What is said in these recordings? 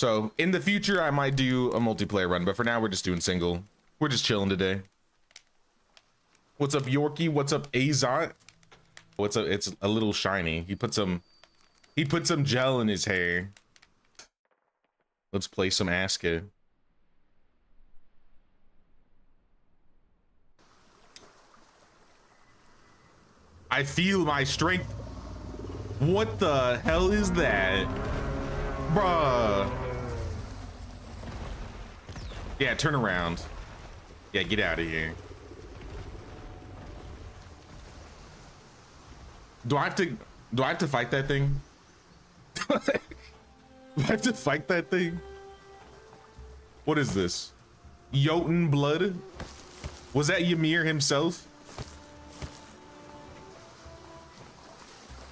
So in the future, I might do a multiplayer run, but for now, we're just doing single. We're just chilling today. What's up, Yorkie? What's up, Azot? What's up? It's a little shiny. He put some gel in his hair. Let's play some ASKA. I feel my strength. What the hell is that? Bruh. Yeah, turn around. Yeah, get out of here. Do I have to fight that thing? Do I have to fight that thing? What is this? Jotun blood? Was that Ymir himself?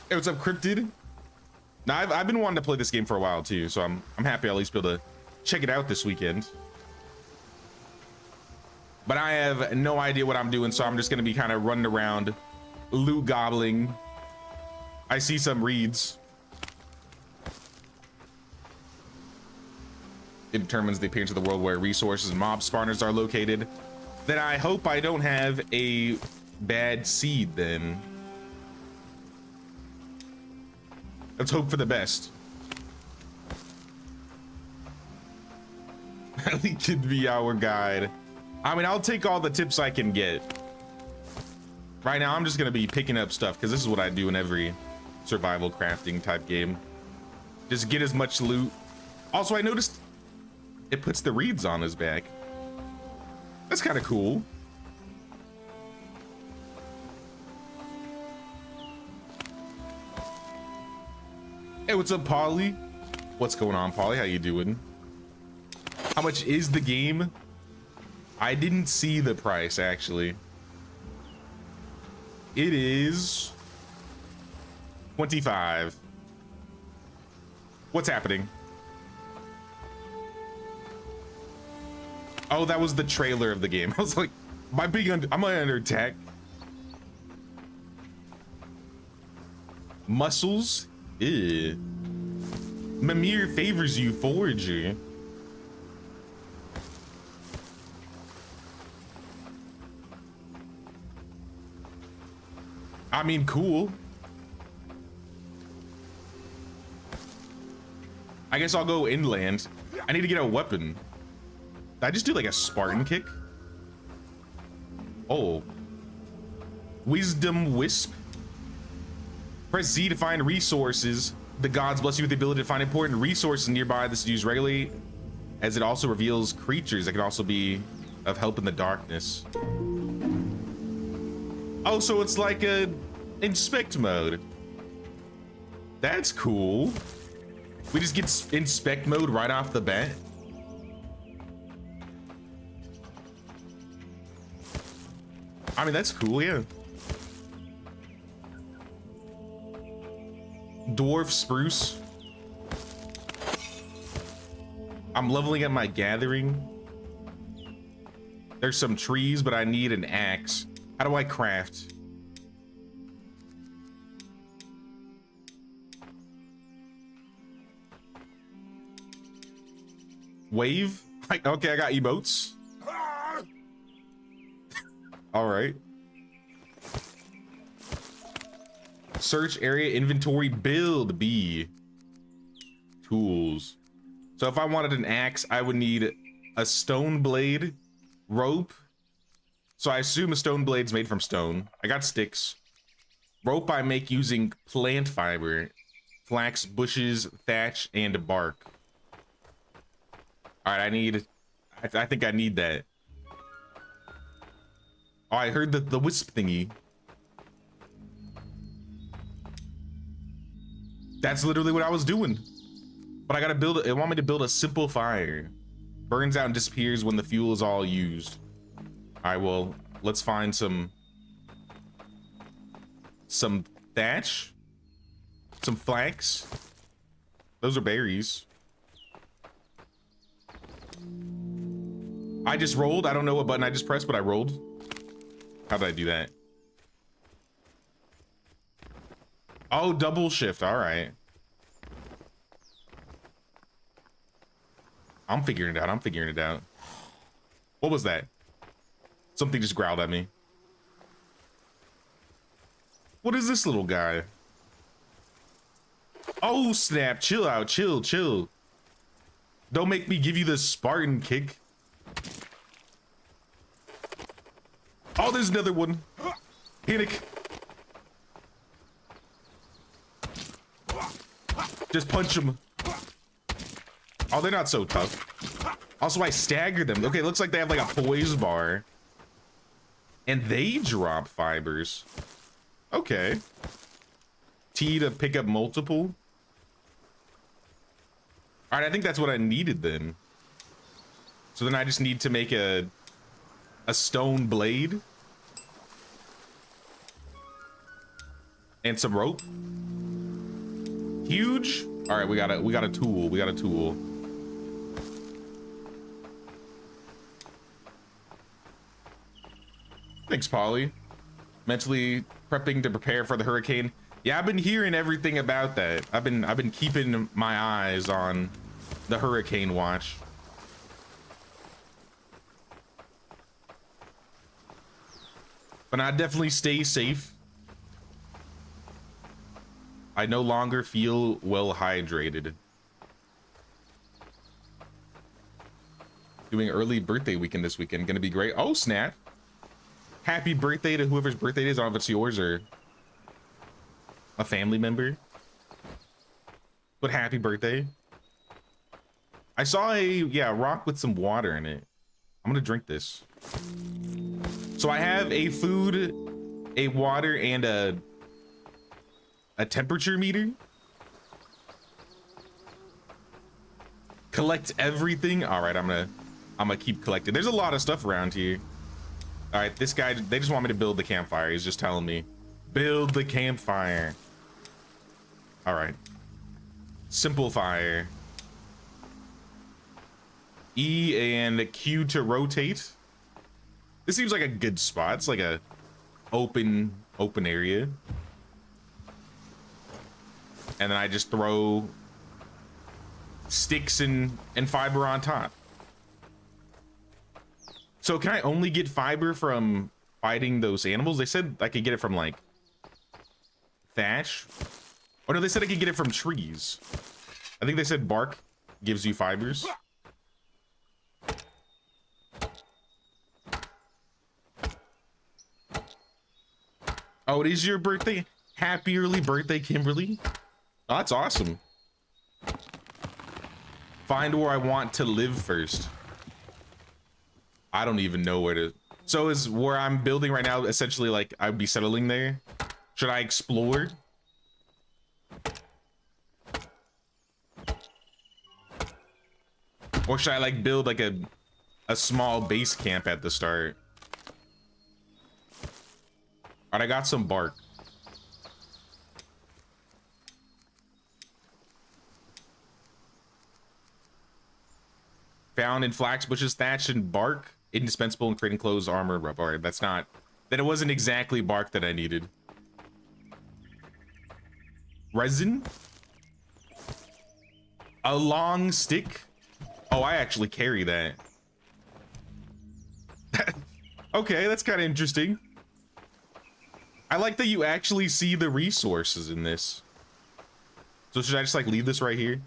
Hey, what's up, Cryptid? Now, I've been wanting to play this game for a while too, so I'm happy I'll at least be able to check it out this weekend. But I have no idea what I'm doing, so I'm just gonna be kind of running around, loot gobbling. I see some reeds. It determines the appearance of the world where resources and mob spawners are located. Then I hope I don't have a bad seed then. Let's hope for the best. Ellie could be our guide. I mean, I'll take all the tips I can get. Right now, I'm just gonna be picking up stuff because this is what I do in every survival crafting type game. Just get as much loot. Also, I noticed it puts the reeds on his back. That's kind of cool. Hey, what's up, Polly? What's going on, Polly? How you doing? How much is the game? I didn't see the price, actually. It is 25. What's happening? Oh, that was the trailer of the game. I was like, am I under attack? Muscles? Ew. Mimir favors you, Forager. I mean, cool. I guess I'll go inland. I need to get a weapon. Did I just do like a Spartan kick? Oh. Wisdom Wisp. Press Z to find resources. The gods bless you with the ability to find important resources nearby. This is used regularly, as it also reveals creatures that can also be of help in the darkness. Oh, so it's like a inspect mode. That's cool. We just get inspect mode right off the bat. I mean, that's cool, yeah. Dwarf spruce. I'm leveling up my gathering. There's some trees, but I need an axe. How do I craft? Wave? Okay, I got emotes. All right. Search area, inventory, build, B. Tools. So if I wanted an axe, I would need a stone blade, rope. So I assume a stone blade's made from stone. I got sticks. Rope I make using plant fiber, flax, bushes, thatch, and bark. All right, I think I need that. Oh, I heard the wisp thingy. That's literally what I was doing. But I gotta build it. Want me to build a simple fire. Burns out and disappears when the fuel is all used. All right, well, let's find some thatch, some flax. Those are berries. I just rolled. I don't know what button I just pressed, but I rolled. How did I do that? Oh, double shift. All right. I'm figuring it out. I'm figuring it out. What was that? Something just growled at me. What is this little guy? Oh, snap. Chill out. Chill, chill. Don't make me give you the Spartan kick. Oh, there's another one. Panic. Just punch him. Oh, they're not so tough. Also, I staggered them. Okay, it looks like they have like a poise bar. And they drop fibers. Okay. T to pick up multiple. All right, I think that's what I needed then. So then I just need to make a stone blade. And some rope. Huge. All right, we got a tool. We got a tool. Thanks, Polly. Mentally prepping to prepare for the hurricane. Yeah, I've been hearing everything about that. I've been keeping my eyes on the hurricane watch. But I definitely stay safe. I no longer feel well hydrated. Doing early birthday weekend this weekend. Gonna be great. Oh, snap. Happy birthday to whoever's birthday it is. I don't know if it's yours or a family member. But happy birthday. I saw a rock with some water in it. I'm gonna drink this. So I have a food, a water, and a temperature meter. Collect everything. All right, I'm gonna keep collecting. There's a lot of stuff around here. All right, this guy, they just want me to build the campfire. He's just telling me, build the campfire. All right. Simple fire. E and Q to rotate. This seems like a good spot. It's like a open area. And then I just throw sticks and fiber on top. So can I only get fiber from fighting those animals? They said I could get it from like thatch. Oh no, they said I could get it from trees. I think they said bark gives you fibers. Oh, it is your birthday? Happy early birthday, Kimberly. Oh, that's awesome. Find where I want to live first. I don't even know where to. So is where I'm building right now essentially like I'd be settling there? Should I explore? Or should I like build like a small base camp at the start? All right, I got some bark. Found in flax bushes, thatch, and bark. Indispensable in creating clothes, armor, rope. All right, that's not. Then it wasn't exactly bark that I needed. Resin. A long stick. Oh, I actually carry that. Okay, that's kind of interesting. I like that you actually see the resources in this. So should I just like leave this right here?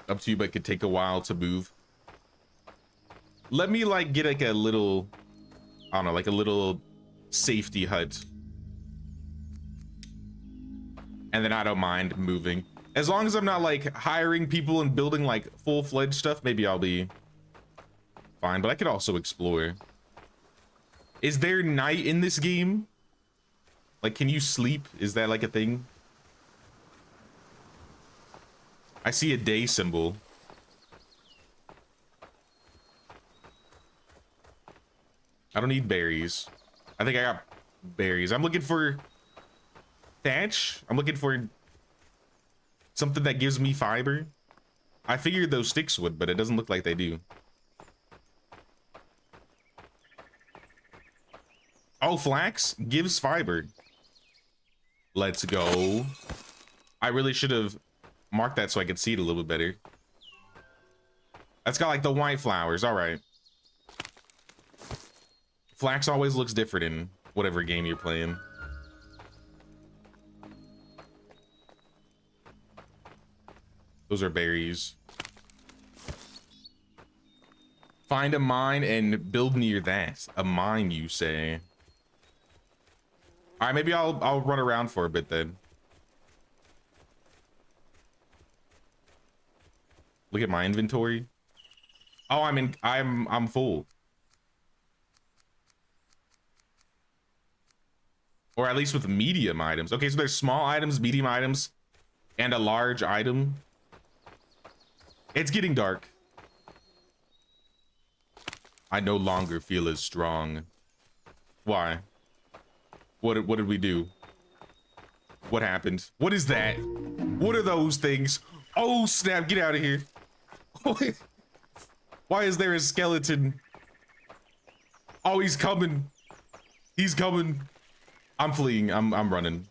Up to you, but it could take a while to move. Let me like get like a little, I don't know, like a little safety hut. And then I don't mind moving. As long as I'm not like hiring people and building like full-fledged stuff, maybe I'll be fine, but I could also explore. Is there night in this game? Like, can you sleep? Is that like a thing? I see a day symbol. I don't need berries. I think I got berries. I'm looking for thatch. I'm looking for something that gives me fiber. I figured those sticks would, but it doesn't look like they do. Oh, flax gives fiber. Let's go. I really should have marked that so I could see it a little bit better. That's got like the white flowers. All right. Flax always looks different in whatever game you're playing. Those are berries. Find a mine and build near that. A mine, you say? All right, maybe I'll run around for a bit then. Look at my inventory. Oh, I'm full. Or at least with medium items. Okay, so there's small items, medium items, and a large item. It's getting dark. I no longer feel as strong. Why? What did we do? What happened? What is that? What are those things? Oh snap, get out of here. Why is there a skeleton? Oh, he's coming. He's coming. I'm fleeing. I'm running.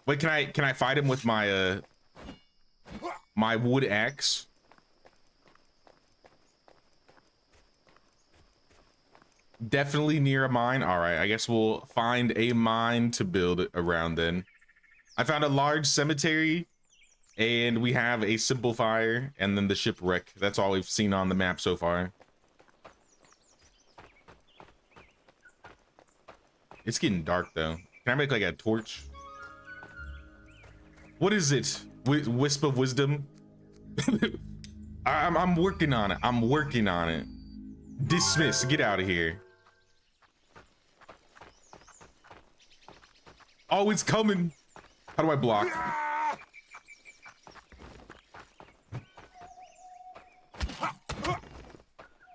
Wait, can I fight him with my my wood axe? Definitely near a mine. All right, I guess we'll find a mine to build around then. I found a large cemetery, and we have a simple fire, and then the shipwreck. That's all we've seen on the map so far. It's getting dark though. Can I make like a torch? What is it? Wisp of wisdom? I'm working on it. I'm working on it. Dismiss. Get out of here. Oh, it's coming. How do I block?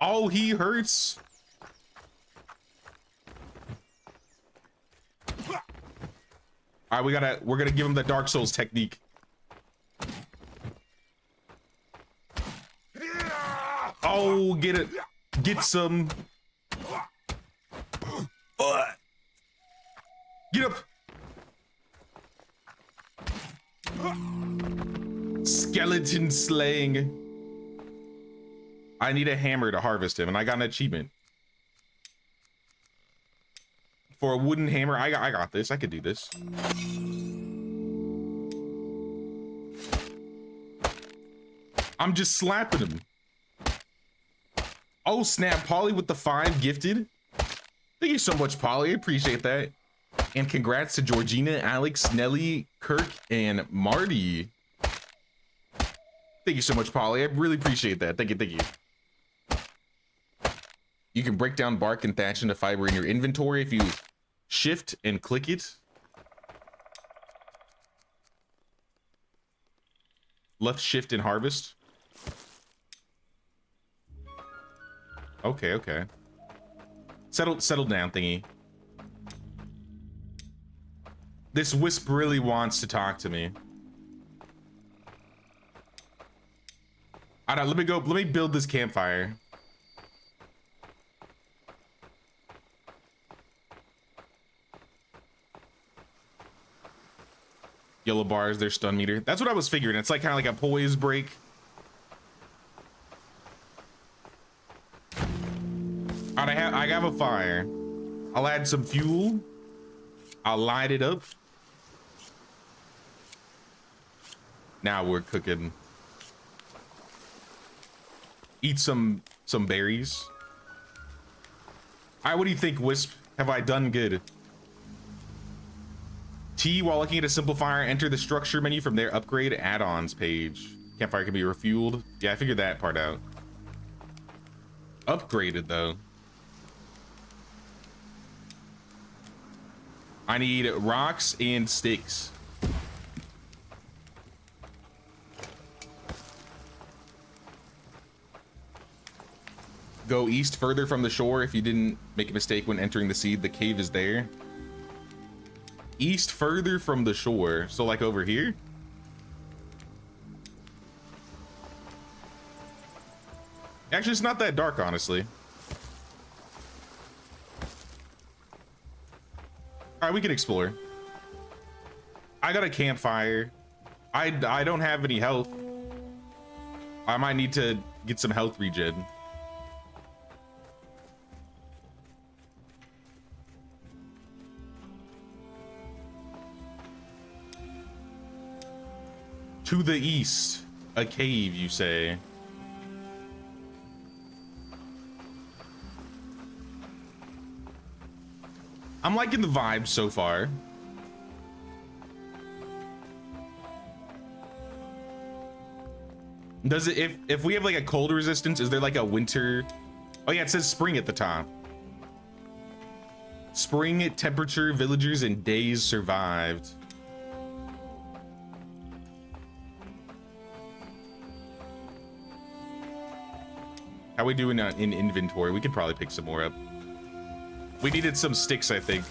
Oh, he hurts. All right, we're gonna give him the Dark Souls technique. Oh, get it. Get some. Get up. Skeleton slaying. I need a hammer to harvest him, and I got an achievement. For a wooden hammer, I got this. I could do this. I'm just slapping him. Oh snap, Polly with the 5 gifted. Thank you so much, Polly. I appreciate that. And congrats to Georgina, Alex, Nelly, Kirk, and Marty. Thank you so much, Polly. I really appreciate that. Thank you, thank you. You can break down bark and thatch into fiber in your inventory if you shift and click it. Left shift and harvest. Okay, okay. Settle down, thingy. This wisp really wants to talk to me. All right, let me build this campfire. Yellow bars, their stun meter. That's what I was figuring. It's like kind of like a poise break. All right, I have a fire. I'll add some fuel. I'll light it up. Now we're cooking. Eat some berries. All right, what do you think, Wisp? Have I done good? T, while looking at a simple fire, enter the structure menu from their upgrade add-ons page. Campfire can be refueled. Yeah, I figured that part out. Upgraded though. I need rocks and sticks. Go east further from the shore. If you didn't make a mistake when entering the sea, the cave is there. East further from the shore. So like over here? Actually, it's not that dark, honestly. All right, we can explore. I got a campfire. I don't have any health. I might need to get some health regen. To the east, a cave, you say? I'm liking the vibe so far. Does it, if we have like a cold resistance, is there like a winter? Oh yeah, it says spring at the top. Spring temperature, villagers, and days survived. How we doing in inventory? We could probably pick some more up. We needed some sticks, I think.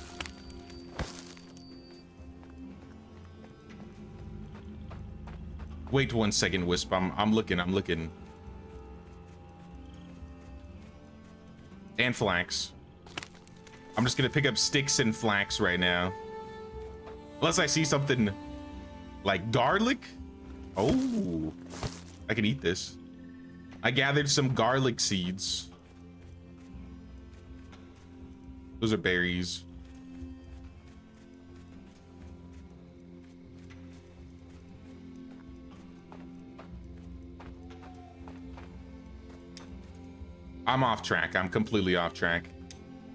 Wait 1 second, Wisp. I'm looking. And flax. I'm just gonna pick up sticks and flax right now. Unless I see something like garlic. Oh, I can eat this. I gathered some garlic seeds. Those are berries. I'm off track. I'm completely off track.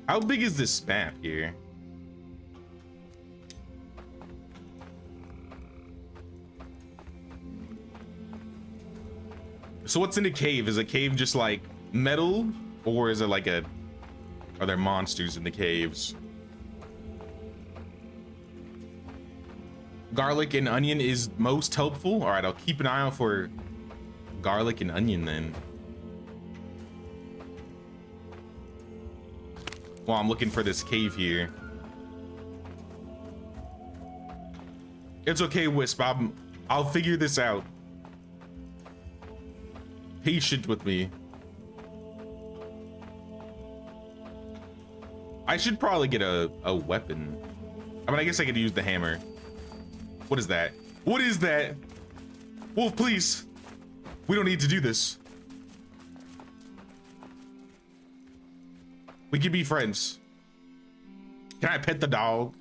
How big is this map here? So what's in a cave? Is a cave just like metal, or is it like a... Are there monsters in the caves? Garlic and onion is most helpful. All right, I'll keep an eye out for garlic and onion then. While I'm looking for this cave here. It's okay, Wisp. I'll figure this out. Patient with me. I should probably get a weapon. I mean, I guess I could use the hammer. What is that? What is that? Wolf, please. We don't need to do this. We can be friends. Can I pet the dog?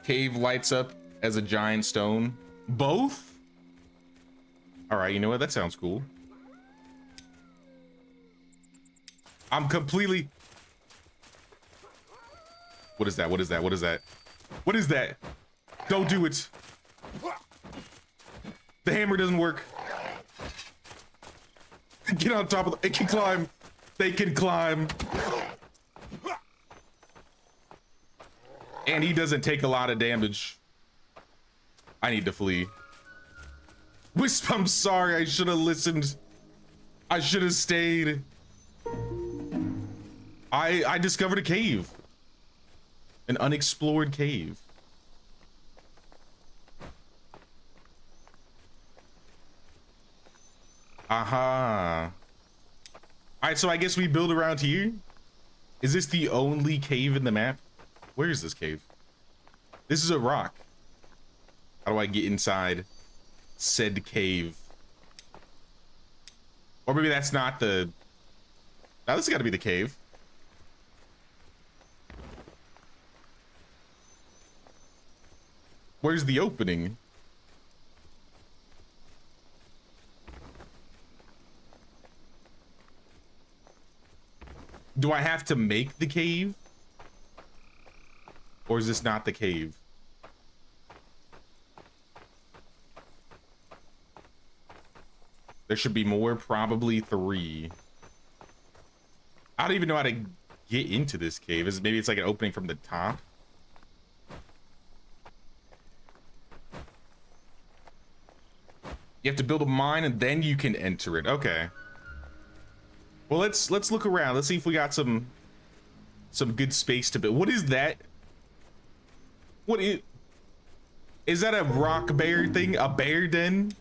Cave lights up as a giant stone. Both? All right, you know what? That sounds cool. I'm completely... What is that? What is that? What is that? What is that? Don't do it. The hammer doesn't work. Get on top of the... It can climb. They can climb. And he doesn't take a lot of damage. I need to flee. Wisp, I'm sorry. I should have listened. I should have stayed. I discovered a cave. An unexplored cave. Aha. All right, so I guess we build around here. Is this the only cave in the map? Where is this cave? This is a rock. How do I get inside said cave? Or maybe that's not the... Now this has got to be the cave. Where's the opening? Do I have to make the cave? Or is this not the cave? There should be more, probably 3. I don't even know how to get into this cave. Maybe it's like an opening from the top. You have to build a mine and then you can enter it. Okay. Well, let's look around. Let's see if we got some good space to build. What is that? What is that a rock bear thing? A bear den?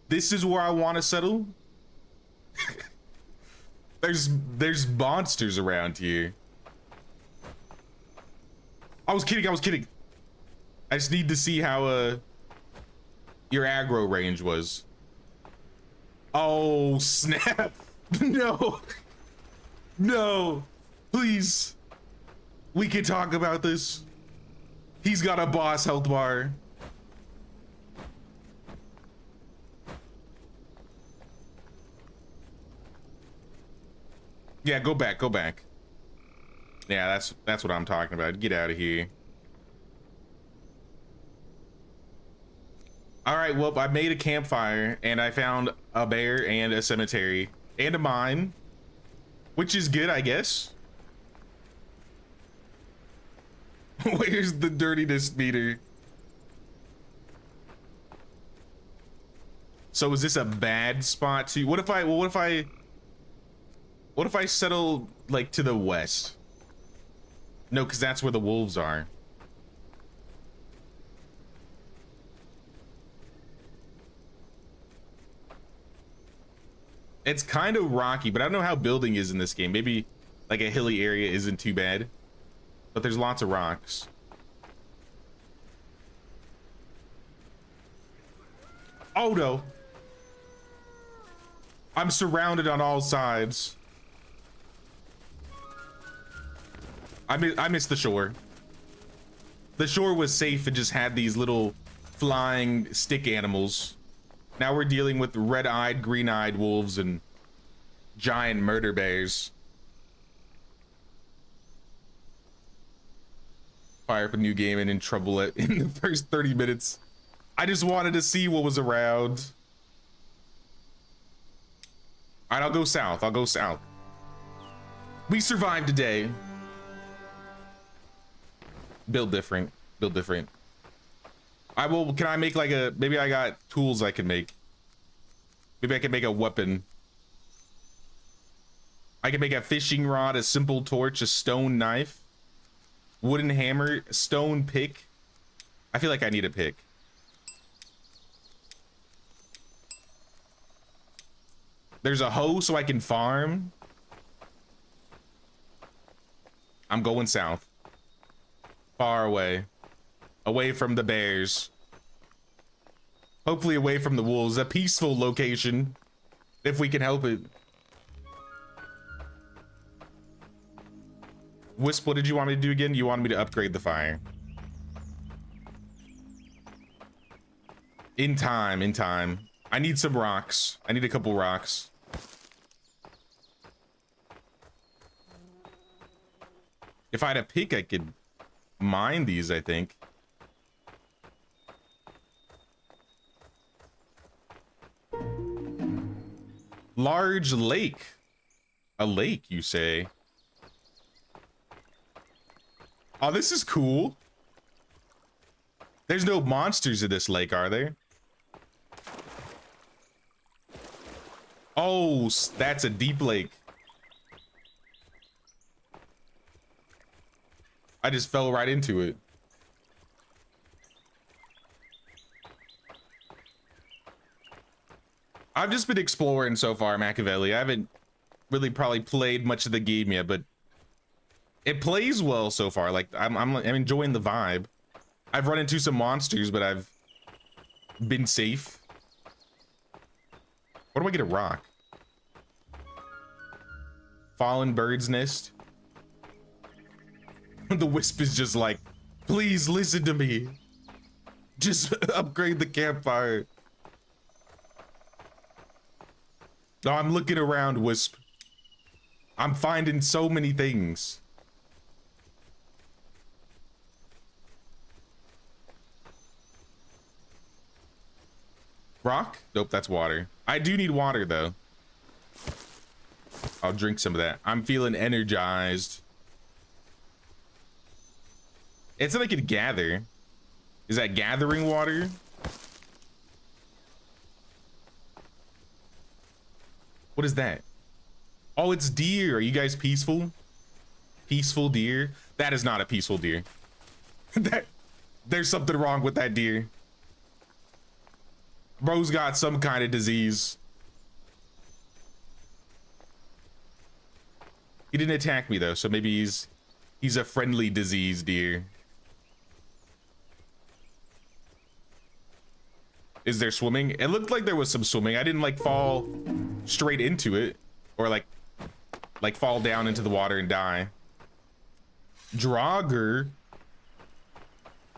This is where I want to settle? There's monsters around here. I was kidding, I was kidding. I just need to see how your aggro range was. Oh snap. No. No. Please. We can talk about this. He's got a boss health bar. Yeah, go back, go back. Yeah, that's what I'm talking about. Get out of here. All right, well, I made a campfire and I found a bear and a cemetery and a mine, which is good, I guess. Where's the dirtiness meter? So is this a bad spot to, what if I settle like to the west? No, because that's where the wolves are. It's kind of rocky, but I don't know how building is in this game. Maybe like a hilly area isn't too bad, but there's lots of rocks. Oh no. I'm surrounded on all sides. I missed the shore. The shore was safe and just had these little flying stick animals. Now we're dealing with red-eyed, green-eyed wolves and giant murder bears. Fire up a new game and in trouble in the first 30 minutes. I just wanted to see what was around. All right, I'll go south. I'll go south. We survived today. Build different. Build different. I will. Can I make like a? Maybe I got tools I can make. Maybe I can make a weapon. I can make a fishing rod, a simple torch, a stone knife, wooden hammer, stone pick. I feel like I need a pick. There's a hoe so I can farm. I'm going south. Far away. Away from the bears. Hopefully away from the wolves. A peaceful location. If we can help it. Wisp, what did you want me to do again? You wanted me to upgrade the fire. In time, in time. I need some rocks. I need a couple rocks. If I had a pick, I could mine these, I think. Large lake. A lake, you say? Oh, this is cool. There's no monsters in this lake, are there? Oh, that's a deep lake. I just fell right into it. I've just been exploring so far, Machiavelli. I haven't really probably played much of the game yet, but it plays well so far. Like I'm enjoying the vibe. I've run into some monsters, but I've been safe. Where do I get a rock? Fallen bird's nest. The wisp is just like, please listen to me. Just upgrade the campfire. No, I'm looking around, Wisp. I'm finding so many things. Rock? Nope, that's water. I do need water, though. I'll drink some of that. I'm feeling energized. It said I could gather. Is that gathering water? What is that? Oh, it's deer. Are you guys peaceful? Peaceful deer? That is not a peaceful deer. There's something wrong with that deer. Bro's got some kind of disease. He didn't attack me though, so maybe he's a friendly disease deer. Is there swimming? It looked like there was some swimming. I didn't like fall straight into it or like fall down into the water and die. Draugr.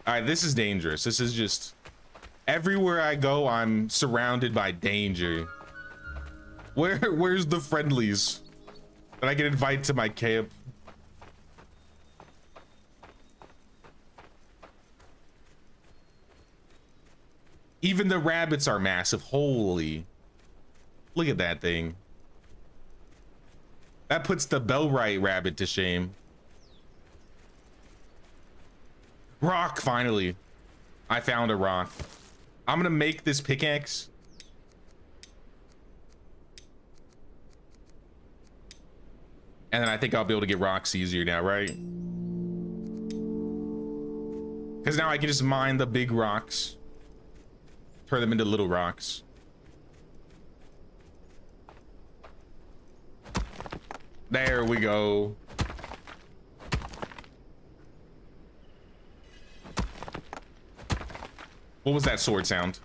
All right, this is dangerous. This is just everywhere I go, I'm surrounded by danger. Where's the friendlies that I can invite to my camp? Even the rabbits are massive. Holy. Look at that thing. That puts the Bellwright rabbit to shame. Rock, finally. I found a rock. I'm gonna make this pickaxe. And then I think I'll be able to get rocks easier now, right? Because now I can just mine the big rocks. Turn them into little rocks. There we go. What was that sword sound?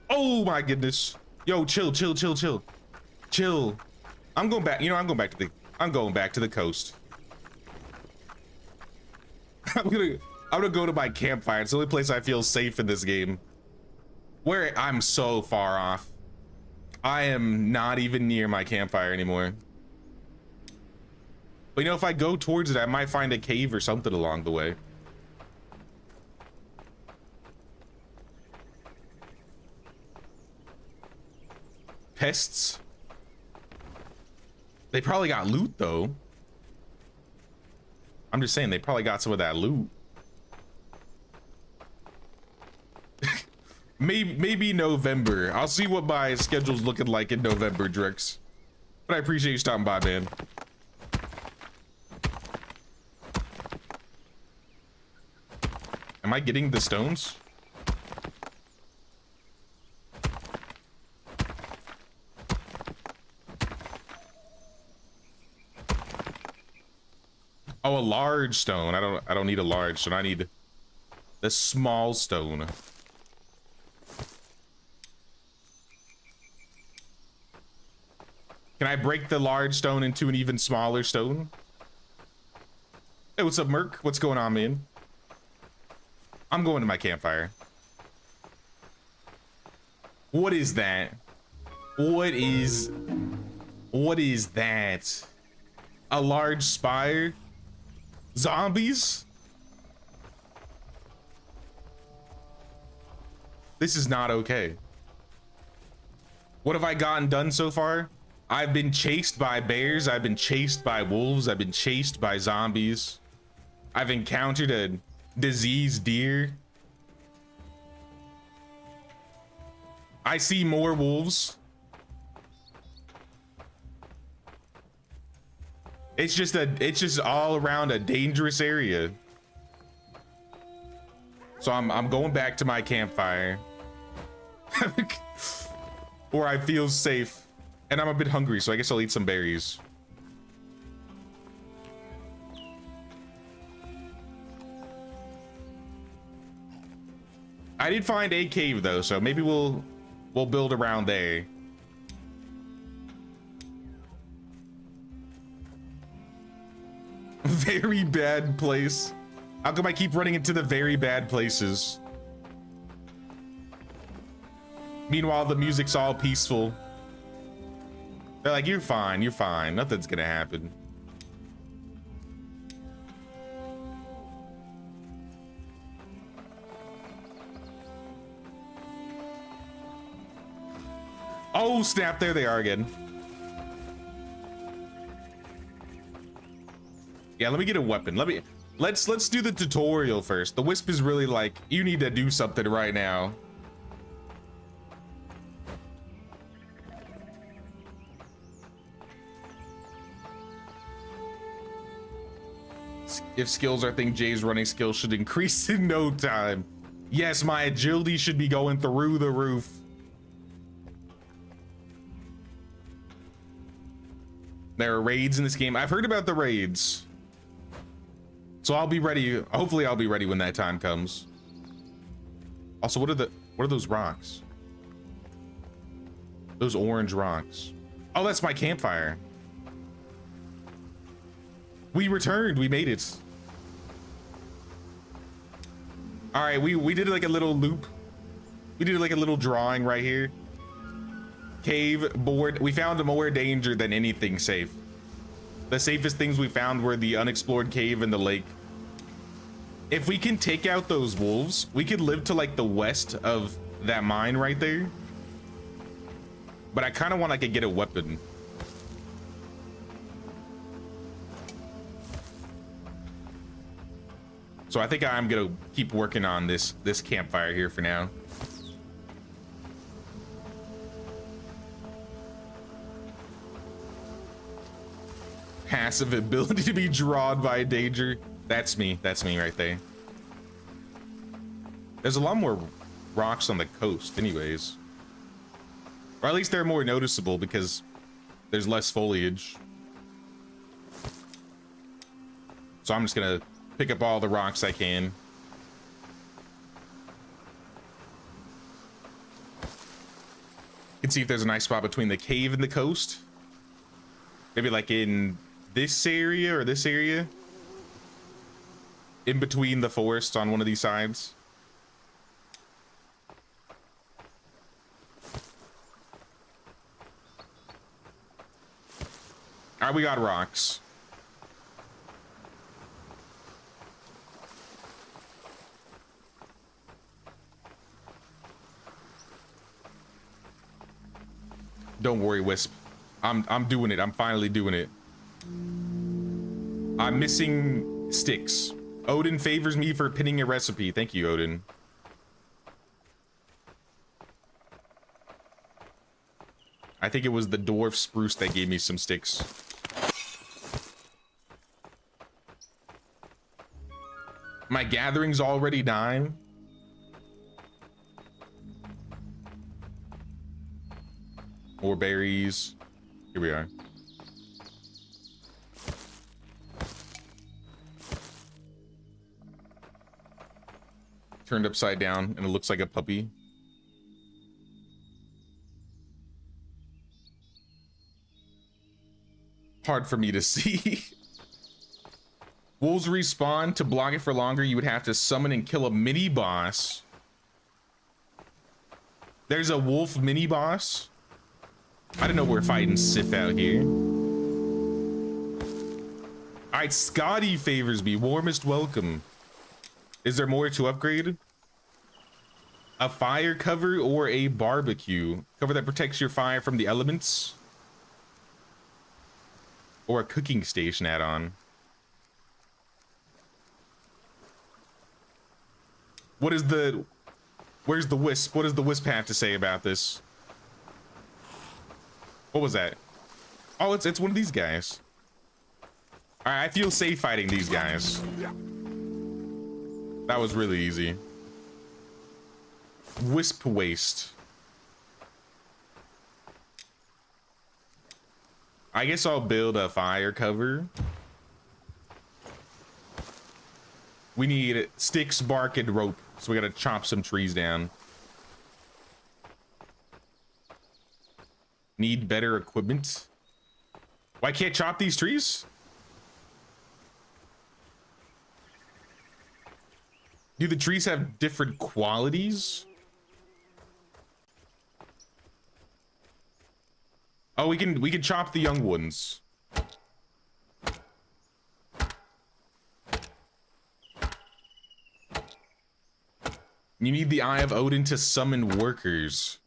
Oh my goodness. Yo, chill. Chill. I'm going back. You know, I'm going back to the coast. I'm gonna go to my campfire. It's the only place I feel safe in this game. Where I'm so far off. I am not even near my campfire anymore. But you know, if I go towards it, I might find a cave or something along the way. Pests. They probably got loot though. I'm just saying they probably got some of that loot. Maybe November. I'll see what my schedule's looking like in November, Drix. But I appreciate you stopping by, man. Am I getting the stones? Oh, a large stone. I don't need a large stone. I need the small stone. Can I break the large stone into an even smaller stone? Hey, what's up, Merc? What's going on, man? I'm going to my campfire. What is that? What is that? A large spire? Zombies? This is not okay. What have I gotten done so far? I've been chased by bears. I've been chased by wolves. I've been chased by zombies. I've encountered a diseased deer. I see more wolves. It's just all around a dangerous area. So I'm going back to my campfire. Where I feel safe. And I'm a bit hungry, so I guess I'll eat some berries. I did find a cave though, so maybe we'll build around there. Very bad place. How come I keep running into the very bad places? Meanwhile, the music's all peaceful. They're like, you're fine, nothing's gonna happen. Oh snap, there they are again. Yeah, let me get a weapon. Let's do the tutorial first. The wisp is really like, you need to do something right now. If skills are thing, Jay's running skills should increase in no time. Yes, my agility should be going through the roof. There are raids in this game. I've heard about the raids. So I'll be ready. Hopefully I'll be ready when that time comes. Also, what are those rocks? Those orange rocks. Oh, that's my campfire. We returned. We made it. All right, we did like a little loop. We did like a little drawing right here. Cave, board. We found more danger than anything safe. The safest things we found were the unexplored cave and the lake. If we can take out those wolves, we could live to like the west of that mine right there. But I kind of want to get a weapon. So I think I'm gonna keep working on this campfire here for now. Passive ability to be drawn by danger. That's me right there. There's a lot more rocks on the coast anyways. Or at least they're more noticeable because there's less foliage. So I'm just gonna pick up all the rocks I can. You can see if there's a nice spot between the cave and the coast. Maybe like in this area or this area. In between the forest on one of these sides. All right, we got rocks. Don't worry, Wisp. I'm doing it. I'm finally doing it. I'm missing sticks. Odin favors me for pinning a recipe. Thank you, Odin. I think it was the dwarf spruce that gave me some sticks. My gathering's already dying. More berries. Here we are. Turned upside down and it looks like a puppy. Hard for me to see. Wolves respawn. To block it for longer, you would have to summon and kill a mini boss. There's a wolf mini boss. I don't know we're fighting Sif out here. All right, Scotty favors me. Warmest welcome. Is there more to upgrade? A fire cover or a barbecue? Cover that protects your fire from the elements? Or a cooking station add-on? Where's the Wisp? What does the Wisp have to say about this? What was that? Oh, it's one of these guys. All right, I feel safe fighting these guys. That was really easy. Wisp waste. I guess I'll build a fire cover. We need sticks, bark, and rope. So we gotta chop some trees down. Need better equipment. Why can't chop these trees? Do the trees have different qualities? Oh, we can chop the young ones. You need the Eye of Odin to summon workers.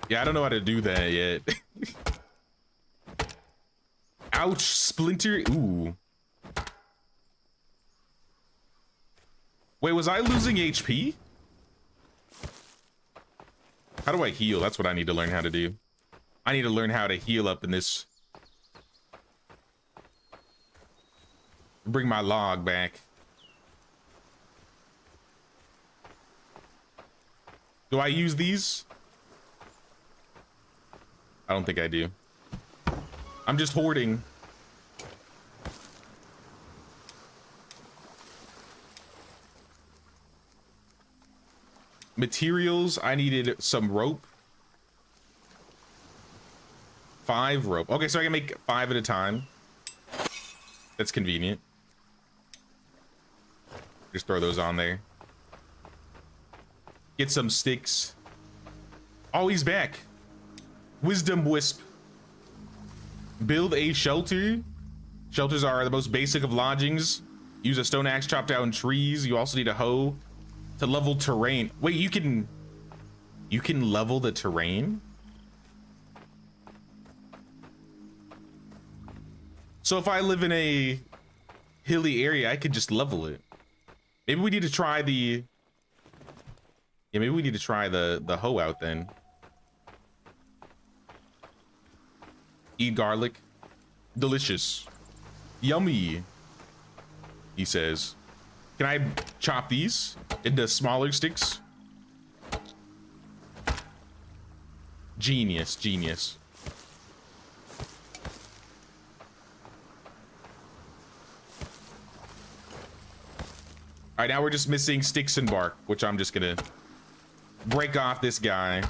Yeah, I don't know how to do that yet. Ouch, Splinter. Ooh. Wait, was I losing HP? How do I heal? That's what I need to learn how to do. I need to learn how to heal up in this. Bring my log back. Do I use these? I don't think I do. I'm just hoarding. Materials, I needed some rope. 5 rope. Okay, so I can make 5 at a time. That's convenient. Just throw those on there. Get some sticks. Oh, he's back. Wisdom Wisp. Build a shelter. Shelters are the most basic of lodgings. Use a stone axe, chop down trees. You also need a hoe to level terrain. Wait, you can level the terrain? So if I live in a hilly area, I could just level it. Maybe we need to try the... Yeah, maybe we need to try the hoe out then. Eat garlic. Delicious. Yummy. He says. Can I chop these into smaller sticks? Genius, genius. All right, now we're just missing sticks and bark, which I'm just gonna break off this guy.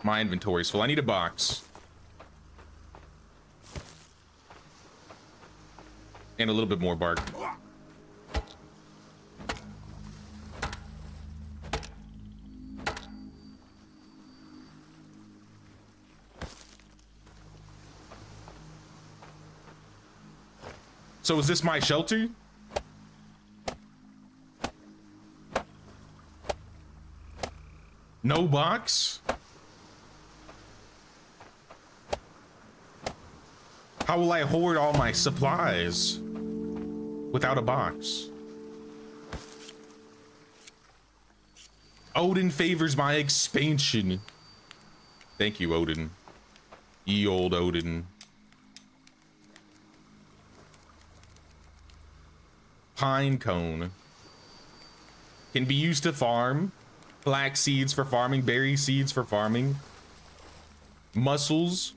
My inventory's full. I need a box. And a little bit more bark. So is this my shelter? No box? How will I hoard all my supplies without a box? Odin favors my expansion. Thank you, Odin. Ye old Odin. Pine cone. Can be used to farm. Black seeds for farming. Berry seeds for farming. Mussels.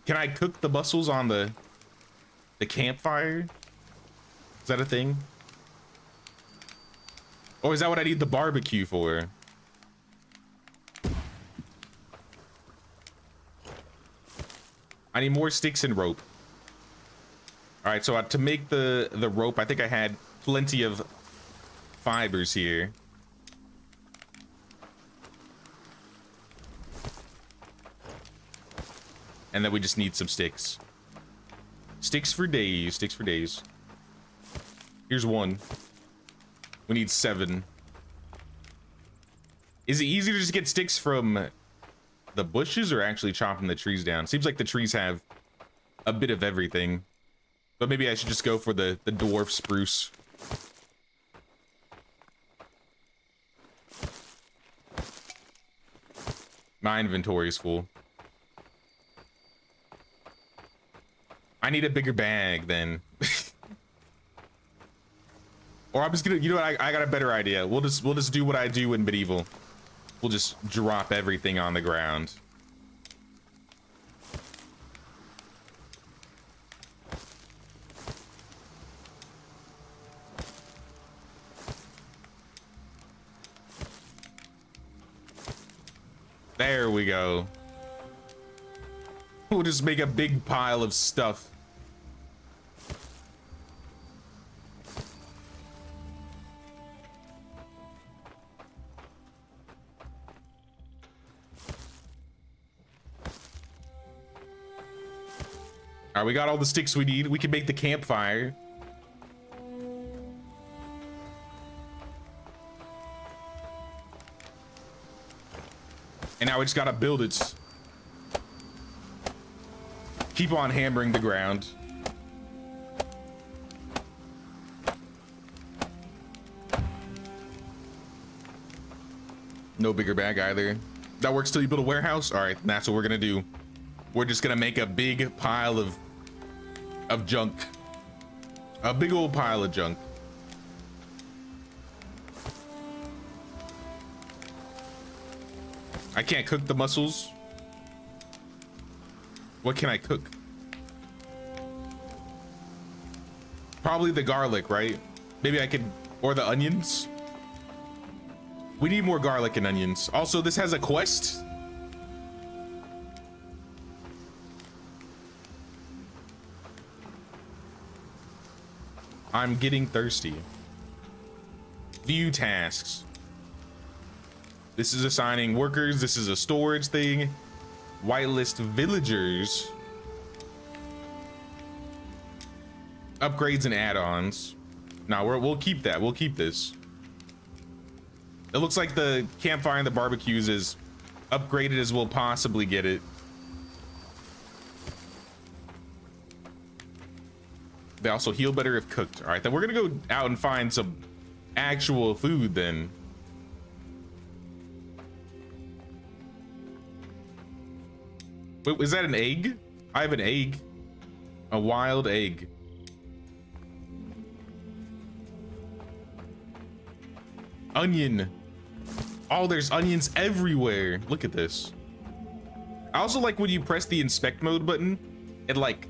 Can I cook the mussels on the campfire? Is that a thing? Or is that what I need the barbecue for? I need more sticks and rope. All right, so to make the rope, I think I had plenty of fibers here. And then we just need some sticks. Sticks for days, sticks for days. Here's 1. We need 7. Is it easier to just get sticks from the bushes or actually chopping the trees down? Seems like the trees have a bit of everything. But maybe I should just go for the dwarf spruce. My inventory is full. I need a bigger bag then. Or I'm just gonna, you know what, I got a better idea. We'll just do what I do in medieval. We'll just drop everything on the ground. There we go. We'll just make a big pile of stuff. All right, we got all the sticks we need. We can make the campfire. And now we just gotta build it. Keep on hammering the ground. No bigger bag either. That works till you build a warehouse? All right, that's what we're gonna do. We're just gonna make a big pile of junk. A big old pile of junk. I can't cook the mussels. What can I cook? Probably the garlic, right? Maybe I could, or the onions. We need more garlic and onions. Also, this has a quest. I'm getting thirsty. View tasks. This is assigning workers. This is a storage thing. Whitelist villagers. Upgrades and add-ons. Now we'll keep that. We'll keep this. It looks like the campfire and the barbecues is upgraded as we'll possibly get it. They also heal better if cooked. All right, then we're gonna go out and find some actual food then. Wait, is that an egg? I have an egg. A wild egg. Onion. Oh, there's onions everywhere. Look at this. I also like when you press the inspect mode button, it like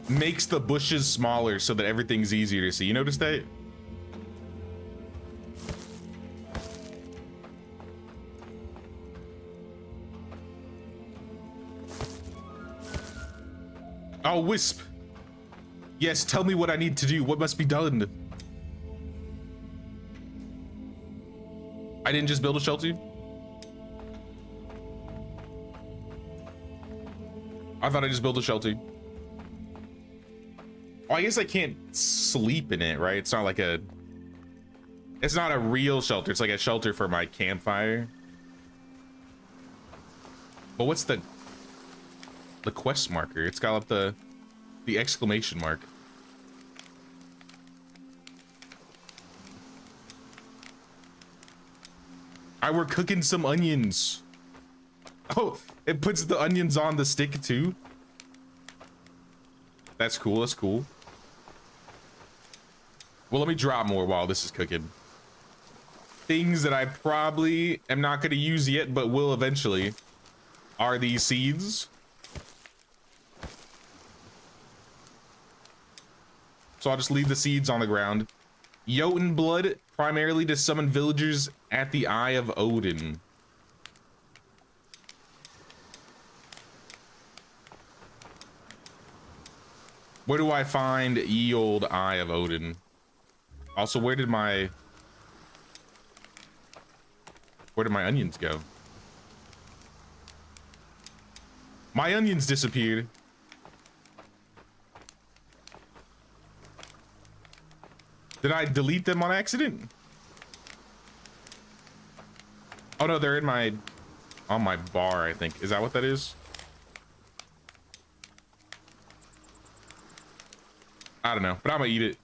makes the bushes smaller so that everything's easier to see. You notice that? Oh, Wisp. Yes, tell me what I need to do. What must be done? I didn't just build a shelter. I thought I just built a shelter. Oh, I guess I can't sleep in it, right? It's not like a... It's not a real shelter. It's like a shelter for my campfire. But what's the quest marker? It's got up the exclamation mark. We're cooking some onions. Oh, it puts the onions on the stick too. That's cool. That's cool. Well, let me drop more while this is cooking. Things that I probably am not going to use yet, but will eventually, are these seeds. So I'll just leave the seeds on the ground. Jotun blood, primarily to summon villagers at the Eye of Odin. Where do I find ye old Eye of Odin? Also, where did my onions go? My onions disappeared. Did I delete them on accident? Oh no, they're in my, on my bar, I think. Is that what that is? I don't know, but I'm gonna eat it.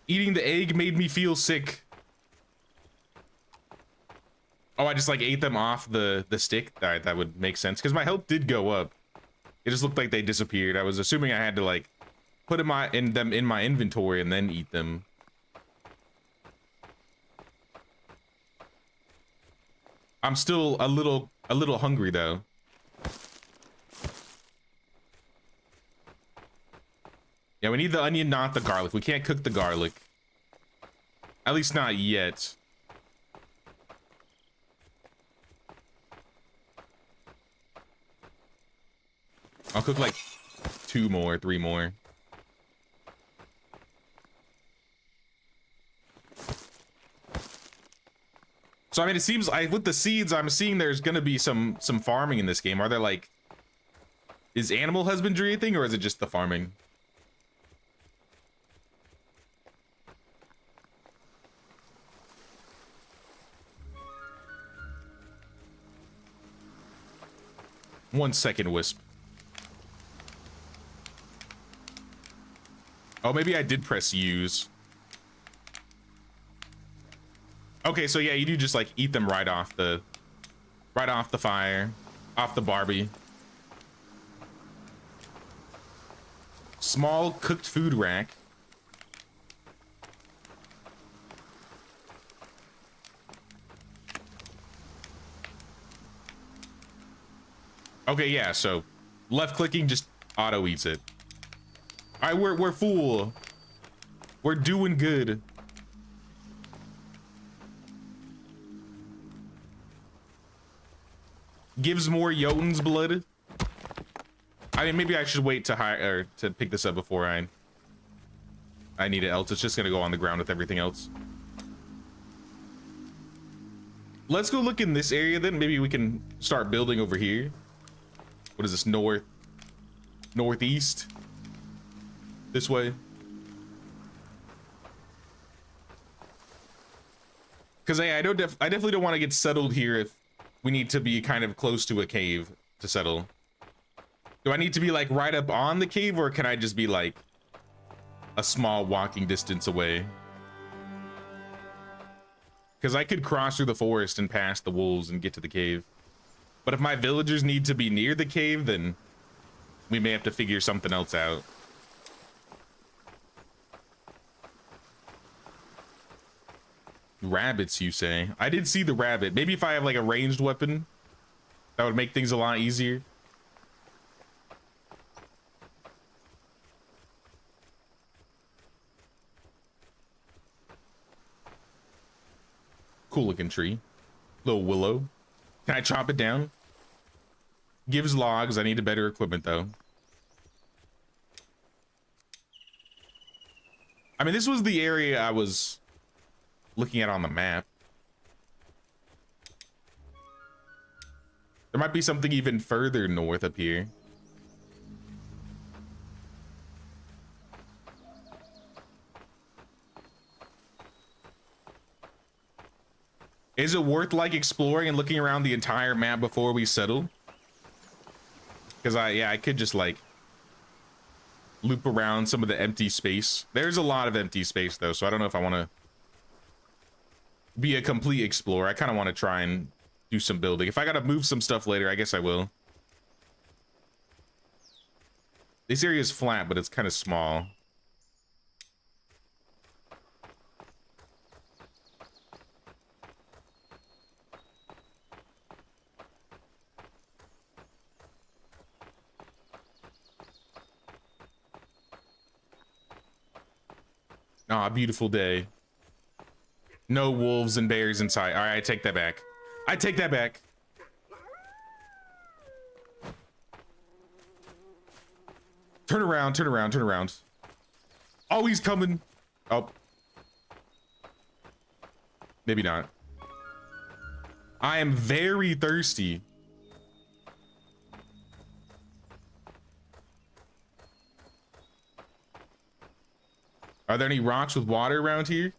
Eating the egg made me feel sick. Oh, I just like ate them off the stick? All right, that would make sense, because my health did go up. It just looked like they disappeared. I was assuming I had to like put them in my inventory and then eat them. I'm still a little hungry though. Yeah, we need the onion, not the garlic. We can't cook the garlic. At least not yet. I'll cook like 2 more, 3 more. So I mean, it seems like with the seeds, I'm seeing there's gonna be some farming in this game. Are there like, is animal husbandry a thing, or is it just the farming? One second, Wisp. Oh, maybe I did press use. Okay, so yeah, you do just like eat them right off the fire, off the Barbie. Small cooked food rack. Okay, yeah, so left clicking just auto eats it. All right, we're full. We're doing good. Gives more Jotun's blood. I mean, maybe I should wait to hire or to pick this up before I need it, else it's just gonna go on the ground with everything else. Let's go look in this area then. Maybe we can start building over here. What is this, northeast? This way. Because I definitely don't want to get settled here if we need to be kind of close to a cave to settle. Do I need to be like right up on the cave, or can I just be like a small walking distance away? Because I could cross through the forest and pass the wolves and get to the cave. But if my villagers need to be near the cave, then we may have to figure something else out. Rabbits, you say? I did see the rabbit. Maybe if I have like a ranged weapon, that would make things a lot easier. Cool looking tree. Little willow. Can I chop it down? Gives logs. I need a better equipment though. I mean, this was the area I was looking at on the map. There might be something even further north up here. Is it worth like exploring and looking around the entire map before we settle? Because I could just like loop around some of the empty space. There's a lot of empty space though, so I don't know if I want to be a complete explorer. I kind of want to try and do some building. If I gotta move some stuff later, I guess I will. This area is flat, but it's kind of small. Ah, beautiful day. No wolves and bears inside. All right, I take that back. I take that back. Turn around, turn around, turn around. Oh, he's coming. Oh. Maybe not. I am very thirsty. Are there any rocks with water around here?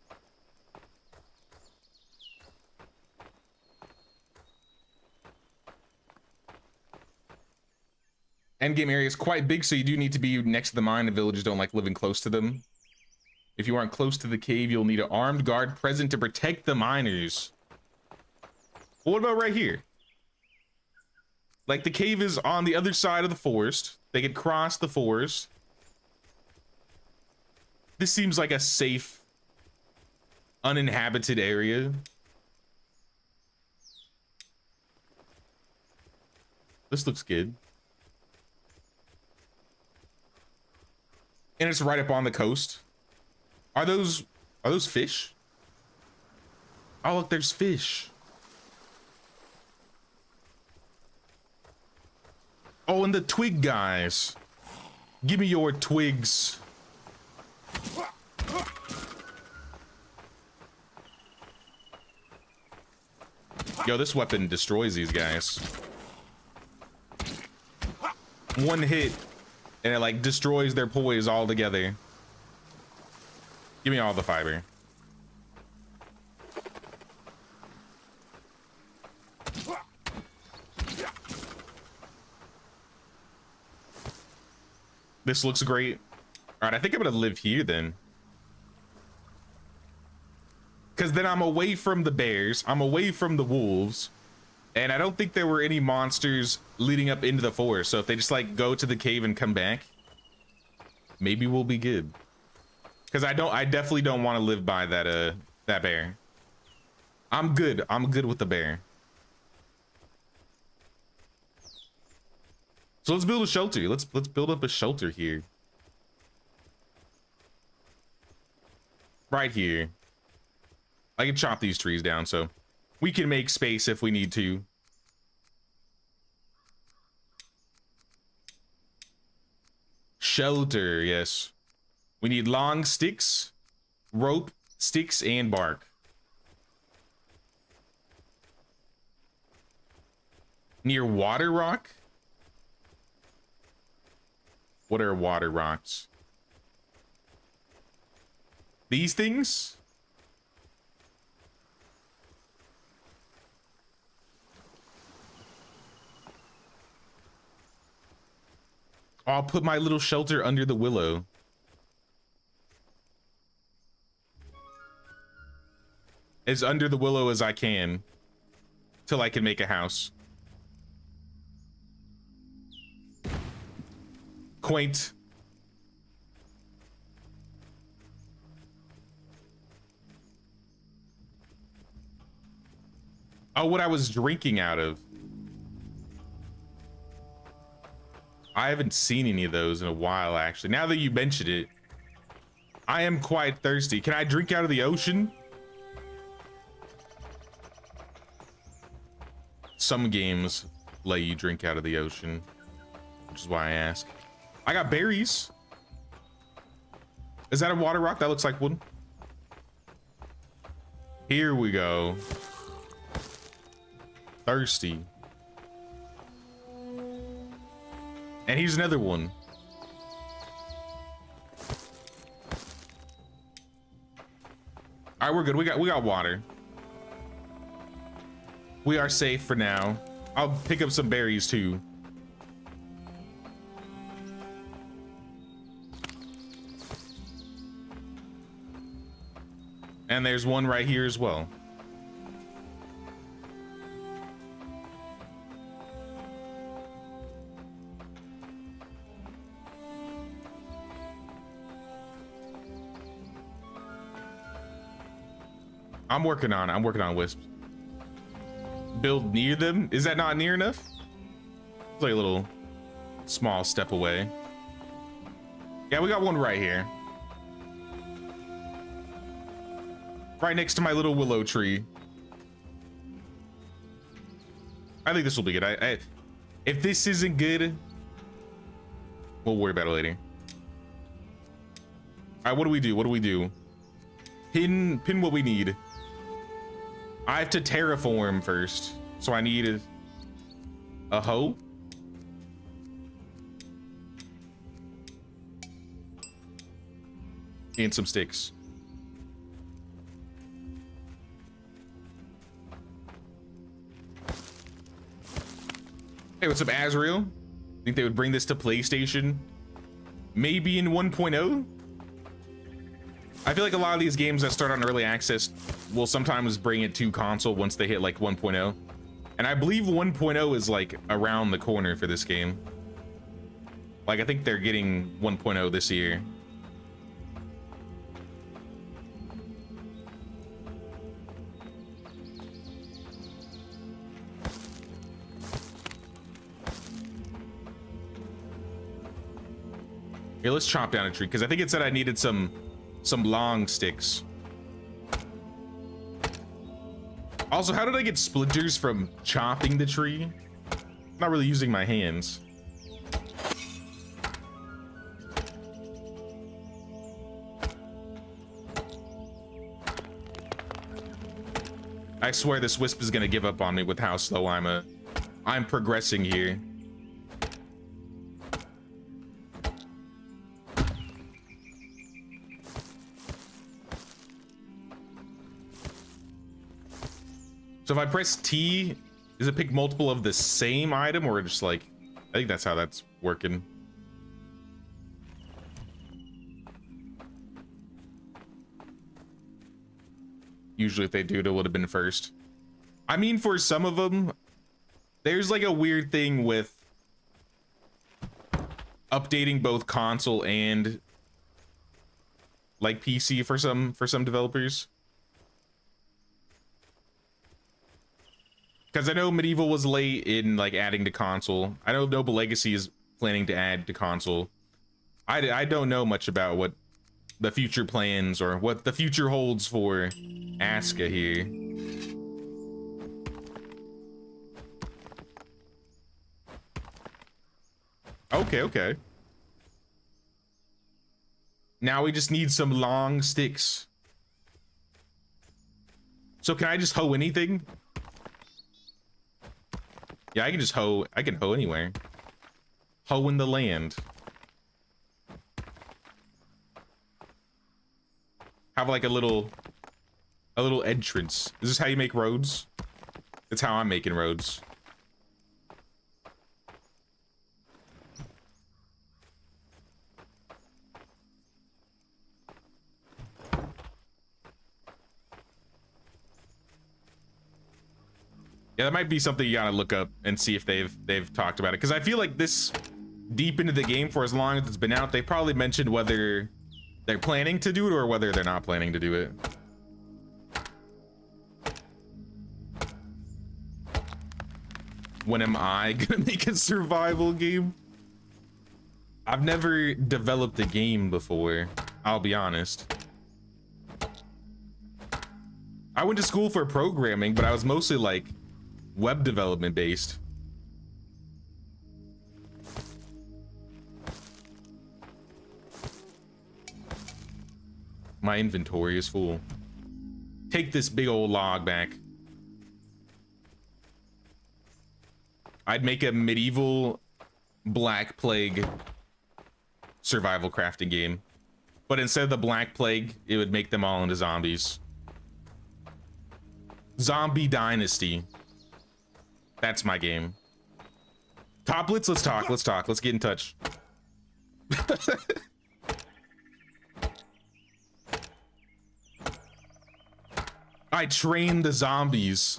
Endgame area is quite big, so you do need to be next to the mine, and villagers don't like living close to them. If you aren't close to the cave, you'll need an armed guard present to protect the miners. Well, what about right here? Like, the cave is on the other side of the forest. They could cross the forest. This seems like a safe, uninhabited area. This looks good. And it's right up on the coast. Are those fish? Oh, look, there's fish. Oh, and the twig guys. Give me your twigs. Yo, this weapon destroys these guys. One hit, and it like destroys their poise altogether. Give me all the fiber. This looks great. All right, I think I'm gonna live here then. Because then I'm away from the bears, I'm away from the wolves, and I don't think there were any monsters leading up into the forest. So if they just like go to the cave and come back, maybe we'll be good. Because I definitely don't want to live by that that bear. I'm good with the bear. So let's build a shelter. Let's build up a shelter here. Right here. I can chop these trees down so we can make space if we need to. Shelter, yes. We need long sticks, rope, sticks, and bark. Near water rock? What are water rocks? These things? I'll put my little shelter under the willow. As under the willow as I can. Till I can make a house. Quaint. Oh, what I was drinking out of. I haven't seen any of those in a while, actually. Now that you mentioned it, I am quite thirsty. Can I drink out of the ocean? Some games let you drink out of the ocean, which is why I ask. I got berries. Is that a water rock? That looks like one. Here we go. Thirsty. And here's another one. All right, we're good. We got water. We are safe for now. I'll pick up some berries too. And there's one right here as well. I'm working on wisps. Build near them? Is that not near enough? It's like a little small step away. Yeah, we got one right here. Right next to my little willow tree. I think this will be good. If this isn't good, we'll worry about it later. All right, what do we do? What do we do? Pin what we need. I have to terraform first, so I need a hoe. And some sticks. Hey, what's up, Azrael? Think they would bring this to PlayStation? Maybe in 1.0? I feel like a lot of these games that start on early access will sometimes bring it to console once they hit like 1.0. And I believe 1.0 is like around the corner for this game. Like I think they're getting 1.0 this year. Here, let's chop down a tree because I think it said I needed some long sticks. Also, how did I get splinters from chopping the tree? Not really using my hands. I swear this wisp is gonna give up on me with how slow I'm progressing here. So if I press T, does it pick multiple of the same item or just like, I think that's how that's working. Usually if they do it, it would have been first. I mean, for some of them, there's like a weird thing with updating both console and like PC for some developers. Because I know Medieval was late in like adding to console. I know Noble Legacy is planning to add to console. I don't know much about what the future plans or what the future holds for ASKA here. Okay. Now we just need some long sticks. So can I just hoe anything? Yeah, I can just hoe. I can hoe anywhere. Hoe in the land. Have like a little entrance. Is this how you make roads? That's how I'm making roads. Yeah, that might be something you gotta look up and see if they've talked about it. Because I feel like this deep into the game, for as long as it's been out, they probably mentioned whether they're planning to do it or whether they're not planning to do it. When am I gonna make a survival game? I've never developed a game before, I'll be honest. I went to school for programming, but I was mostly like web development based. My inventory is full. Take this big old log back. I'd make a medieval Black Plague survival crafting game. But instead of the Black Plague, it would make them all into zombies. Zombie Dynasty. That's my game. Toplets, let's talk. Let's get in touch. I train the zombies.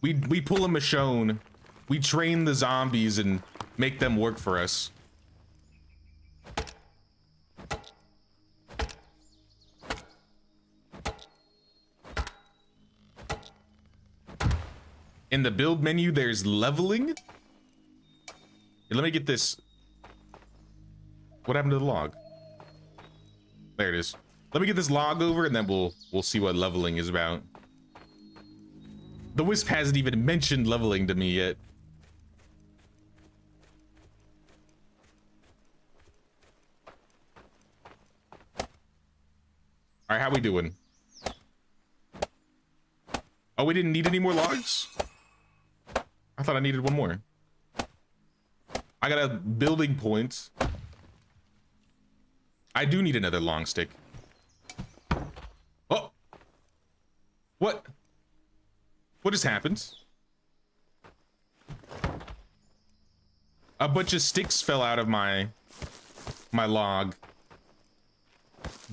We pull a Michonne. We train the zombies and make them work for us. In the build menu, there's leveling. Here, let me get this. What happened to the log? There it is. Let me get this log over and then we'll see what leveling is about. The Wisp hasn't even mentioned leveling to me yet. All right, how we doing? Oh, we didn't need any more logs? I thought I needed one more. I got a building point. I do need another long stick. Oh! What? What just happened? A bunch of sticks fell out of my log.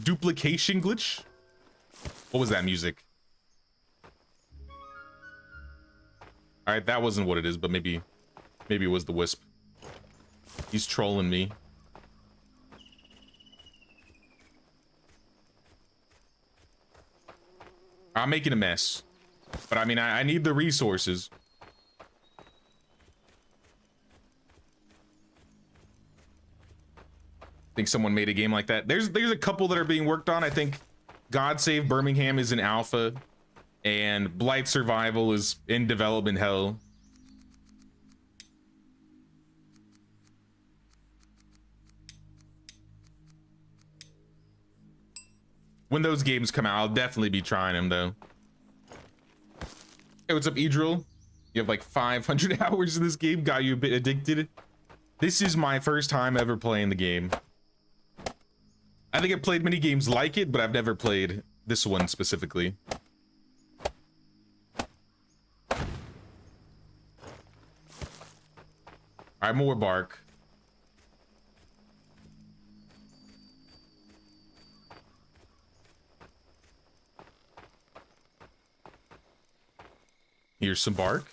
Duplication glitch? What was that music? All right, that wasn't what it is, but maybe it was the Wisp. He's trolling me. I'm making a mess, but I mean, I need the resources. Think someone made a game like that. There's a couple that are being worked on. I think God Save Birmingham is in alpha. And Blight Survival is in development hell. When those games come out, I'll definitely be trying them, though. Hey, what's up, Edril? You have like 500 hours in this game, got you a bit addicted. This is my first time ever playing the game. I think I've played many games like it, but I've never played this one specifically. All right, more bark. Here's some bark.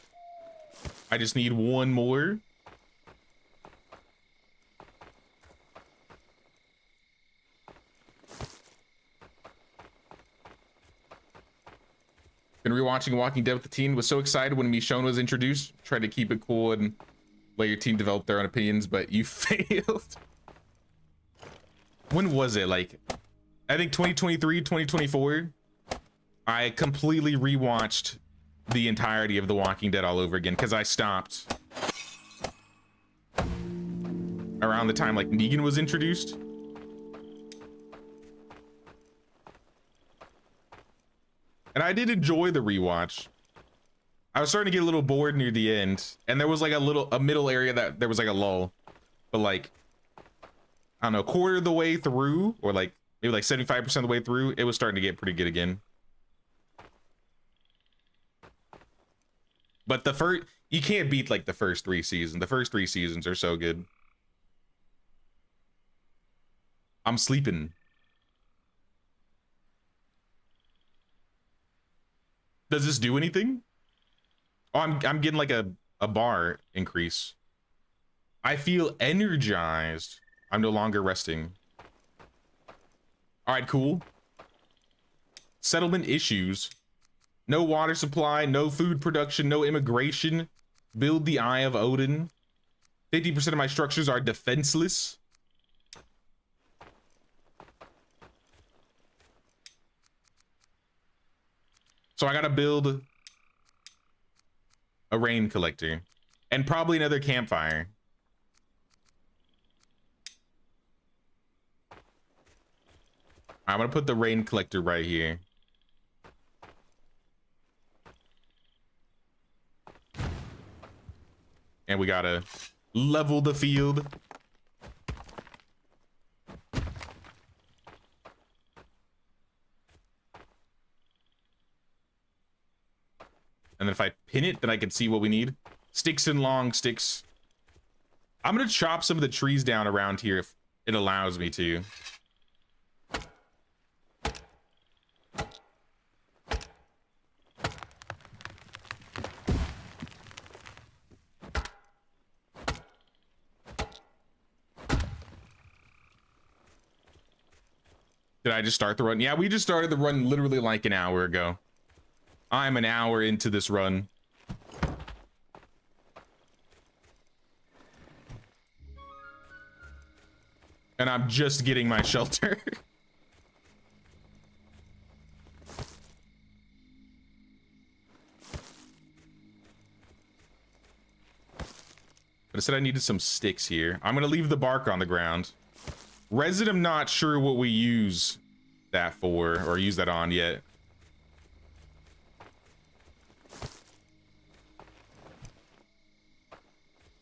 I just need one more. Been rewatching Walking Dead with the teen. Was so excited when Michonne was introduced. Tried to keep it cool and let your team develop their own opinions, but you failed. When was it? Like, I think 2023, 2024. I completely rewatched the entirety of The Walking Dead all over again because I stopped around the time like Negan was introduced. And I did enjoy the rewatch. I was starting to get a little bored near the end, and there was like a middle area that there was like a lull. But like, I don't know, quarter of the way through, or like maybe like 75% of the way through, it was starting to get pretty good again. But the first, you can't beat like the first 3 seasons. The first 3 seasons are so good. I'm sleeping. Does this do anything? Oh, I'm getting like a bar increase. I feel energized. I'm no longer resting. All right, cool. Settlement issues. No water supply, no food production, no immigration. Build the Eye of Odin. 50% of my structures are defenseless. So I gotta build a rain collector and probably another campfire. I'm gonna put the rain collector right here. And we gotta level the field. And then if I pin it, then I can see what we need. Sticks and long sticks. I'm gonna chop some of the trees down around here if it allows me to. Did I just start the run? Yeah, we just started the run literally like an hour ago. I'm an hour into this run. And I'm just getting my shelter. But I said I needed some sticks here. I'm gonna leave the bark on the ground. Resin, I'm not sure what we use that for or use that on yet.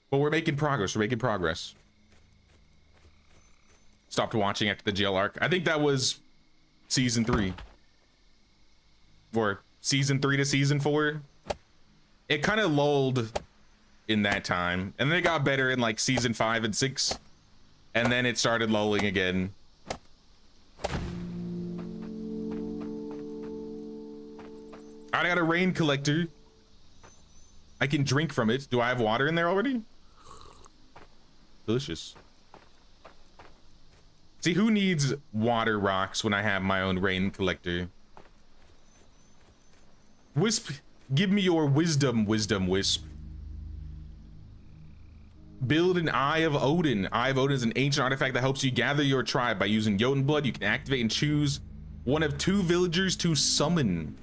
But we're making progress. We're making progress. Stopped watching after the jail arc. I think that was season 3. Or season 3 to season 4. It kind of lulled in that time. And then it got better in like season 5 and 6. And then it started lulling again. I got a rain collector. I can drink from it. Do I have water in there already? Delicious. See, who needs water rocks when I have my own rain collector? Wisp, give me your wisdom, Wisp. Build an Eye of Odin. Eye of Odin is an ancient artifact that helps you gather your tribe. By using Jotun blood, you can activate and choose one of 2 villagers to summon.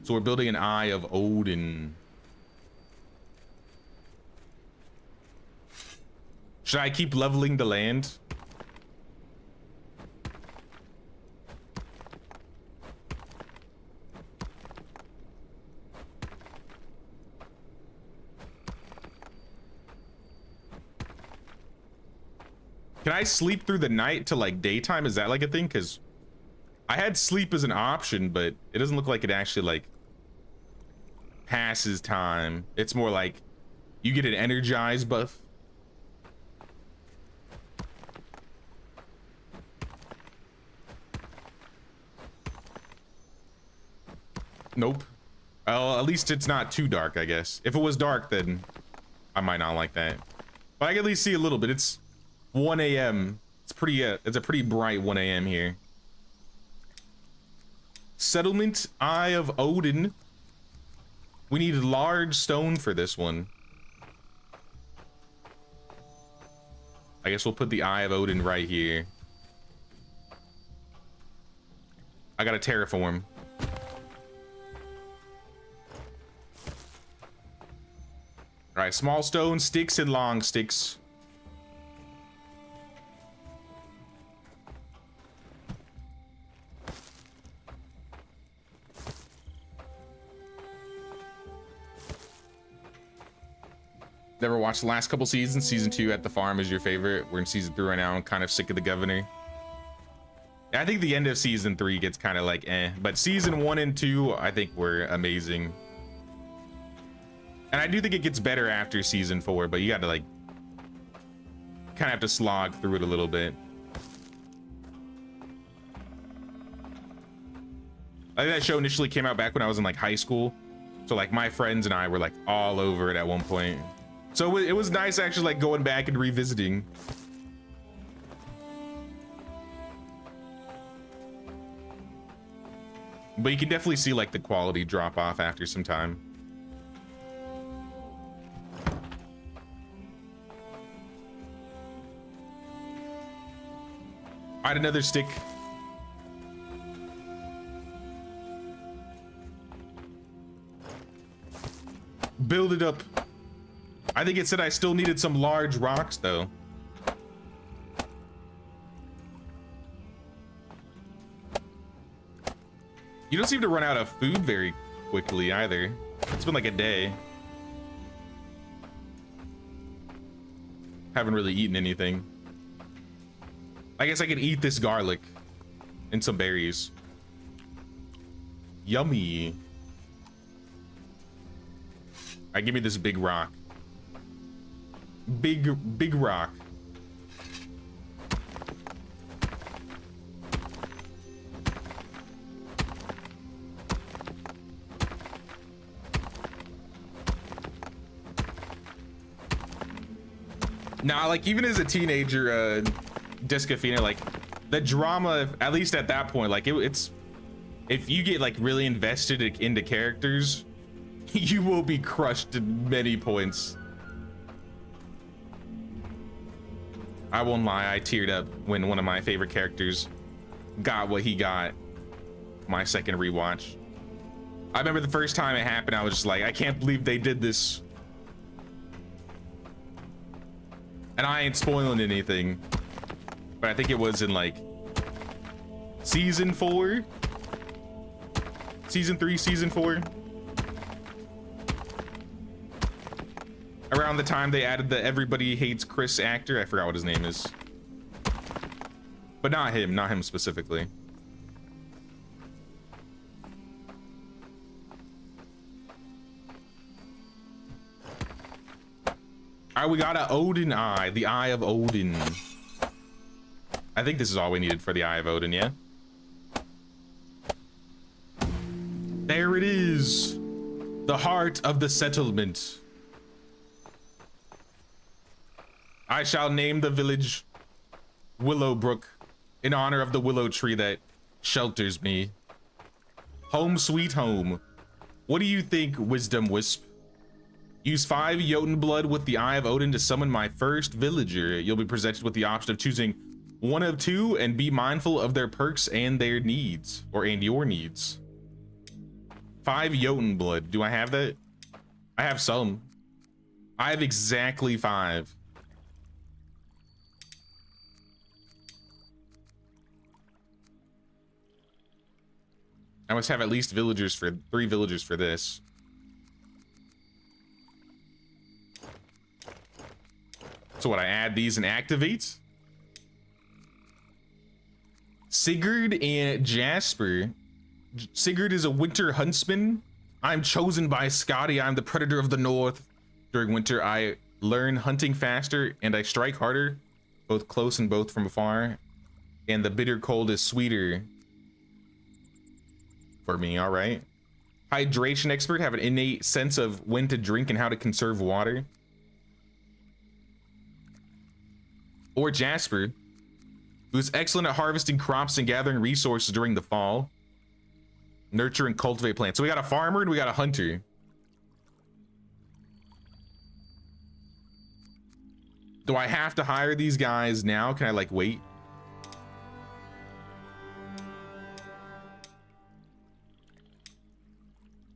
So we're building an Eye of Odin. Should I keep leveling the land? Can I sleep through the night to like daytime? Is that like a thing? Because I had sleep as an option, but it doesn't look like it actually like passes time. It's more like you get an energized buff. Nope. Well, at least it's not too dark, I guess. If it was dark, then I might not like that. But I can at least see a little bit. It's 1 a.m. It's pretty. It's a pretty bright 1 a.m. here. Settlement Eye of Odin. We need large stone for this one. I guess we'll put the Eye of Odin right here. I gotta terraform. All right, small stone sticks and long sticks. Never watched the last couple seasons. Season 2 at the farm is your favorite. We're in season 3 right now. I'm kind of sick of the governor. I think the end of season 3 gets kind of like eh, but season 1 and 2 I think were amazing. And I do think it gets better after season 4, but you got to like kind of have to slog through it a little bit. I think that show initially came out back when I was in like high school. So like my friends and I were like all over it at one point. So it was nice actually like going back and revisiting. But you can definitely see like the quality drop off after some time. All right, another stick. Build it up. I think it said I still needed some large rocks though. You don't seem to run out of food very quickly either. It's been like a day. Haven't really eaten anything. I guess I could eat this garlic and some berries. Yummy. All right, give me this big rock. Big rock. Now, like even as a teenager, Discafina, like the drama, at least at that point, like it's if you get like really invested into characters, you will be crushed at many points. I won't lie, I teared up when one of my favorite characters got what he got my second rewatch. I remember the first time it happened, I was just like, I can't believe they did this. And I ain't spoiling anything, but I think it was in like season 4, season 3, season 4. Around the time they added the everybody hates Chris actor. I forgot what his name is, but not him specifically. All right, we got an Odin eye, the Eye of Odin. I think this is all we needed for the Eye of Odin, yeah? There it is, the heart of the settlement. I shall name the village Willowbrook in honor of the willow tree that shelters me. Home sweet home. What do you think, Wisdom Wisp? Use 5 Jotun blood with the Eye of Odin to summon my first villager. You'll be presented with the option of choosing one of 2 and be mindful of their perks and their needs, and your needs. 5 Jotun blood. Do I have that? I have some. I have exactly 5. I must have at least 3 villagers for this. So what, I add these and activate? Sigurd and Jasper. Sigurd is a winter huntsman. I'm chosen by Scotty. I'm the predator of the north. During winter, I learn hunting faster and I strike harder, both close and both from afar. And the bitter cold is sweeter for me, all right? Hydration expert, have an innate sense of when to drink and how to conserve water. Or Jasper, who's excellent at harvesting crops and gathering resources during the fall. Nurture and cultivate plants. So we got a farmer and we got a hunter. Do I have to hire these guys now? Can I like wait?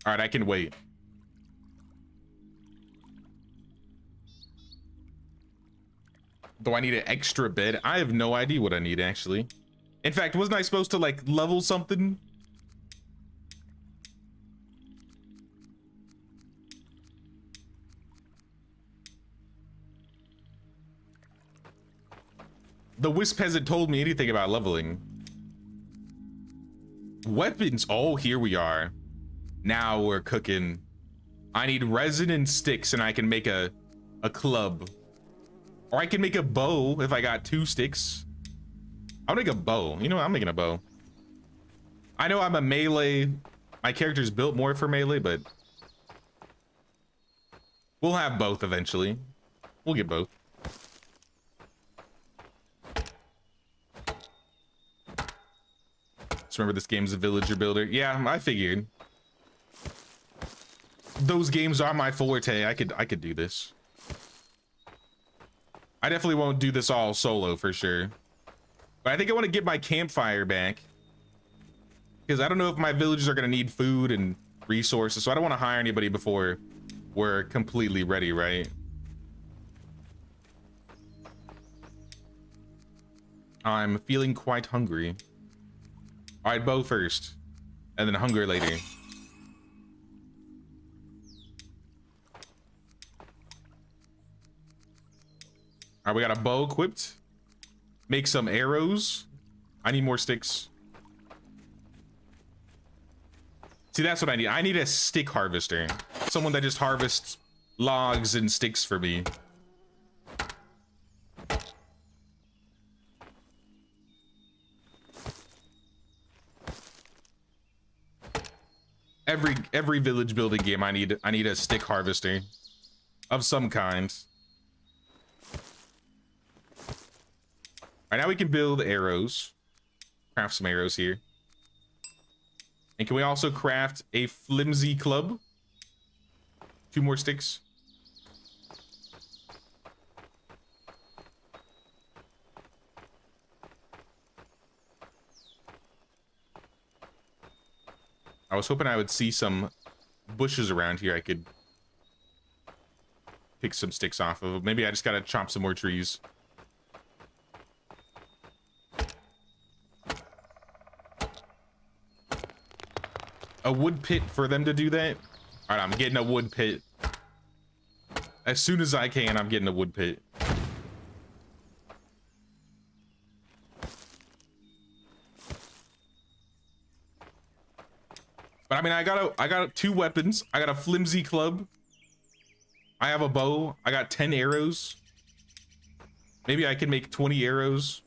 All right, I can wait. Do I need an extra bed? I have no idea what I need actually. In fact, wasn't I supposed to like level something? The wisp hasn't told me anything about leveling. Weapons. Oh, here we are. Now we're cooking. I need resin and sticks and I can make a club. Or I can make a bow if I got 2 sticks. I'll make a bow. You know what? I'm making a bow. I know I'm a melee. My character's built more for melee, but we'll have both eventually. We'll get both. Just remember this game's a villager builder. Yeah, I figured. Those games are my forte. I could do this. I definitely won't do this all solo for sure. But I think I want to get my campfire back. Because I don't know if my villagers are going to need food and resources. So I don't want to hire anybody before we're completely ready, right? I'm feeling quite hungry. All right, bow first. And then hunger later. All right, we got a bow equipped. Make some arrows. I need more sticks. See, that's what I need. I need a stick harvester. Someone that just harvests logs and sticks for me. Every village building game, I need a stick harvester of some kind. All right, now we can build arrows. Craft some arrows here. And can we also craft a flimsy club? 2 more sticks. I was hoping I would see some bushes around here I could pick some sticks off of. Maybe I just gotta chop some more trees. A wood pit for them to do that? All right, I'm getting a wood pit. As soon as I can, I'm getting a wood pit. But I mean, I got 2 weapons. I got a flimsy club. I have a bow. I got 10 arrows. Maybe I can make 20 arrows.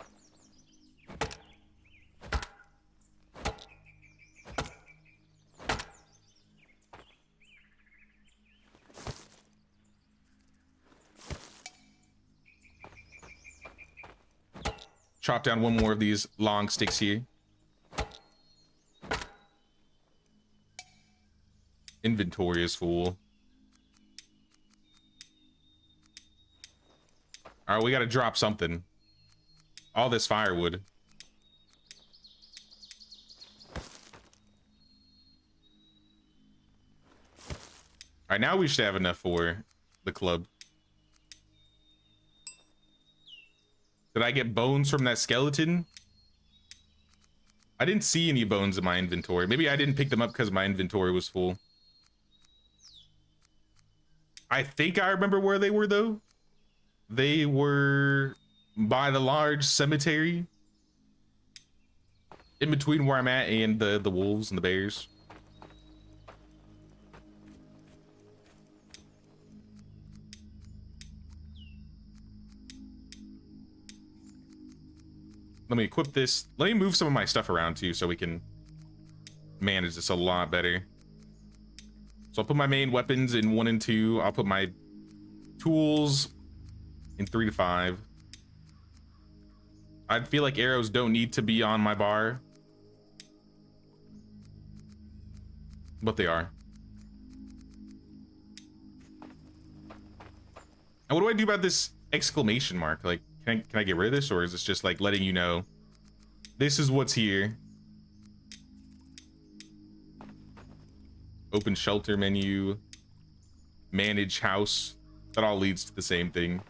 Chop down 1 more of these long sticks here. Inventory is full. All right, we got to drop something. All this firewood. All right, now we should have enough for the club. Did I get bones from that skeleton? I didn't see any bones in my inventory. Maybe I didn't pick them up because my inventory was full. I think I remember where they were, though. They were by the large cemetery. In between where I'm at and the wolves and the bears. Let me equip this. Let me move some of my stuff around too so we can manage this a lot better. So I'll put my main weapons in 1 and 2. I'll put my tools in 3 to 5. I feel like arrows don't need to be on my bar. But they are. And what do I do about this exclamation mark? Like, can I get rid of this, or is this just like letting you know this is what's here? Open shelter menu, manage house. That all leads to the same thing.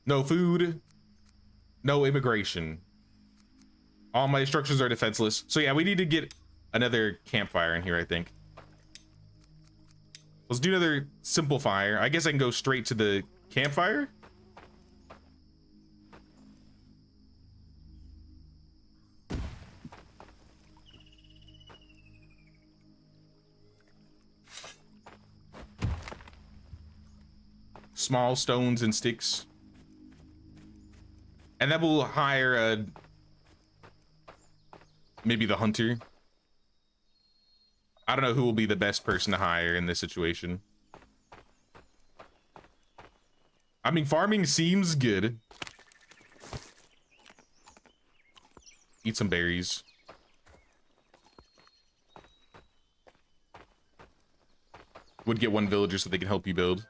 No food, no immigration. All my structures are defenseless. So yeah, we need to get another campfire in here, I think. Let's do another simple fire. I guess I can go straight to the campfire. Small stones and sticks. And then we'll hire maybe the hunter. I don't know who will be the best person to hire in this situation. I mean, farming seems good. Eat some berries. Would get one villager so they can help you build.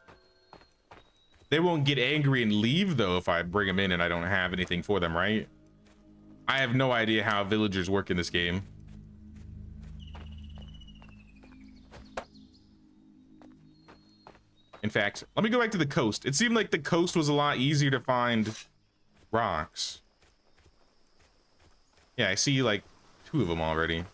They won't get angry and leave, though, if I bring them in and I don't have anything for them, right? I have no idea how villagers work in this game. In fact, let me go back to the coast. It seemed like the coast was a lot easier to find rocks. Yeah, I see like 2 of them already.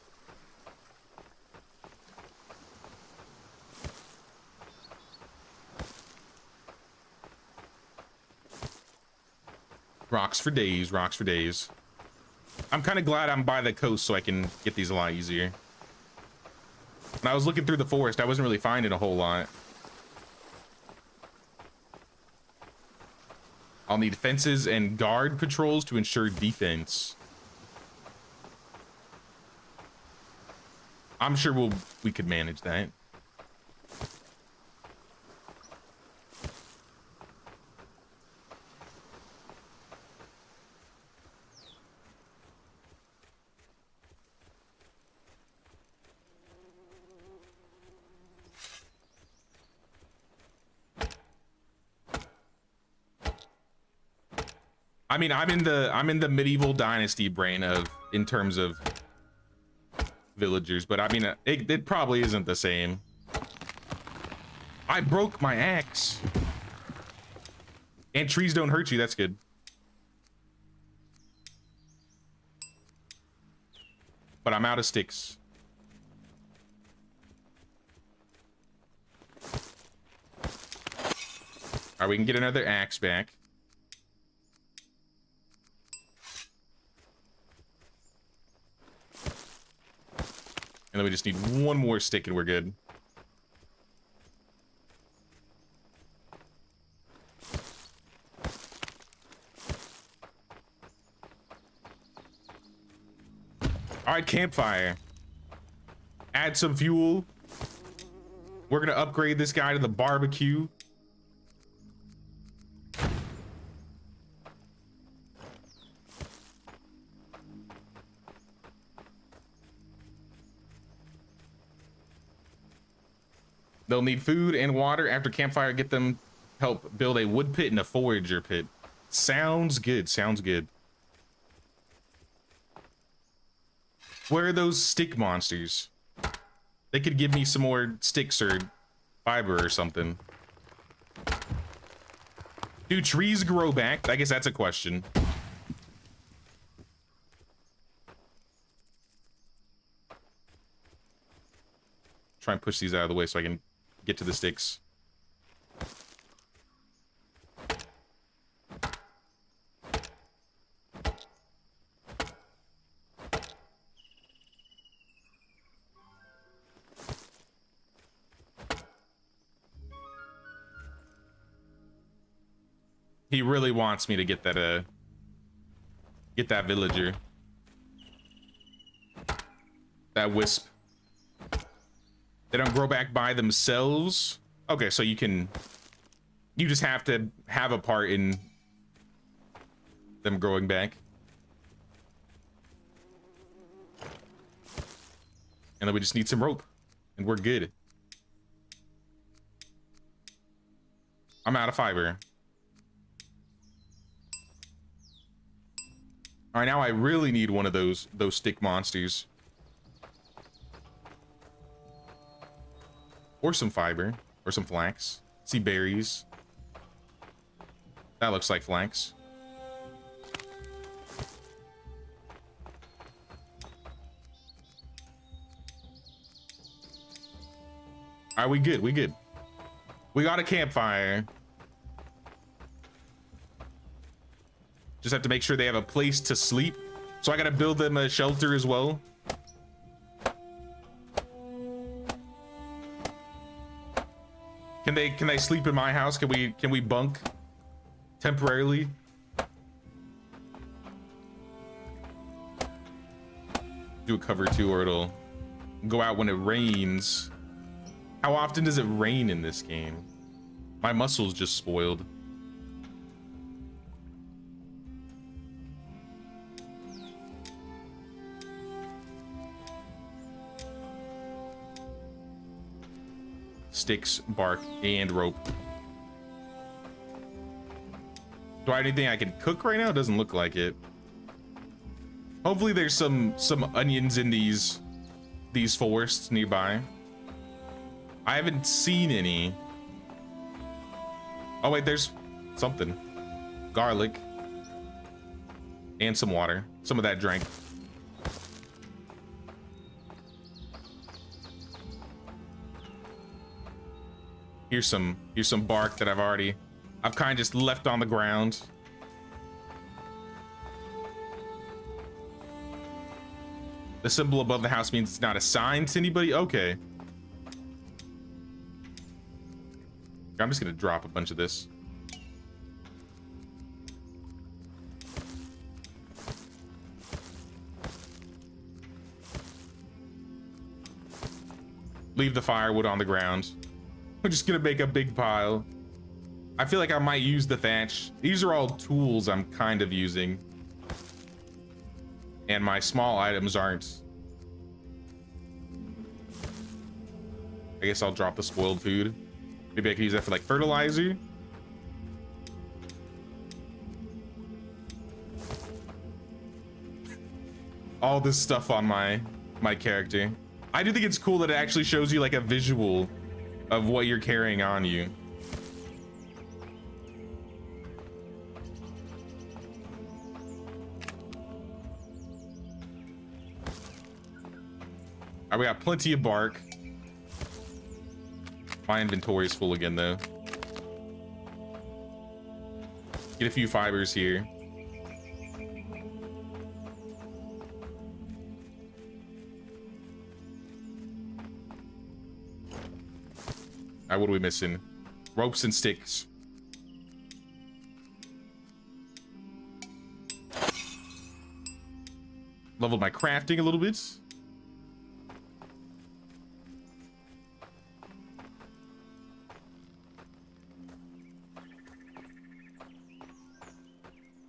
Rocks for days, rocks for days. I'm kind of glad I'm by the coast so I can get these a lot easier. When I was looking through the forest, I wasn't really finding a whole lot. I'll need fences and guard patrols to ensure defense. I'm sure we could manage that. I mean, I'm in the medieval dynasty brain in terms of villagers, but I mean, it probably isn't the same. I broke my axe. And trees don't hurt you, that's good. But I'm out of sticks. All right, we can get another axe back. And then we just need one more stick and we're good. All right, campfire. Add some fuel. We're gonna upgrade this guy to the barbecue. They'll need food and water after campfire. Get them help build a wood pit and a forager pit. Sounds good. Sounds good. Where are those stick monsters? They could give me some more sticks or fiber or something. Do trees grow back? I guess that's a question. Try and push these out of the way so I can get to the sticks. He really wants me to get that villager. That wisp. They don't grow back by themselves. Okay, so you just have to have a part in them growing back. And then we just need some rope and we're good. I'm out of fiber. All right, now I really need one of those stick monsters. Or some fiber, or some flax. See berries. That looks like flax. All right, we good, we good. We got a campfire. Just have to make sure they have a place to sleep. So I gotta build them a shelter as well. Can they sleep in my house? Can we bunk temporarily? Do a cover too, or it'll go out when it rains. How often does it rain in this game? My muscles just spoiled. Sticks, bark, and rope. Do I have anything I can cook right now? It doesn't look like it. Hopefully there's some onions in these forests nearby. I haven't seen any. Oh wait, there's something. Garlic. And some water. Some of that drank. Here's some bark that I've kind of just left on the ground. The symbol above the house means it's not assigned to anybody. Okay. I'm just gonna drop a bunch of this. Leave the firewood on the ground. We're just gonna make a big pile. I feel like I might use the thatch. These are all tools I'm kind of using. And my small items aren't. I guess I'll drop the spoiled food. Maybe I can use that for like fertilizer. All this stuff on my character. I do think it's cool that it actually shows you like a visual of what you're carrying on you. All right, we got plenty of bark. My inventory is full again though. Get a few fibers here. All right, what are we missing? Ropes and sticks. Leveled my crafting a little bit.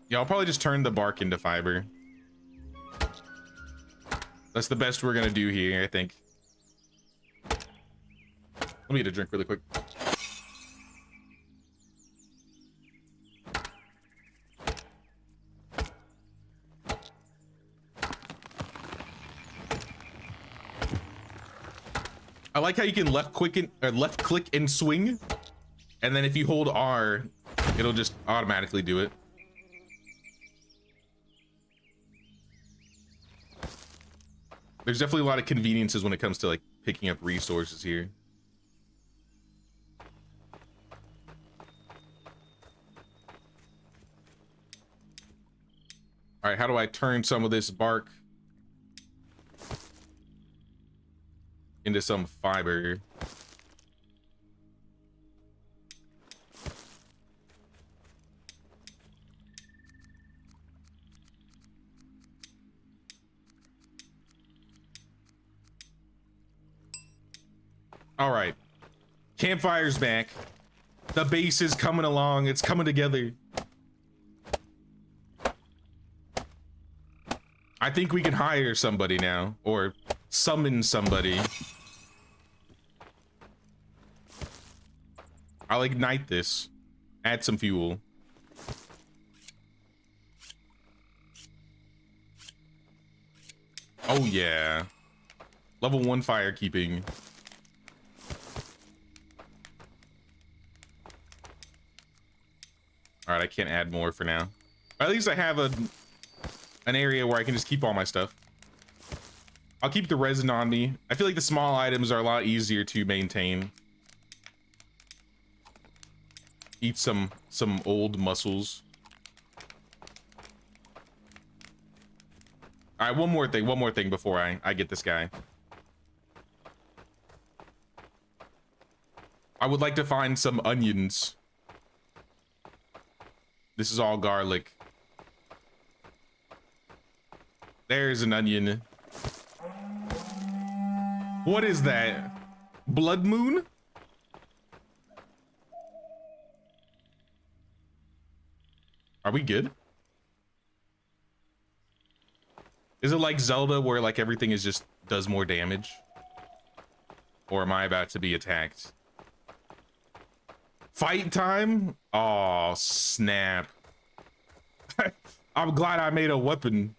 Yeah, I'll probably just turn the bark into fiber. That's the best we're gonna do here, I think. Let me get a drink really quick. I like how you can left click and swing, and then if you hold R, it'll just automatically do it. There's definitely a lot of conveniences when it comes to like picking up resources here. All right, how do I turn some of this bark into some fiber? All right, campfire's back. The base is coming along. It's coming together. I think we can hire somebody now, or summon somebody. I'll ignite this. Add some fuel. Oh yeah. Level 1 firekeeping. All right, I can't add more for now. At least I have an area where I can just keep all my stuff. I'll keep the resin on me. I feel like the small items are a lot easier to maintain. Eat some old mussels. All right, one more thing before I get this guy. I would like to find some onions. This is all garlic. There's an onion. What is that? Blood moon? Are we good? Is it like Zelda where like everything is just does more damage? Or am I about to be attacked? Fight time? Oh, snap. I'm glad I made a weapon.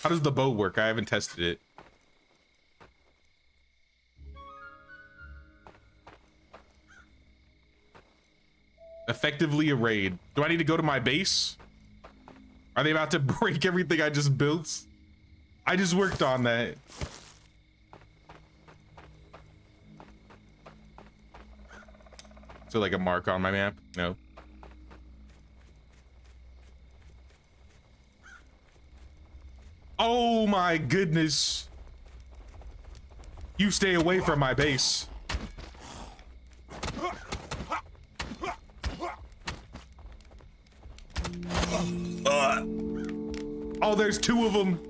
How does the bow work? I haven't tested it. Effectively a raid. Do I need to go to my base? Are they about to break everything I just built? I just worked on that. So like a mark on my map? No. Oh my goodness. You stay away from my base. Oh, there's two of them.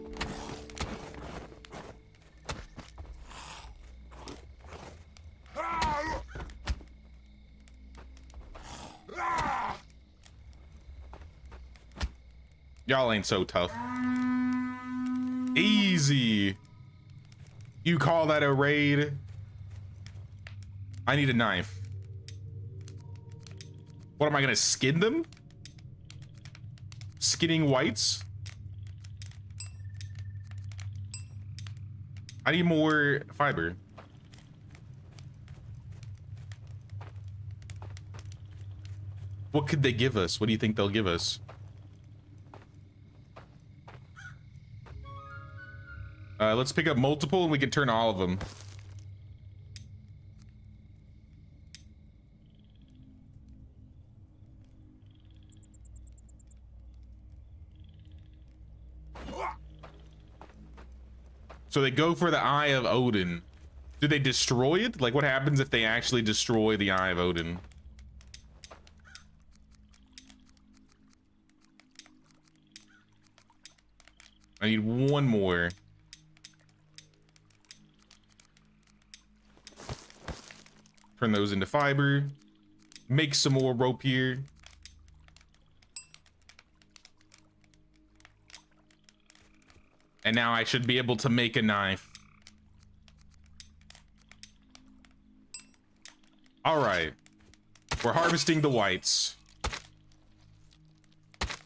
Y'all ain't so tough. Easy. You call that a raid? I need a knife. What am I gonna skin them? Skinning whites? I need more fiber. What could they give us? What do you think they'll give us? Let's pick up multiple and we can turn all of them. So they go for the Eye of Odin. Do they destroy it? Like what happens if they actually destroy the Eye of Odin? I need one more. Turn those into fiber. Make some more rope here. And now I should be able to make a knife. All right. We're harvesting the whites. If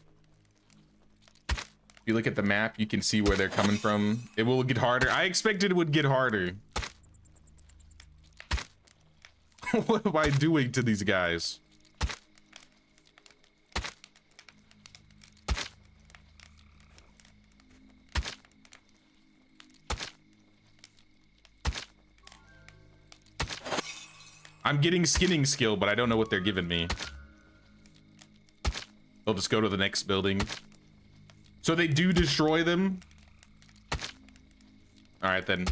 you look at the map, you can see where they're coming from. It will get harder. I expected it would get harder. What am I doing to these guys? I'm getting skinning skill, but I don't know what they're giving me. They'll just go to the next building. So they do destroy them. All right, then.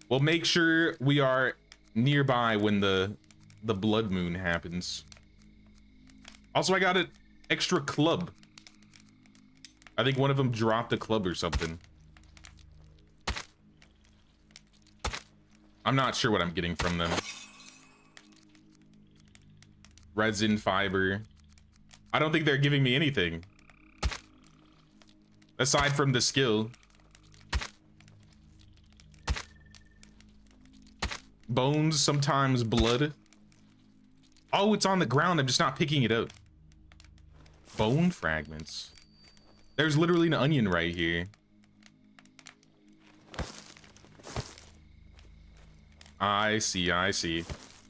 We'll make sure we are nearby when the blood moon happens. Also, I got an extra club. I think one of them dropped a club or something. I'm not sure what I'm getting from them. Resin, fiber. I don't think they're giving me anything. Aside from the skill. Bones, sometimes blood. Oh, it's on the ground. I'm just not picking it up. Bone fragments. There's literally an onion right here. I see, I see.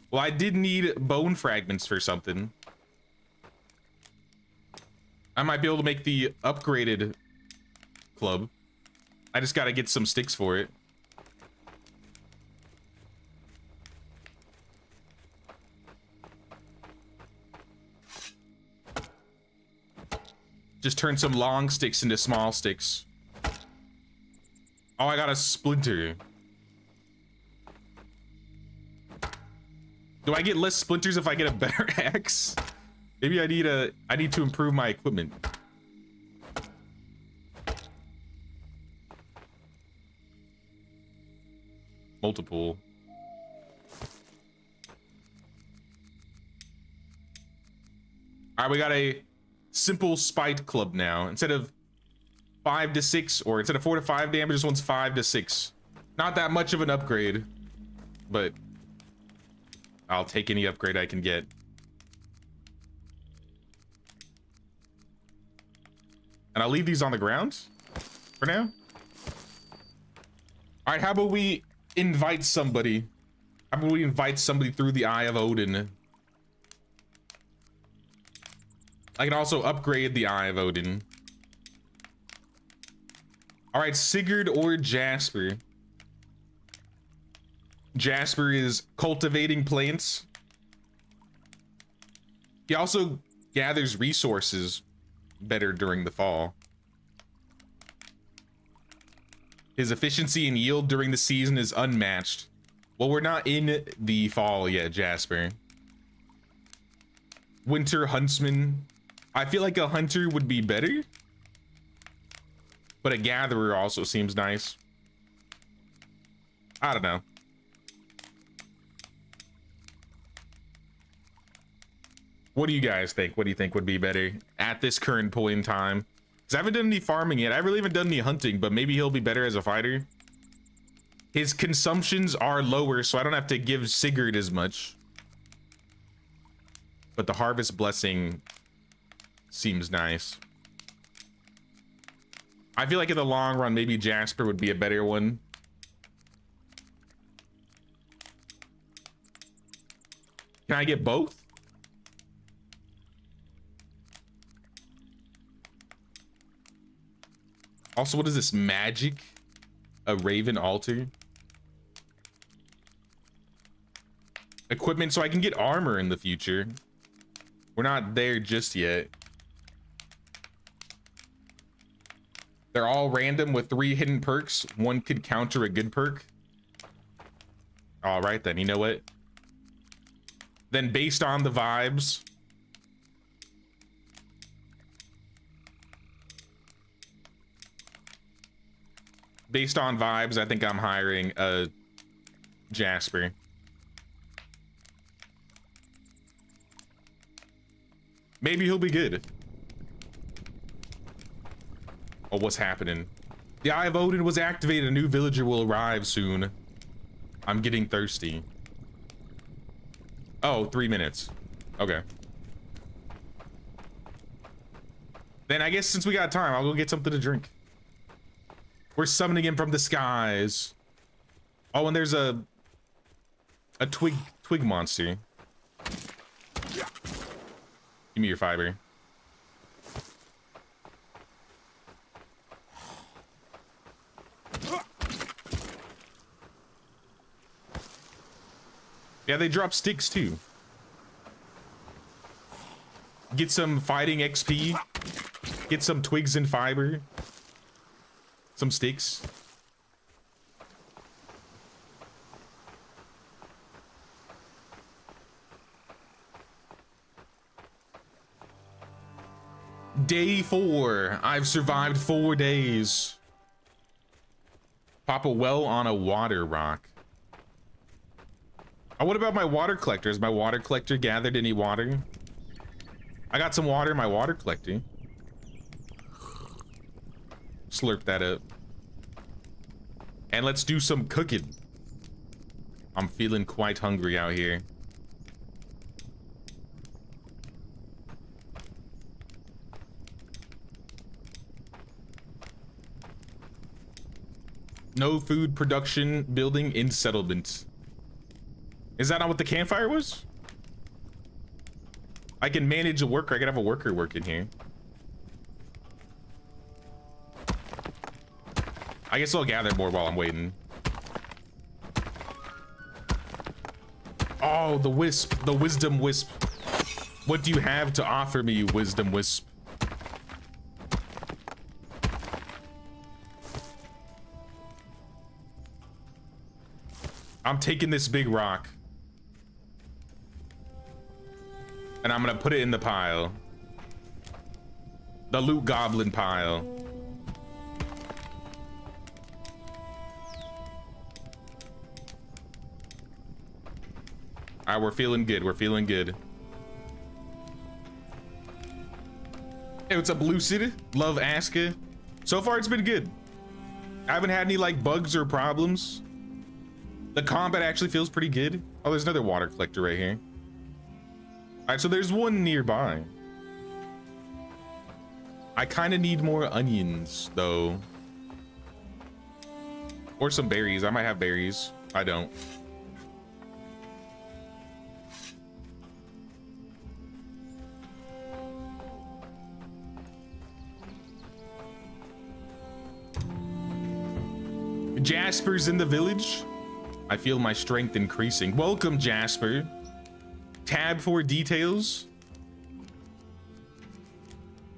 Well, I did need bone fragments for something. I might be able to make the upgraded club. I just gotta get some sticks for it. Just turn some long sticks into small sticks. Oh, I got a splinter. Do I get less splinters if I get a better axe? Maybe I need to improve my equipment. Multiple. All right, we got a simple spite club now. Instead of 5 to 6, or instead of 4 to 5 damage, this one's 5 to 6. Not that much of an upgrade, but I'll take any upgrade I can get. And I'll leave these on the ground for now. All right, how about we invite somebody? How about we invite somebody through the Eye of Odin? I can also upgrade the Eye of Odin. All right, Sigurd or Jasper. Jasper is cultivating plants. He also gathers resources better during the fall. His efficiency and yield during the season is unmatched. Well, we're not in the fall yet, Jasper. Winter Huntsman. I feel like a hunter would be better, but a gatherer also seems nice. I don't know. What do you guys think? What do you think would be better at this current point in time? Because I haven't done any farming yet. I really haven't done any hunting, but maybe he'll be better as a fighter. His consumptions are lower, so I don't have to give Sigurd as much. But the Harvest Blessing seems nice. I feel like in the long run, maybe Jasper would be a better one. Can I get both? Also, what is this? Magic? A Raven Altar? Equipment so I can get armor in the future. We're not there just yet. They're all random with 3 hidden perks. One could counter a good perk. All right, then. You know what? Then based on the vibes, I think I'm hiring a Jasper. Maybe he'll be good. Oh, what's happening? The Eye of Odin was activated. A new villager will arrive soon. I'm getting thirsty. Oh, 3 minutes. Okay. Then I guess since we got time, I'll go get something to drink. We're summoning him from the skies. Oh, and there's a twig monster. Give me your fiber. Yeah, they drop sticks too. Get some fighting XP. Get some twigs and fiber. Some sticks. Day 4. I've survived 4 days. Pop a well on a water rock. Oh, what about my water collector? Has my water collector gathered any water? I got some water in my water collector. Slurp that up. And let's do some cooking. I'm feeling quite hungry out here. No food production building in settlement. Is that not what the campfire was? I can manage a worker. I can have a worker working here. I guess I'll gather more while I'm waiting. Oh, the wisp, the wisdom wisp. What do you have to offer me, wisdom wisp? I'm taking this big rock. And I'm gonna put it in the pile. The loot goblin pile. All right, we're feeling good. We're feeling good. Hey, what's up, Lucid? Love ASKA. So far, it's been good. I haven't had any like bugs or problems. The combat actually feels pretty good. Oh, there's another water collector right here. All right, so there's one nearby. I kind of need more onions, though. Or some berries. I might have berries. I don't. Jasper's in the village. I feel my strength increasing. Welcome, Jasper. Tab for details.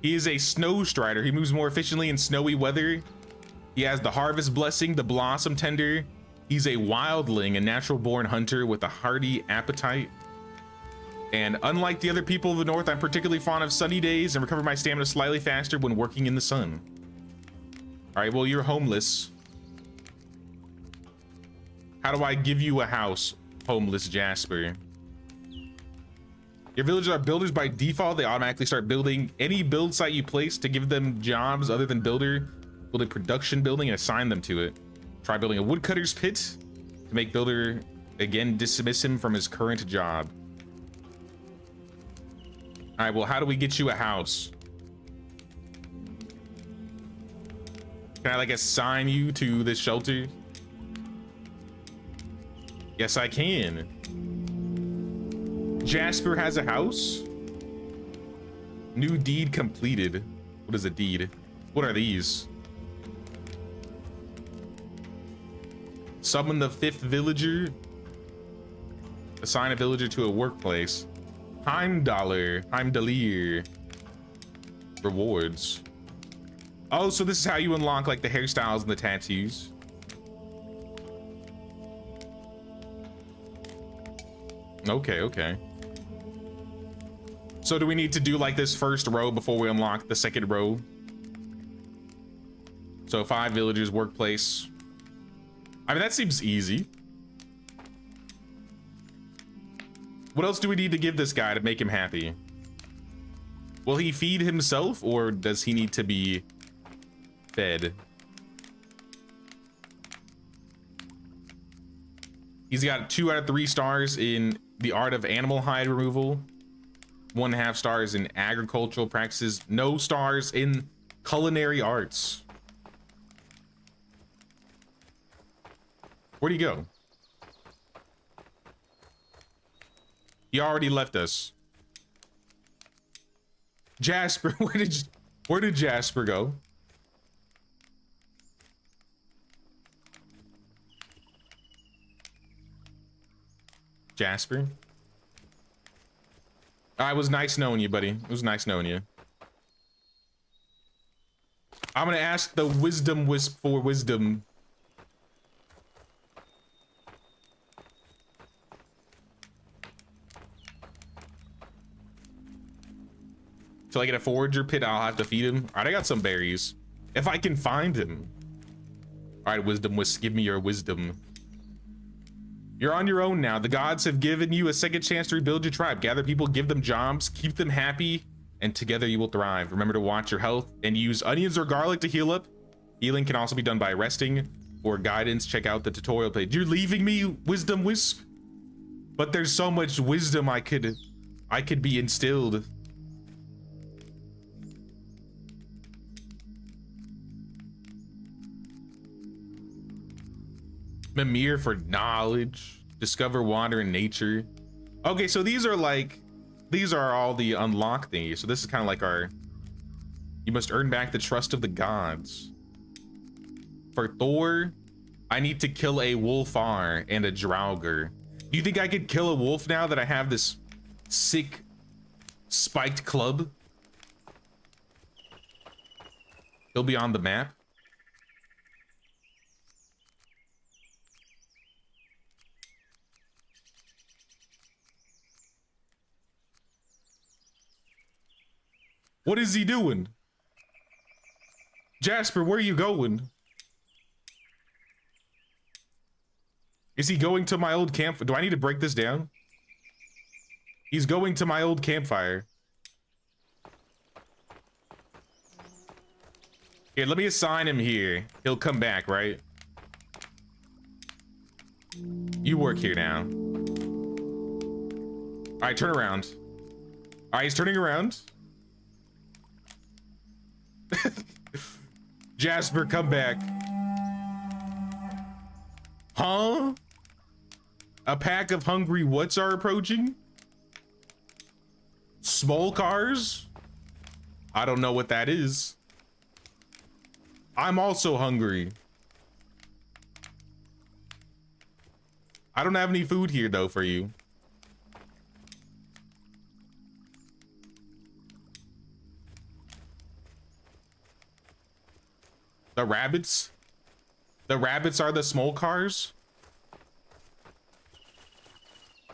He is a snow strider. He moves more efficiently in snowy weather. He has the harvest blessing, the blossom tender. He's a wildling, a natural born hunter with a hearty appetite. And unlike the other people of the north, I'm particularly fond of sunny days and recover my stamina slightly faster when working in the sun. All right, well, you're homeless. How do I give you a house, homeless Jasper? Your villagers are builders by default. They automatically start building any build site you place to give them jobs other than builder. Build a production building and assign them to it. Try building a woodcutter's pit to make builder, again, dismiss him from his current job. All right, well, how do we get you a house? Can I like assign you to this shelter? Yes, I can. Jasper has a house. New deed completed. What is a deed? What are these? Summon the 5th villager. Assign a villager to a workplace. Heimdallr. Rewards. Oh, so this is how you unlock like the hairstyles and the tattoos. Okay. So do we need to do like this first row before we unlock the second row? So 5 villagers, workplace. I mean, that seems easy. What else do we need to give this guy to make him happy? Will he feed himself or does he need to be fed? He's got 2 out of 3 stars in the art of animal hide removal, 1.5 stars in agricultural practices, no stars in culinary arts. Where'd he go? He already left us. Jasper, where did Jasper go? Jasper? It was nice knowing you, buddy. It was nice knowing you. I'm gonna ask the wisdom wisp for wisdom. Till I get a forager pit, I'll have to feed him. All right, I got some berries. If I can find him. All right, wisdom wisp, give me your wisdom. You're on your own now. The gods have given you a second chance to rebuild your tribe. Gather people, give them jobs, keep them happy, and together you will thrive. Remember to watch your health and use onions or garlic to heal up. Healing can also be done by resting. For guidance, check out the tutorial page. You're leaving me, wisdom wisp? But there's so much wisdom I could be instilled. Mimir for knowledge, Discover water and nature. Okay, so these are like, these are all the unlock thingies. So this is kind of like our, you must earn back the trust of the gods. For Thor, I need to kill a Wolfar and a Draugr. Do you think I could kill a wolf now that I have this sick spiked club? He'll be on the map. What is he doing? Jasper, where are you going? Is he going to my old camp? Do I need to break this down? He's going to my old campfire. Here, let me assign him here. He'll come back, right? You work here now. All right, turn around. All right, he's turning around. Jasper, come back. Huh? A pack of hungry whats are approaching? Small cars? I don't know what that is. I'm also hungry. I don't have any food here though for you. The rabbits? The rabbits are the small cars?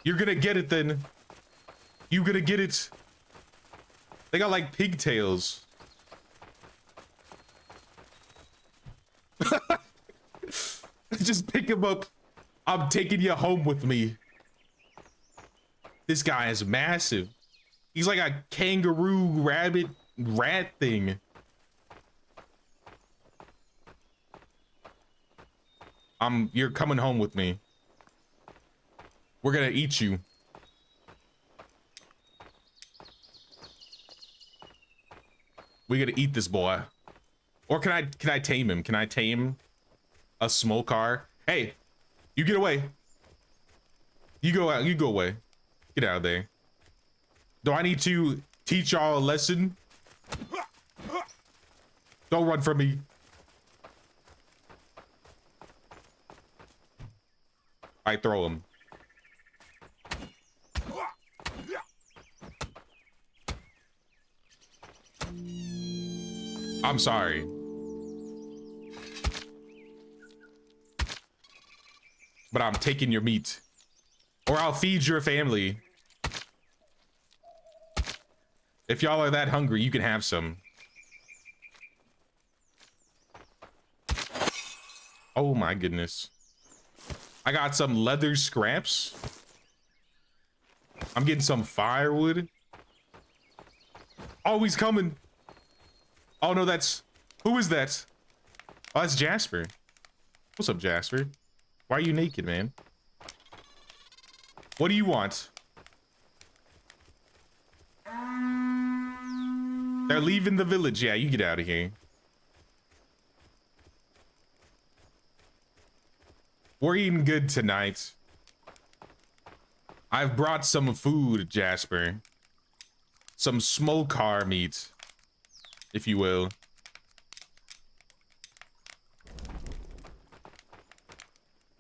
You're gonna get it then. You gonna get it. They got like pigtails. Just pick him up. I'm taking you home with me. This guy is massive. He's like a kangaroo rabbit rat thing. You're coming home with me. We're gonna eat you. We gotta eat this boy. Or can I tame him? Can I tame a small car? Hey, you get away. You go out, you go away. Get out of there. Do I need to teach y'all a lesson? Don't run from me. I throw him. I'm sorry. But I'm taking your meat. Or I'll feed your family. If y'all are that hungry, you can have some. Oh my goodness. I got some leather scraps. I'm getting some firewood. Oh, he's coming. Oh no, who is that? Oh, that's Jasper. What's up, Jasper? Why are you naked, man? What do you want? They're leaving the village. Yeah, you get out of here. We're eating good tonight. I've brought some food, Jasper. Some smoked car meat, if you will.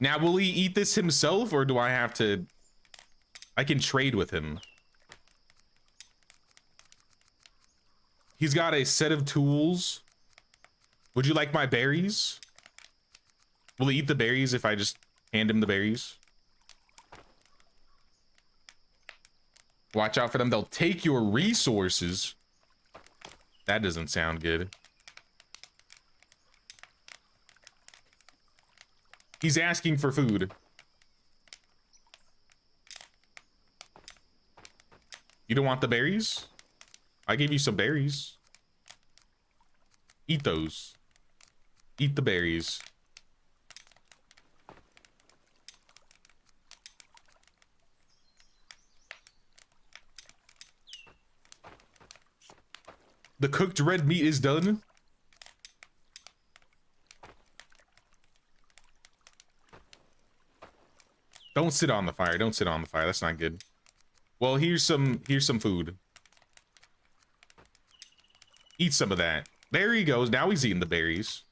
Now, will he eat this himself, or do I have to... I can trade with him. He's got a set of tools. Would you like my berries? Will he eat the berries if I just hand him the berries? Watch out for them. They'll take your resources. That doesn't sound good. He's asking for food. You don't want the berries? I gave you some berries. Eat those. Eat the berries. The cooked red meat is done. Don't sit on the fire. Don't sit on the fire. That's not good. Well, here's some food. Eat some of that. There he goes. Now he's eating the berries.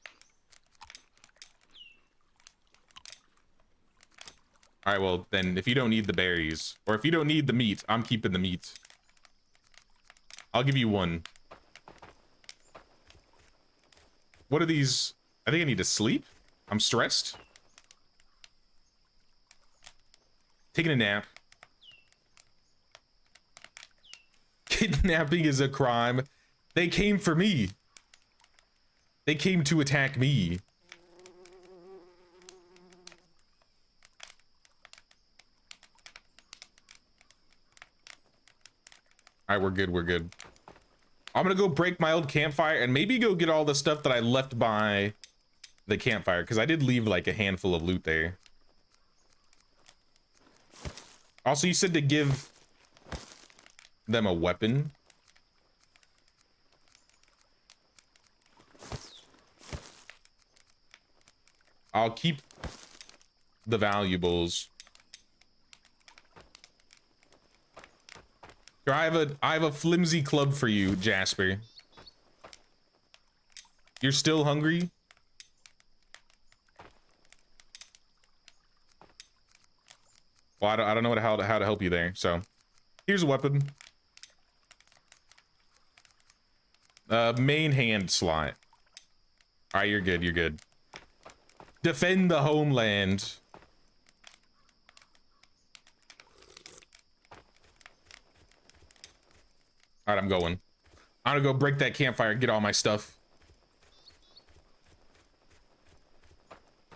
All right, well, then if you don't need the berries, or if you don't need the meat, I'm keeping the meat. I'll give you one. What are these? I think I need to sleep. I'm stressed. Taking a nap. Kidnapping is a crime. They came for me. They came to attack me. All right, we're good. We're good. I'm gonna go break my old campfire and maybe go get all the stuff that I left by the campfire, because I did leave like a handful of loot there. Also, you said to give them a weapon. I'll keep the valuables. Here, I have a flimsy club for you, Jasper. You're still hungry? Well, I don't know how to help you there. So, here's a weapon. Main hand slot. All right, you're good. You're good. Defend the homeland. All right, I'm going. I'm gonna go break that campfire and get all my stuff.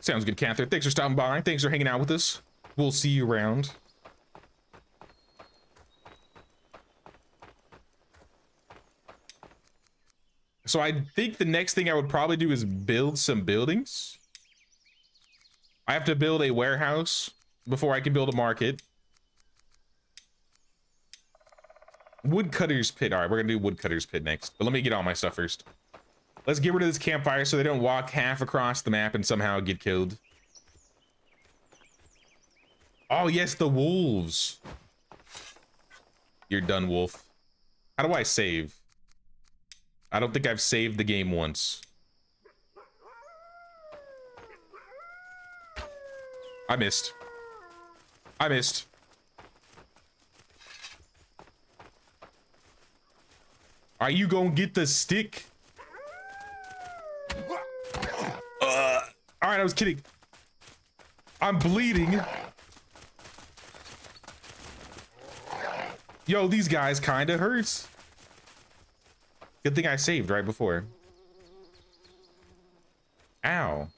Sounds good, Catherine. Thanks for stopping by. Thanks for hanging out with us. We'll see you around. So I think the next thing I would probably do is build some buildings. I have to build a warehouse before I can build a market. Woodcutter's pit. All right, we're gonna do woodcutter's pit next, but let me get all my stuff first. Let's get rid of this campfire so they don't walk half across the map and somehow get killed. Oh yes, the wolves. You're done, wolf. How do I save? I don't think I've saved the game once. I missed. I missed. Are you gonna get the stick? All right, I was kidding. I'm bleeding. Yo, these guys kinda hurts. Good thing I saved right before. Ow.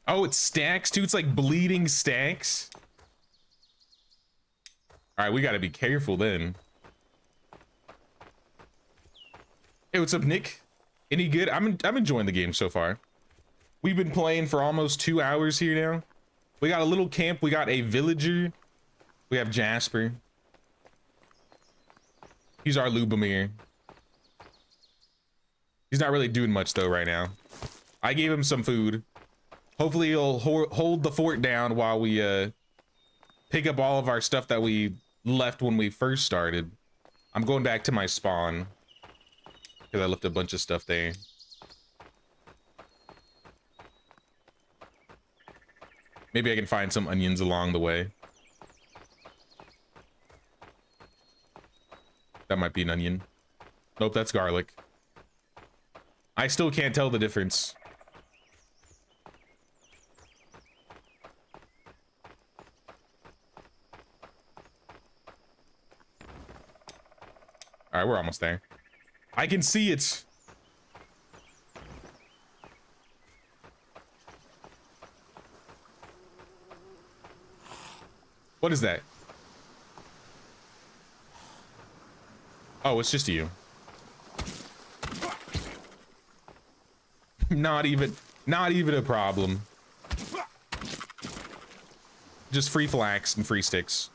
Oh, it stacks too. It's like bleeding stacks. All right, we gotta be careful then. Hey, what's up, Nick? Any good? I'm enjoying the game so far. We've been playing for almost 2 hours here now. We got a little camp. We got a villager. We have Jasper. He's our Lubomir. He's not really doing much though right now. I gave him some food. Hopefully he'll hold the fort down while we pick up all of our stuff that we left when we first started. I'm going back to my spawn because I left a bunch of stuff there. Maybe I can find some onions along the way. That might be an onion. Nope, that's garlic. I still can't tell the difference. All right, we're almost there. I can see it. What is that? Oh, it's just you. Not even a problem. Just free flax and free sticks.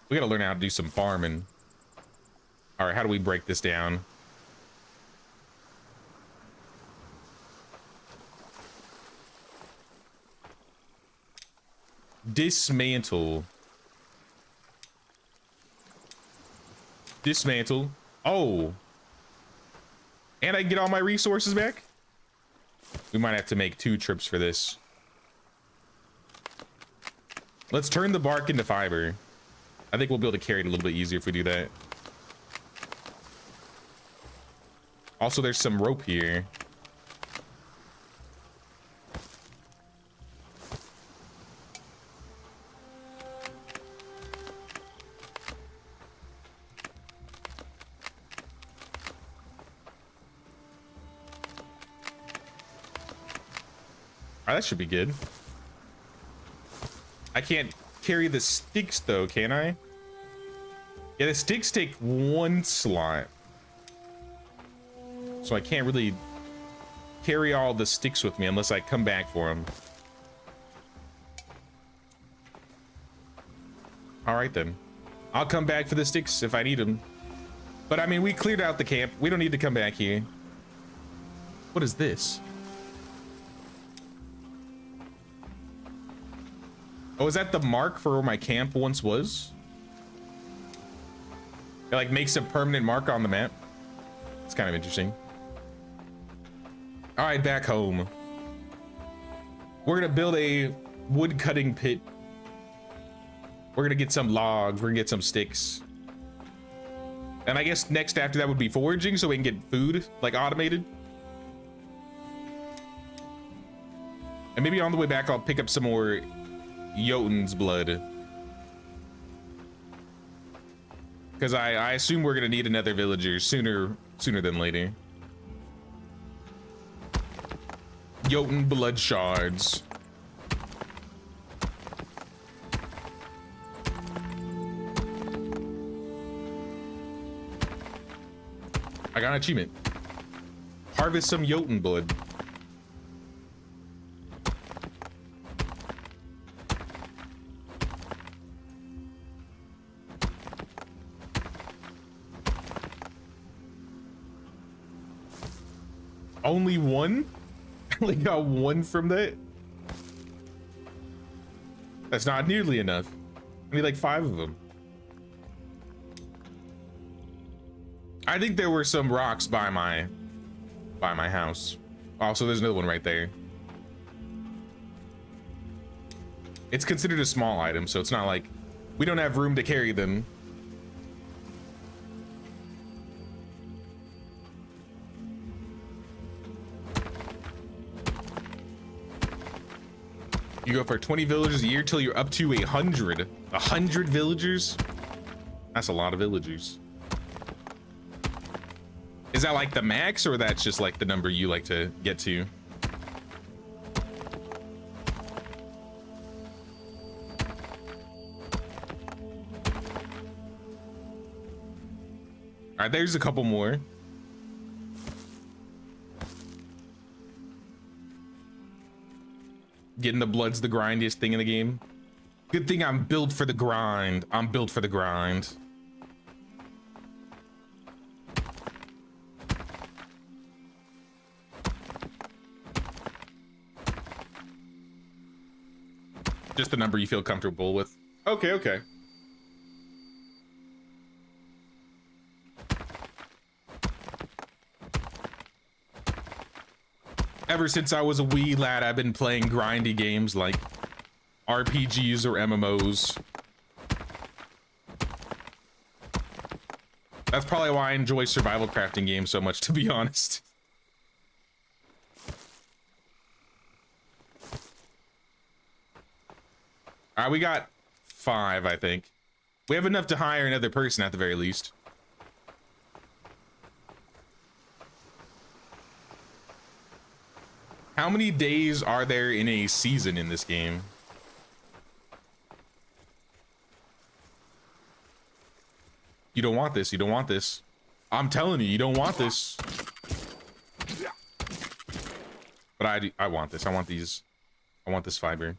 We gotta learn how to do some farming. All right, how do we break this down? Dismantle. Dismantle. Oh. And I can get all my resources back? We might have to make 2 trips for this. Let's turn the bark into fiber. I think we'll be able to carry it a little bit easier if we do that. Also, there's some rope here. Oh, that should be good. I can't carry the sticks though, can I? Yeah, the sticks take 1 slot. So I can't really carry all the sticks with me unless I come back for them. All right then. I'll come back for the sticks if I need them. But I mean, we cleared out the camp. We don't need to come back here. What is this? Oh, is that the mark for where my camp once was? It like makes a permanent mark on the map. It's kind of interesting. All right, back home. We're gonna build a wood cutting pit. We're gonna get some logs. We're gonna get some sticks. And I guess next after that would be foraging so we can get food like automated. And maybe on the way back, I'll pick up some more Jotun's blood. Because I assume we're gonna need another villager sooner than later. Jotun blood shards. I got an achievement. Harvest some Jotun blood. Only 1? I only got 1 from that? That's not nearly enough. I need like 5 of them. I think there were some rocks by my house. Also, there's another one right there. It's considered a small item, so it's not like we don't have room to carry them. You go for 20 villagers a year till you're up to 100. 100 villagers? That's a lot of villagers. Is that like the max, or that's just like the number you like to get to? All right, there's a couple more. Getting the blood's the grindiest thing in the game. Good thing I'm built for the grind. I'm built for the grind. Just the number you feel comfortable with. Okay, okay. Ever since I was a wee lad, I've been playing grindy games like RPGs or MMOs. That's probably why I enjoy survival crafting games so much, to be honest. All right, we got 5, I think. We have enough to hire another person at the very least. How many days are there in a season in this game? You don't want this. You don't want this. I'm telling you, you don't want this. But I want this. I want these. I want this fiber.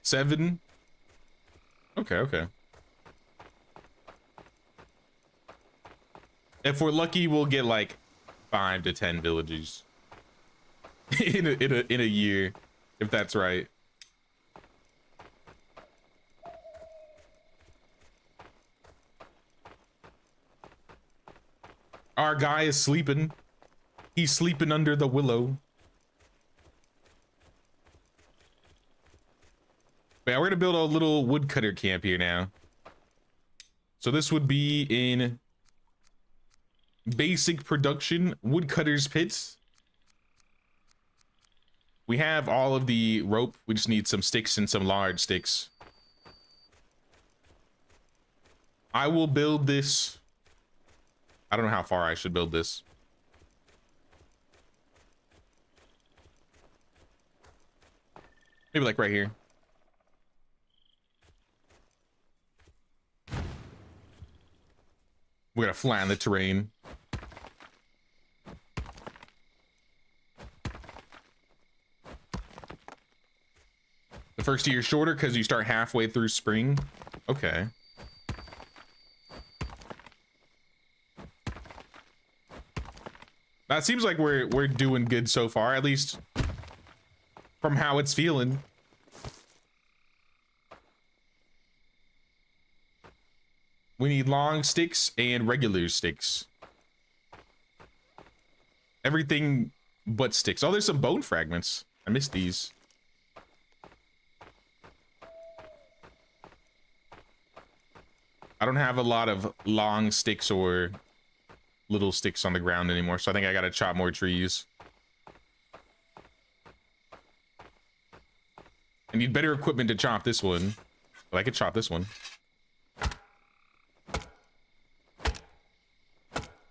7. Okay, okay. If we're lucky, we'll get like 5 to 10 villages in a year, if that's right. Our guy is sleeping. He's sleeping under the willow. But yeah, we're gonna build a little woodcutter camp here now. So this would be in basic production, woodcutter's pits. We have all of the rope. We just need some sticks and some large sticks. I will build this. I don't know how far I should build this. Maybe like right here. We're gonna flatten the terrain. The first year shorter because you start halfway through spring. Okay. That seems like we're doing good so far, at least from how it's feeling. We need long sticks and regular sticks. Everything but sticks. Oh, there's some bone fragments. I missed these. I don't have a lot of long sticks or little sticks on the ground anymore, so I think I gotta chop more trees. I need better equipment to chop this one, but I could chop this one.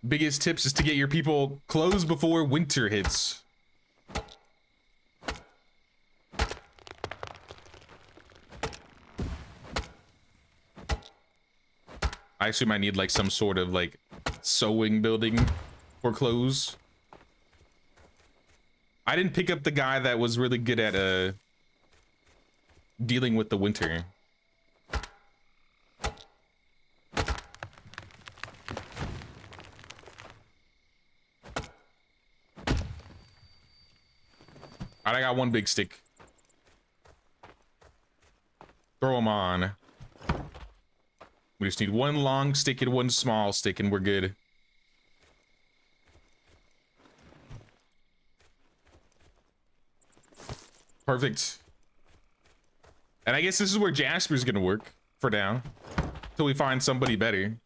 Biggest tips is to get your people clothes before winter hits. I assume I need like some sort of like sewing building for clothes. I didn't pick up the guy that was really good at dealing with the winter. I got one big stick. Throw them on. We just need one long stick and one small stick and we're good. Perfect. And I guess this is where Jasper's gonna work for now, till we find somebody better.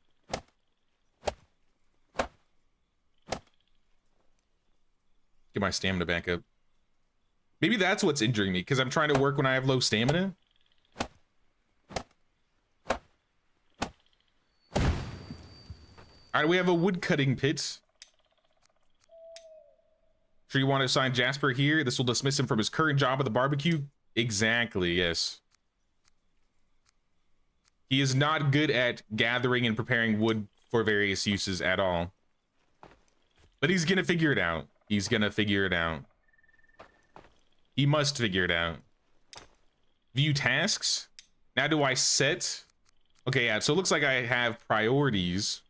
Get my stamina back up. Maybe that's what's injuring me, because I'm trying to work when I have low stamina. All right, we have a wood cutting pit. Sure you want to assign Jasper here? This will dismiss him from his current job at the barbecue. Exactly, yes. He is not good at gathering and preparing wood for various uses at all. But he's gonna figure it out. He's gonna figure it out. He must figure it out. View tasks. Now do I set? Okay, yeah, so it looks like I have priorities.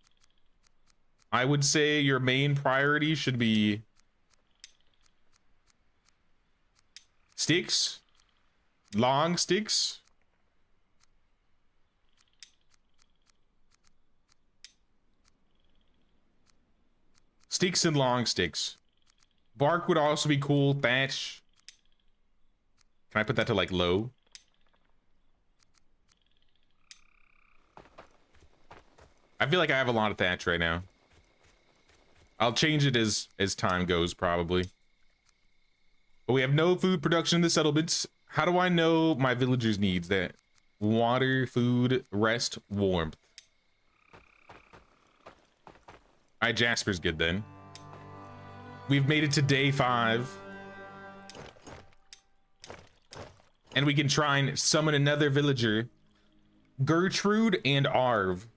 I would say your main priority should be sticks, long sticks. Sticks and long sticks. Bark would also be cool. Thatch. Can I put that to like low? I feel like I have a lot of thatch right now. I'll change it as time goes, probably. But we have no food production in the settlements. How do I know my villagers' needs? That water, food, rest, warmth. All right, Jasper's good then. We've made it to day 5. And we can try and summon another villager. Gertrude and Arv.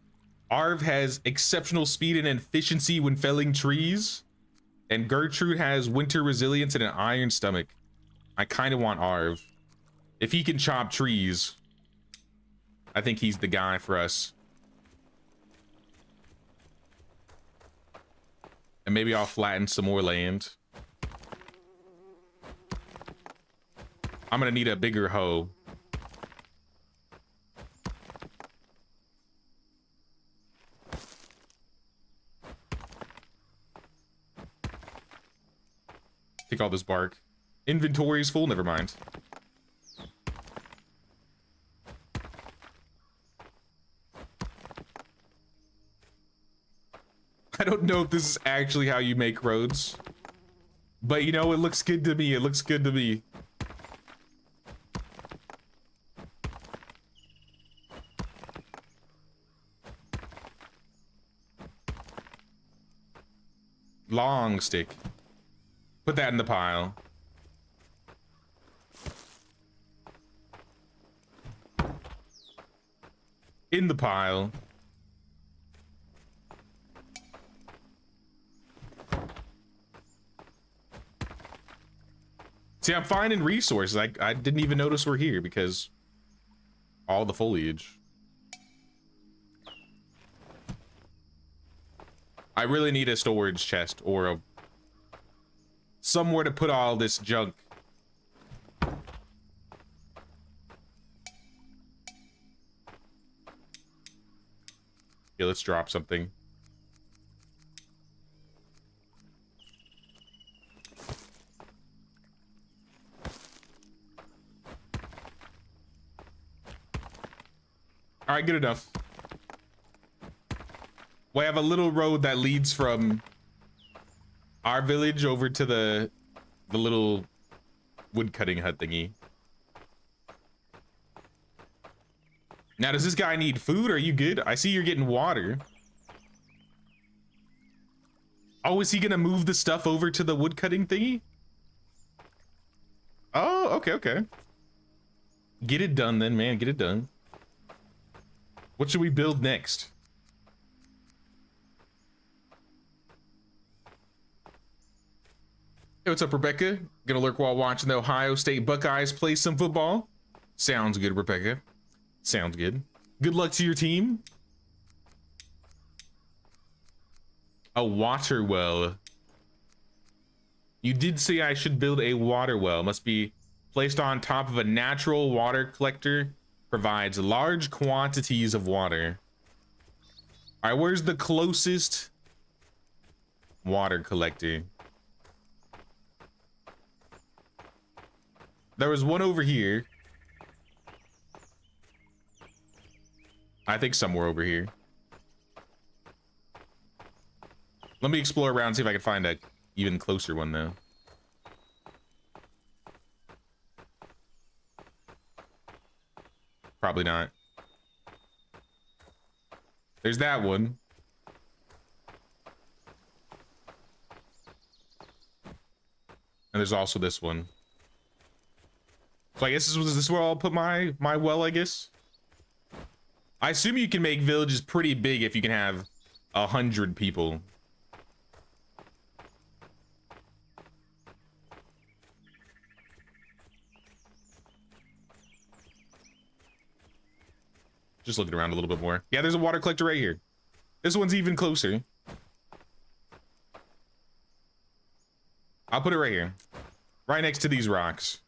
Arv has exceptional speed and efficiency when felling trees. And Gertrude has winter resilience and an iron stomach. I kind of want Arv. If he can chop trees, I think he's the guy for us. And maybe I'll flatten some more land. I'm gonna need a bigger hoe. Take all this bark. Inventory is full, never mind. I don't know if this is actually how you make roads, but you know, it looks good to me. It looks good to me. Long stick. Put that in the pile. In the pile. See, I'm finding resources. I didn't even notice we're here because all the foliage. I really need a storage chest or a somewhere to put all this junk. Yeah, let's drop something. All right, good enough. We have a little road that leads from our village over to the little wood cutting hut thingy. Now, does this guy need food? Are you good? I see you're getting water. Oh, is he gonna move the stuff over to the wood cutting thingy? Oh, okay, okay. Get it done then, man. Get it done. What should we build next? Hey, what's up, Rebecca? Gonna lurk while watching the Ohio State Buckeyes play some football? Sounds good, Rebecca. Sounds good. Good luck to your team. A water well. You did say I should build a water well. Must be placed on top of a natural water collector. Provides large quantities of water. All right, where's the closest water collector? There was one over here. I think somewhere over here. Let me explore around and see if I can find a even closer one though. Probably not. There's that one. And there's also this one. So I guess this is where I'll put my well, I guess. I assume you can make villages pretty big if you can have 100 people. Just looking around a little bit more. Yeah, there's a water collector right here. This one's even closer. I'll put it right here. Right next to these rocks.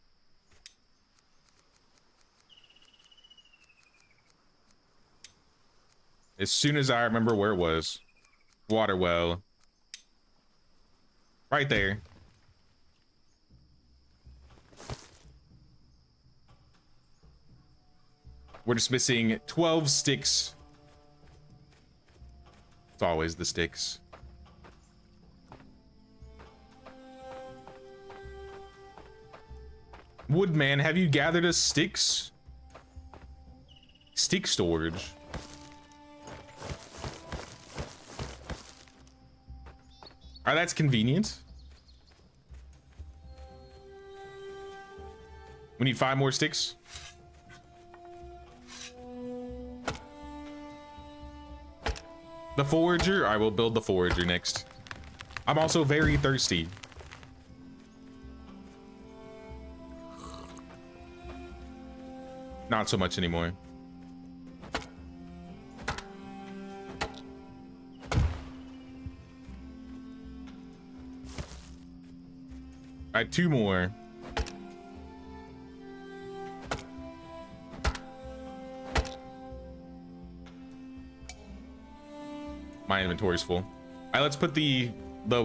As soon as I remember where it was. Water well. Right there. We're just missing 12 sticks. It's always the sticks. Woodman, have you gathered us sticks? Stick storage. All right, that's convenient. We need 5 more sticks. The forager? I will build the forager next. I'm also very thirsty. Not so much anymore. All right, 2 more. My inventory's full. All right, let's put the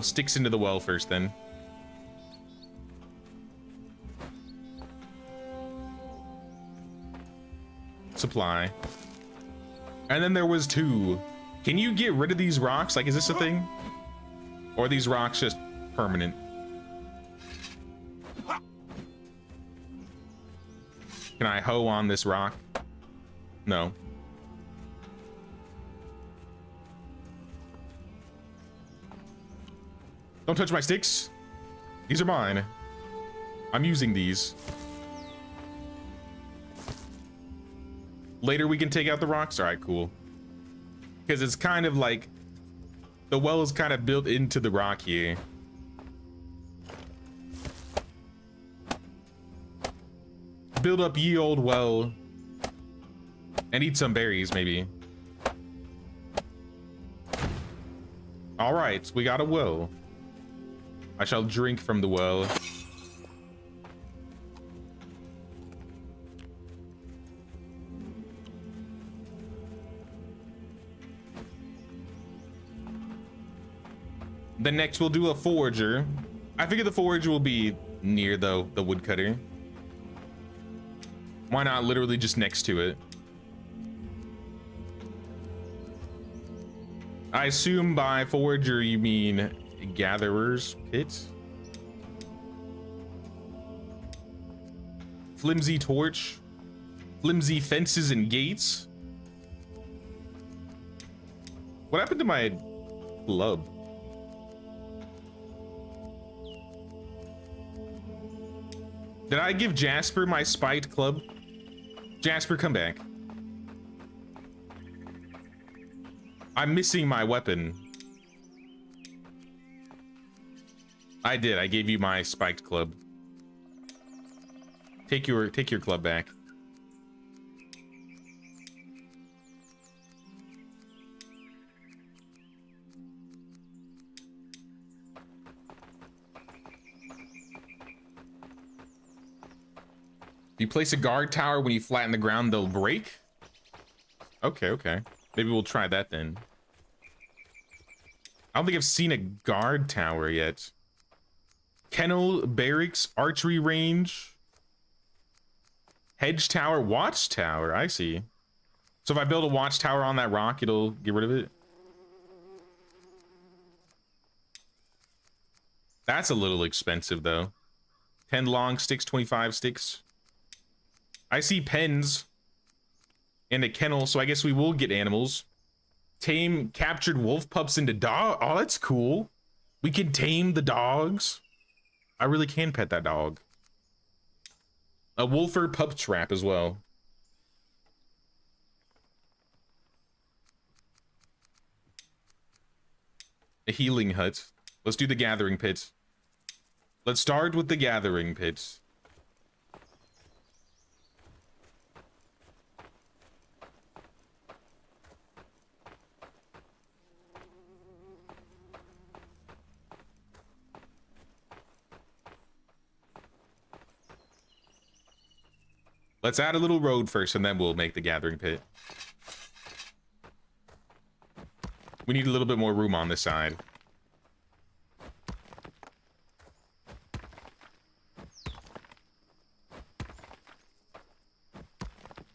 sticks into the well first then. Supply. And then there was 2. Can you get rid of these rocks? Like, is this a thing? Or are these rocks just permanent? Can I hoe on this rock? No. Don't touch my sticks. These are mine. I'm using these. Later we can take out the rocks. All right, cool. Because it's kind of like the well is kind of built into the rock here. Build up ye old well and eat some berries, maybe. All right, we got a well. I shall drink from the well. Then next we'll do a forager. I figure the forager will be near the woodcutter. Why not literally just next to it? I assume by forager you mean gatherer's pit. Flimsy torch. Flimsy fences and gates. What happened to my club? Did I give Jasper my spiked club? Jasper, come back. I'm missing my weapon. I did. I gave you my spiked club. Take your club back. You place a guard tower when you flatten the ground, they'll break? Okay, okay. Maybe we'll try that then. I don't think I've seen a guard tower yet. Kennel, barracks, archery range. Hedge tower, watchtower, I see. So if I build a watchtower on that rock, it'll get rid of it? That's a little expensive though. 10 long sticks, 25 sticks. I see pens and a kennel, so I guess we will get animals. Tame captured wolf pups into dog. Oh, that's cool. We can tame the dogs. I really can pet that dog. A wolfer pup trap as well. A healing hut. Let's do the gathering pit. Let's start with the gathering pit. Let's add a little road first, and then we'll make the gathering pit. We need a little bit more room on this side.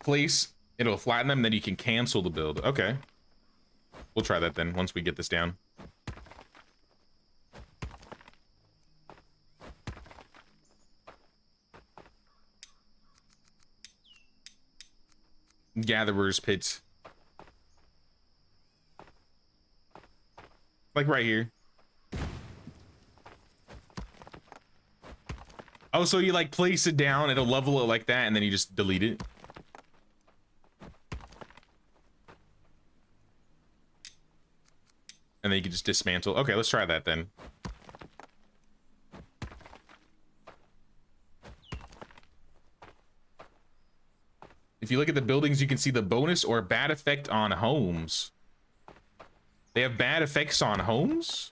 Place, it'll flatten them, then you can cancel the build. Okay. We'll try that then, once we get this down. Gatherer's pits. Like right here. Oh, so you like place it down, it'll level it like that, and then you just delete it. And then you can just dismantle. Okay, let's try that then. If you look at the buildings, you can see the bonus or bad effect on homes. They have bad effects on homes?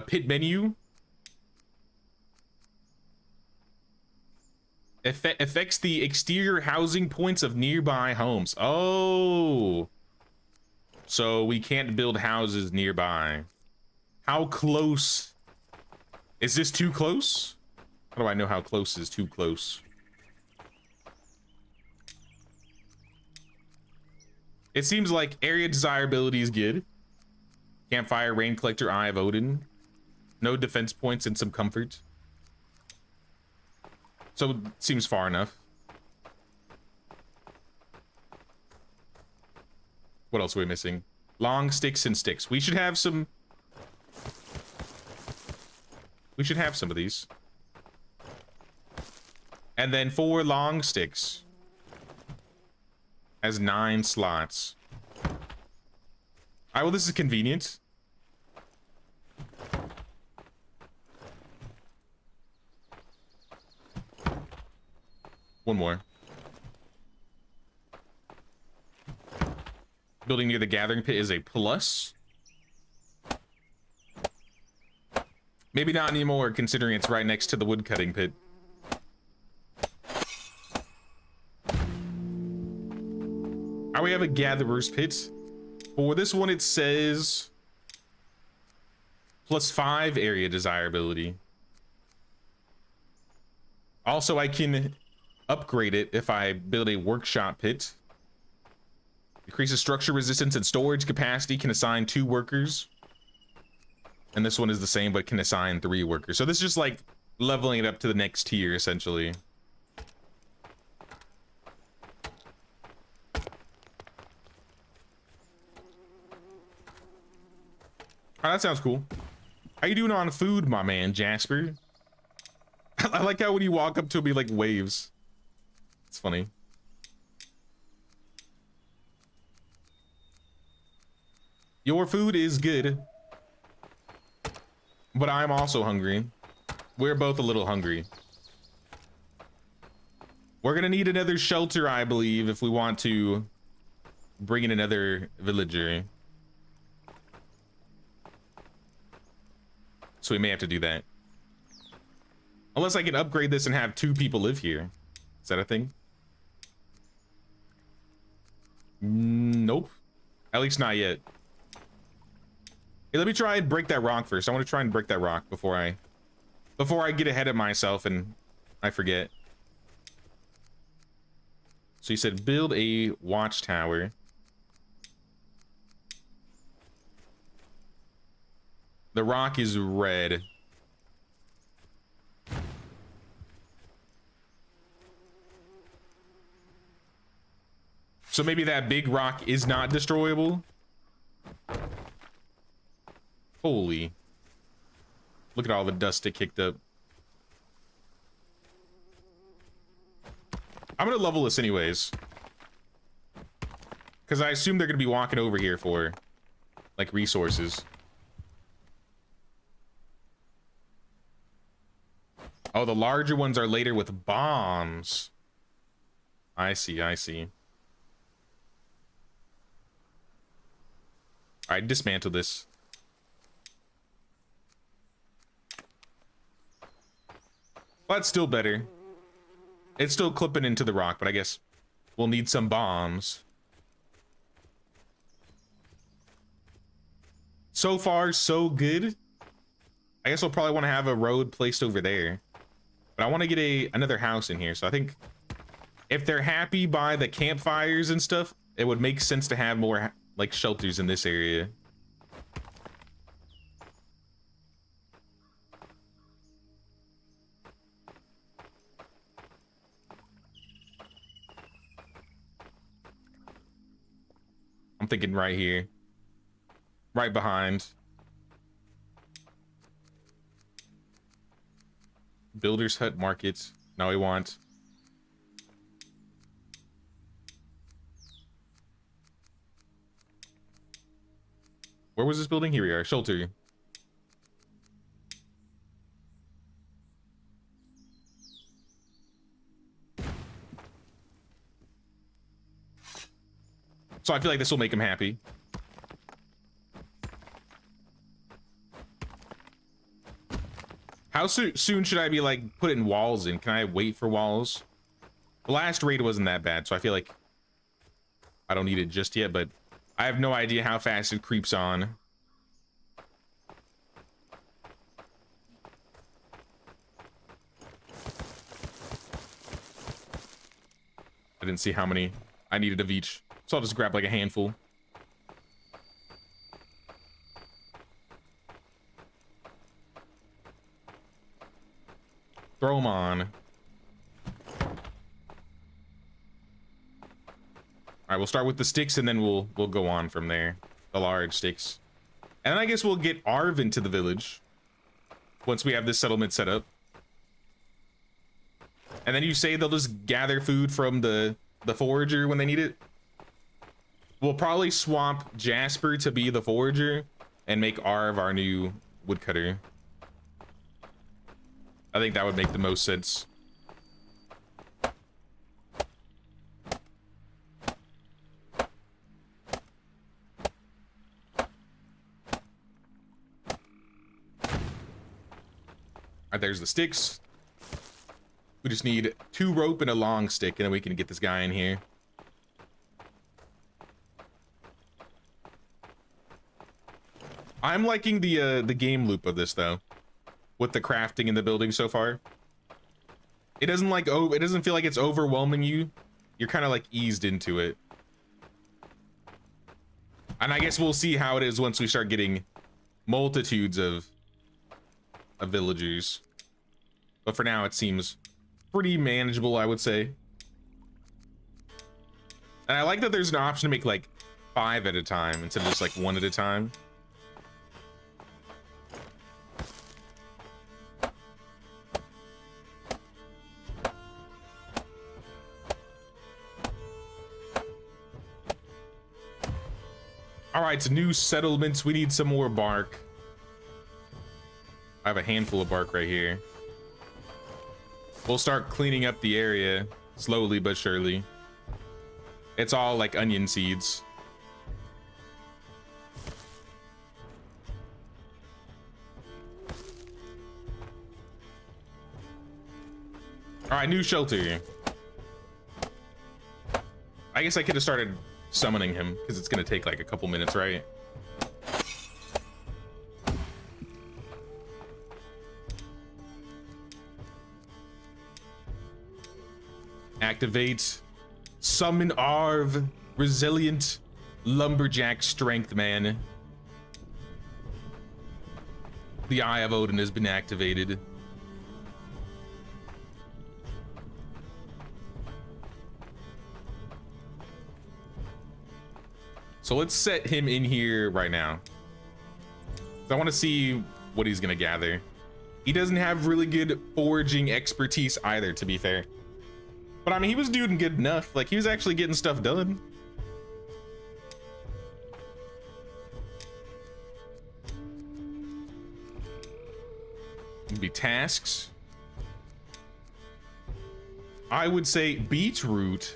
Pit menu. Affects the exterior housing points of nearby homes. Oh. So we can't build houses nearby. How close? Is this too close? How do I know how close is too close? It seems like area desirability is good. Campfire, rain collector, Eye of Odin. No defense points and some comfort. So it seems far enough. What else are we missing? Long sticks and sticks. We should have some. We should have some of these. And then 4 long sticks. Has 9 slots. Alright, well, this is convenient. One more. Building near the gathering pit is a plus. Maybe not anymore, considering it's right next to the woodcutting pit. We have a gatherer's pit. For this one, it says +5 area desirability. Also, I can upgrade it if I build a workshop pit. Increases structure resistance and storage capacity, can assign 2 workers. And this one is the same, but can assign 3 workers. So this is just like leveling it up to the next tier, essentially. Oh, that sounds cool. How you doing on food, my man, Jasper? I like how when you walk up to him, he like waves. It's funny. Your food is good. But I'm also hungry. We're both a little hungry. We're gonna need another shelter, I believe, if we want to bring in another villager. So we may have to do that. Unless I can upgrade this and have 2 people live here. Is that a thing? Nope. At least not yet. Hey, let me try and break that rock first. I want to try and break that rock before I get ahead of myself and I forget. So you said build a watchtower. The rock is red. So maybe that big rock is not destroyable. Holy. Look at all the dust it kicked up. I'm gonna level this anyways. Because I assume they're gonna be walking over here for, like, resources. Oh, the larger ones are later with bombs. I see, I see. Alright, dismantle this. Well, that's still better. It's still clipping into the rock, but I guess we'll need some bombs. So far, so good. I guess we'll probably want to have a road placed over there. But I want to get another house in here, so I think if they're happy by the campfires and stuff, it would make sense to have more, like, shelters in this area. I'm thinking right here. Right behind. Builder's hut market. Now we want. Where was this building? Here we are. Shelter. So I feel like this will make him happy. How soon should I be like putting walls in? Can I wait for walls? The last raid wasn't that bad, so I feel like I don't need it just yet, but I have no idea how fast it creeps on. I didn't see how many I needed of each, so I'll just grab like a handful. Throw them on. All right, we'll start with the sticks and then we'll go on from there. The large sticks. And then I guess we'll get Arv into the village once we have this settlement set up. And then you say they'll just gather food from the forager when they need it. We'll probably swap Jasper to be the forager and make Arv our new woodcutter. I think that would make the most sense. Alright, there's the sticks. We just need 2 rope and a long stick, and then we can get this guy in here. I'm liking the game loop of this though, with the crafting and the building so far. It doesn't like it doesn't feel like it's overwhelming you. You're kind of like eased into it. And I guess we'll see how it is once we start getting multitudes of villagers. But for now, it seems pretty manageable, I would say. And I like that there's an option to make like 5 at a time instead of just like 1 at a time. All right, so new settlements. We need some more bark. I have a handful of bark right here. We'll start cleaning up the area slowly but surely. It's all like onion seeds. All right, new shelter. I guess I could have started summoning him because it's gonna take like a couple minutes, right? Activate, summon Arv, resilient lumberjack strength man. The Eye of Odin has been activated. So let's set him in here right now. I want to see what he's gonna gather. He doesn't have really good foraging expertise either, to be fair. But I mean, he was doing good enough. Like, he was actually getting stuff done. It'd be tasks. I would say beetroot.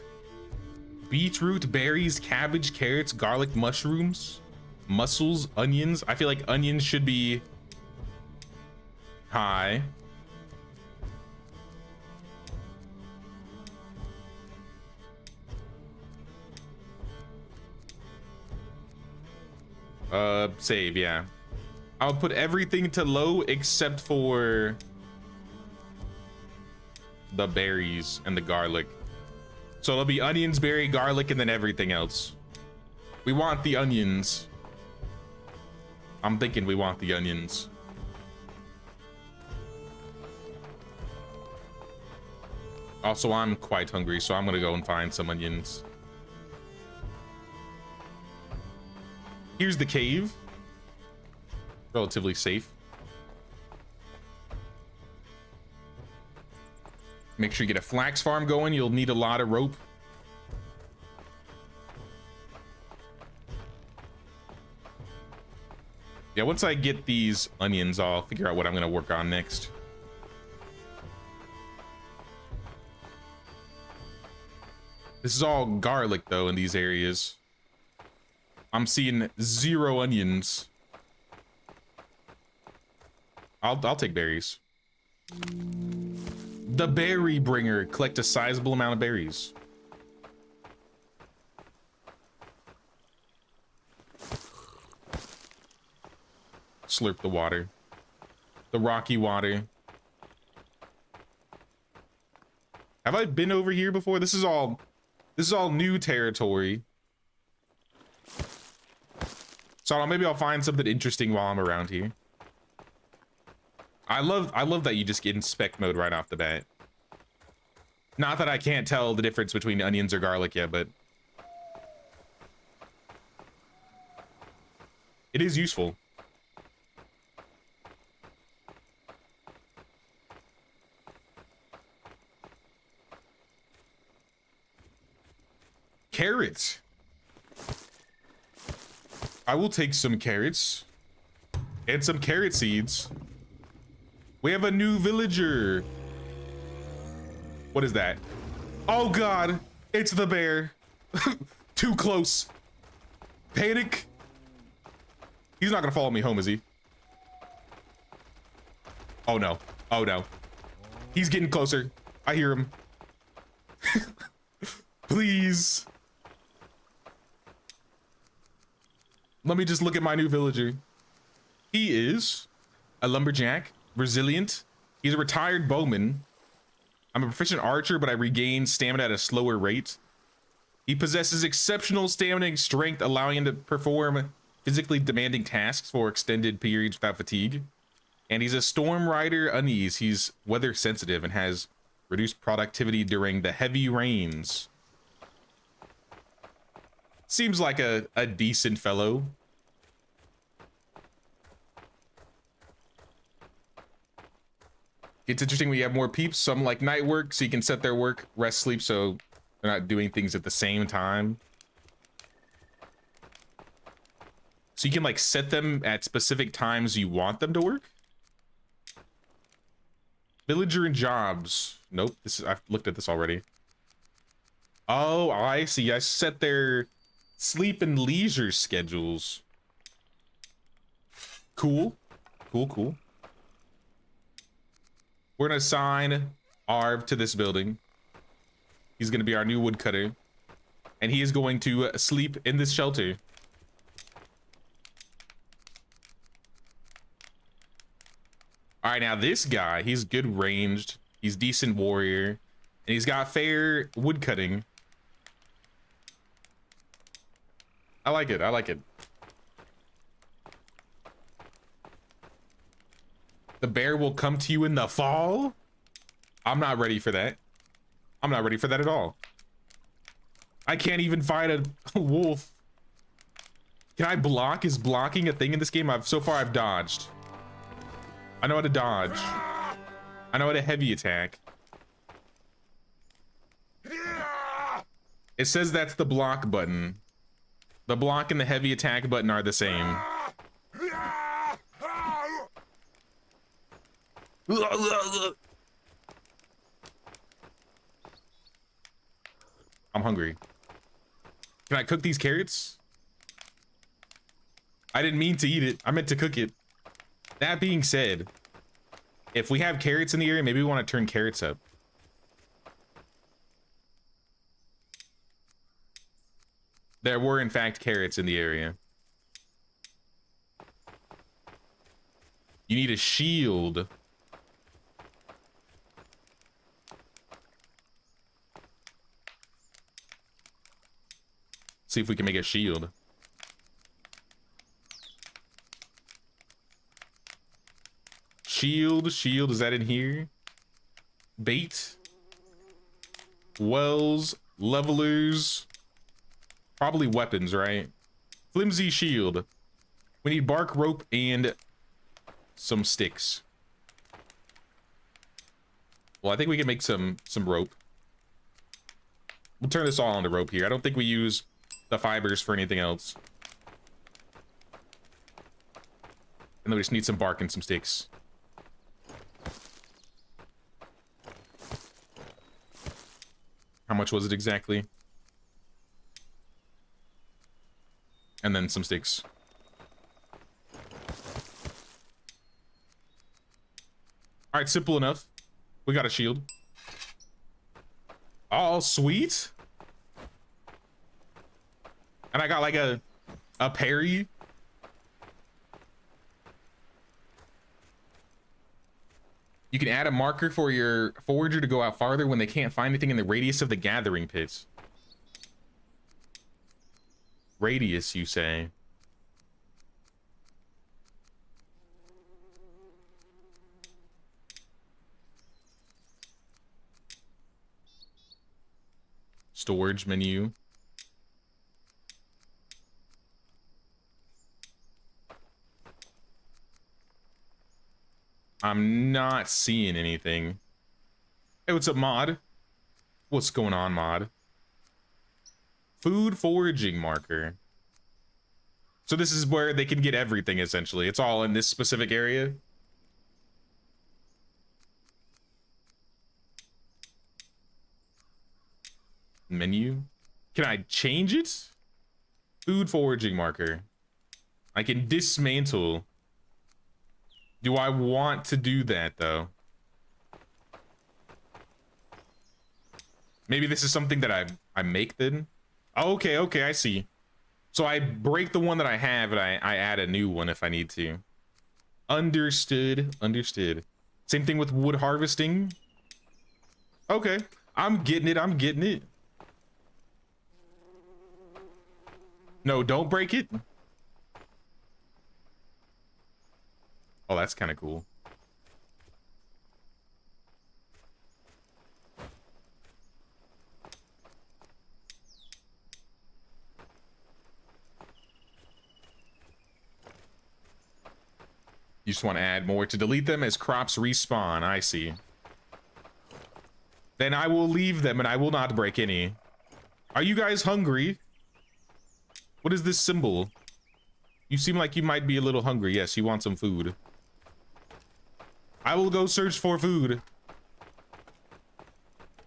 Beetroot, berries, cabbage, carrots, garlic, mushrooms, mussels, onions. I feel like onions should be high. Save, yeah. I'll put everything to low except for the berries and the garlic. So it'll be onions, berry, garlic, and then everything else. We want the onions. I'm thinking we want the onions. Also, I'm quite hungry, so I'm gonna go and find some onions. Here's the cave. Relatively safe. Make sure you get a flax farm going. You'll need a lot of rope. Yeah, once I get these onions, I'll figure out what I'm gonna work on next. This is all garlic though in these areas. I'm seeing 0 onions. I'll take berries. The berry bringer. Collect a sizable amount of berries. Slurp the water. The rocky water. Have I been over here before? This is all new territory. So maybe I'll find something interesting while I'm around here. I love that you just get in spec mode right off the bat. Not that I can't tell the difference between onions or garlic yet, but it is useful. Carrots. I will take some carrots and some carrot seeds. We have a new villager. What is that? Oh God, it's the bear. Too close. Panic. He's not gonna follow me home, is he? Oh no, oh no. He's getting closer. I hear him. Please. Let me just look at my new villager. He is a lumberjack, resilient. He's a retired bowman. I'm a proficient archer, but I regain stamina at a slower rate. He possesses exceptional stamina and strength, allowing him to perform physically demanding tasks for extended periods without fatigue. And he's a storm rider unease. He's weather sensitive and has reduced productivity during the heavy rains. Seems like a decent fellow. It's interesting when you have more peeps. Some like night work, so you can set their work, rest, sleep, so they're not doing things at the same time. So you can like set them at specific times you want them to work. Villager and jobs. Nope, I've looked at this already. Oh, I see. I set their sleep and leisure schedules. Cool. Cool. We're gonna assign Arv to this building. He's gonna be our new woodcutter. And he is going to sleep in this shelter. All right, now this guy, he's good ranged. He's decent warrior. And he's got fair woodcutting. I like it. The bear will come to you in the fall? I'm not ready for that. I'm not ready for that at all. I can't even fight a wolf. Can I block? Is blocking a thing in this game? So far I've dodged. I know how to dodge. I know how to heavy attack. It says that's the block button. The block and the heavy attack button are the same. I'm hungry. Can I cook these carrots? I didn't mean to eat it. I meant to cook it. That being said, if we have carrots in the area, maybe we want to turn carrots up. There were, in fact, carrots in the area. You need a shield. See if we can make a shield. Shield, is that in here? Bait. Wells, levelers. Probably weapons, right? Flimsy shield. We need bark, rope, and some sticks. Well, I think we can make some rope. We'll turn this all into rope here. I don't think we use the fibers for anything else. And then we just need some bark and some sticks. How much was it exactly? And then some sticks. All right, simple enough. We got a shield. Oh, sweet. And I got like a parry. You can add a marker for your forager to go out farther when they can't find anything in the radius of the gathering pits. Radius, you say? Storage menu. I'm not seeing anything. Hey, what's up, mod? What's going on, mod? Food foraging marker. So this is where they can get everything, essentially. It's all in this specific area. Menu. Can I change it? Food foraging marker. I can dismantle. Do I want to do that, though? Maybe this is something that I make then? Okay, okay, I see. So I break the one that I have and I add a new one if I need to. Understood, understood. Same thing with wood harvesting. Okay, I'm getting it, I'm getting it. No, don't break it. Oh, that's kind of cool. You just want to add more to delete them as crops respawn. I see. Then I will leave them and I will not break any. Are you guys hungry? What is this symbol? You seem like you might be a little hungry. Yes, you want some food. I will go search for food.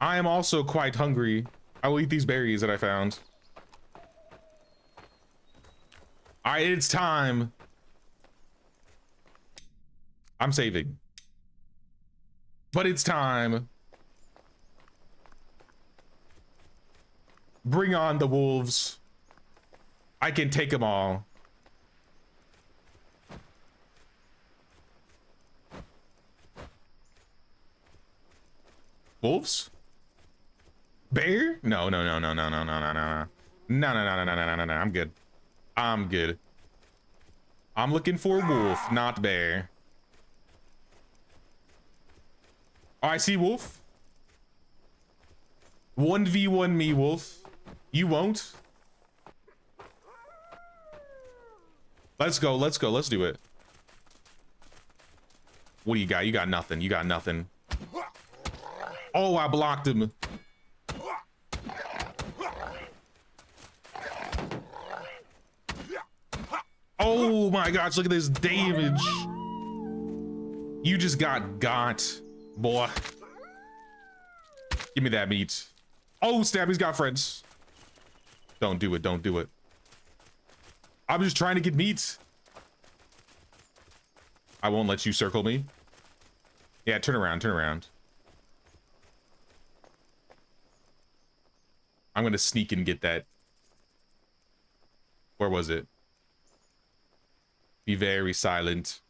I am also quite hungry. I will eat these berries that I found. All right, it's time. I'm saving. But it's time. Bring on the wolves. I can take them all. Wolves? Bear? No, no, no, no, no, no, no, no, no, no. No, no, no, no, no, no, no, no. I'm good. I'm good. I'm looking for wolf, not bear. Oh, I see wolf. 1v1 me, wolf. You won't. Let's go, let's go, let's do it. What do you got? You got nothing, you got nothing. Oh, I blocked him. Oh my gosh, look at this damage. You just got, boy. Give me that meat. Oh, Stabby's got friends. Don't do it, don't do it. I'm just trying to get meat. I won't let you circle me. Yeah, turn around, turn around. I'm gonna sneak and get that. Where was it? Be very silent.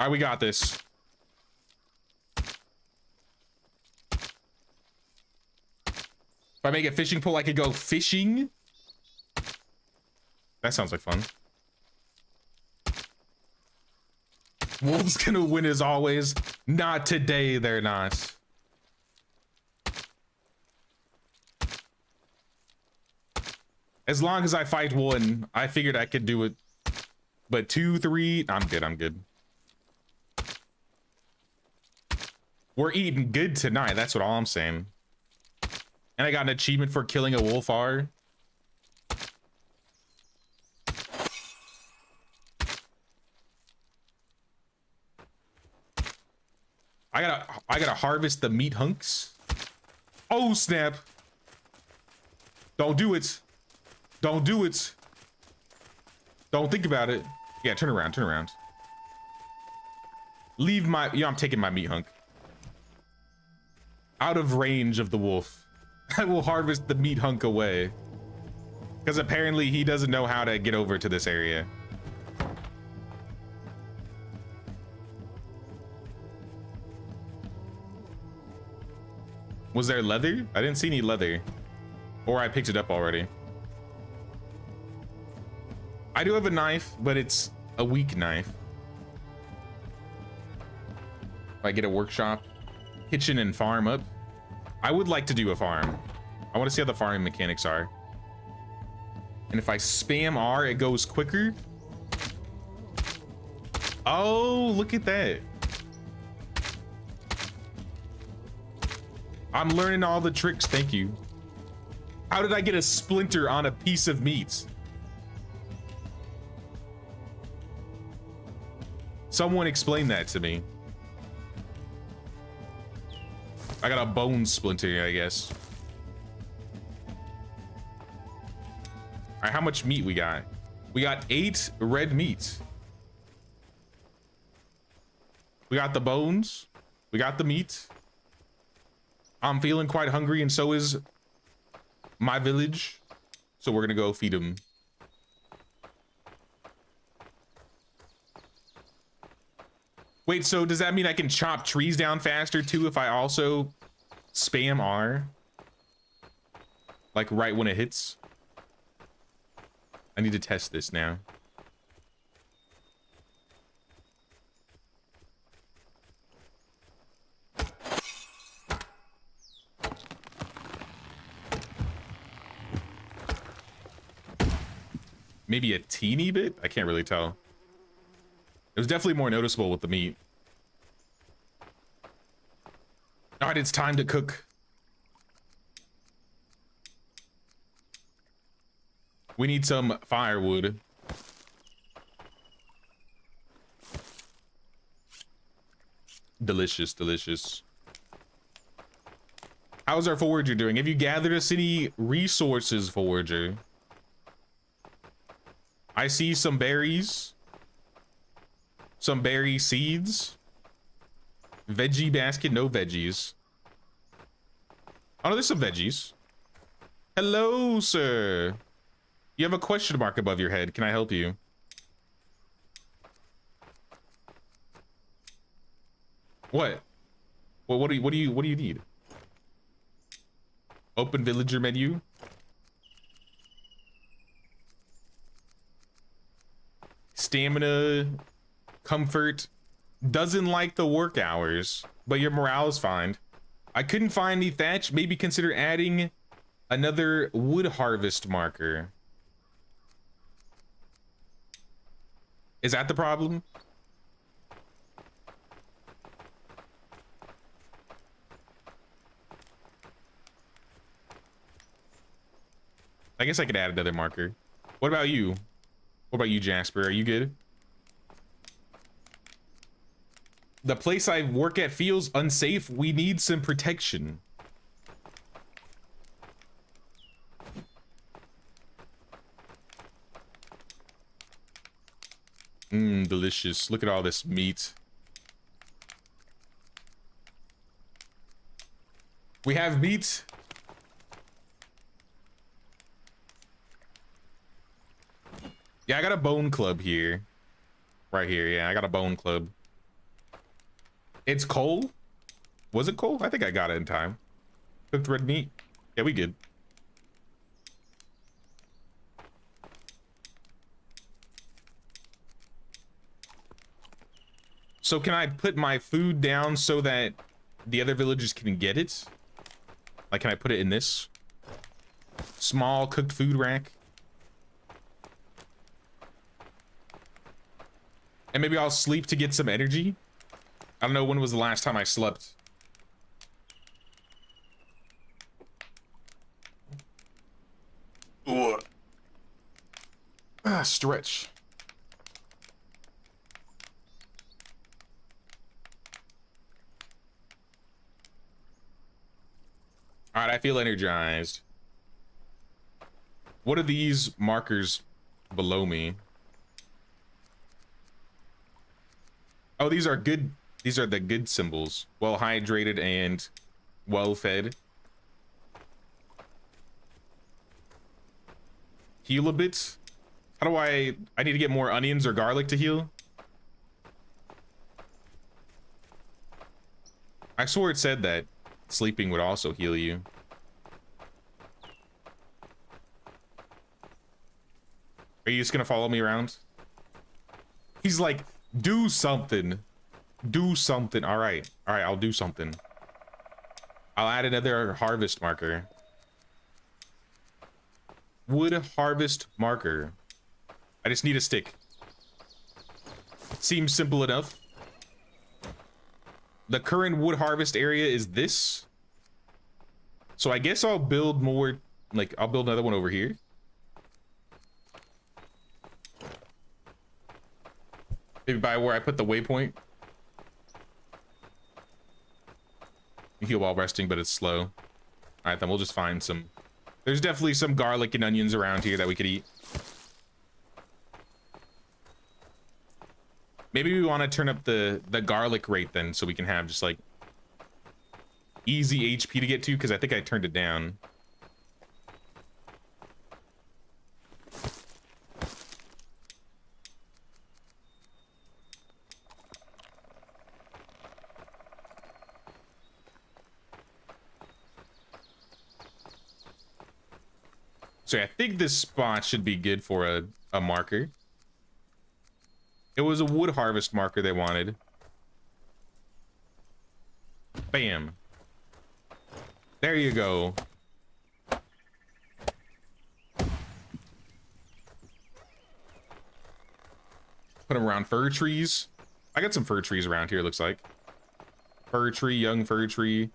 All right, we got this. If I make a fishing pole, I could go fishing. That sounds like fun. Wolves gonna win as always. Not today, they're not. As long as I fight one, I figured I could do it. But 2, 3, I'm good, I'm good. We're eating good tonight, that's what all I'm saying. And I got an achievement for killing a wolf R. I gotta harvest the meat hunks. Oh snap. Don't do it. Don't do it. Don't think about it. Yeah, turn around, turn around. Leave my, yeah, I'm taking my meat hunk. Out of range of the wolf. I will harvest the meat hunk away. Because apparently he doesn't know how to get over to this area. Was there leather? I didn't see any leather. Or I picked it up already. I do have a knife, but it's a weak knife. If I get a workshop, kitchen, and farm up. I would like to do a farm. I want to see how the farming mechanics are. And if I spam R, it goes quicker. Oh, look at that. I'm learning all the tricks, thank you. How did I get a splinter on a piece of meat? Someone explain that to me. I got a bone splinter, I guess. All right, how much meat we got? We got 8 red meat. We got the bones. We got the meat. I'm feeling quite hungry, and so is my village. So we're gonna go feed them. Wait, so does that mean I can chop trees down faster too if I also spam R? Like right when it hits? I need to test this now. Maybe a teeny bit? I can't really tell. It was definitely more noticeable with the meat. All right, it's time to cook. We need some firewood. Delicious, delicious. How's our forager doing? Have you gathered us any resources, forager? I see some berries. Some berry seeds. Veggie basket, no veggies. Oh, no, there's some veggies. Hello, sir. You have a question mark above your head. Can I help you? What? Well, what do you need? Open villager menu. Stamina, comfort. Doesn't like the work hours, but your morale is fine. I couldn't find any thatch. Maybe consider adding another wood harvest marker. Is that the problem? I guess I could add another marker. What about you? What about you, Jasper? Are you good? The place I work at feels unsafe. We need some protection. Mmm, delicious. Look at all this meat. We have meat. Yeah, I got a bone club here. Right here, yeah, I got a bone club. It's coal? Was it coal? I think I got it in time. Cooked red meat. Yeah, we good. So can I put my food down so that the other villagers can get it? Like, can I put it in this small cooked food rack? And maybe I'll sleep to get some energy. I don't know when was the last time I slept. Ugh. Ah, stretch. I feel energized. What are these markers below me? Oh, these are good. These are the good symbols. Well hydrated and well fed. Heal a bit. How do I need to get more onions or garlic to heal? I swore it said that sleeping would also heal you. Are you just gonna follow me around? He's like, do something. Do something. All right, I'll do something. I'll add another harvest marker. Wood harvest marker. I just need a stick. Seems simple enough. The current wood harvest area is this. So I guess I'll build more, like I'll build another one over here. Maybe by where I put the waypoint. You heal while resting, but it's slow. All right, then we'll just find some. There's definitely some garlic and onions around here that we could eat. Maybe we want to turn up the garlic rate then, so we can have just like easy HP to get to, because I think I turned it down. So I think this spot should be good for a marker. It was a wood harvest marker they wanted. Bam. There you go. Put them around fir trees. I got some fir trees around here, looks like. Fir tree, young fir tree.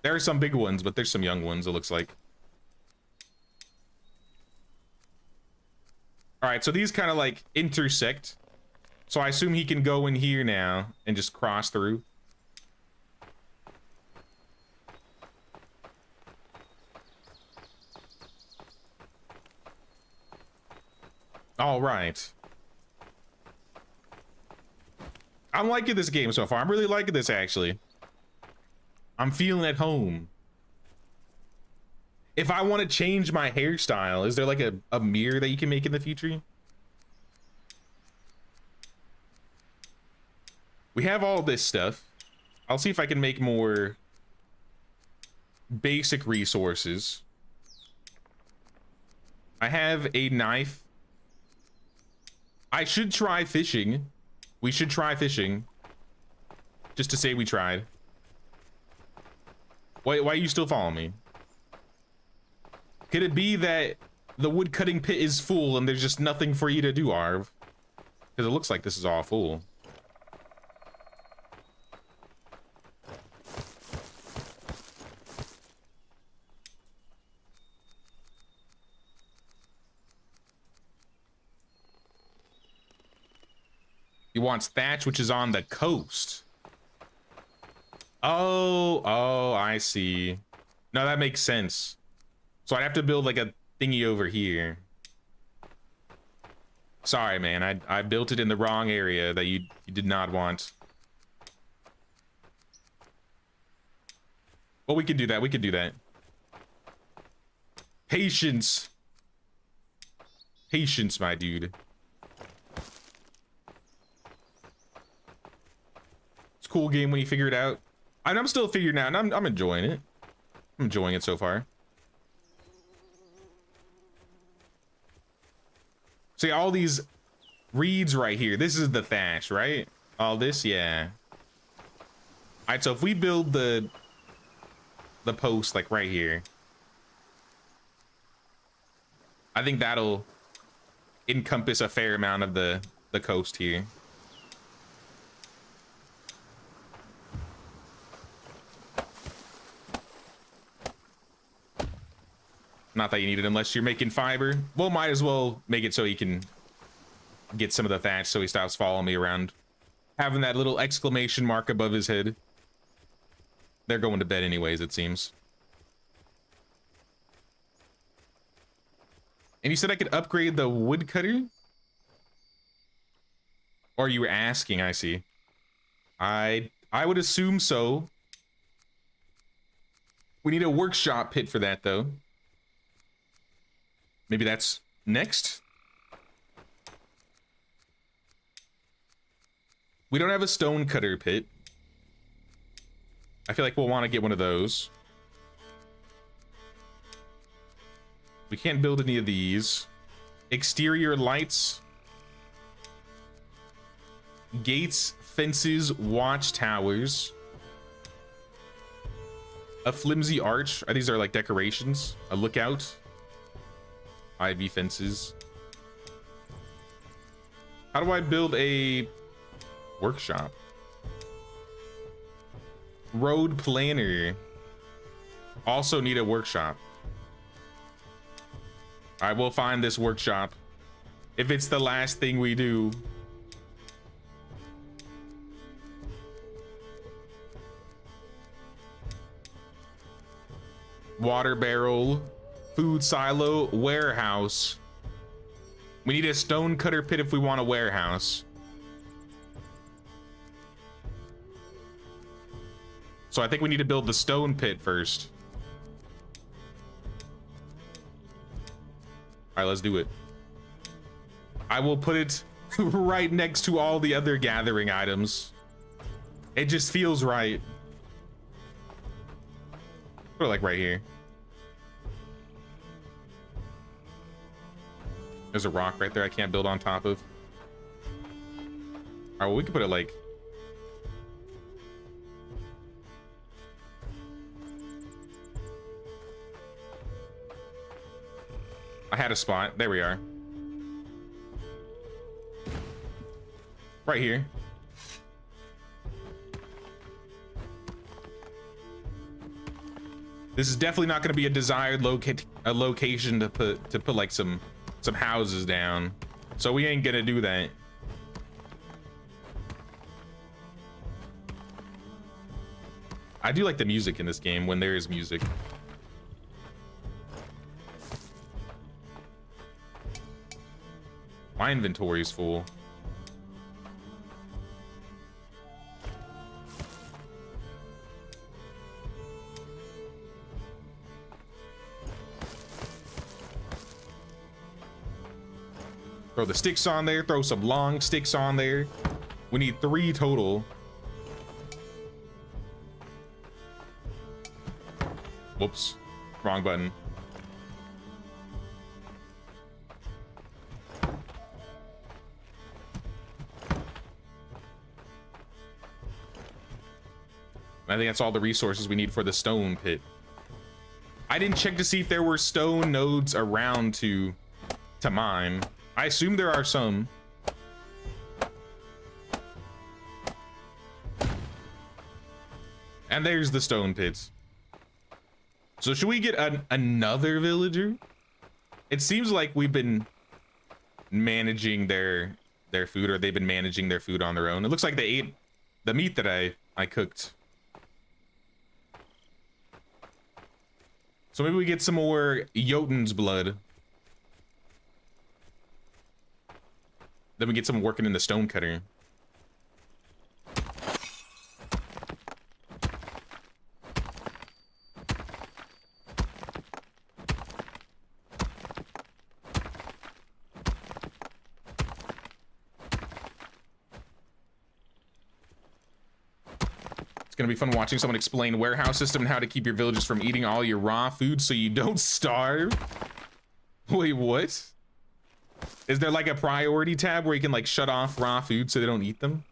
There are some big ones, but there's some young ones, it looks like. All right, so these kind of like intersect. So I assume he can go in here now and just cross through. All right. I'm liking this game so far. I'm really liking this, actually. I'm feeling at home. If I want to change my hairstyle, is there like a mirror that you can make in the future? We have all this stuff. I'll see if I can make more basic resources. I have a knife. I should try fishing. We should try fishing. Just to say we tried. Why are you still following me? Could it be that the wood cutting pit is full and there's just nothing for you to do, Arv? Because it looks like this is all full. He wants thatch, which is on the coast. Oh, I see. No, that makes sense. So I'd have to build like a thingy over here. Sorry, man. I built it in the wrong area that you did not want. Well, we could do that. We could do that. Patience. Patience, my dude. It's a cool game when you figure it out. I'm still figuring it out, and I'm enjoying it. I'm enjoying it so far. See, all these reeds right here. This is the thatch, right? All this, yeah. All right, so if we build the post like right here, I think that'll encompass a fair amount of the coast here. Not that you need it unless you're making fiber. Well, might as well make it so he can get some of the thatch so he stops following me around. Having that little exclamation mark above his head. They're going to bed anyways, it seems. And you said I could upgrade the woodcutter? Or you were asking, I see. I would assume so. We need a workshop pit for that, though. Maybe that's next? We don't have a stone cutter pit. I feel like we'll want to get one of those. We can't build any of these. Exterior lights. Gates, fences, watchtowers. A flimsy arch. These are like decorations. A lookout. Ivy fences. How do I build a workshop? Road planner. Also need a workshop. I will find this workshop if it's the last thing we do. Water barrel, food silo, warehouse. We need a stone cutter pit if we want a warehouse. So I think we need to build the stone pit first. All right, let's do it. I will put it right next to all the other gathering items. It just feels right. Put it like right here. There's a rock right there I can't build on top of. All right, well, we can put it like... I had a spot. There we are. Right here. This is definitely not going to be a desired location to put like some houses down. So we ain't gonna do that. I do like the music in this game when there is music. My inventory is full. Throw the sticks on there, throw some long sticks on there. We need 3 total. Whoops, wrong button. I think that's all the resources we need for the stone pit. I didn't check to see if there were stone nodes around to mine. I assume there are some. And there's the stone pits. So should we get another villager? It seems like we've been managing their food, or they've been managing their food on their own. It looks like they ate the meat that I cooked. So maybe we get some more Jotun's blood. Then we get someone working in the stone cutter. It's gonna be fun watching someone explain warehouse system and how to keep your villagers from eating all your raw food so you don't starve. Wait, what? Is there like a priority tab where you can like shut off raw food so they don't eat them?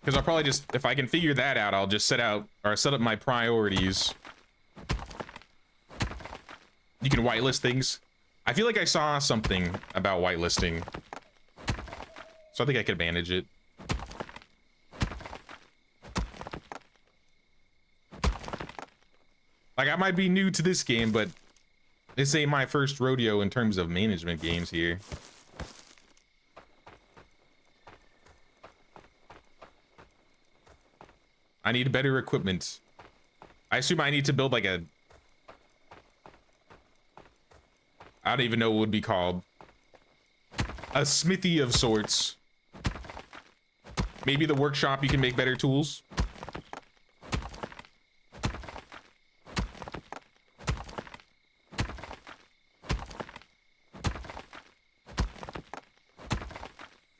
Because I'll probably just, if I can figure that out, I'll just set up my priorities. You can whitelist things. I feel like I saw something about whitelisting. So I think I could manage it. Like, I might be new to this game, but this ain't my first rodeo in terms of management games here. I need better equipment. I assume I need to build like a... I don't even know what it would be called. A smithy of sorts. Maybe the workshop, you can make better tools.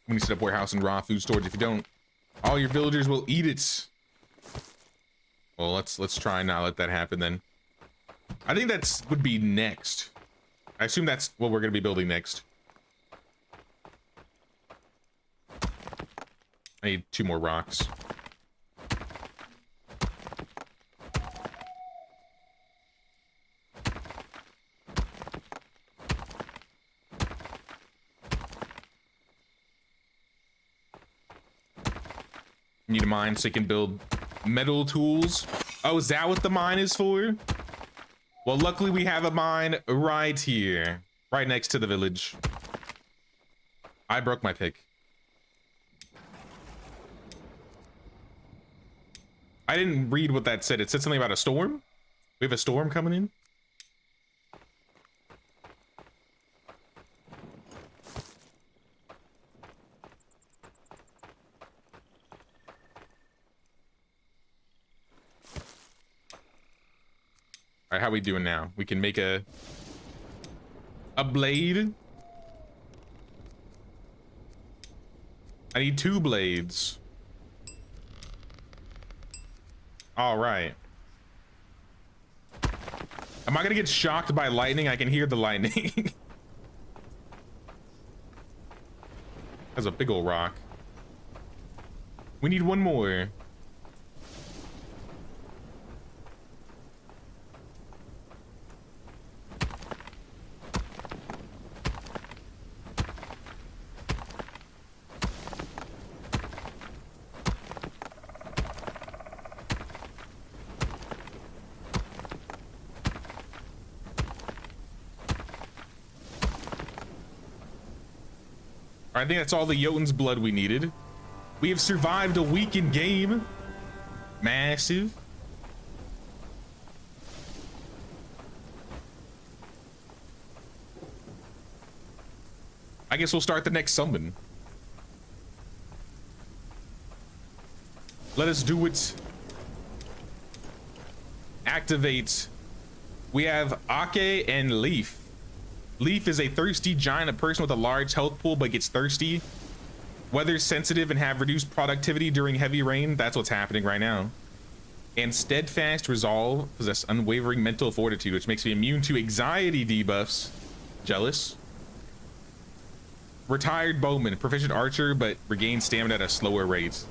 When you set up warehouse and raw food storage, if you don't, all your villagers will eat it. Well, let's try and not let that happen then. I think that's would be next. I assume that's what we're gonna be building next. I need 2 more rocks. Need a mine so you can build metal tools. Oh, is that what the mine is for? Well, luckily we have a mine right here, right next to the village. I broke my pick. I didn't read what that said. It said something about a storm. We have a storm coming in. All right, how we doing now? We can make a blade. I need 2 blades. All right. Am I gonna get shocked by lightning? I can hear the lightning. That's a big old rock. We need 1 more. I think that's all the Jotun's blood we needed. We have survived a week in game. Massive. I guess we'll start the next summon. Let us do it. Activate. We have ASKA and Leaf. Leaf is a thirsty giant, a person with a large health pool but gets thirsty. Weather sensitive and have reduced productivity during heavy rain. That's what's happening right now. And steadfast resolve, possess unwavering mental fortitude, which makes me immune to anxiety debuffs. Jealous. Retired bowman, proficient archer, but regains stamina at a slower rate.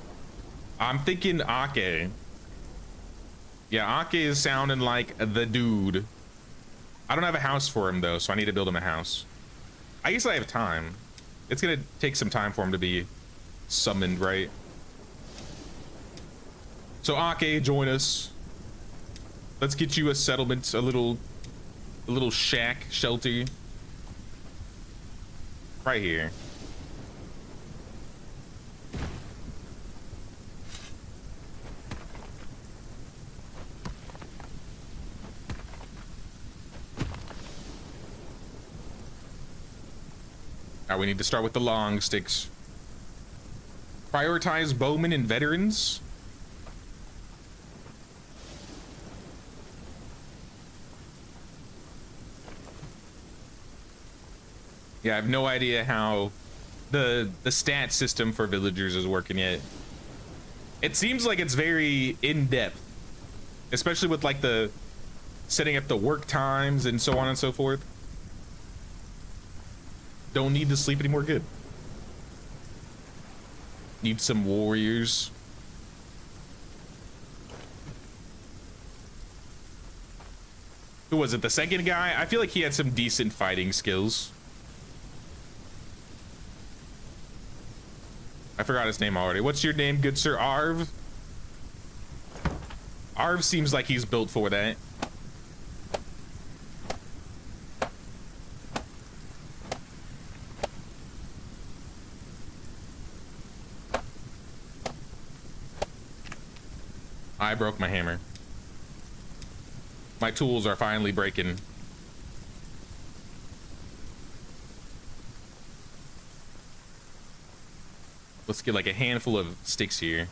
I'm thinking ASKA. Yeah, ASKA is sounding like the dude. I don't have a house for him though, so I need to build him a house. I guess I have time. It's gonna take some time for him to be summoned, right? So ASKA, join us. Let's get you a settlement, a little shack, shelter. Right here. Now we need to start with the long sticks. Prioritize bowmen and veterans. Yeah, I have no idea how the stat system for villagers is working yet. It seems like it's very in-depth, especially with like the setting up the work times and so on and so forth. Don't need to sleep anymore. Good. Need some warriors. Who was it? The second guy? I feel like he had some decent fighting skills. I forgot his name already. What's your name, good sir? Arv? Arv seems like he's built for that. I broke my hammer. My tools are finally breaking. Let's get like a handful of sticks here.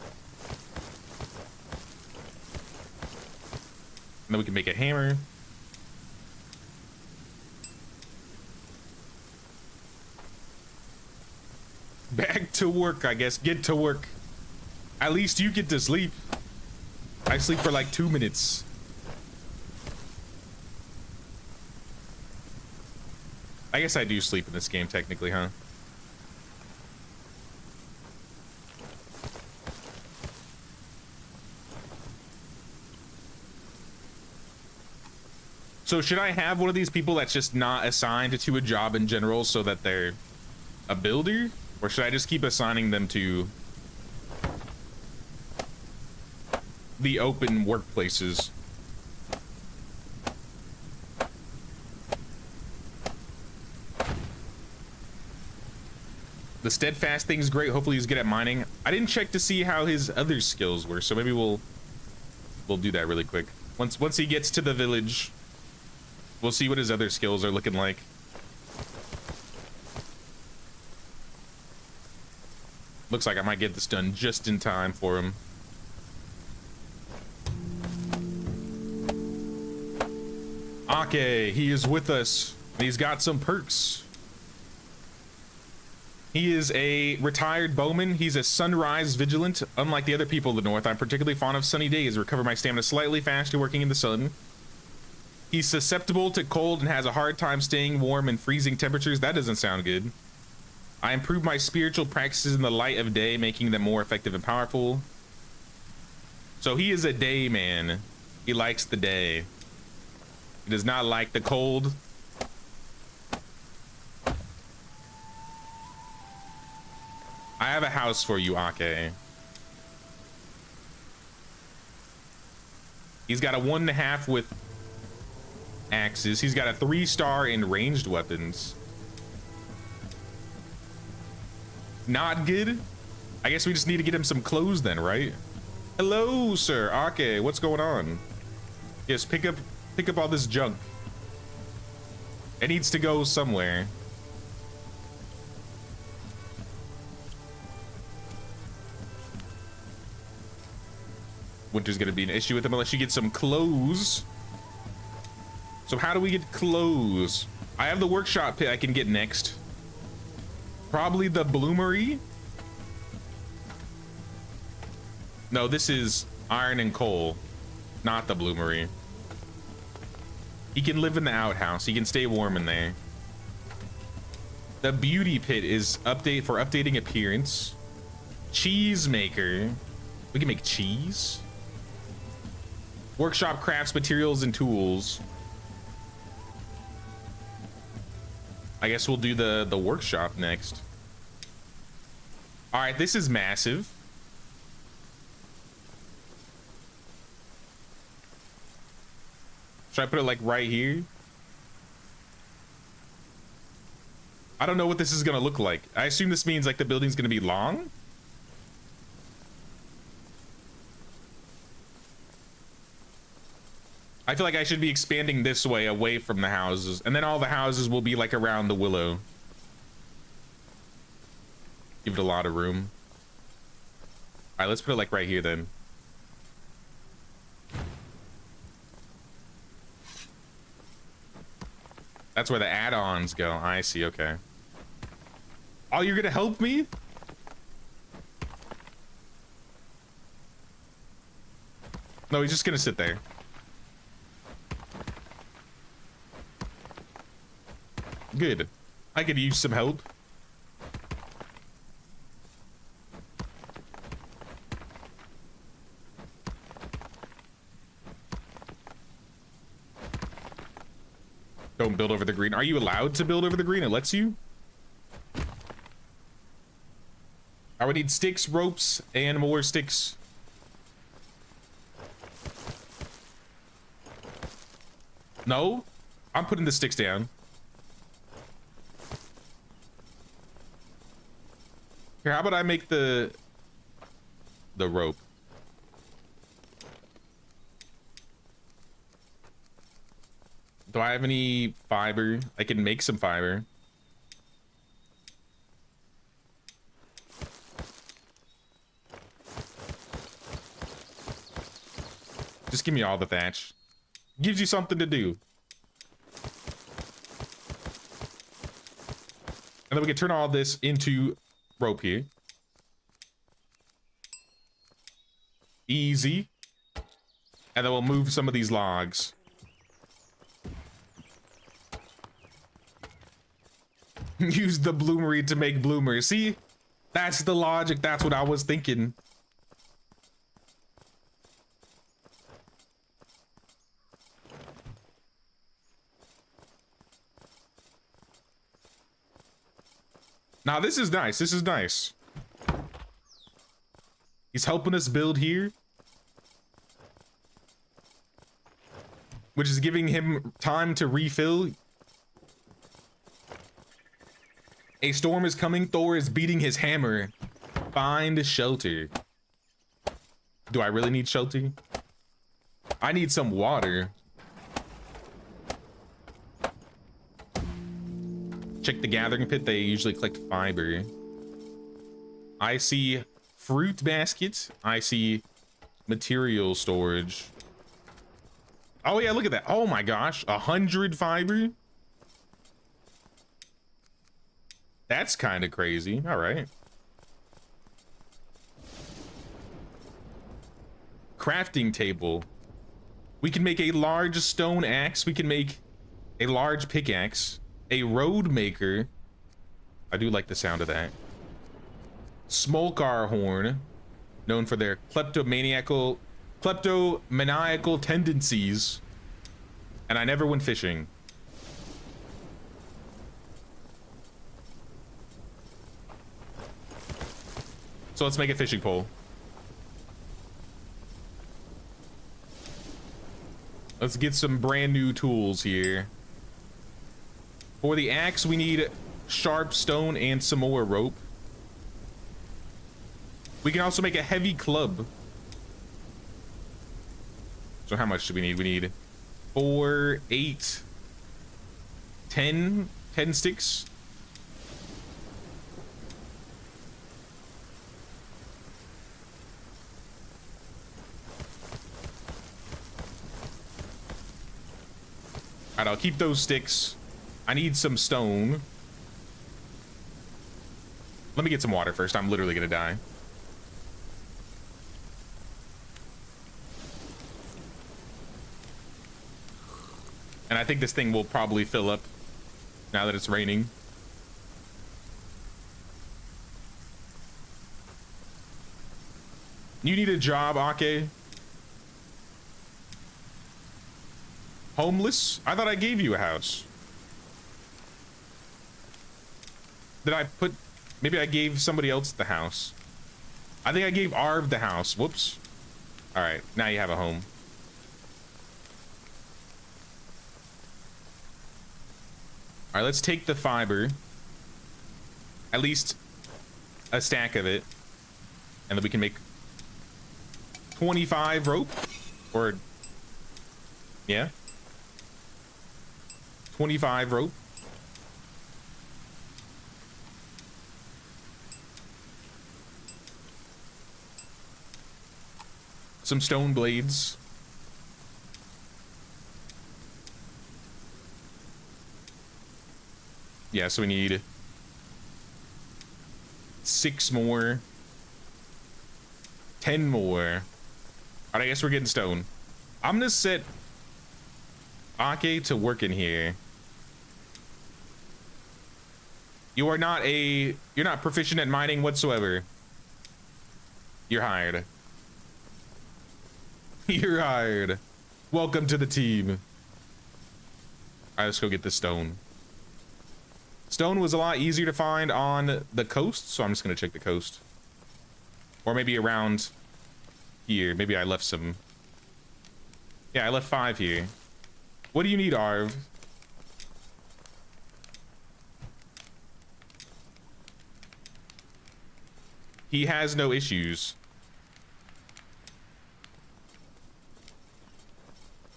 And then we can make a hammer. Back to work, I guess. Get to work. At least you get to sleep. I sleep for like 2 minutes. I guess I do sleep in this game technically, huh? So should I have one of these people that's just not assigned to a job in general so that they're a builder? Or should I just keep assigning them to the open workplaces? The steadfast thing's great. Hopefully he's good at mining. I didn't check to see how his other skills were, so maybe we'll do that really quick. Once he gets to the village, we'll see what his other skills are looking like. Looks like I might get this done just in time for him. Okay, he is with us. And he's got some perks. He is a retired bowman. He's a sunrise vigilant. Unlike the other people of the north, I'm particularly fond of sunny days. Recover my stamina slightly faster working in the sun. He's susceptible to cold and has a hard time staying warm in freezing temperatures. That doesn't sound good. I improve my spiritual practices in the light of day, making them more effective and powerful. So he is a day man. He likes the day. He does not like the cold. I have a house for you, Ake. He's got a 1.5 with axes. He's got a 3-star in ranged weapons. Not good. I guess we just need to get him some clothes then, right? Hello, sir. Ake, what's going on? Yes, pick up all this junk. It needs to go somewhere. Winter's gonna be an issue with him unless you get some clothes. So how do we get clothes? I have the workshop pit I can get next. Probably the bloomery. No, this is iron and coal, not the bloomery. He can live in the outhouse. He can stay warm in there. The beauty pit is updating appearance. Cheese maker. We can make cheese. Workshop crafts materials and tools. I guess we'll do the workshop next. All right, this is massive. Should I put it like right here? I don't know what this is gonna look like. I assume this means like the building's gonna be long. I feel like I should be expanding this way away from the houses, and then all the houses will be like around the willow. Give it a lot of room. All right, let's put it like right here then. That's where the add-ons go. I see, okay. Oh, you're gonna help me? No, he's just gonna sit there. Good. I could use some help. Don't build over the green. Are you allowed to build over the green? It lets you? I would need sticks, ropes, and more sticks. No? I'm putting the sticks down. Here, how about I make the rope? Do I have any fiber? I can make some fiber. Just give me all the thatch. Gives you something to do. And then we can turn all this into rope here. Easy. And then we'll move some of these logs. Use the bloomery to make bloomers. See? That's the logic. That's what I was thinking. Now, this is nice. This is nice. He's helping us build here, which is giving him time to refill. A storm is coming. Thor is beating his hammer. Find shelter. Do I really need shelter? I need some water. Check the gathering pit. They usually collect fiber. I see fruit basket. I see material storage. Oh yeah, look at that. Oh my gosh, 100 fiber. That's kind of crazy. All right. Crafting table. We can make a large stone axe. We can make a large pickaxe. A road maker. I do like the sound of that. Smolkar horn, known for their kleptomaniacal tendencies. And I never went fishing. So let's make a fishing pole. Let's get some brand new tools here. For the axe, we need sharp stone and some more rope. We can also make a heavy club. So how much do we need? We need 4, 8, 10 sticks. All right, I'll keep those sticks. I need some stone. Let me get some water first. I'm literally gonna die. And I think this thing will probably fill up now that it's raining. You need a job, Ake? Homeless? I thought I gave you a house. Did I put... Maybe I gave somebody else the house. I think I gave Arv the house. Whoops. All right, now you have a home. All right, let's take the fiber. At least a stack of it. And then we can make 25 rope. Or... yeah. 25 rope. Some stone blades. Yeah, so we need 6 more. 10 more. All right, I guess we're getting stone. I'm gonna set Ake to work in here. You're not proficient at mining whatsoever. You're hired. You're hired. Welcome to the team. All right, let's go get the stone. Stone was a lot easier to find on the coast, so I'm just gonna check the coast. Or maybe around here. Maybe I left some. Yeah, I left 5 here. What do you need, Arv? He has no issues.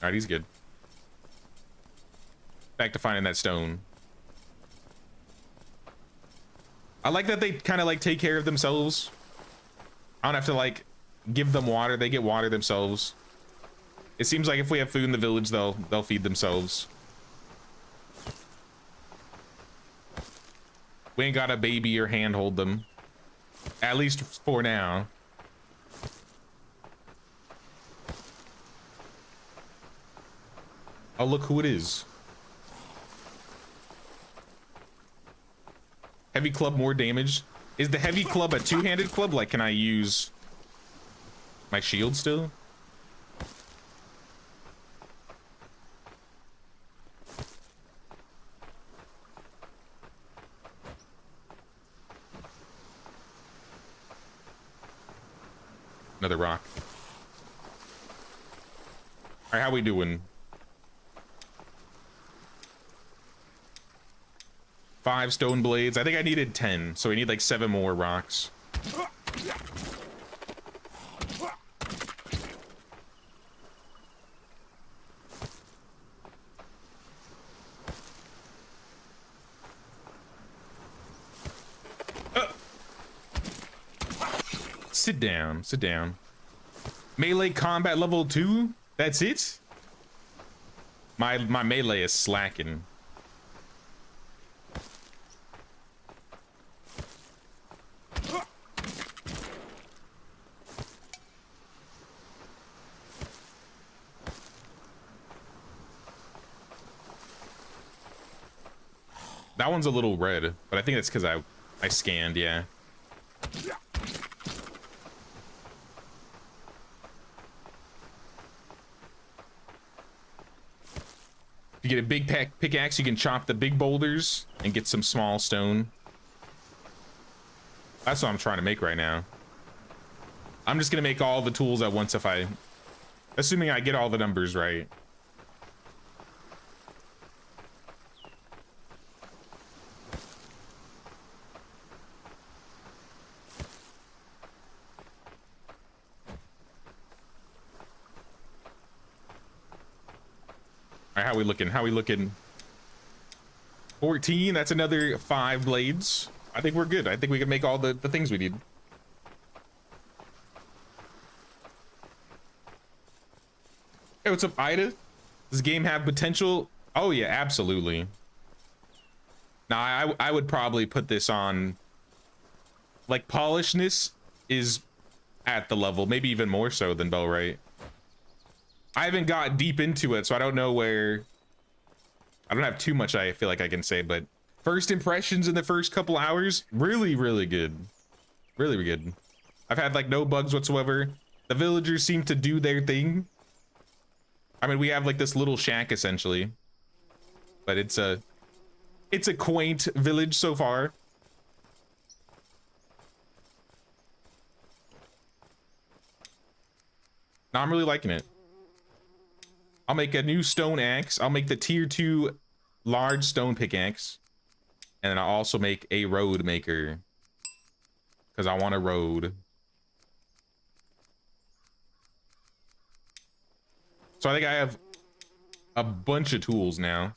All right, he's good. Back to finding that stone. I like that they kind of like take care of themselves. I don't have to like give them water. They get water themselves. It seems like if we have food in the village, they'll feed themselves. We ain't got a baby or handhold them. At least for now. Oh, look who it is. Heavy club, more damage. Is the heavy club a two-handed club? Like, can I use my shield still? Another rock. All right, how we doing? 5 stone blades. I think I needed 10, so we need like 7 more rocks. Sit down, sit down. Melee combat level 2? That's it? My melee is slacking. That one's a little red, but I think that's because I scanned, yeah. If you get a big pickaxe, you can chop the big boulders and get some small stone. That's what I'm trying to make right now. I'm just gonna make all the tools at once assuming I get all the numbers right. All right, how we looking? How we looking? 14, that's another 5 blades. I think we're good. I think we can make all the things we need. Hey, what's up, Ida? Does this game have potential? Oh yeah, absolutely. Now I would probably put this on, like, polishness is at the level, maybe even more so than Bellwright. I haven't got deep into it, so I don't know where. I don't have too much I feel like I can say, but first impressions in the first couple hours, really, really good. Really good. I've had like no bugs whatsoever. The villagers seem to do their thing. I mean, we have like this little shack essentially, but it's a quaint village so far. Now I'm really liking it. I'll make a new stone axe. I'll make the tier 2 large stone pickaxe. And then I'll also make a road maker. Because I want a road. So I think I have a bunch of tools now.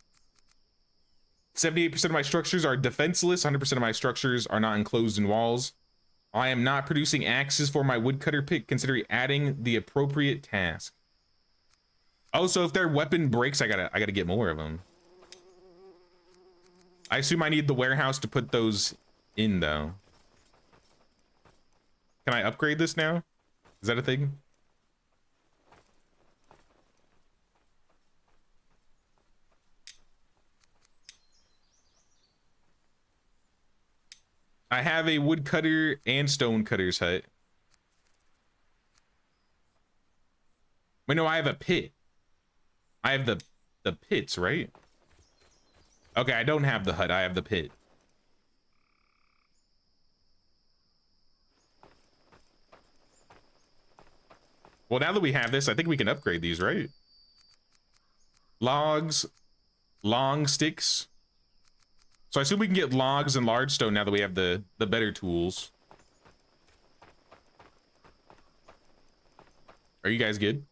78% of my structures are defenseless. 100% of my structures are not enclosed in walls. I am not producing axes for my woodcutter pick. Consider adding the appropriate task. Oh, so if their weapon breaks, I gotta get more of them. I assume I need the warehouse to put those in, though. Can I upgrade this now? Is that a thing? I have a woodcutter and stonecutter's hut. Wait, no, I have a pit. I have the pits, right? Okay, I don't have the hut. I have the pit. Well, now that we have this, I think we can upgrade these, right? Logs, long sticks. So I assume we can get logs and large stone now that we have the better tools. Are you guys good?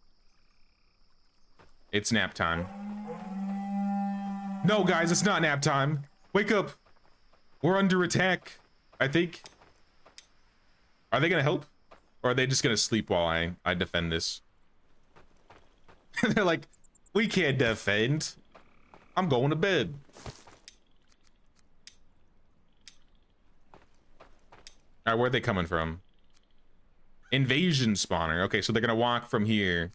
It's nap time. No, guys, it's not nap time. Wake up. We're under attack, I think. Are they gonna help? Or are they just gonna sleep while I defend this? They're like, we can't defend. I'm going to bed. All right, where are they coming from? Invasion spawner. Okay, so they're gonna walk from here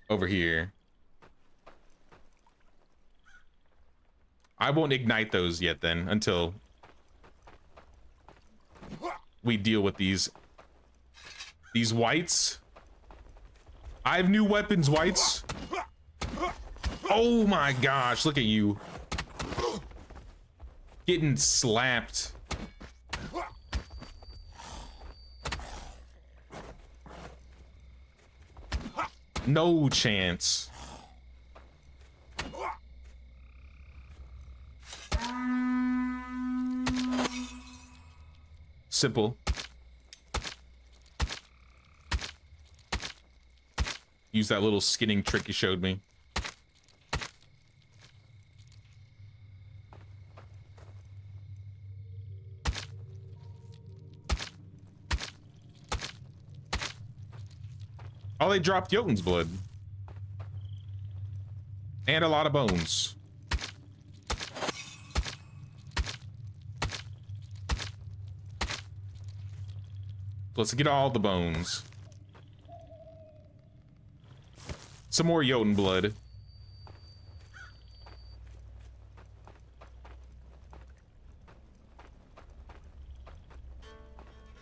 over here. I won't ignite those yet then until we deal with these whites. I have new weapons, whites. Oh my gosh, look at you. Getting slapped. No chance. Simple. Use that little skinning trick you showed me. Oh, they dropped Jotun's blood. And a lot of bones. Let's get all the bones. Some more Jotun blood.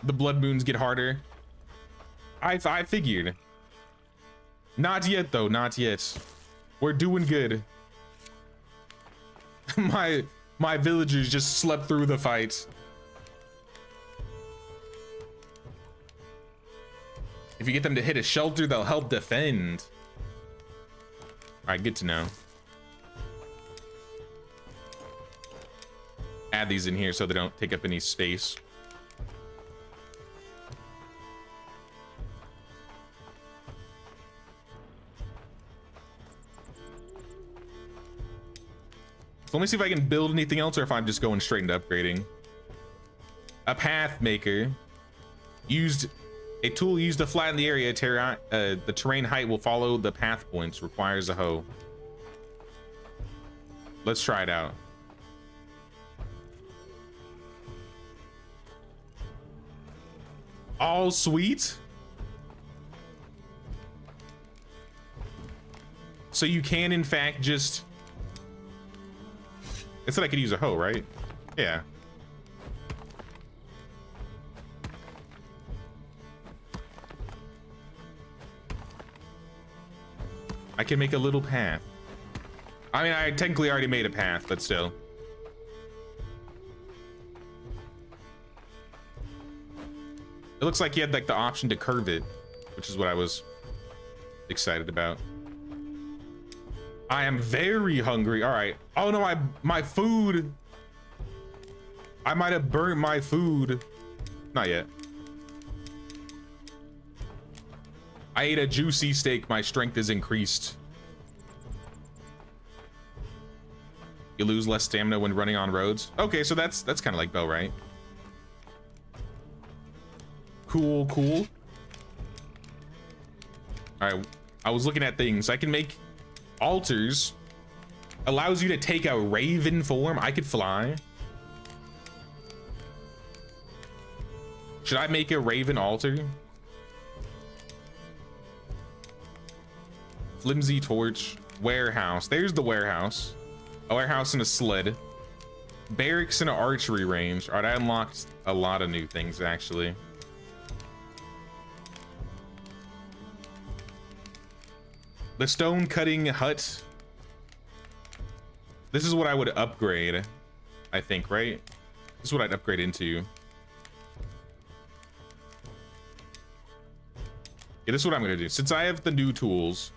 The blood moons get harder. I figured. Not yet though, not yet. We're doing good. my villagers just slept through the fight. If you get them to hit a shelter, they'll help defend. All right, good to know. Add these in here so they don't take up any space. So let me see if I can build anything else or if I'm just going straight into upgrading. A path maker. A tool used to flatten the area. The terrain height will follow the path points. Requires a hoe. Let's try it out. All sweet. So you can, in fact, just... It said I could use a hoe, right? Yeah. I can make a little path. I mean, I technically already made a path, but still. It looks like you had like the option to curve it, which is what I was excited about. I am very hungry. All right. Oh no, my food. I might have burnt my food. Not yet. I ate a juicy steak. My strength is increased. You lose less stamina when running on roads. Okay, so that's kind of like Bell, right? Cool, cool. All right, I was looking at things. I can make altars. Allows you to take a raven form. I could fly. Should I make a raven altar? Flimsy torch. Warehouse. There's the warehouse. A warehouse and a sled. Barracks and an archery range. All right, I unlocked a lot of new things, actually. The stone cutting hut. This is what I would upgrade, I think, right? This is what I'd upgrade into. Yeah, this is what I'm gonna do. Since I have the new tools,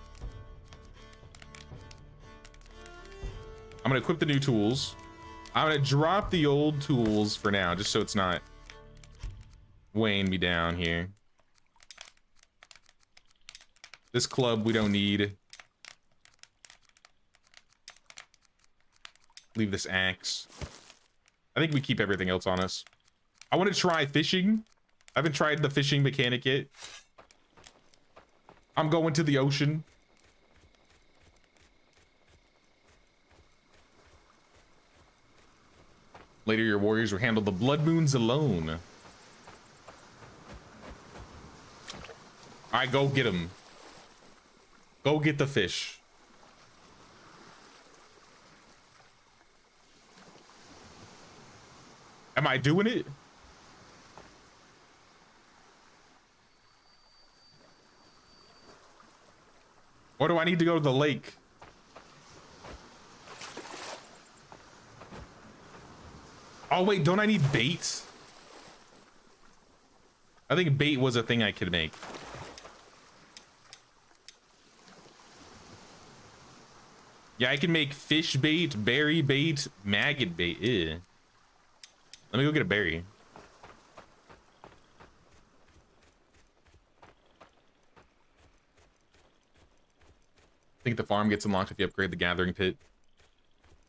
I'm gonna equip the new tools. I'm gonna drop the old tools for now, just so it's not weighing me down here. This club we don't need. leave this axe. I think we keep everything else on us. I want to try fishing. I haven't tried the fishing mechanic yet. I'm going to the ocean. Later, your warriors will handle the blood moons alone. All right, go get them. Go get the fish. Am I doing it? Or do I need to go to the lake? Oh, wait, don't I need bait? I think bait was a thing I could make. Yeah, I can make fish bait, berry bait, maggot bait. Ew. Let me go get a berry. I think the farm gets unlocked if you upgrade the gathering pit.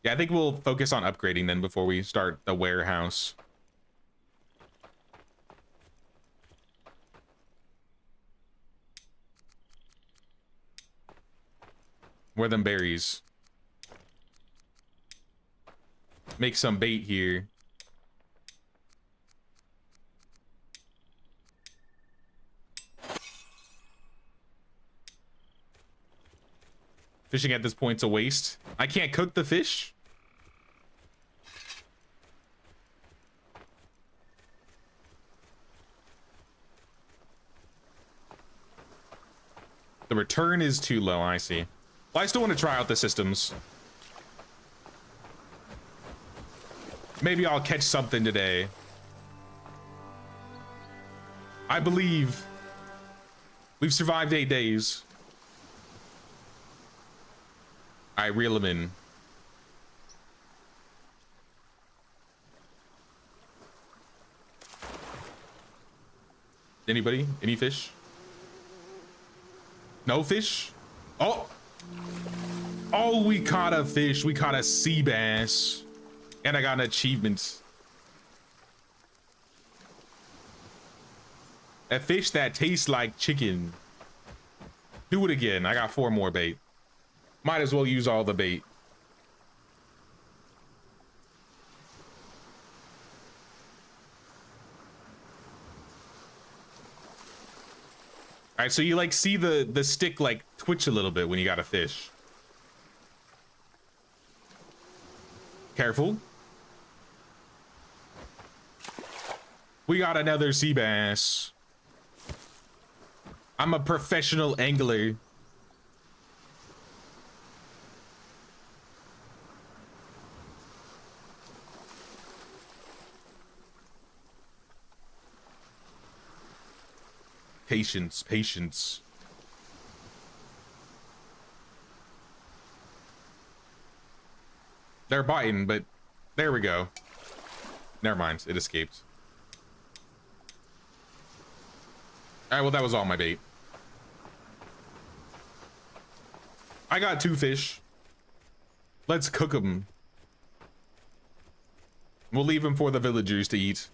Yeah, I think we'll focus on upgrading then before we start the warehouse. Where are them berries? Make some bait here. Fishing at this point's a waste. I can't cook the fish. The return is too low, I see. Well, I still want to try out the systems. Maybe I'll catch something today. I believe we've survived 8 days. I reel them in. Anybody? Any fish? No fish? Oh! Oh, we caught a fish. We caught a sea bass. And I got an achievement. A fish that tastes like chicken. Do it again. I got 4 more bait. Might as well use all the bait. All right, so you like see the stick like twitch a little bit when you got a fish. Careful. We got another sea bass. I'm a professional angler. Patience, patience. They're biting, but there we go. Never mind, it escaped. All right, well, that was all my bait. I got 2 fish. Let's cook them. We'll leave them for the villagers to eat.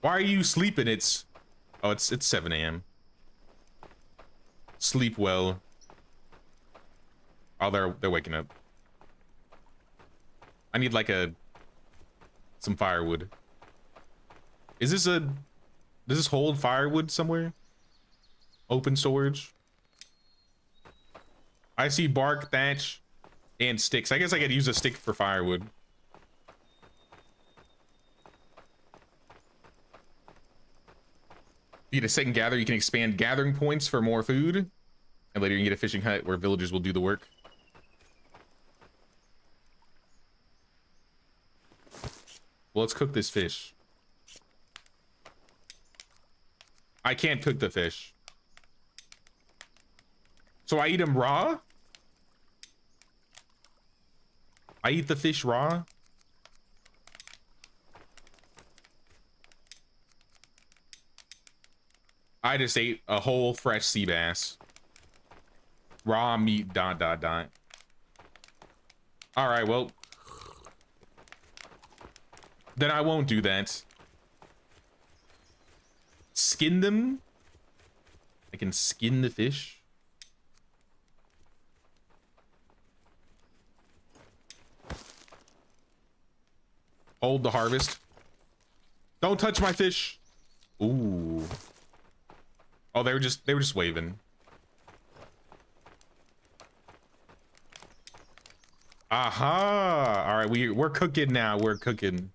Why are you sleeping? It's 7 a.m. Sleep well. Oh, they're waking up. I need like some firewood. Does this hold firewood somewhere? Open storage. I see bark, thatch, and sticks. I guess I could use a stick for firewood. You get a second gather, you can expand gathering points for more food. And later you can get a fishing hut where villagers will do the work. Well, let's cook this fish. I can't cook the fish. So I eat him raw? I eat the fish raw? I just ate a whole fresh sea bass. Raw meat, ... All right, well, then I won't do that. Skin them? I can skin the fish. Hold the harvest. Don't touch my fish. Ooh. Oh, they were just waving. Aha! All right, we're cooking now. We're cooking.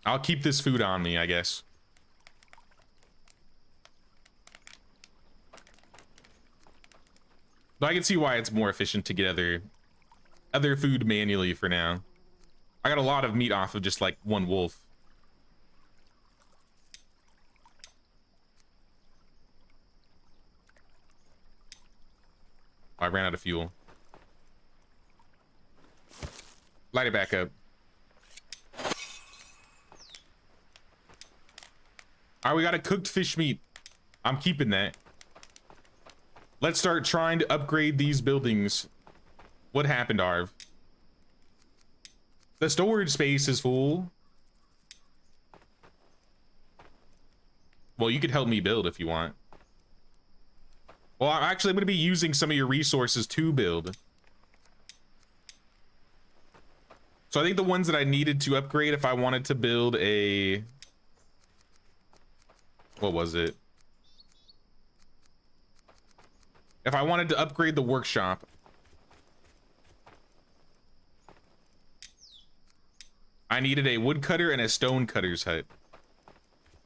I'll keep this food on me, I guess. But I can see why it's more efficient to get other food manually for now. I got a lot of meat off of just like one wolf. I ran out of fuel. Light it back up. All right, we got a cooked fish meat. I'm keeping that. Let's start trying to upgrade these buildings. What happened, Arv? The storage space is full. Well, you could help me build if you want. Well, I'm going to be using some of your resources to build. So I think the ones that I needed to upgrade if I wanted to build a... What was it? If I wanted to upgrade the workshop, I needed a woodcutter and a stone cutter's hut.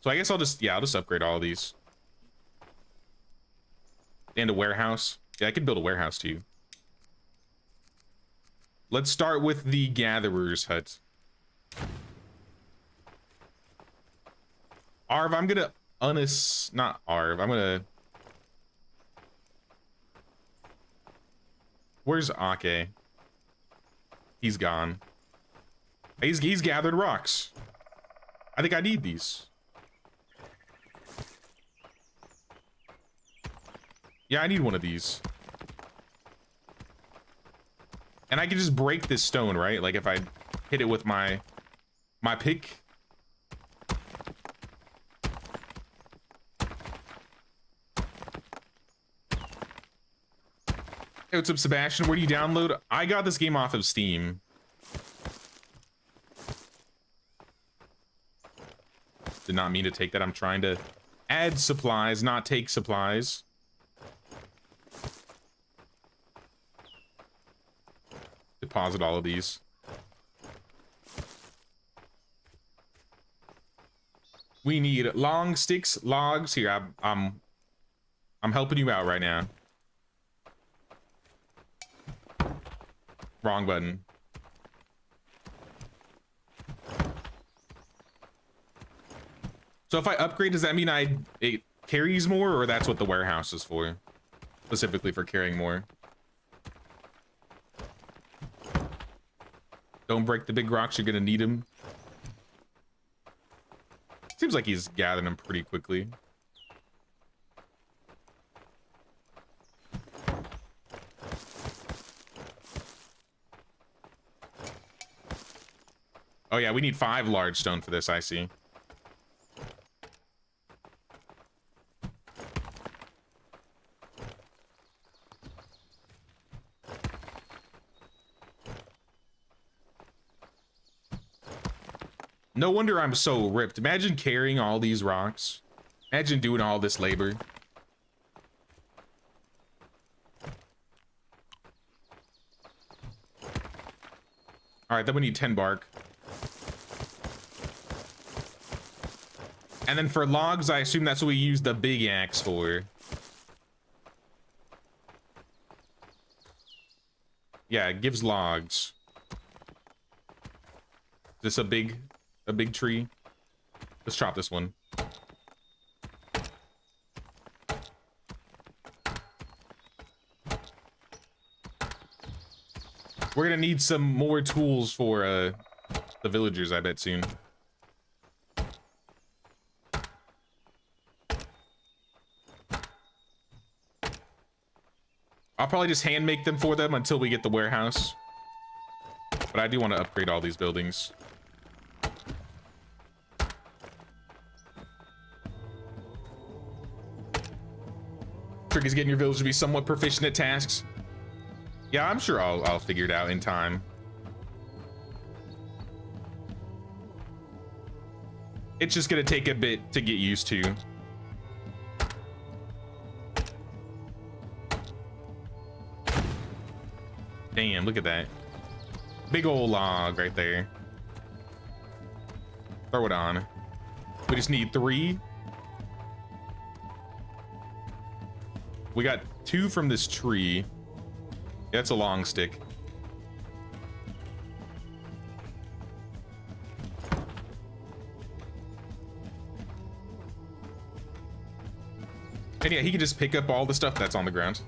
So I guess I'll just upgrade all of these. And a warehouse. Yeah, I could build a warehouse too. Let's start with the gatherer's hut. Arv, I'm gonna not Arv, I'm gonna... Where's ASKA? He's gone. He's gathered rocks. I think I need these. Yeah, I need one of these. And I can just break this stone, right? Like if I hit it with my pick. Hey, what's up, Sebastian? Where do you download? I got this game off of Steam. Did not mean to take that. I'm trying to add supplies, not take supplies. Deposit all of these. We need long sticks, logs. Here, I'm helping you out right now. Wrong button. So if I upgrade, does that mean it carries more, or that's what the warehouse is for? Specifically for carrying more. Don't break the big rocks, you're gonna need them. Seems like he's gathering them pretty quickly. Oh yeah, we need 5 large stone for this, I see. No wonder I'm so ripped. Imagine carrying all these rocks. Imagine doing all this labor. All right, then we need 10 bark. And then for logs, I assume that's what we use the big axe for. Yeah, it gives logs. Is this a big tree? Let's chop this one. We're gonna need some more tools for the villagers, I bet, soon. I'll probably just hand make them for them until we get the warehouse. But I do want to upgrade all these buildings. Trick is getting your village to be somewhat proficient at tasks. Yeah, I'm sure I'll figure it out in time. It's just gonna take a bit to get used to. Damn, look at that. Big old log right there. Throw it on. We just need 3. We got 2 from this tree. That's a long stick. And yeah, he can just pick up all the stuff that's on the ground.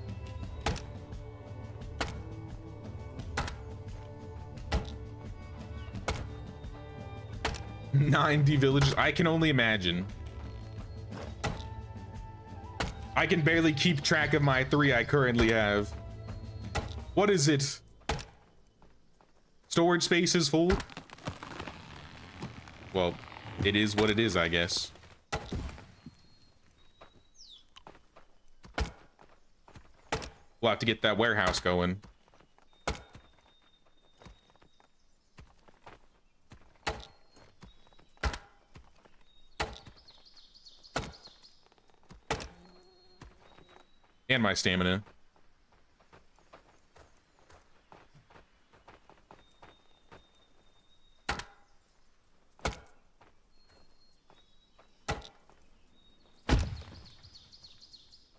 "90 villages. I can only imagine. I can barely keep track of my 3 I currently have. What is it? Storage space is full? Well, it is what it is, I guess. We'll have to get that warehouse going. And my stamina.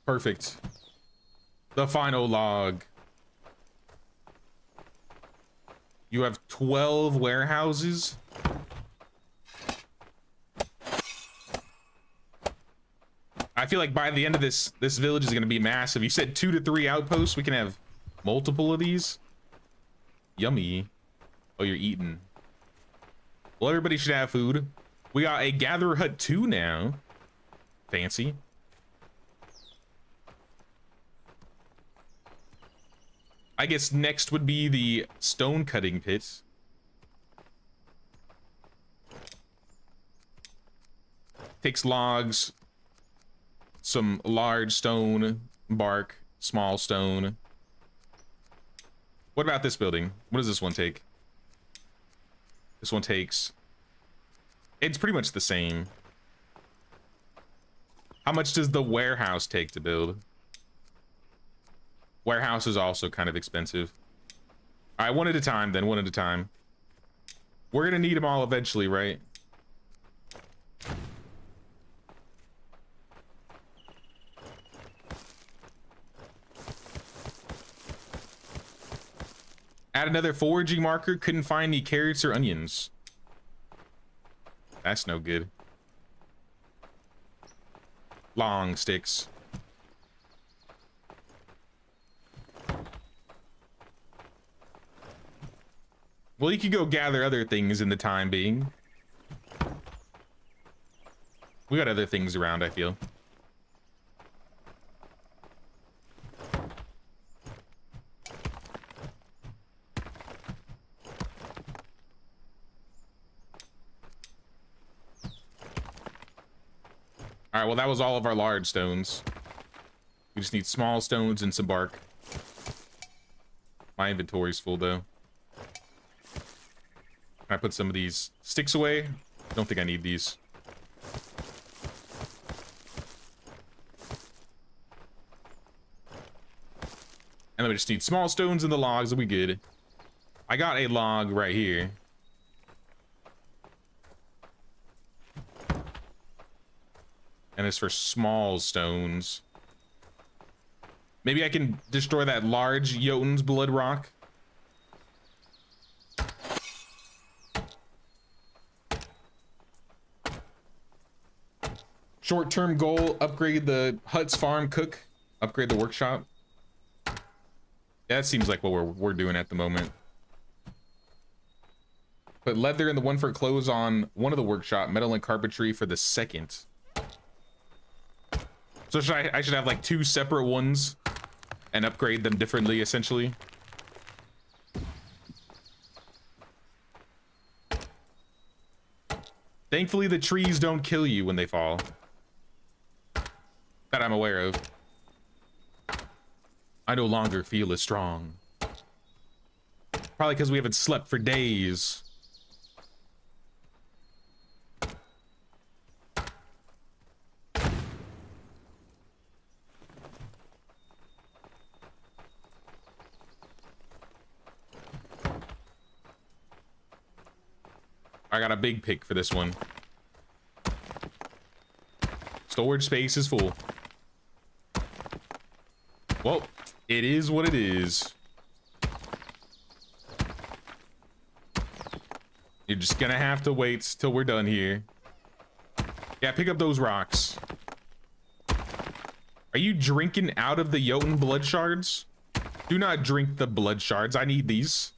Perfect. The final log. You have 12 warehouses. I feel like by the end of this village is going to be massive. You said 2 to 3 outposts. We can have multiple of these. Yummy. Oh, you're eating. Well, everybody should have food. We got a Gatherer Hut 2 now. Fancy. I guess next would be the stone cutting pit. Takes logs, some large stone, bark, small stone. What about this building? What does this one take? This one takes... It's pretty much the same. How much does the warehouse take to build? Warehouse is also kind of expensive. All right, one at a time then, one at a time. We're gonna need them all eventually, right? Add another foraging marker. Couldn't find any carrots or onions. That's no good. Long sticks. Well, you could go gather other things in the time being. We got other things around, I feel. All right, well, that was all of our large stones. We just need small stones and some bark. My inventory's full, though. Can I put some of these sticks away? I don't think I need these. And then we just need small stones and the logs and we good. I got a log right here. And it's for small stones. Maybe I can destroy that large Jotun's blood rock. Short-term goal, upgrade the Hut's farm cook, upgrade the workshop. Yeah, that seems like what we're doing at the moment. Put leather and the one for clothes on one of the workshop, metal and carpentry for the second. So I should have like 2 separate ones. and upgrade them differently, essentially. Thankfully, the trees don't kill you when they fall. That I'm aware of. I no longer feel as strong. Probably because we haven't slept for days. I got a big pick for this one. Storage space is full. Well, it is what it is. You're just gonna have to wait till we're done here. Yeah, pick up those rocks. Are you drinking out of the Jotun blood shards? Do not drink the blood shards. I need these.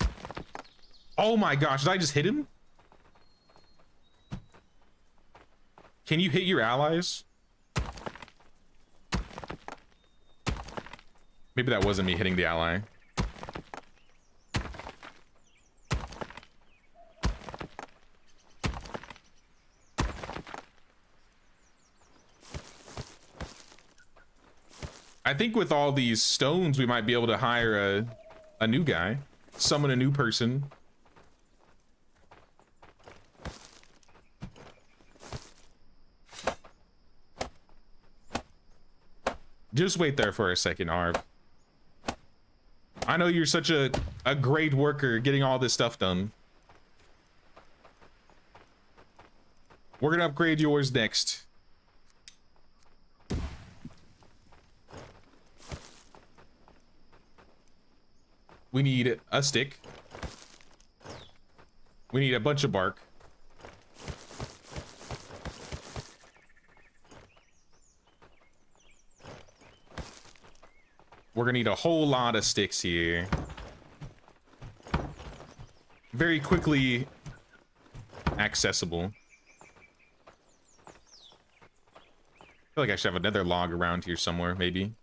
Oh my gosh, did I just hit him? Can you hit your allies? Maybe that wasn't me hitting the ally. I think with all these stones, we might be able to hire a new guy, summon a new person. Just wait there for a second, Arv. I know you're such a great worker getting all this stuff done. We're gonna upgrade yours next. We need a stick. We need a bunch of bark. We're gonna need a whole lot of sticks here. Very quickly accessible. I feel like I should have another log around here somewhere, maybe.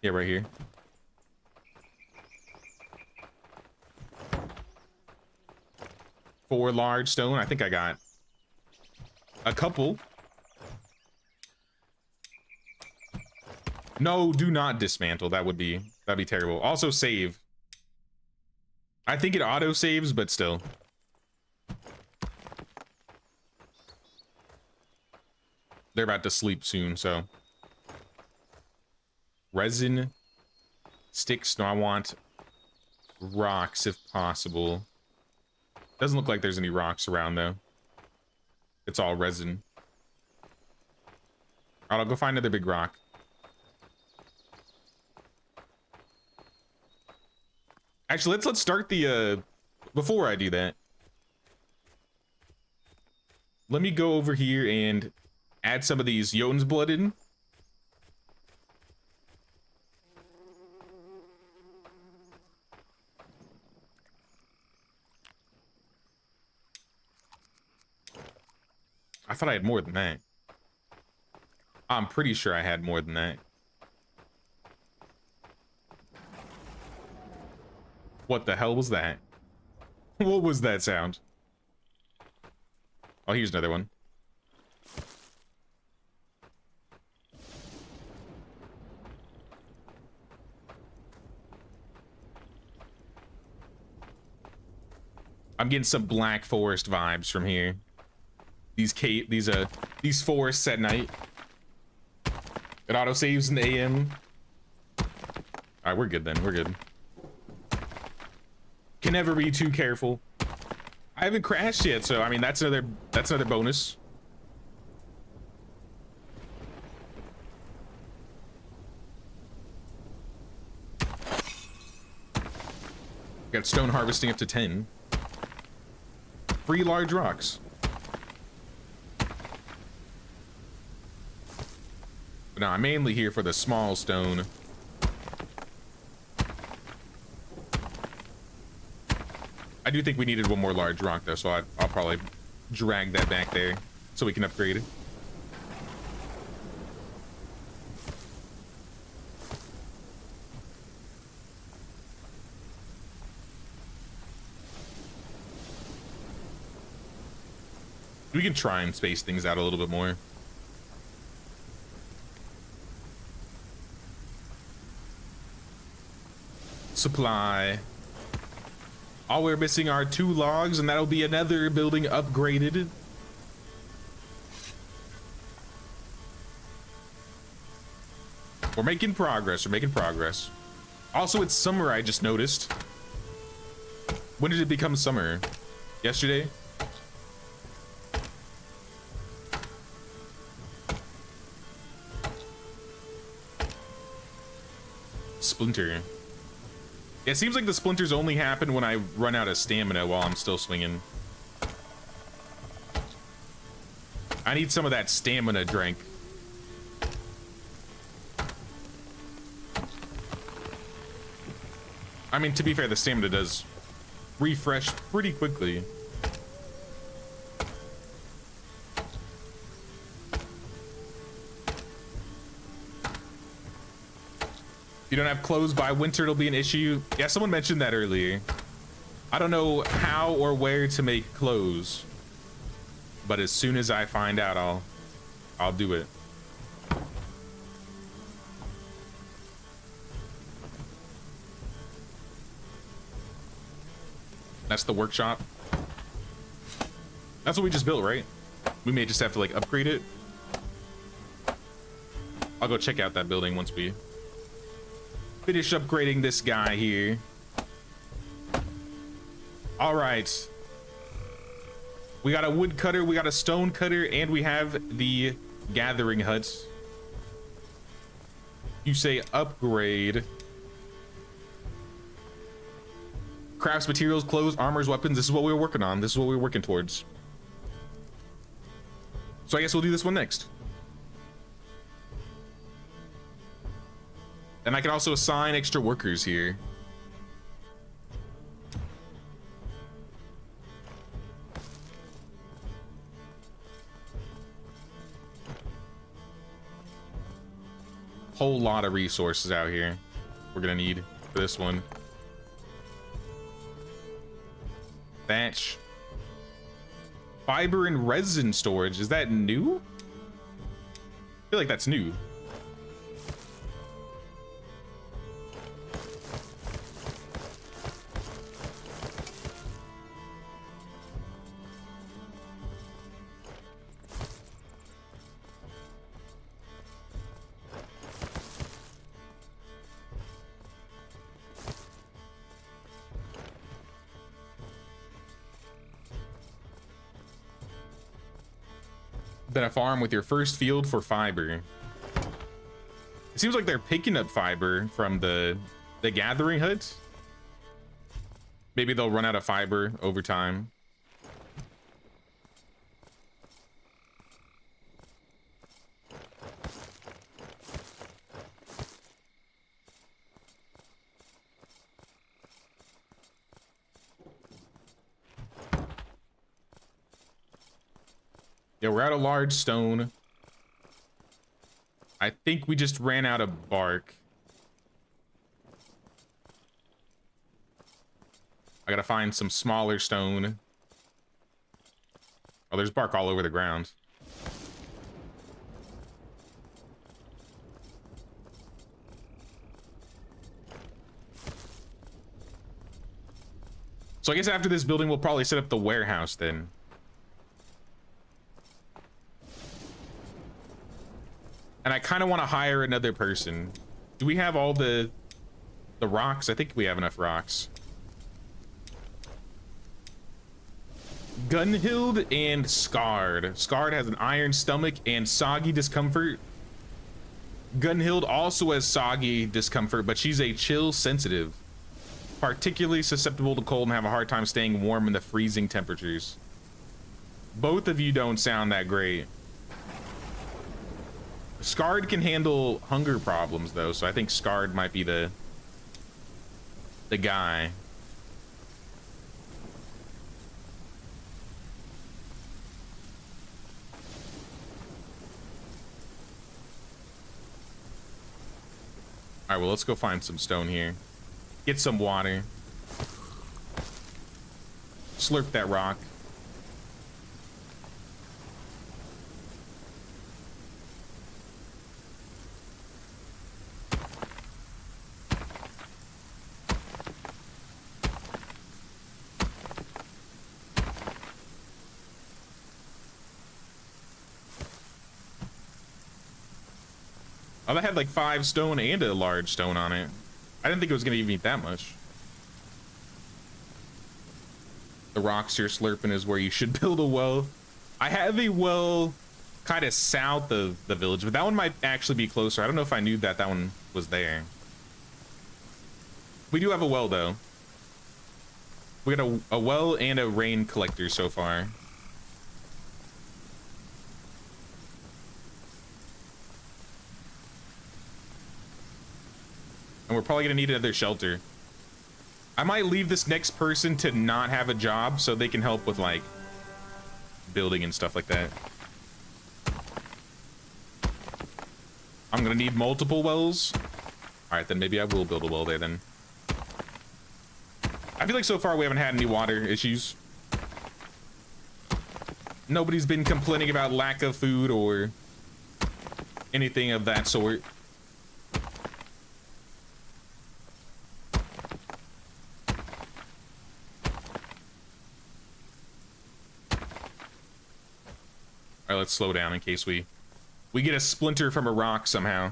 Yeah, right here. Four large stone. I think I got a couple. No, do not dismantle. That'd be terrible. Also save. I think it auto saves, but still. They're about to sleep soon, so. Resin. Sticks. No, I want rocks if possible. Doesn't look like there's any rocks around though. It's all resin. Alright, I'll go find another big rock. Actually, let's start the before I do that. Let me go over here and add some of these Jotun's blood in. I thought I had more than that. I'm pretty sure I had more than that. What the hell was that? What was that sound? Oh, here's another one. I'm getting some Black Forest vibes from here. These forests at night. It auto saves in the AM. All right, we're good then. We're good. Can never be too careful. I haven't crashed yet, so I mean that's another bonus. Got stone harvesting up to 10. Free large rocks. But no, I'm mainly here for the small stone. I do think we needed one more large rock though, so I'll probably drag that back there so we can upgrade it. We can try and space things out a little bit more. Supply. All we're missing are 2 logs, and that'll be another building upgraded. We're making progress. We're making progress. Also, it's summer, I just noticed. When did it become summer? Yesterday? Splinter. It seems like the splinters only happen when I run out of stamina while I'm still swinging. I need some of that stamina drink. I mean, to be fair, the stamina does refresh pretty quickly. If you don't have clothes by winter, it'll be an issue. Yeah, someone mentioned that earlier. I don't know how or where to make clothes, but as soon as I find out, I'll do it. That's the workshop. That's what we just built, right? We may just have to like upgrade it. I'll go check out that building once we finish upgrading this guy here. All right. We got a wood cutter, we got a stone cutter, and we have the gathering huts. You say upgrade. Crafts, materials, clothes, armors, weapons. This is what we were working on. This is what we were working towards. So I guess we'll do this one next. And I can also assign extra workers here. Whole lot of resources out here we're gonna need for this one. Thatch. Fiber and resin storage. Is that new? I feel like that's new. Been a farm with your first field for fiber. It seems like they're picking up fiber from the gathering huts. Maybe they'll run out of fiber over time. Yeah, we're out of large stone. I think we just ran out of bark. I gotta find some smaller stone. Oh, there's bark all over the ground. So I guess after this building, we'll probably set up the warehouse then. And I kind of want to hire another person. Do we have all the rocks? I think we have enough rocks. Gunhild and Scarred. Scarred has an iron stomach and soggy discomfort. Gunhild also has soggy discomfort, but she's a chill sensitive. Particularly susceptible to cold and have a hard time staying warm in the freezing temperatures. Both of you don't sound that great. Scarred can handle hunger problems though, so I think Scarred might be the guy. All right, well, let's go find some stone here. Get some water. Slurp that rock. Oh, that had like 5 stone and a large stone on it. I didn't think it was gonna even eat that much. The rocks you're slurping is where you should build a well. I have a well kind of south of the village, but that one might actually be closer. I don't know if I knew that that one was there. We do have a well though. We got a well and a rain collector so far. And we're probably gonna need another shelter. I might leave this next person to not have a job so they can help with like building and stuff like that. I'm gonna need multiple wells. All right, then maybe I will build a well there then. I feel like so far we haven't had any water issues. Nobody's been complaining about lack of food or anything of that sort. All right, let's slow down in case we get a splinter from a rock somehow.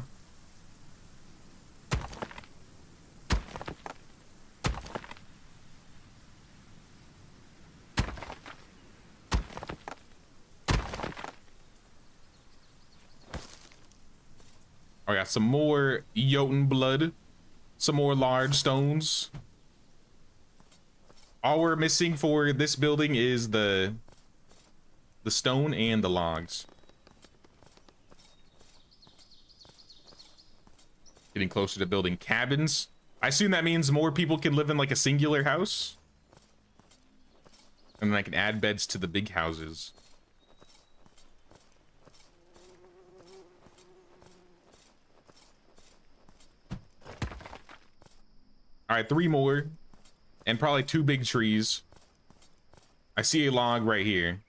I got some more Jotun blood, some more large stones. All we're missing for this building is the stone and the logs. Getting closer to building cabins. I assume that means more people can live in like a singular house. And then I can add beds to the big houses. All right, 3 more. And probably 2 big trees. I see a log right here.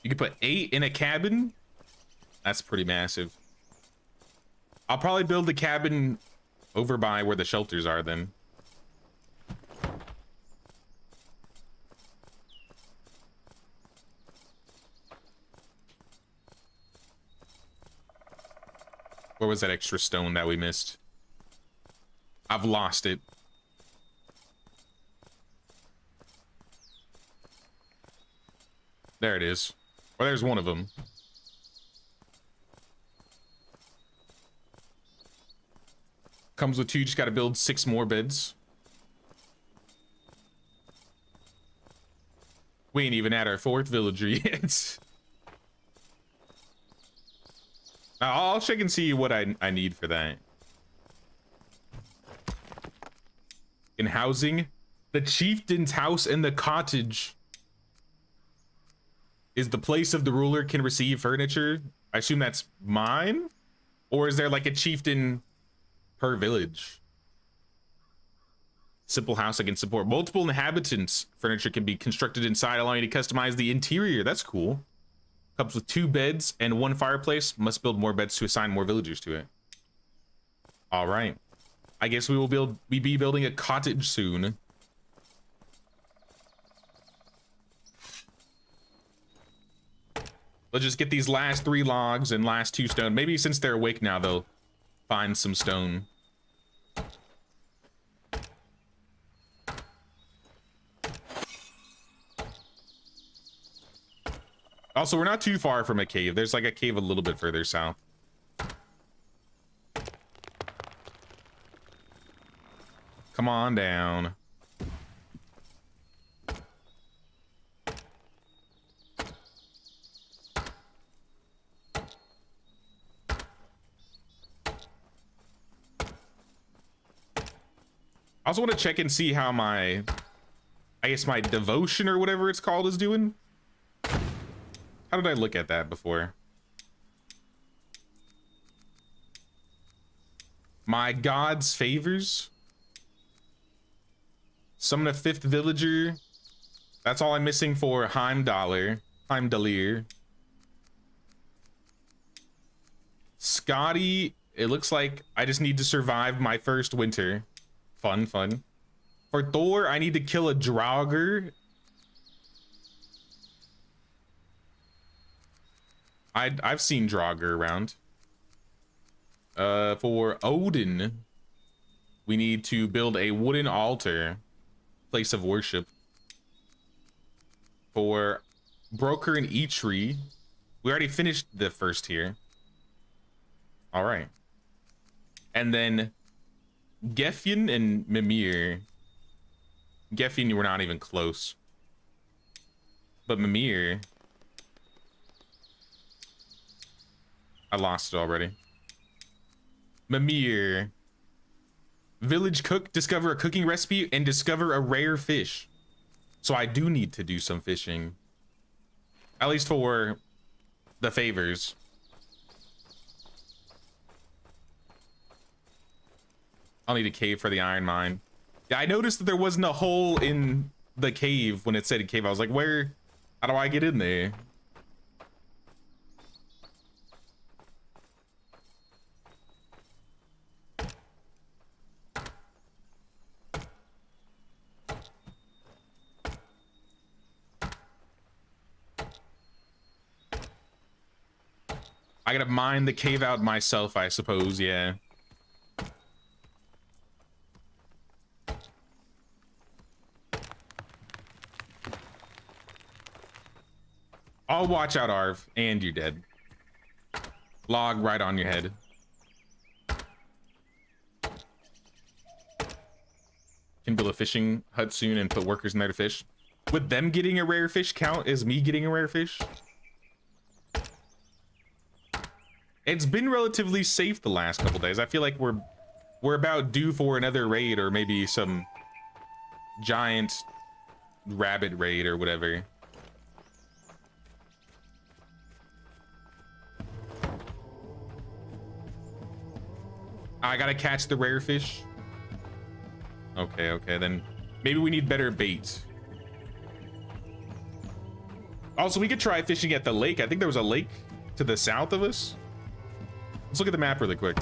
You could put 8 in a cabin. That's pretty massive. I'll probably build the cabin over by where the shelters are then. Where was that extra stone that we missed? I've lost it. There it is. Well, there's one of them. Comes with 2, just gotta build 6 more beds. We ain't even at our 4th villager yet. I'll check and see what I need for that. In housing, the chieftain's house and the cottage is the place of the ruler can receive furniture. I assume that's mine? Or is there like a chieftain per village? Simple house that can support multiple inhabitants. Furniture can be constructed inside, allowing you to customize the interior. That's cool. Comes with 2 beds and 1 fireplace. Must build more beds to assign more villagers to it. All right. I guess we will be building a cottage soon. Let's just get these last 3 logs and last 2 stone. Maybe since they're awake now, they'll find some stone. Also, we're not too far from a cave. There's like a cave a little bit further south. Come on down. I also want to check and see how my, I guess my devotion or whatever it's called is doing. How did I look at that before? My god's favors. Summon a 5th villager. That's all I'm missing for Heimdallr. Scotty, it looks like I just need to survive my first winter. Fun. For Thor, I need to kill a Draugr. I've seen Draugr around. For Odin, we need to build a wooden altar, place of worship. For Broker and Eitri, we already finished the first tier. All right. And then Gefyin and Mimir. Gefyin, we're not even close. But Mimir, I lost it already. Mimir. Village cook, discover a cooking recipe, and discover a rare fish. So I do need to do some fishing. At least for the favors. I'll need a cave for the iron mine. Yeah, I noticed that there wasn't a hole in the cave when it said cave. I was like, where? How do I get in there? I gotta mine the cave out myself, I suppose, yeah. I'll watch out, Arv, and you're dead. Log right on your head. Can build a fishing hut soon and put workers in there to fish. Would them getting a rare fish count as me getting a rare fish? It's been relatively safe the last couple days. I feel like we're about due for another raid, or maybe some giant rabbit raid or whatever. I gotta catch the rare fish. Okay, then maybe we need better bait. Also, we could try fishing at the lake. I think there was a lake to the south of us. Let's look at the map really quick.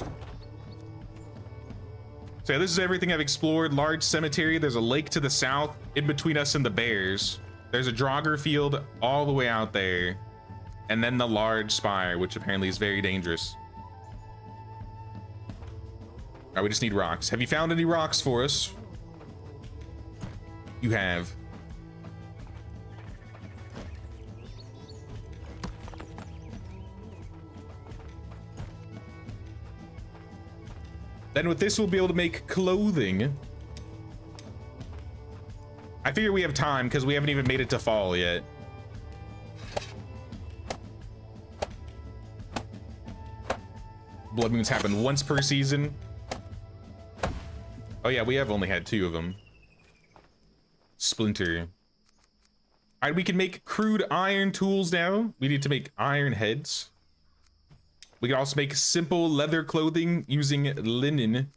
So yeah, this is everything I've explored. Large cemetery. There's a lake to the south in between us and the bears. There's a Draugr field all the way out there. And then the large spire, which apparently is very dangerous. All right, we just need rocks. Have you found any rocks for us? You have. Then with this, we'll be able to make clothing. I figure we have time because we haven't even made it to fall yet. Blood moons happen once per season. Oh yeah, we have only had 2 of them. Splinter. All right, we can make crude iron tools now. We need to make iron heads. We can also make simple leather clothing using linen.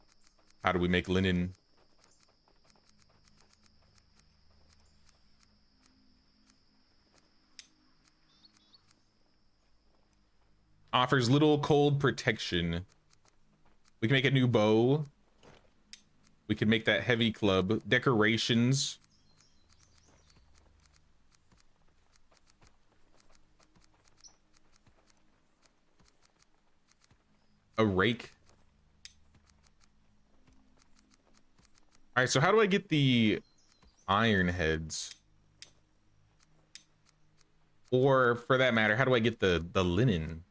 How do we make linen? Offers little cold protection. We can make a new bow. We can make that heavy club. Decorations. A rake. All right, so how do I get the iron heads? Or for that matter, how do I get the linen?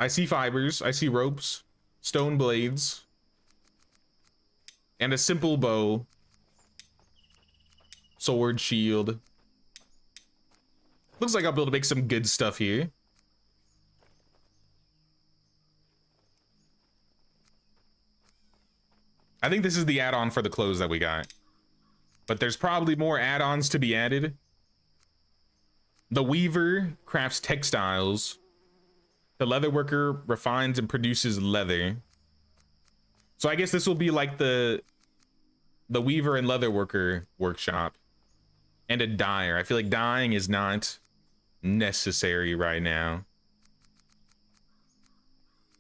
I see fibers, I see ropes, stone blades, and a simple bow, sword, shield. Looks like I'll be able to make some good stuff here. I think this is the add-on for the clothes that we got. But there's probably more add-ons to be added. The weaver crafts textiles. The leather worker refines and produces leather. So I guess this will be like the weaver and leather worker workshop. And a dyer. I feel like dyeing is not necessary right now.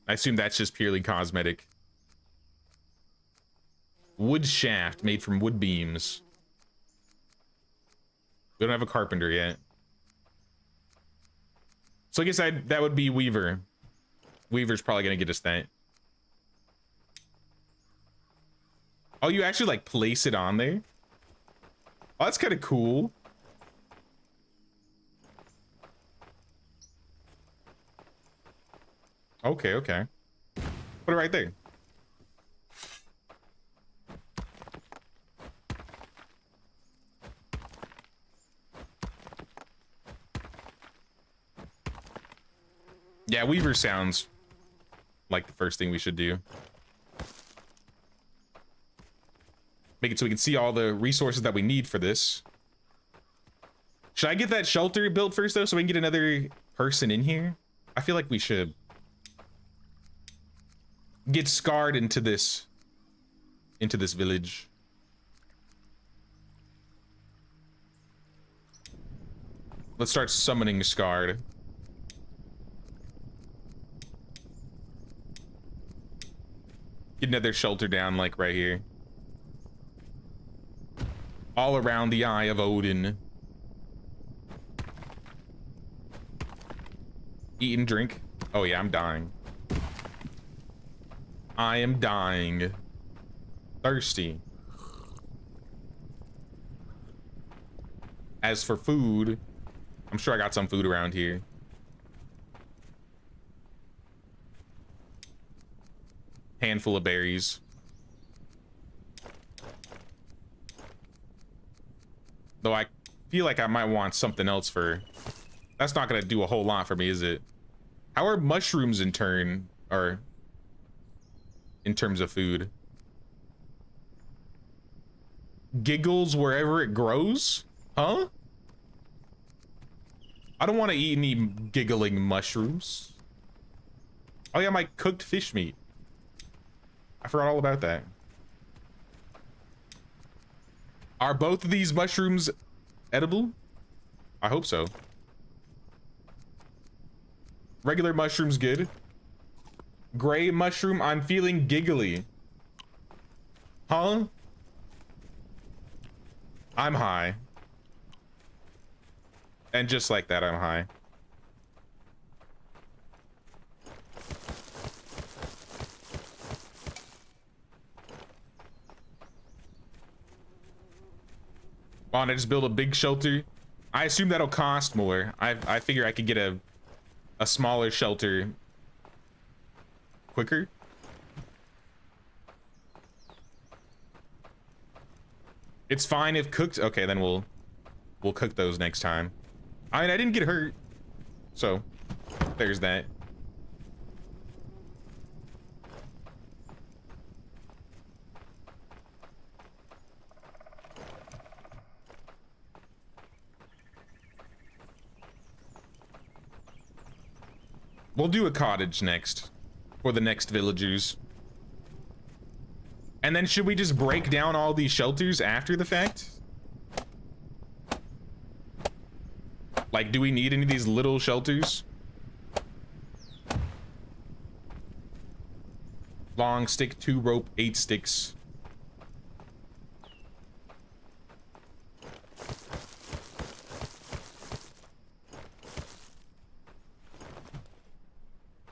I assume that's just purely cosmetic. Wood shaft made from wood beams. We don't have a carpenter yet. So I guess that would be Weaver. Weaver's probably gonna get us that. Oh, you actually like place it on there? Oh, that's kind of cool. Okay, okay. Put it right there. Yeah, Weaver sounds like the first thing we should do. Make it so we can see all the resources that we need for this. Should I get that shelter built first, though, so we can get another person in here? I feel like we should get scarred into this village. Let's start summoning scarred. Get another shelter down, like right here. All around the Eye of Odin. Eat and drink. Oh yeah, I'm dying. I am dying. Thirsty. As for food, I'm sure I got some food around here. Handful of berries. Though I feel like I might want something else for... That's not gonna do a whole lot for me, is it? How are mushrooms in turn, or in terms of food? Giggles wherever it grows? Huh? I don't want to eat any giggling mushrooms. Oh yeah, my cooked fish meat. I forgot all about that. Are both of these mushrooms edible? I hope so. Regular mushroom's good. Gray mushroom, I'm feeling giggly. Huh? I'm high. And just like that, I'm high. Why don't I just build a big shelter? I assume that'll cost more. I figure I could get a smaller shelter quicker. It's fine if cooked. Okay, then we'll cook those next time. I mean, I didn't get hurt, so there's that. We'll do a cottage next for the next villagers. And then should we just break down all these shelters after the fact? Like, do we need any of these little shelters? Long stick, 2 rope, 8 sticks.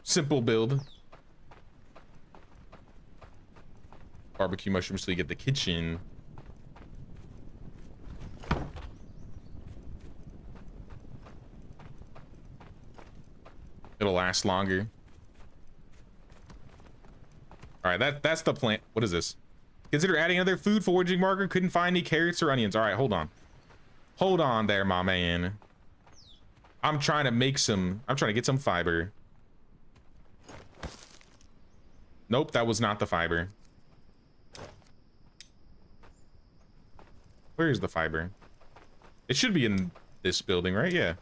Simple build. Barbecue mushrooms till you get the kitchen. It'll last longer. All right, that's the plan. What is this? Consider adding another food foraging marker. Couldn't find any carrots or onions. All right, hold on. Hold on there, my man. I'm trying to get some fiber. Nope, that was not the fiber. Where is the fiber? It should be in this building, right? Yeah.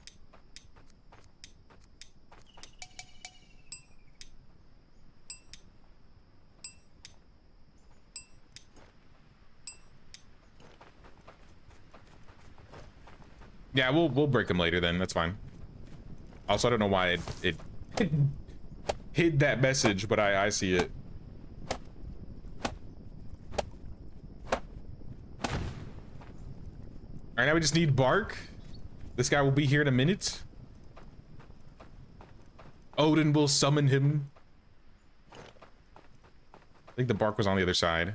Yeah, we'll break them later then. That's fine. Also, I don't know why it hid that message, but I see it. All right, now we just need bark. This guy will be here in a minute. Odin will summon him. I think the bark was on the other side.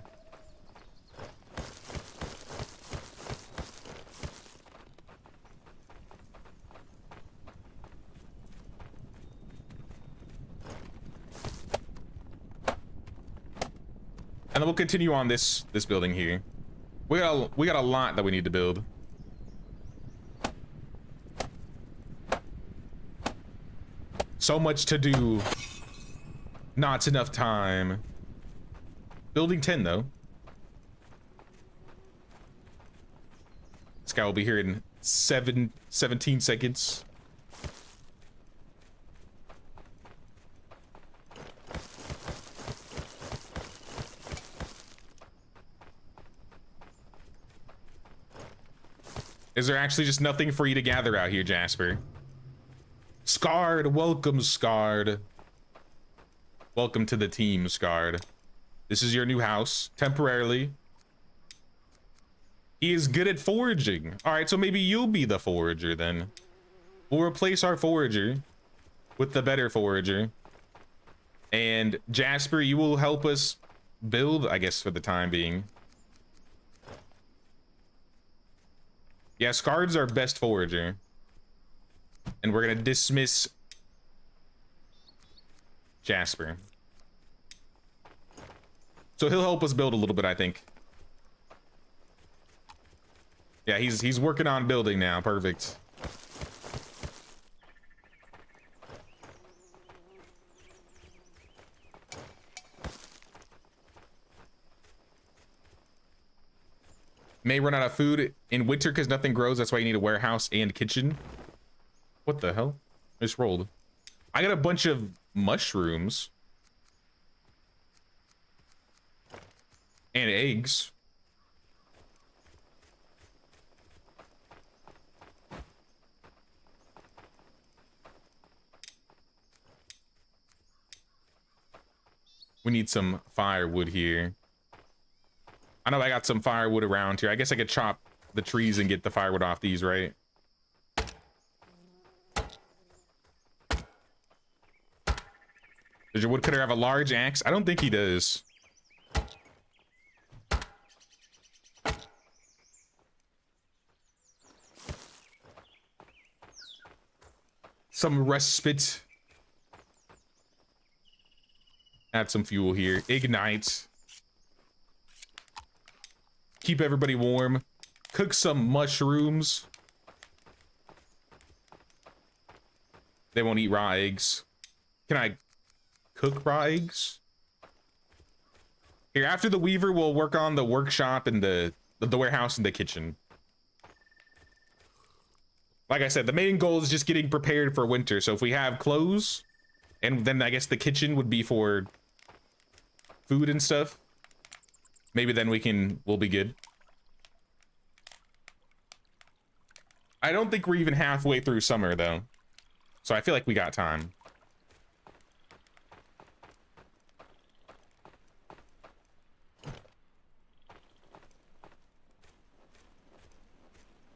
And then we'll continue on this building here. We got a lot that we need to build. So much to do. Not enough time. Building 10 though. This guy will be here in 17 seconds. Is there actually just nothing for you to gather out here, Jasper? Scarred, welcome, Scarred. Welcome to the team, Scarred. This is your new house, temporarily. He is good at foraging. All right, so maybe you'll be the forager then. We'll replace our forager with the better forager. And Jasper, you will help us build, I guess, for the time being. Yeah, Scarred's our best forager. And we're gonna dismiss Jasper. So he'll help us build a little bit, I think. Yeah, he's working on building now. Perfect. May run out of food in winter because nothing grows. That's why you need a warehouse and kitchen. What the hell? I just rolled. I got a bunch of mushrooms. And eggs. We need some firewood here. I know I got some firewood around here. I guess I could chop the trees and get the firewood off these, right? Does your woodcutter have a large axe? I don't think he does. Some respite. Add some fuel here. Ignite. Keep everybody warm. Cook some mushrooms. They won't eat raw eggs. Can I cook raw eggs? Here, after the weaver, we'll work on the workshop and the warehouse and the kitchen. Like I said, the main goal is just getting prepared for winter. So if we have clothes, and then I guess the kitchen would be for food and stuff. Maybe then we'll be good. I don't think we're even halfway through summer though. So I feel like we got time.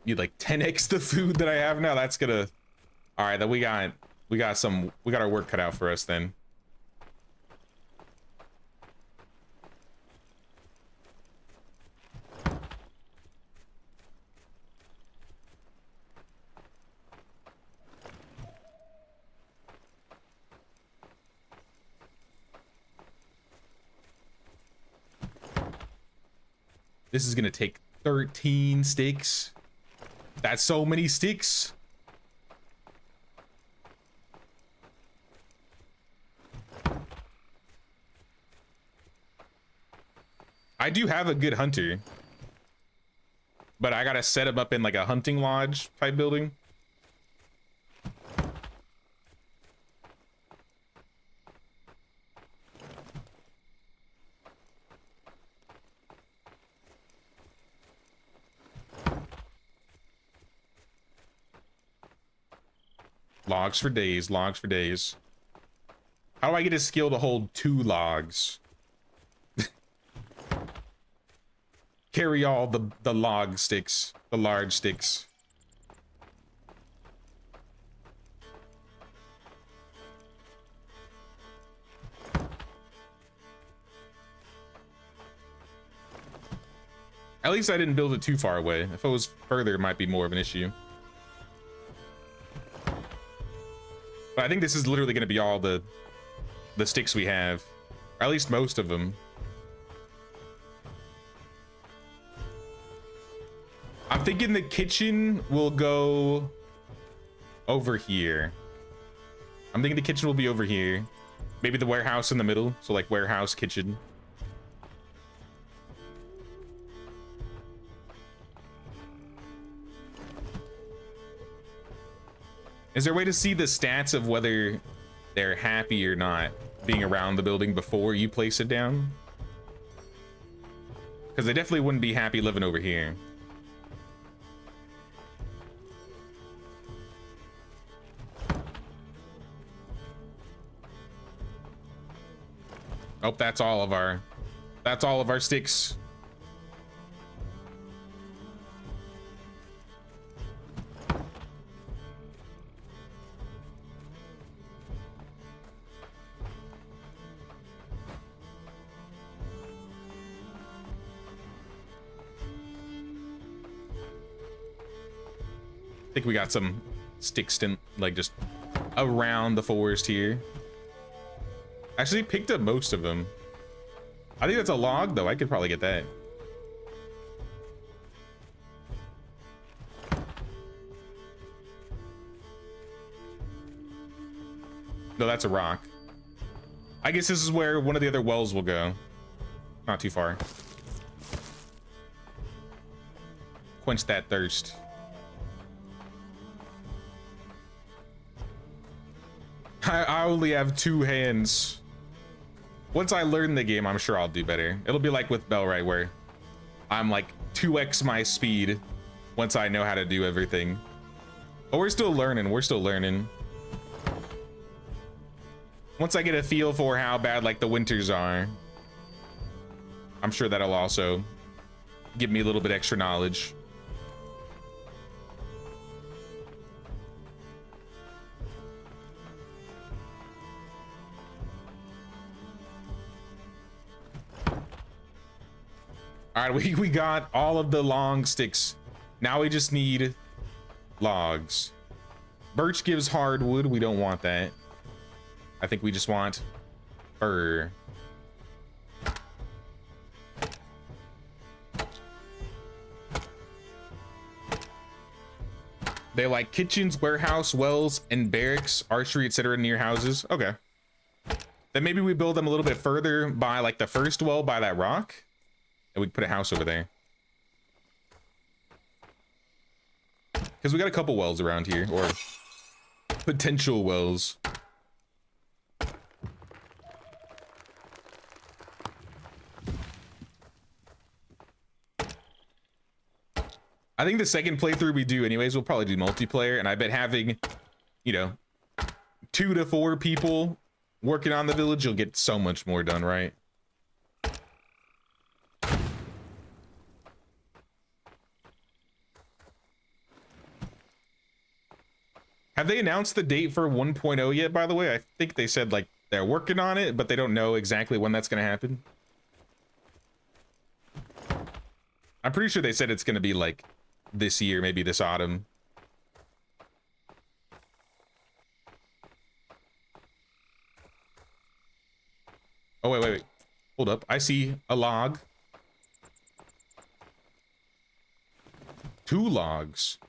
Need like 10x the food that I have now. That's gonna. All right, then we got our work cut out for us then. This is gonna take 13 sticks. That's so many sticks. I do have a good hunter, but I gotta set him up in like a hunting lodge type building. Logs for days, logs for days. How do I get a skill to hold 2 logs? Carry all the log sticks, the large sticks. At least I didn't build it too far away. If it was further, it might be more of an issue. But I think this is literally going to be all the sticks we have, or at least most of them. I'm thinking the kitchen will go over here. I'm thinking the kitchen will be over here. Maybe the warehouse in the middle. So like warehouse, kitchen. Is there a way to see the stats of whether they're happy or not being around the building before you place it down? Because they definitely wouldn't be happy living over here. Oh, that's all of our sticks. I think we got some sticks in, like, just around the forest here. Actually picked up most of them. I think that's a log though. I could probably get that. No, that's a rock. I guess this is where one of the other wells will go. Not too far. Quench that thirst. I only have 2 hands. Once I learn the game, I'm sure I'll do better. It'll be like with Bellwright, where I'm like 2x my speed once I know how to do everything. But we're still learning. We're still learning. Once I get a feel for how bad like the winters are, I'm sure that'll also give me a little bit extra knowledge. All right, we got all of the long sticks. Now we just need logs. Birch gives hardwood. We don't want that. I think we just want fir. They like kitchens, warehouse, wells, and barracks, archery, etc. near houses. Okay. Then maybe we build them a little bit further by like the first well by that rock. And we can put a house over there. Because we got a couple wells around here, or potential wells. I think the second playthrough we do anyways, we'll probably do multiplayer, and I bet having, you know, 2 to 4 people working on the village, you'll get so much more done, right? Have they announced the date for 1.0 yet, by the way? I think they said, like, they're working on it, but they don't know exactly when that's going to happen. I'm pretty sure they said it's going to be, like, this year, maybe this autumn. Oh, wait. Hold up. I see a log. 2 logs.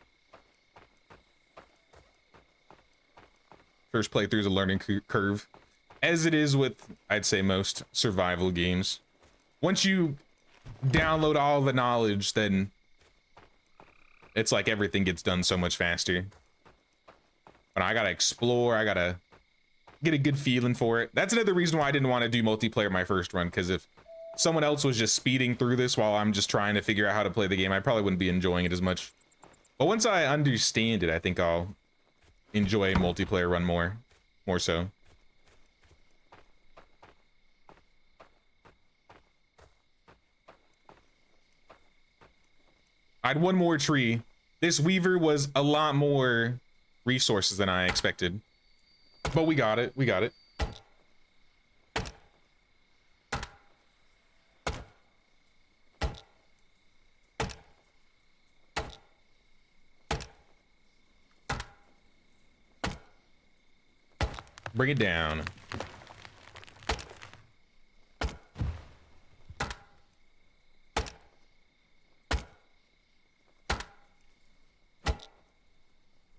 First playthrough is a learning curve, as it is with, I'd say, most survival games. Once you download all the knowledge, then it's like everything gets done so much faster. But I gotta explore, I gotta get a good feeling for it. That's another reason why I didn't want to do multiplayer my first run, because if someone else was just speeding through this while I'm just trying to figure out how to play the game, I probably wouldn't be enjoying it as much. But once I understand it, I think I'll enjoy a multiplayer run more so. I had 1 more tree. This weaver was a lot more resources than I expected, but we got it. Bring it down.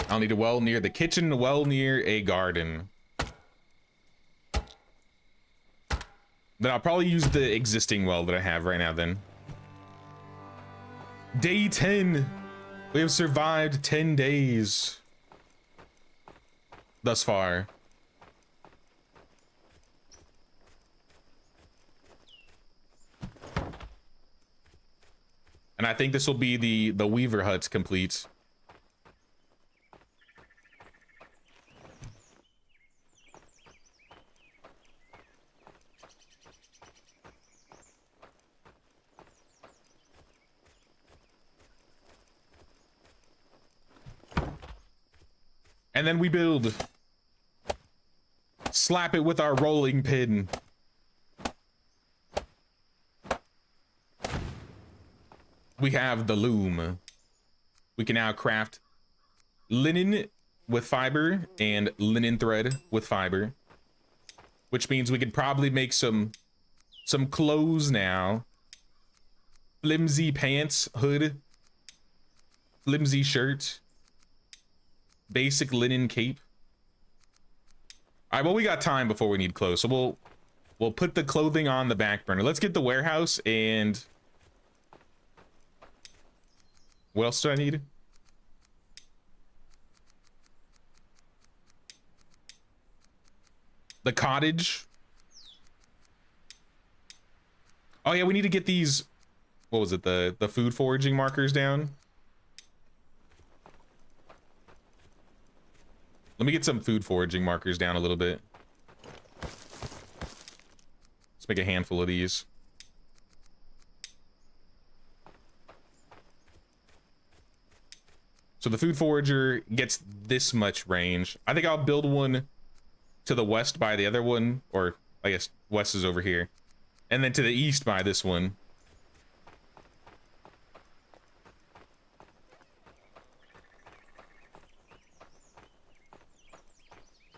I'll need a well near the kitchen, a well near a garden. Then I'll probably use the existing well that I have right now then. Day 10. We have survived 10 days. Thus far. And I think this will be the Weaver hut complete. And then we build. Slap it with our rolling pin. We have the loom. We can now craft linen with fiber and linen thread with fiber, which means we could probably make some clothes now. Flimsy pants, hood, flimsy shirt, basic linen cape. All right, well, we got time before we need clothes, so we'll put the clothing on the back burner. Let's get the warehouse. And what else do I need? The cottage. Oh yeah, we need to get these, what was it, the food foraging markers down. Let me get some food foraging markers down a little bit. Let's make a handful of these. So the food forager gets this much range. I think I'll build one to the west by the other one, or I guess west is over here. And then to the east by this one.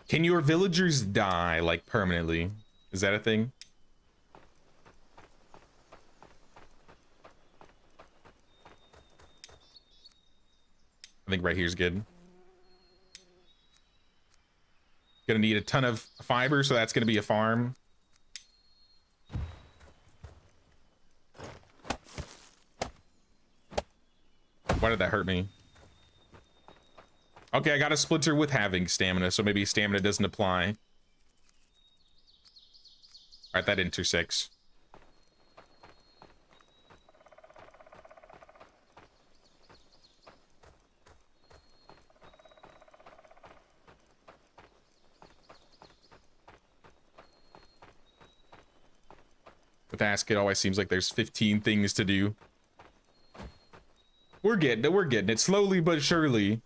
Can your villagers die, like, permanently? Is that a thing? I think right here's good. Gonna need a ton of fiber, so that's gonna be a farm. Why did that hurt me? Okay, I got a splinter with having stamina, so maybe stamina doesn't apply. All right, that intersects. With ASKA, it always seems like there's 15 things to do. We're getting it slowly but surely.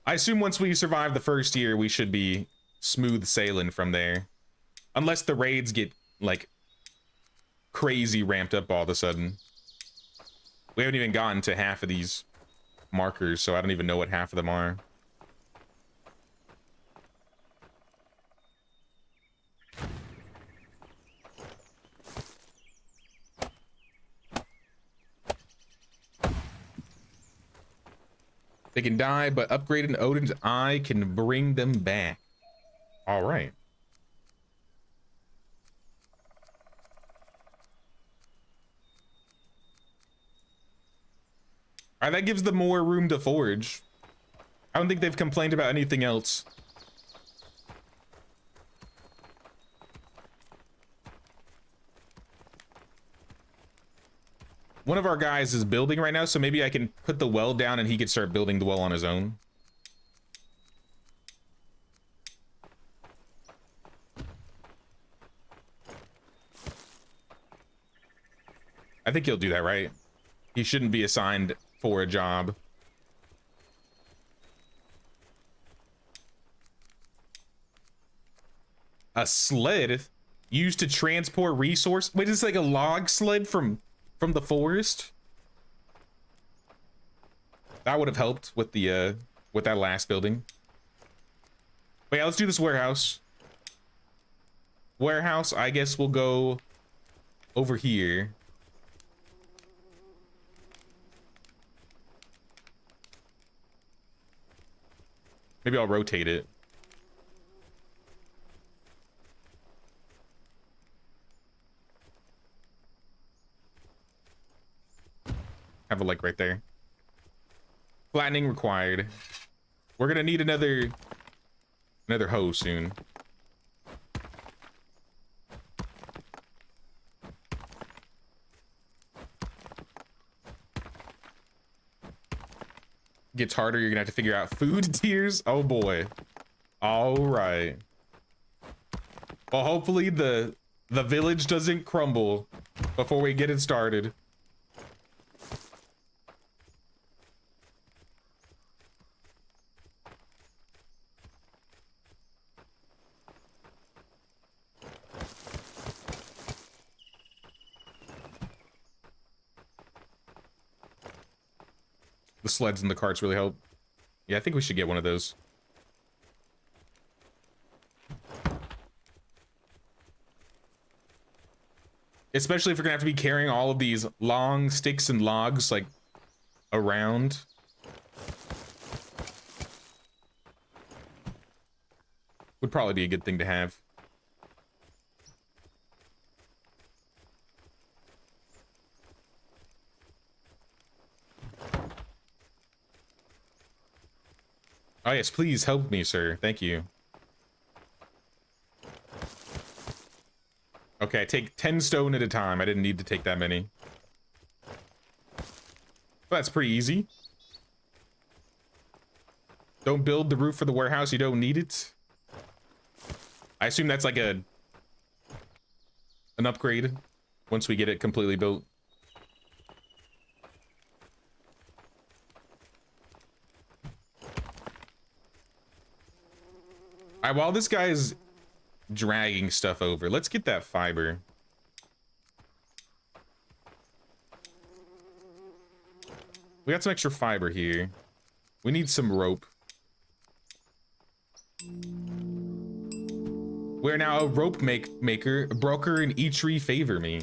I assume once we survive the first year, we should be smooth sailing from there. Unless the raids get, like, crazy ramped up all of a sudden. We haven't even gotten to half of these markers, so I don't even know what half of them are. They can die, but upgrading Odin's Eye can bring them back. All right. All right, that gives them more room to forge. I don't think they've complained about anything else. One of our guys is building right now, so maybe I can put the well down and he could start building the well on his own. I think he'll do that, right? He shouldn't be assigned for a job. A sled used to transport resource. Wait, it's like a log sled from the forest. That would have helped with the with that last building. But yeah, let's do this warehouse. Warehouse, I guess we'll go over here. Maybe I'll rotate it. Have a like right there. Flattening required. We're gonna need another hoe soon. Gets harder, you're gonna have to figure out food tiers. Oh boy. All right. Well, hopefully the village doesn't crumble before we get it started. The sleds and the carts really help. Yeah, I think we should get one of those. Especially if we're gonna have to be carrying all of these long sticks and logs, like, around. Would probably be a good thing to have. Oh yes, please help me, sir. Thank you. Okay, I take 10 stone at a time. I didn't need to take that many. Well, that's pretty easy. Don't build the roof for the warehouse. You don't need it. I assume that's like an upgrade once we get it completely built. All right, while this guy is dragging stuff over, let's get that fiber. We got some extra fiber here. We need some rope. We're now a rope maker. A broker and eatery favor me.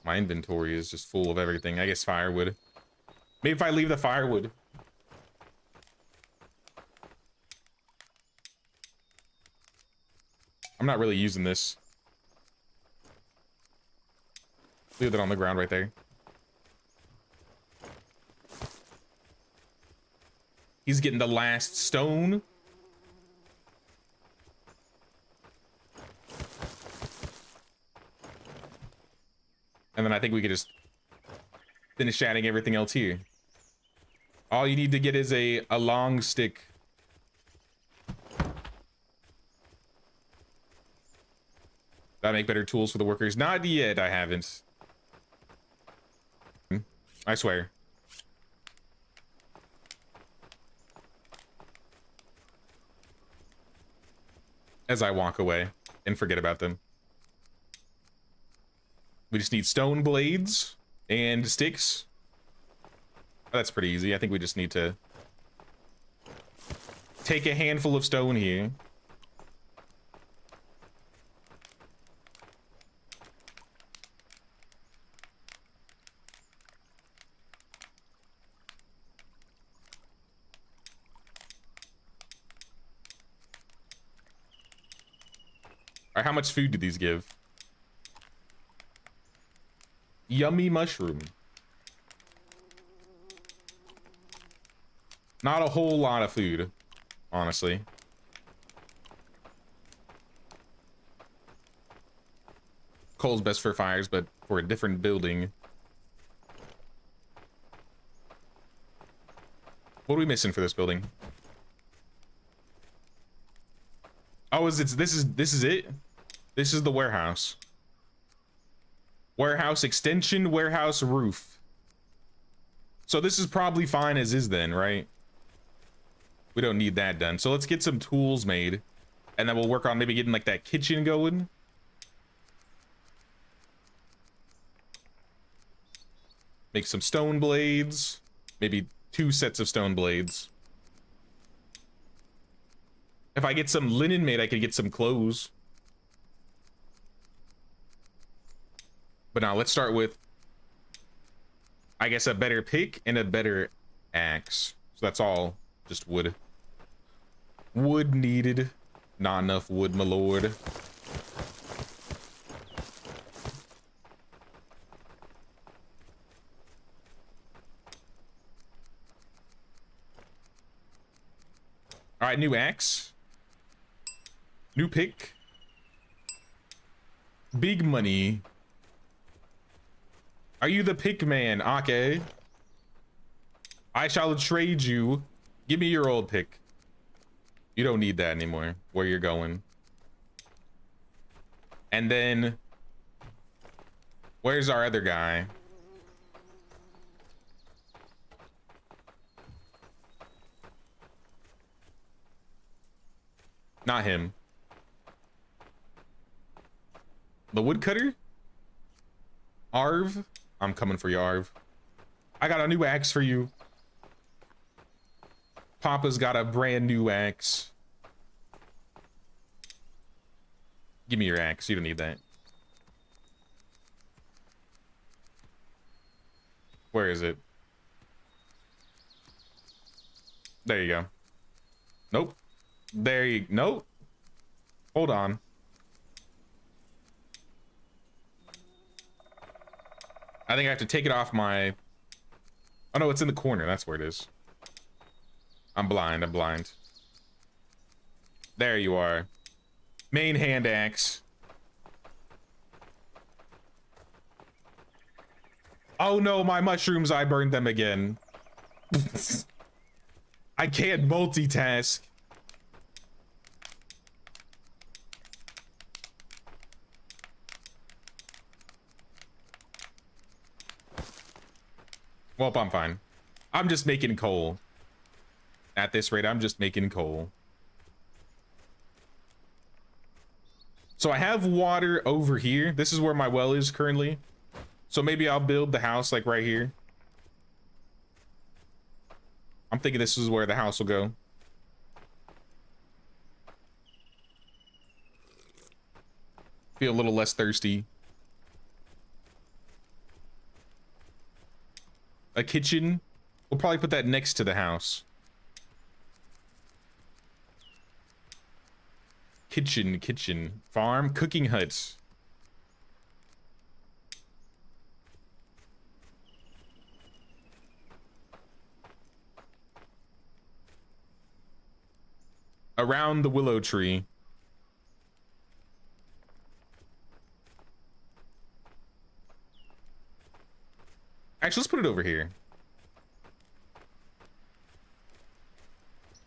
My inventory is just full of everything. I guess firewood. Maybe if I leave the firewood. I'm not really using this. Leave it on the ground right there. He's getting the last stone. And then I think we could just finish adding everything else here. All you need to get is a long stick. That make better tools for the workers? Not yet, I haven't. I swear. As I walk away and forget about them. We just need stone blades and sticks. Oh, that's pretty easy. I think we just need to take a handful of stone here. All right, how much food do these give? Yummy mushroom. Not a whole lot of food, honestly. Coal's best for fires, but for a different building. What are we missing for this building? Oh, this is it? This is the warehouse. Warehouse extension, warehouse roof. So this is probably fine as is then, right? We don't need that done. So let's get some tools made. And then we'll work on maybe getting like that kitchen going. Make some stone blades. Maybe 2 sets of stone blades. If I get some linen made, I could get some clothes. But now let's start with, I guess, a better pick and a better axe. So that's all just wood. Wood needed. Not enough wood, my lord. All right, new axe. New pick. Big money. Are you the pick man? Okay. I shall trade you. Give me your old pick. You don't need that anymore. Where you're going. And then, where's our other guy? Not him. The woodcutter? Arv? I'm coming for you, Arv. I got a new axe for you. Papa's got a brand new axe. Give me your axe. You don't need that. Where is it? There you go. Nope. There you... Nope. Hold on. I think I have to take it off my... Oh, no, it's in the corner. That's where it is. I'm blind. I'm blind. There you are. Main hand axe. Oh, no, my mushrooms. I burned them again. I can't multitask. Well, I'm fine. I'm just making coal. At this rate, I'm just making coal. So I have water over here. This is where my well is currently. So maybe I'll build the house like right here. I'm thinking this is where the house will go. Feel a little less thirsty. A kitchen. We'll probably put that next to the house. Kitchen. Farm. Cooking hut. Around the willow tree. Actually, let's put it over here.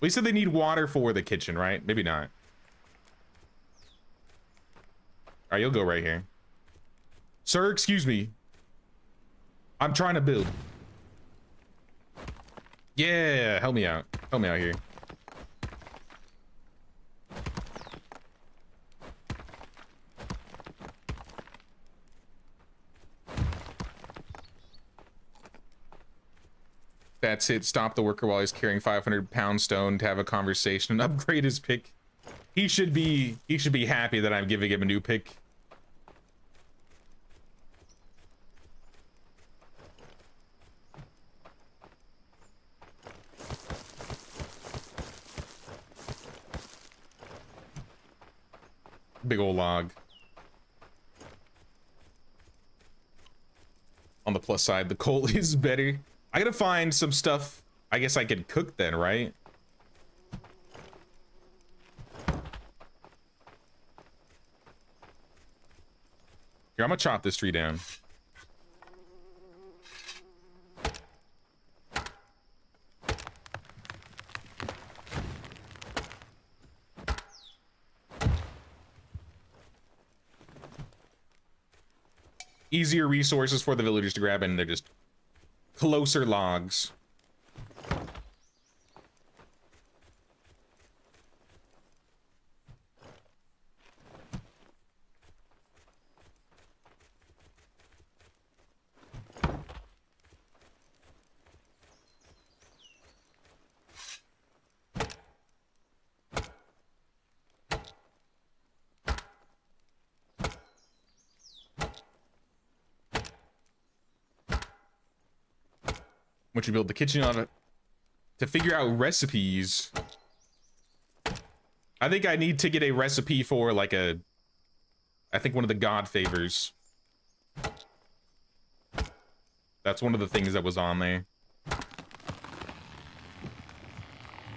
We said they need water for the kitchen, right? Maybe not. All right, you'll go right here. Sir, excuse me. I'm trying to build. Yeah, help me out. Help me out here. That's it. Stop the worker while he's carrying 500-pound stone to have a conversation and upgrade his pick. He should be happy that I'm giving him a new pick. Big old log. On the plus side, the coal is better. I gotta find some stuff I guess I could cook then, right? Here, I'm gonna chop this tree down. Easier resources for the villagers to grab, and they're just closer logs. Once you build the kitchen on it, to figure out recipes. I think I need to get a recipe for like I think one of the god favors. That's one of the things that was on there.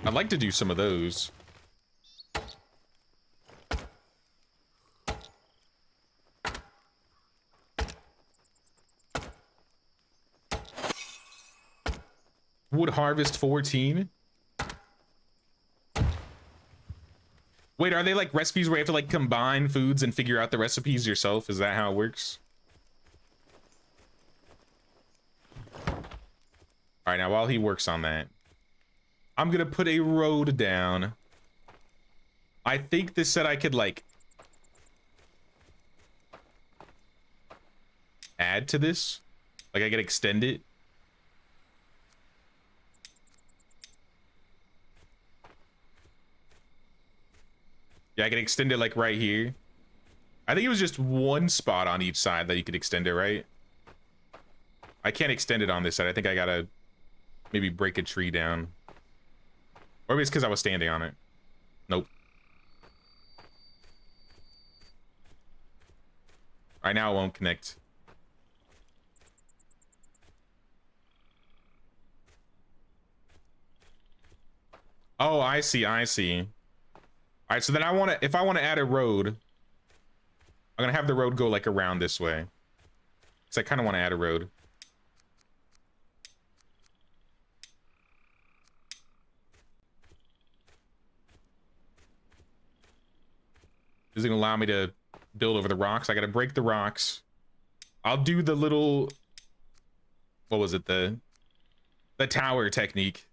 I'd like to do some of those. Wood harvest 14. Wait, are they like recipes where you have to like combine foods and figure out the recipes yourself? Is that how it works? All right, now while he works on that, I'm gonna put a road down. I think this said I could like add to this. Like I could extend it. Yeah, I can extend it like right here. I think it was just one spot on each side that you could extend it, right? I can't extend it on this side. I think I gotta maybe break a tree down. Or maybe it's because I was standing on it. Nope. All right, now it won't connect. Oh, I see, I see. All right, so then if I want to add a road, I'm gonna have the road go like around this way. Because I kind of want to add a road. This is gonna allow me to build over the rocks. I gotta break the rocks. I'll do the little, what was it? The tower technique.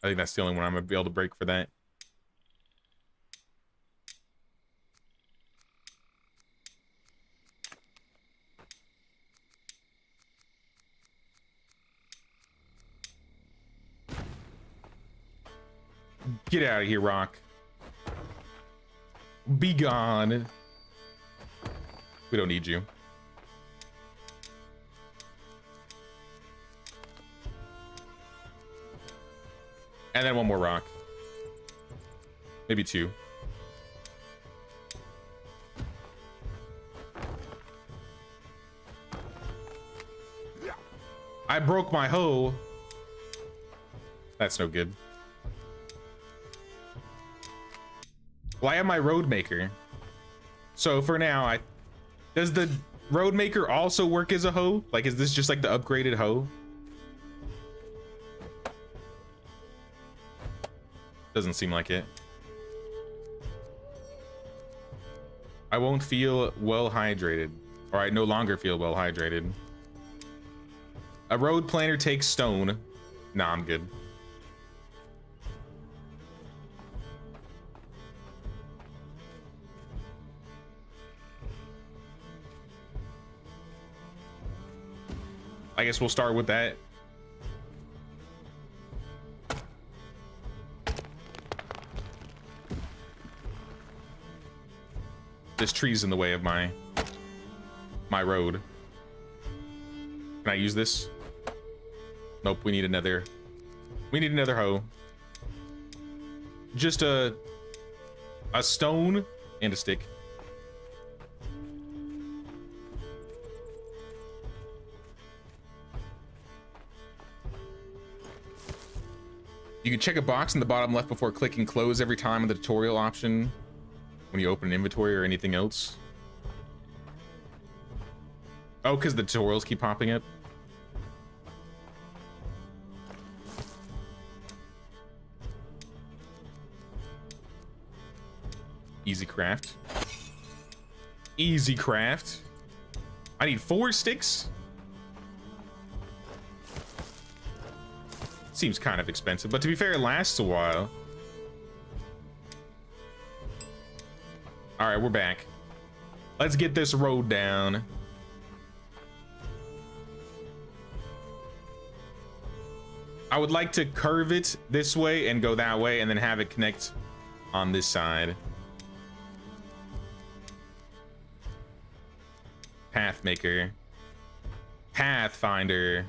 I think that's the only one I'm gonna be able to break for that. Get out of here, rock. Be gone. We don't need you. And then one more rock. Maybe two. I broke my hoe. That's no good. Well, I have my road maker. So for now, does the road maker also work as a hoe? Like, is this just like the upgraded hoe? Doesn't seem like it. I won't feel well hydrated, or I no longer feel well hydrated. A road planner takes stone. Nah, I'm good. I guess we'll start with that. This tree's in the way of my road. Can I use this? Nope, we need another hoe. Just a stone and a stick. You can check a box in the bottom left before clicking close every time in the tutorial option when you open an inventory or anything else. Oh, because the tutorials keep popping up. Easy craft. Easy craft. I need 4 sticks. Seems kind of expensive, but to be fair, it lasts a while. All right, we're back. Let's get this road down. I would like to curve it this way and go that way and then have it connect on this side. Pathmaker. Pathfinder.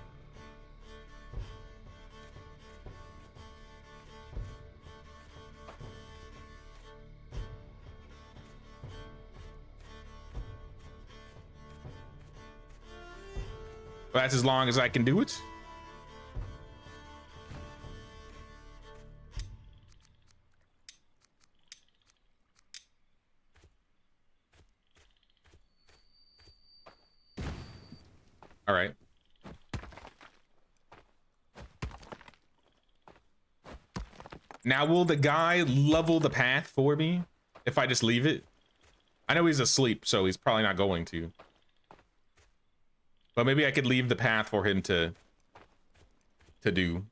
Well, that's as long as I can do it. All right. Now, will the guy level the path for me if I just leave it? I know he's asleep, so he's probably not going to. But maybe I could leave the path for him to do.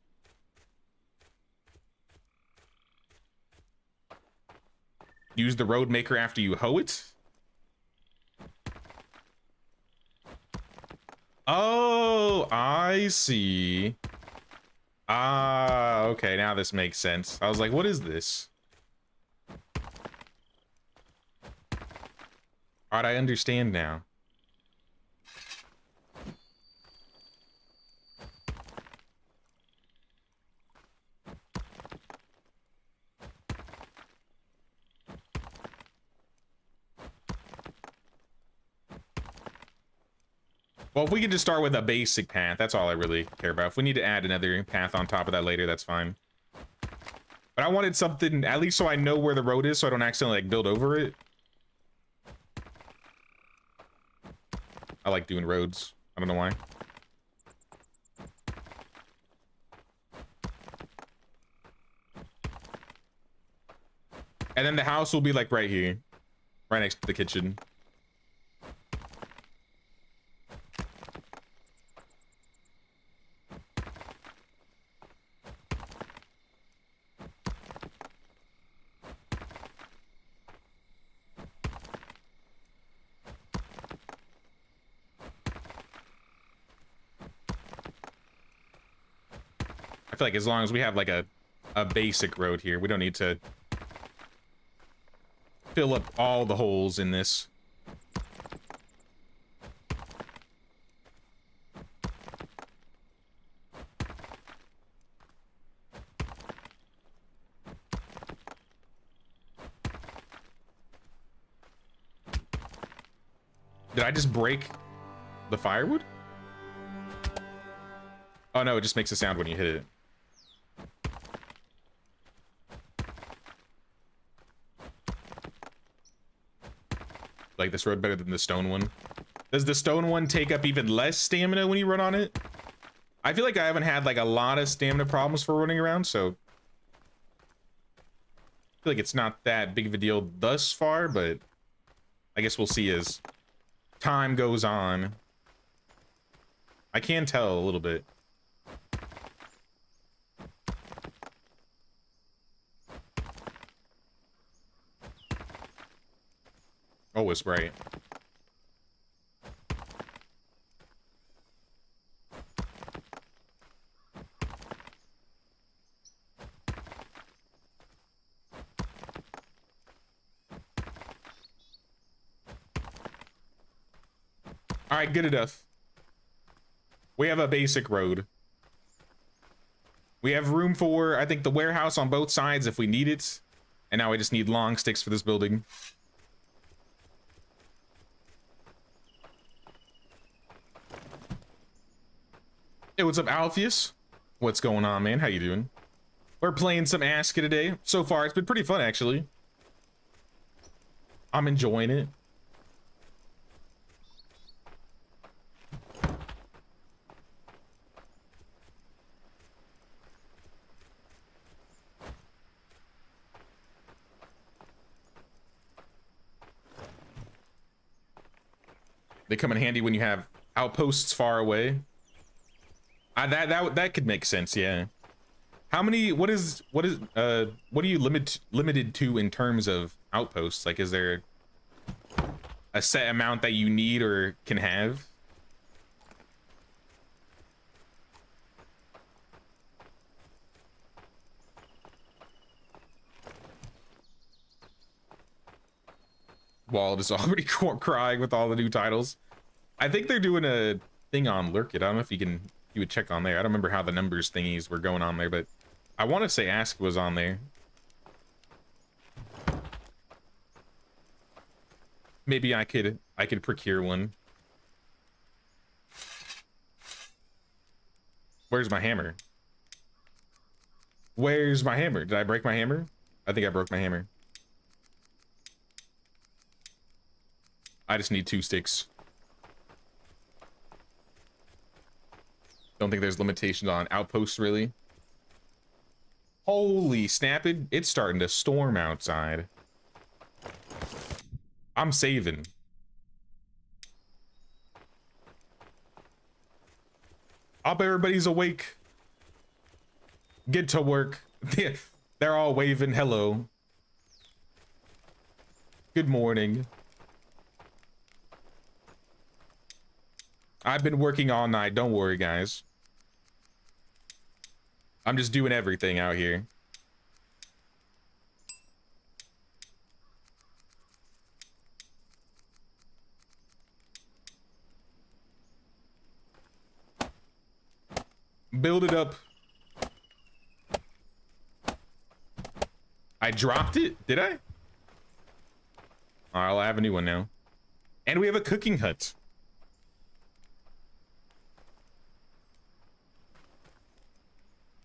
Use the road maker after you hoe it. Oh, I see. Ah, okay, now this makes sense. I was like, what is this? All right, I understand now. Well, if we can just start with a basic path, that's all I really care about. If we need to add another path on top of that later, that's fine. But I wanted something, at least so I know where the road is, so I don't accidentally like build over it. I like doing roads. I don't know why. And then the house will be like right here, right next to the kitchen. I feel like as long as we have like a basic road here, we don't need to fill up all the holes in this. Did I just break the firewood? Oh no, it just makes a sound when you hit it. Like this road better than the stone one. Does the stone one take up even less stamina when you run on it? I feel like I haven't had like a lot of stamina problems for running around, so I feel like it's not that big of a deal thus far, but I guess we'll see as time goes on. I can tell a little bit. Oh, it's bright. All right, good enough. We have a basic road. We have room for, I think, the warehouse on both sides if we need it. And now we just need long sticks for this building. Hey, what's up, Alpheus? What's going on, man? How you doing? We're playing some ASKA today. So far, it's been pretty fun, actually. I'm enjoying it. They come in handy when you have outposts far away. That could make sense, yeah. How many? What are you limited to in terms of outposts? Like, is there a set amount that you need or can have? Walt is already crying with all the new titles. I think they're doing a thing on Lurk It. I don't know if you would check on there. I don't remember how the numbers thingies were going on there, but I want to say ASKA was on there. Maybe I could procure one. Where's my hammer? Where's my hammer? Did I break my hammer? I think I broke my hammer. I just need 2 sticks. Don't think there's limitations on outposts, really. Holy snapping. It's starting to storm outside. I'm saving. Up, everybody's awake. Get to work. They're all waving hello. Good morning. I've been working all night. Don't worry, guys. I'm just doing everything out here. Build it up. I dropped it? Did I? I'll have a new one now. And we have a cooking hut.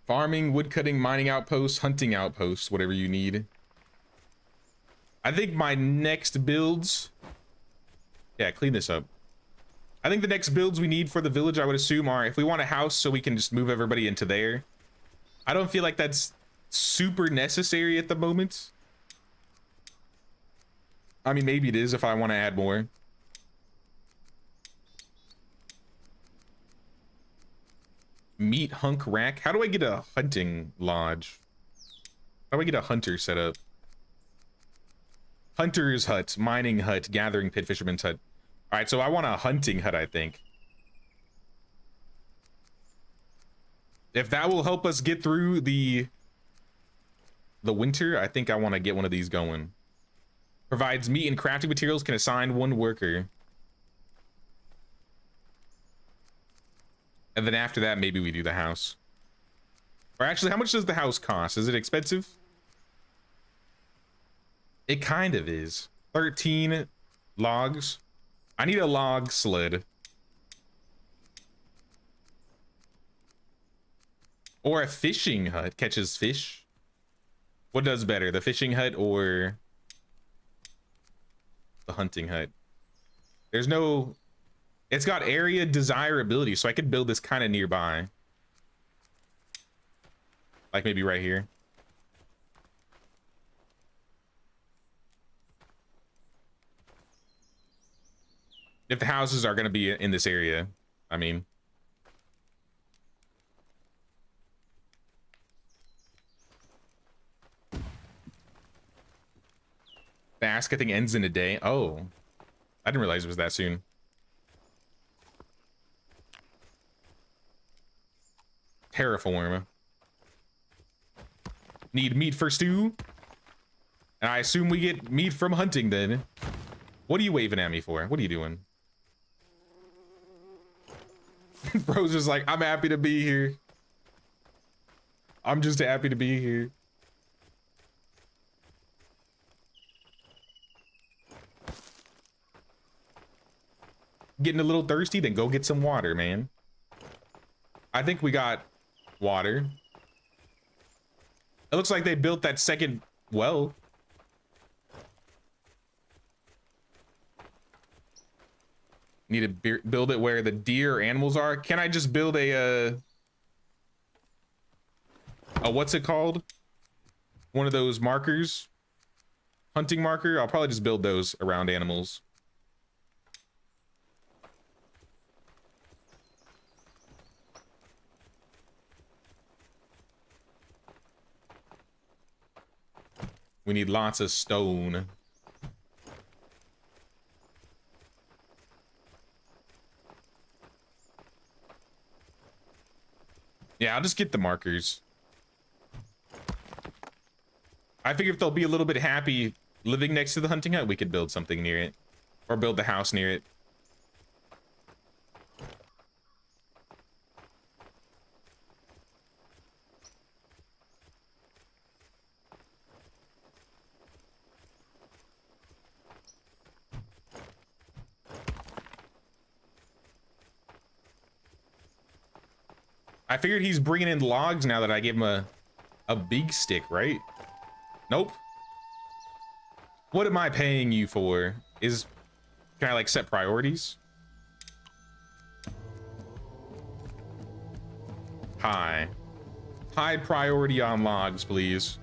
Farming, woodcutting, mining outposts, hunting outposts, whatever you need. I think my next builds... Yeah, clean this up. I think the next builds we need for the village, I would assume, are if we want a house so we can just move everybody into there. I don't feel like that's super necessary at the moment. I mean, maybe it is if I want to add more. Meat hunk rack. How do I get a hunting lodge? How do I get a hunter set up? Hunter's hut, mining hut, gathering pit, fisherman's hut. All right, so I want a hunting hut, I think. If that will help us get through the winter, I think I want to get one of these going. Provides meat and crafting materials, can assign 1 worker. And then after that, maybe we do the house. Or actually, how much does the house cost? Is it expensive? It kind of is. 13 logs. I need a log sled. Or a fishing hut. Catches fish. What does better, the fishing hut or the hunting hut? There's no... It's got area desirability, so I could build this kind of nearby. Like maybe right here. If the houses are going to be in this area, I mean. The ASKA thing ends in a day. Oh, I didn't realize it was that soon. Terraform. Need meat for stew. And I assume we get meat from hunting then. What are you waving at me for? What are you doing? Bro's just like, I'm happy to be here. I'm just happy to be here. Getting a little thirsty? Then go get some water, man. I think we got water. It looks like they built that second well. Need to build it where the deer or animals are. Can I just build a what's it called? One of those markers? Hunting marker? I'll probably just build those around animals. We need lots of stone. Yeah, I'll just get the markers. I figure if they'll be a little bit happy living next to the hunting hut, we could build something near it. Or build the house near it. I figured he's bringing in logs now that I gave him a big stick, right? Nope. What am I paying you for? Can I like set priorities? High priority on logs, please.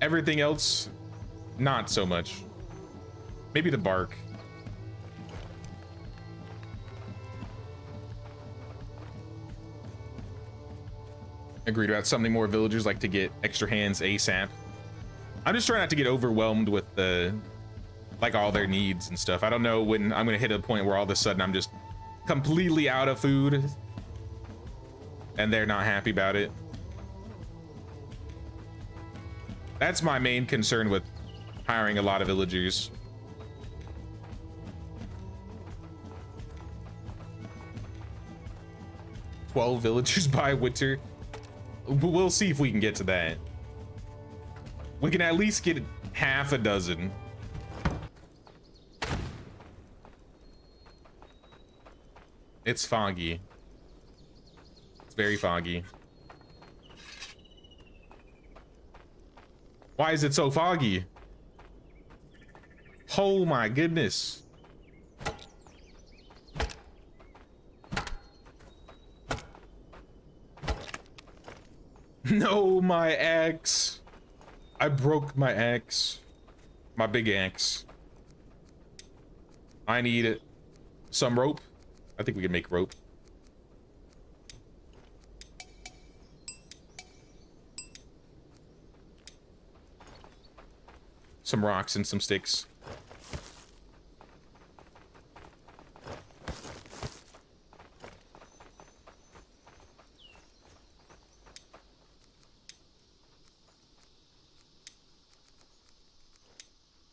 Everything else, not so much. Maybe the bark. Agreed about something more villagers like to get extra hands ASAP. I'm just trying not to get overwhelmed with the like all their needs and stuff. I don't know when I'm gonna hit a point where all of a sudden I'm just completely out of food and they're not happy about it. That's my main concern with hiring a lot of villagers. "12 villagers by winter." We'll see if we can get to that. We can at least get half a dozen. It's foggy. It's very foggy. Why is it so foggy? Oh my goodness. No, my axe. I broke my axe. My big axe. I need some rope. I think we can make rope. Some rocks and some sticks.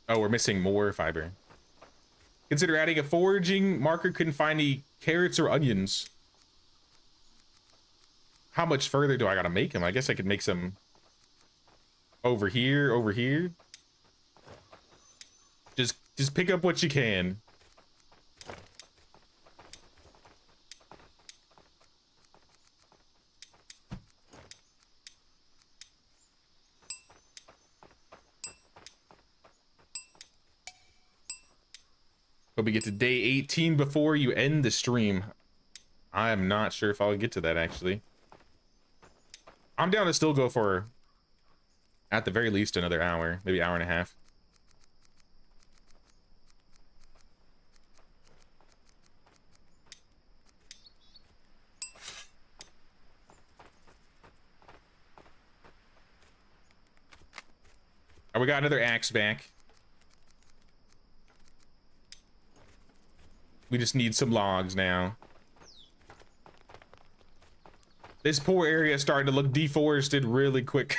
Oh, we're missing more fiber. Consider adding a foraging marker. Couldn't find any carrots or onions. How much further do I gotta make them? I guess I could make some over here, over here. Just pick up what you can. Hope we get to day 18 before you end the stream. I am not sure if I'll get to that, actually. I'm down to still go for, at the very least, another hour, maybe hour and a half. Oh, we got another axe back. We just need some logs now. This poor area is starting to look deforested really quick.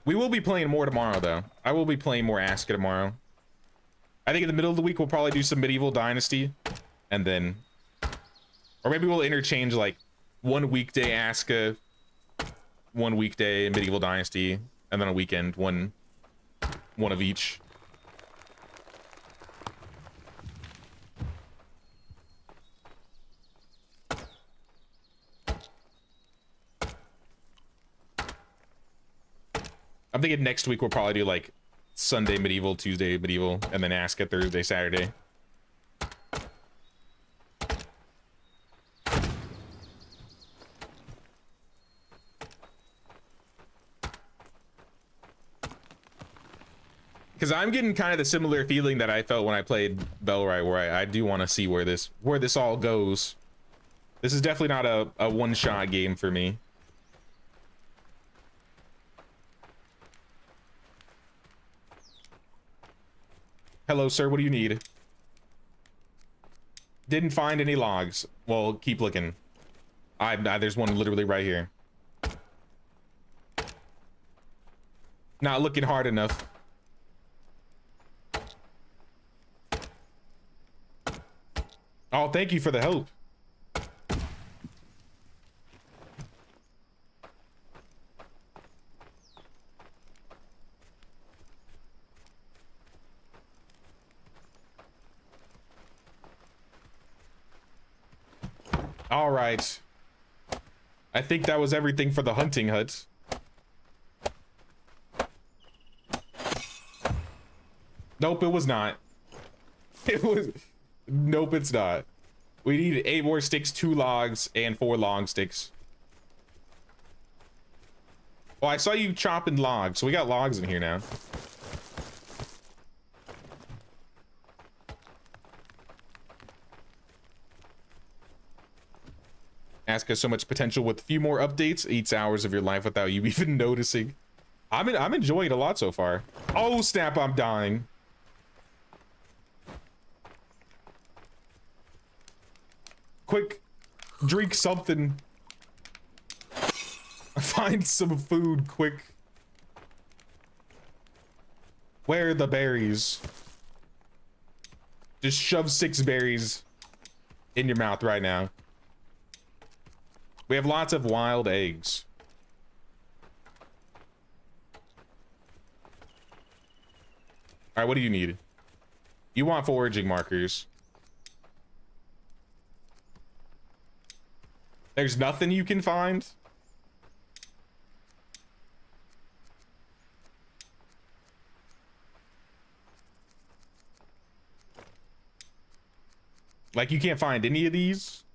We will be playing more tomorrow, though. I will be playing more ASKA tomorrow. I think in the middle of the week, we'll probably do some medieval Dynasty. And then... Or maybe we'll interchange, like, one weekday ASKA, one weekday medieval Dynasty, and then a weekend, one of each. I'm thinking next week we'll probably do like Sunday medieval, Tuesday medieval, and then ASKA Thursday, Saturday. Because I'm getting kind of the similar feeling that I felt when I played Bellwright, where I do want to see where this all goes. This is definitely not a one-shot game for me. Hello, sir. What do you need? Didn't find any logs. Well, keep looking. There's one literally right here. Not looking hard enough. Oh, thank you for the help. All right. I think that was everything for the hunting hut. Nope, it was not. It was... Nope, it's not. We need 8 more sticks, 2 logs, and 4 long sticks. Oh, I saw you chopping logs, so we got logs in here now. ASKA so much potential with a few more updates. Eats hours of your life without you even noticing. I'm enjoying it a lot so far. Oh snap, I'm dying. Quick, drink something. Find some food quick. Where are the berries? Just shove 6 berries in your mouth right now. We have lots of wild eggs. All right, what do you need? You want foraging markers. There's nothing you can find? Like you can't find any of these?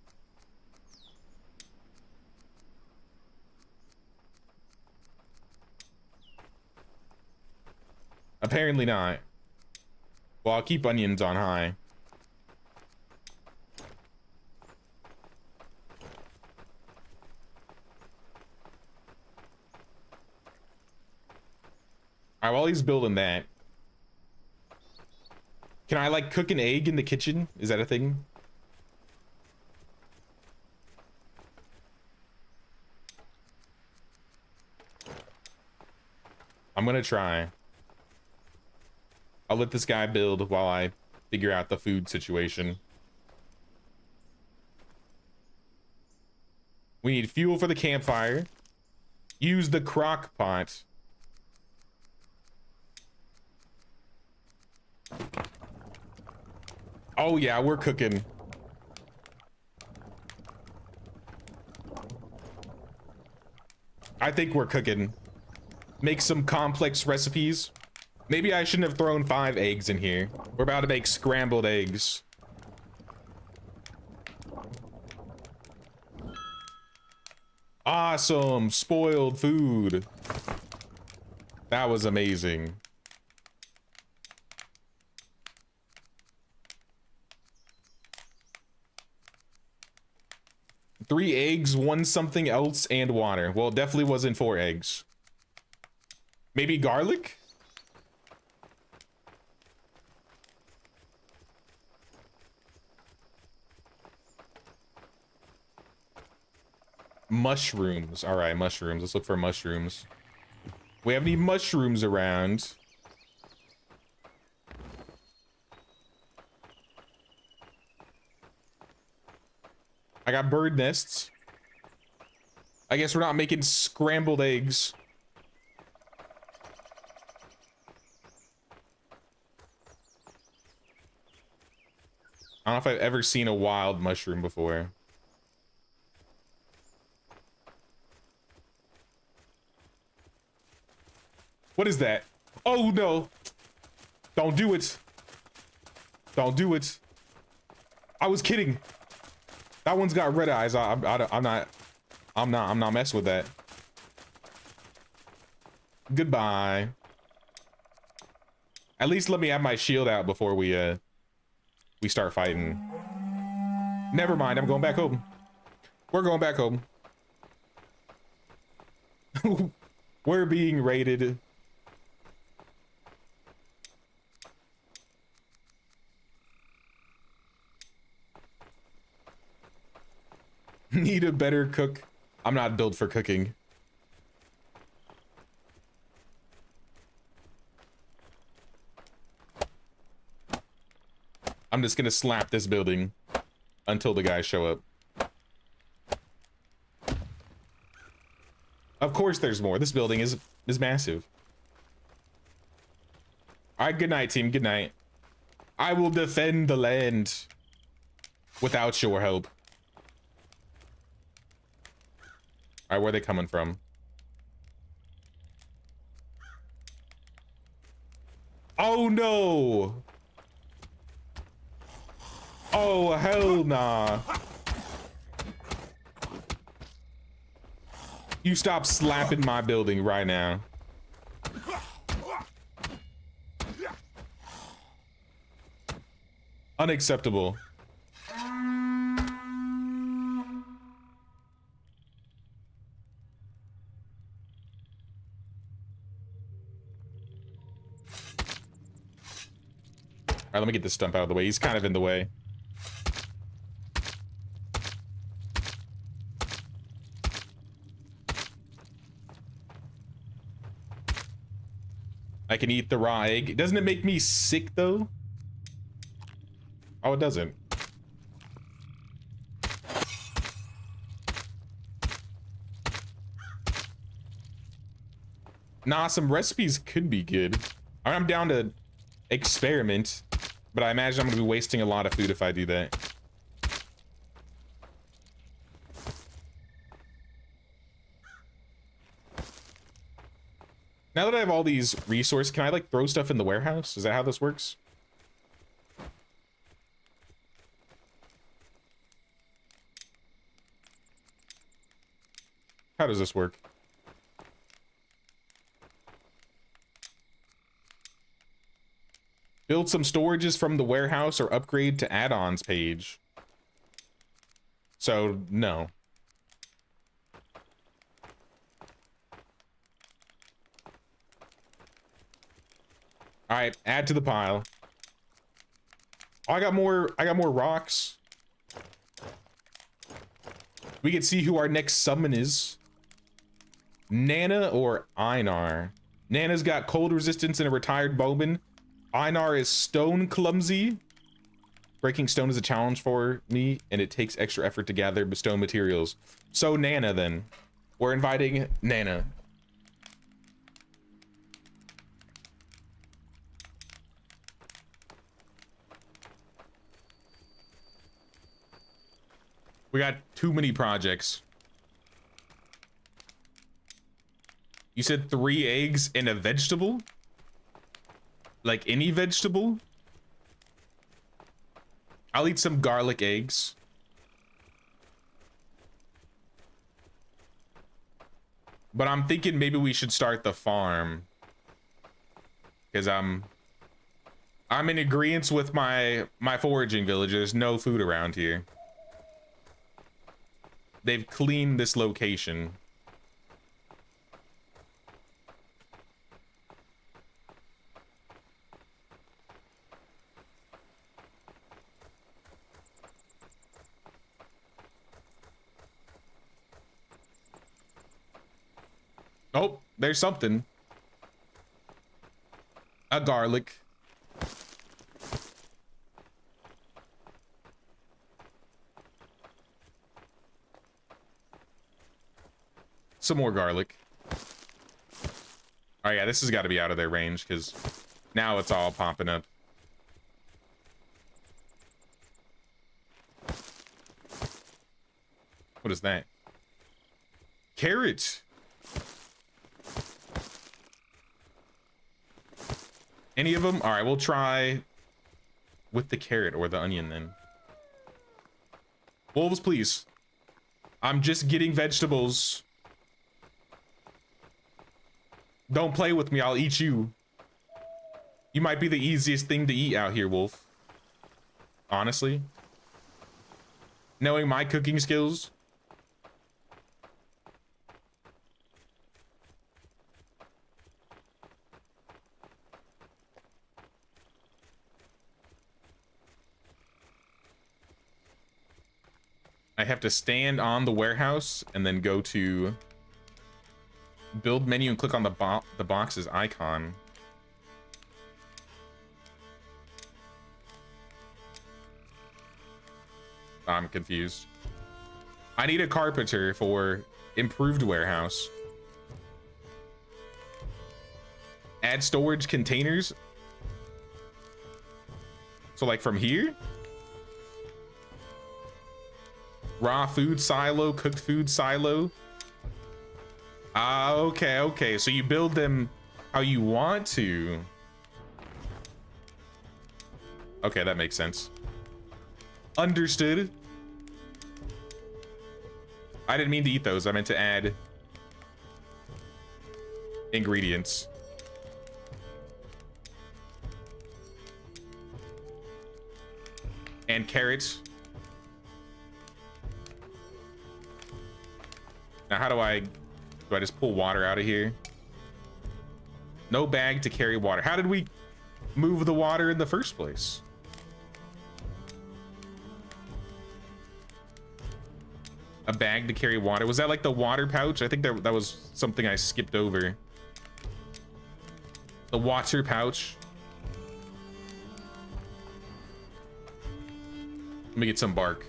Apparently not. Well, I'll keep onions on high. All right, while he's building that, can I like cook an egg in the kitchen? Is that a thing? I'm gonna try. I'll let this guy build while I figure out the food situation. We need fuel for the campfire. Use the crock pot. Oh yeah, we're cooking. I think we're cooking. Make some complex recipes. Maybe I shouldn't have thrown 5 eggs in here. We're about to make scrambled eggs. Awesome, spoiled food. That was amazing. Three eggs, 1 something else, and water. Well, it definitely wasn't 4 eggs. Maybe garlic? Mushrooms. All right, mushrooms. Let's look for mushrooms. We have any mushrooms around? I got bird nests. I guess we're not making scrambled eggs. I don't know if I've ever seen a wild mushroom before. What is that? Oh no! Don't do it! Don't do it! I was kidding. That one's got red eyes. I'm not messing with that. Goodbye. At least let me have my shield out before we start fighting. Never mind. I'm going back home. We're going back home. We're being raided. Need a better cook. I'm not built for cooking. I'm just gonna slap this building until the guys show up. Of course there's more. This building is massive. All right, good night, team. Good night. I will defend the land without your help. All right, where are they coming from? Oh no! Oh hell nah! You stop slapping my building right now. Unacceptable. All right, let me get this stump out of the way. He's kind of in the way. I can eat the raw egg. Doesn't it make me sick though? Oh, it doesn't. Nah, some recipes could be good. I'm down to experiment, but I imagine I'm gonna be wasting a lot of food if I do that. Now that I have all these resources, can I like throw stuff in the warehouse? Is that how this works? How does this work? Build some storages from the warehouse or upgrade to add-ons page. So, no. All right, add to the pile. Oh, I got more rocks. We can see who our next summon is. Nana or Einar? Nana's got cold resistance and a retired bowman. Einar is stone clumsy. Breaking stone is a challenge for me, and it takes extra effort to gather stone materials. So Nana then. We're inviting Nana. We got too many projects. You said 3 eggs and a vegetable? Like any vegetable? I'll eat some garlic eggs. But I'm thinking maybe we should start the farm. Because I'm in agreement with my foraging village. There's no food around here. They've cleaned this location. Oh, there's something. A garlic. Some more garlic. Oh yeah, this has got to be out of their range because now it's all popping up. What is that? Carrot. Any of them? All right, we'll try with the carrot or the onion then. Wolves, please. I'm just getting vegetables. Don't play with me, I'll eat you. You might be the easiest thing to eat out here, Wolf. Honestly. Knowing my cooking skills. I have to stand on the warehouse and then go to build menu and click on the box's icon. I'm confused. I need a carpenter for improved warehouse. Add storage containers. So like from here? Raw food silo, cooked food silo. Ah, okay, okay. So you build them how you want to. Okay, that makes sense. Understood. I didn't mean to eat those. I meant to add ingredients. And carrots. Now, how do I just pull water out of here? No bag to carry water. How did we move the water in the first place? A bag to carry water. Was that like the water pouch? I think that was something I skipped over. The water pouch. Let me get some bark.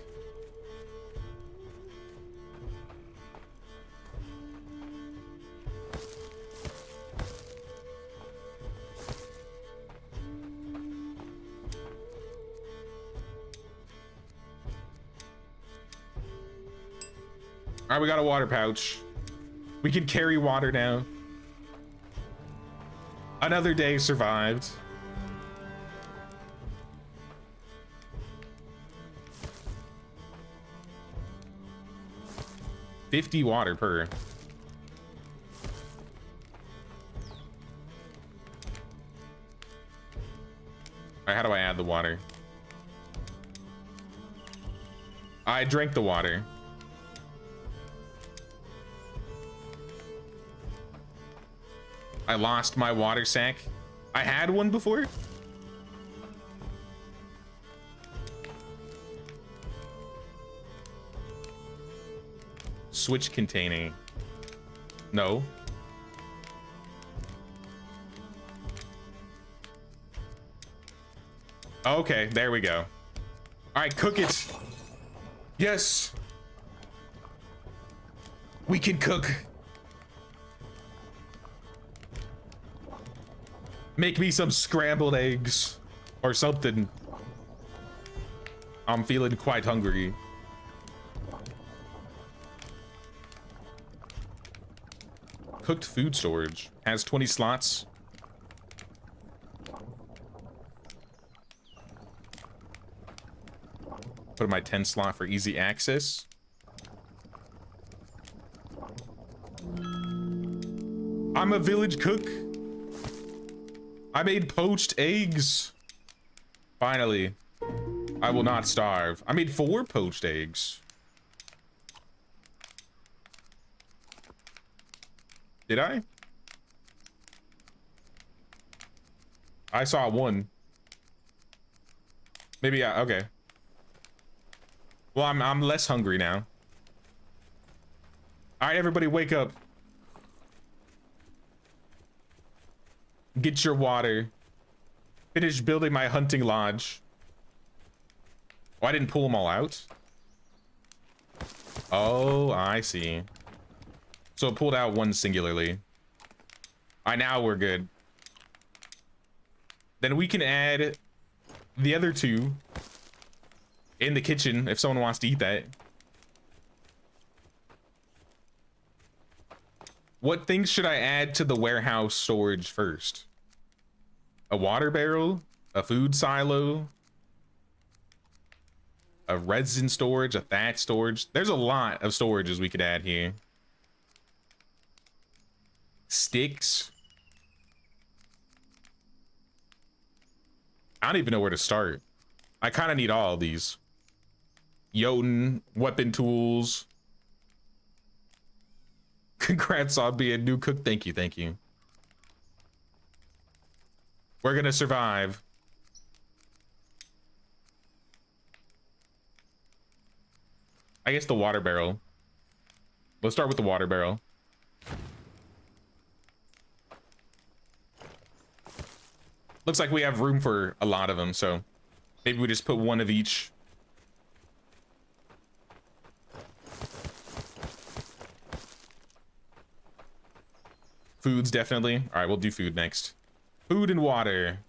All right, we got a water pouch. We can carry water now. Another day survived. $50 water per. All right, how do I add the water? I drank the water. I lost my water sack. I had one before. Switch containing. No. Okay, there we go. All right, cook it. Yes. We can cook. Make me some scrambled eggs or something. I'm feeling quite hungry. Cooked food storage has 20 slots. Put in my 10 slot for easy access. I'm a village cook. I made poached eggs. Finally, I will not starve. I made 4 poached eggs. Did I? I saw 1. Maybe okay. Well, I'm less hungry now. All right, everybody, wake up. Get your water. Finish building my hunting lodge. Oh, I didn't pull them all out. Oh, I see. So it pulled out 1 singularly. All right, now we're good. Then we can add the other 2 in the kitchen if someone wants to eat that. What things should I add to the warehouse storage first? A water barrel, a food silo, a resin storage, a thatch storage. There's a lot of storages we could add here. Sticks. I don't even know where to start. I kind of need all of these. Jotun, weapon tools. Congrats on being new cook. Thank you, thank you. We're gonna survive. I guess the water barrel. Let's start with the water barrel. Looks like we have room for a lot of them, so maybe we just put 1 of each. Foods, definitely. All right, we'll do food next. Food and water.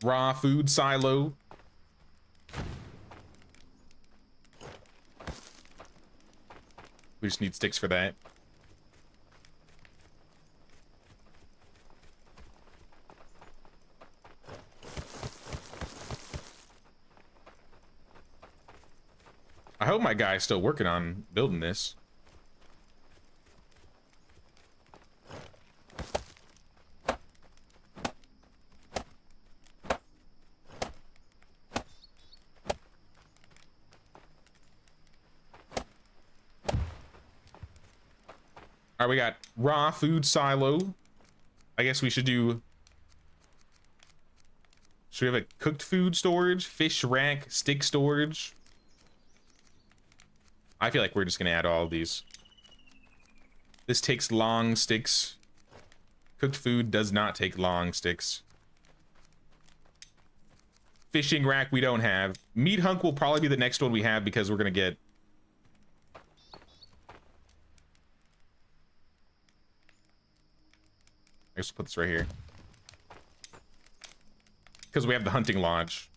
Raw food silo. We just need sticks for that. I hope my guy's still working on building this. All right, we got raw food silo. I guess we should do... Should we have a cooked food storage, fish rack, stick storage? I feel like we're just gonna add all of these. This takes long sticks. Cooked food does not take long sticks. Fishing rack we don't have. Meat hunk will probably be the next one we have because we're gonna get... I guess we'll put this right here. Because we have the hunting lodge.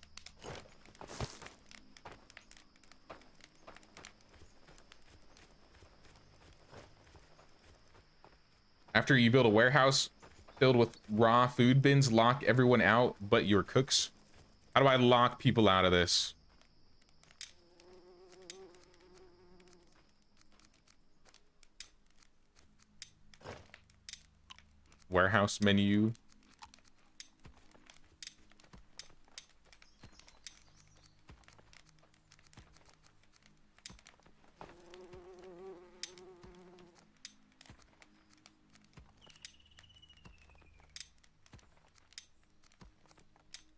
After you build a warehouse filled with raw food bins, lock everyone out but your cooks. How do I lock people out of this? Warehouse menu.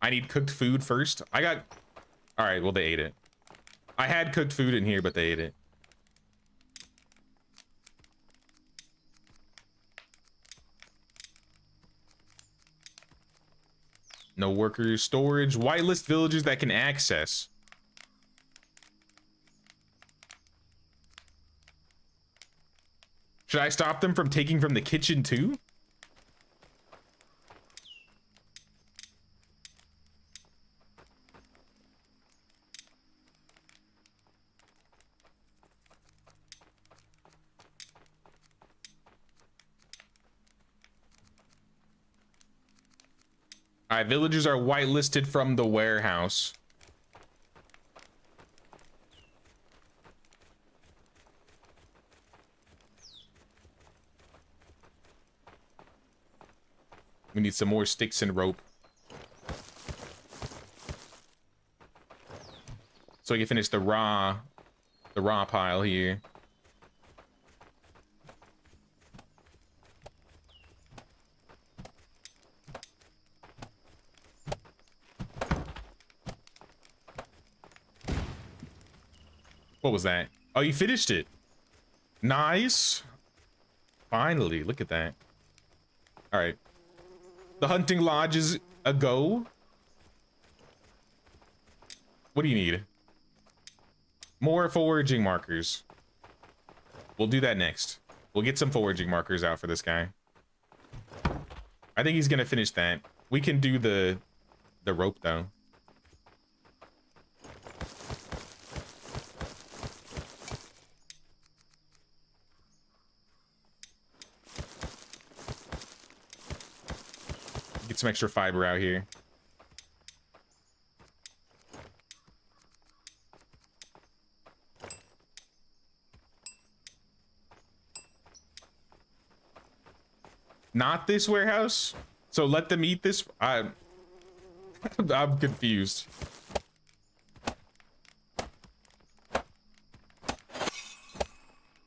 I need cooked food first. I got... All right, well, they ate it. I had cooked food in here, but they ate it. No workers, storage, whitelist villagers that can access. Should I stop them from taking from the kitchen too? All right, villagers are whitelisted from the warehouse. We need some more sticks and rope. So we can finish the raw pile here. What was that? Oh, you finished it. Nice. Finally, look at that. All right. The hunting lodge is a go. What do you need? More foraging markers. We'll do that next. We'll get some foraging markers out for this guy. I think he's gonna finish that. We can do the rope though. Get some extra fiber out here. Not this warehouse? So let them eat this? I'm confused.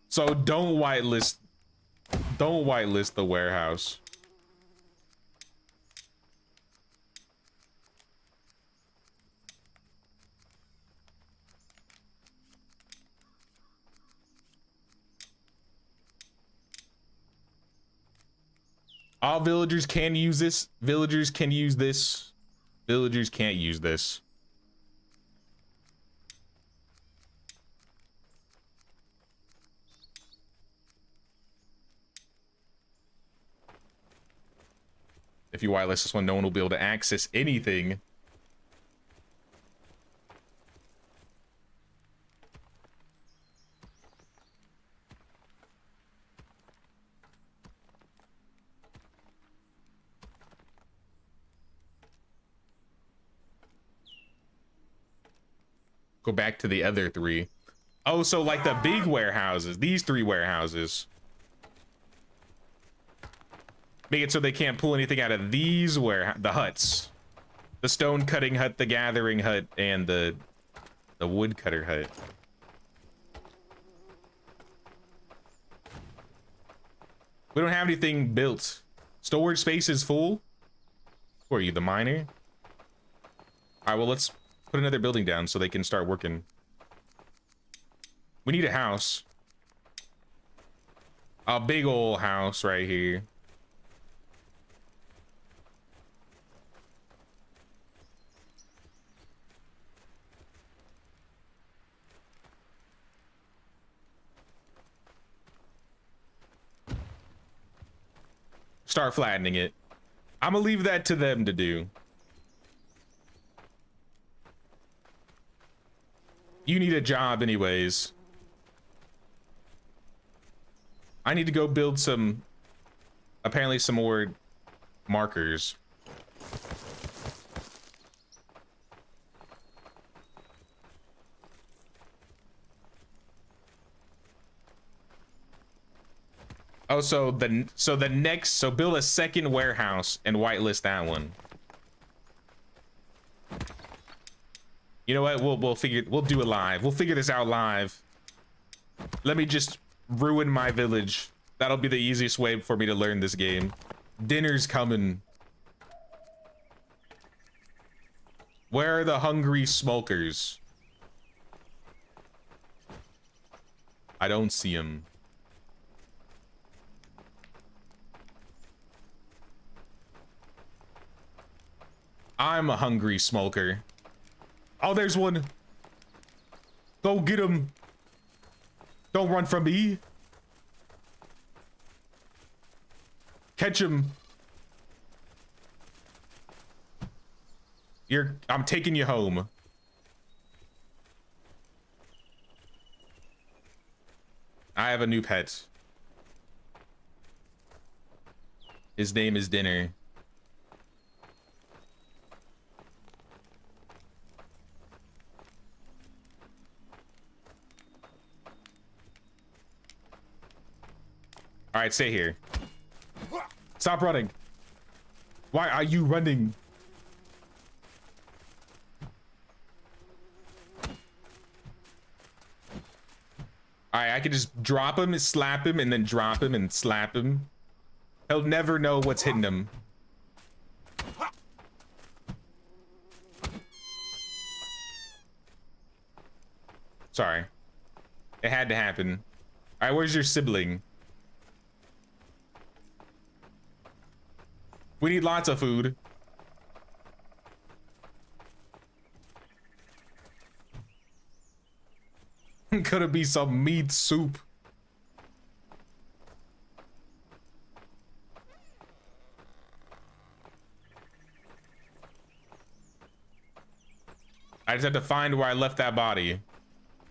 So don't whitelist the warehouse. All villagers can use this. Villagers can use this. Villagers can't use this. If you wireless this one, no one will be able to access anything. Go back to the other three. Oh, so like the big warehouses, these 3 warehouses. Make it so they can't pull anything out of these the huts. The stone cutting hut, the gathering hut, and the woodcutter hut. We don't have anything built. Storage space is full. Who are you, the miner? All right, well, let's put another building down so they can start working. We need a house. A big old house right here. Start flattening it. I'm gonna leave that to them to do. You need a job anyways. I need to go build apparently some more markers. Oh, so build a second warehouse and whitelist that one. You know what? We'll do it live. We'll figure this out live. Let me just ruin my village. That'll be the easiest way for me to learn this game. Dinner's coming. Where are the hungry smokers? I don't see them. I'm a hungry smoker. Oh, there's one. Go get him. Don't run from me. Catch him. I'm taking you home. I have a new pet. His name is Dinner. All right, stay here. Stop running. Why are you running? All right, I can just drop him, slap him, and then drop him and slap him. He'll never know what's hitting him. Sorry. It had to happen. All right, where's your sibling? We need lots of food. Could it be some meat soup? I just have to find where I left that body.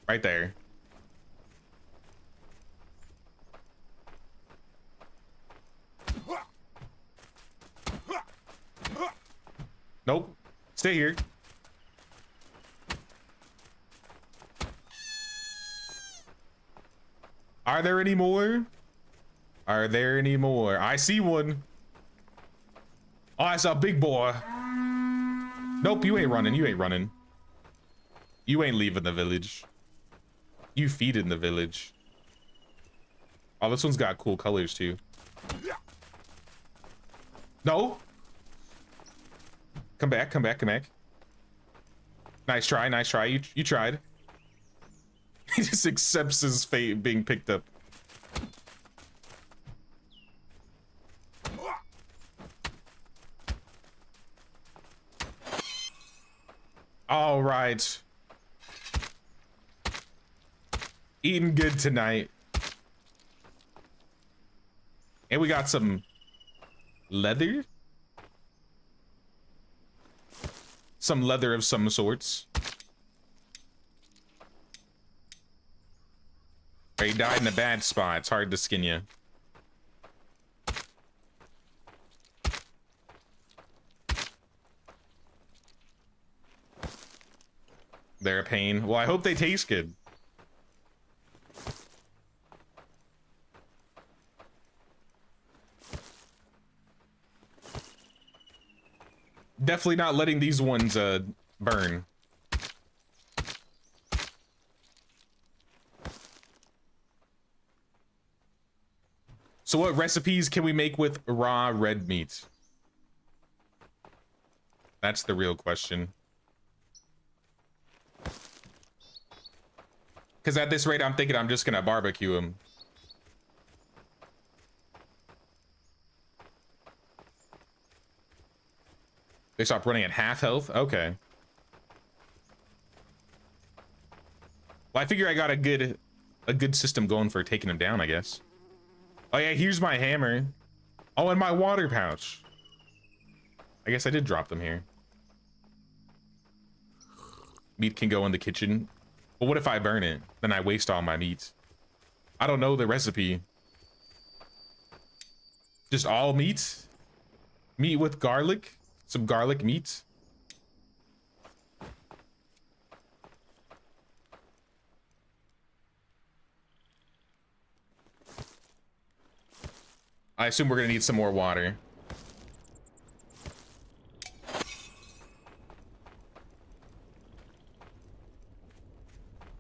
Right there. Nope. Stay here. Are there any more? Are there any more? I see one. Oh, that's a big boy. Nope, you ain't running. You ain't running. You ain't leaving the village. You feed in the village. Oh, this one's got cool colors too. No. Come back, come back, come back. Nice try, nice try. You tried. He just accepts his fate being picked up. All right. Eating good tonight. And we got some leather. Some leather of some sorts. Or you died in a bad spot. It's hard to skin you. They're a pain. Well, I hope they taste good. Definitely not letting these ones burn. So what recipes can we make with raw red meat? That's the real question. Because at this rate, I'm thinking I'm just gonna barbecue them. They stop running at half health? Okay. Well, I figure I got a good system going for taking them down, I guess. Oh yeah, here's my hammer. Oh, and my water pouch. I guess I did drop them here. Meat can go in the kitchen. But what if I burn it? Then I waste all my meat. I don't know the recipe. Just all meat? Meat with garlic? Some garlic meat? I assume we're gonna need some more water.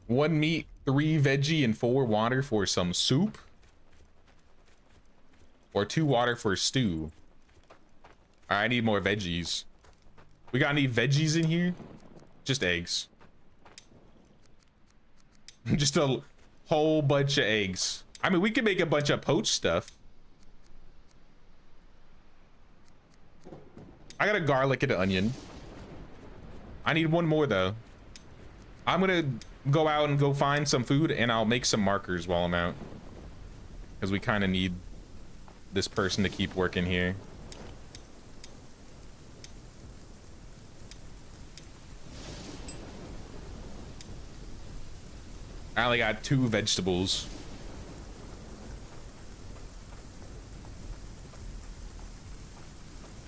One meat, 3 veggie, and 4 water for some soup. Or 2 water for stew. All right, I need more veggies. We got any veggies in here? Just eggs. Just a whole bunch of eggs. I mean, we could make a bunch of poached stuff. I got a garlic and an onion. I need one more though. I'm gonna go out and go find some food, and I'll make some markers while I'm out. Because we kind of need this person to keep working here. I only got 2 vegetables.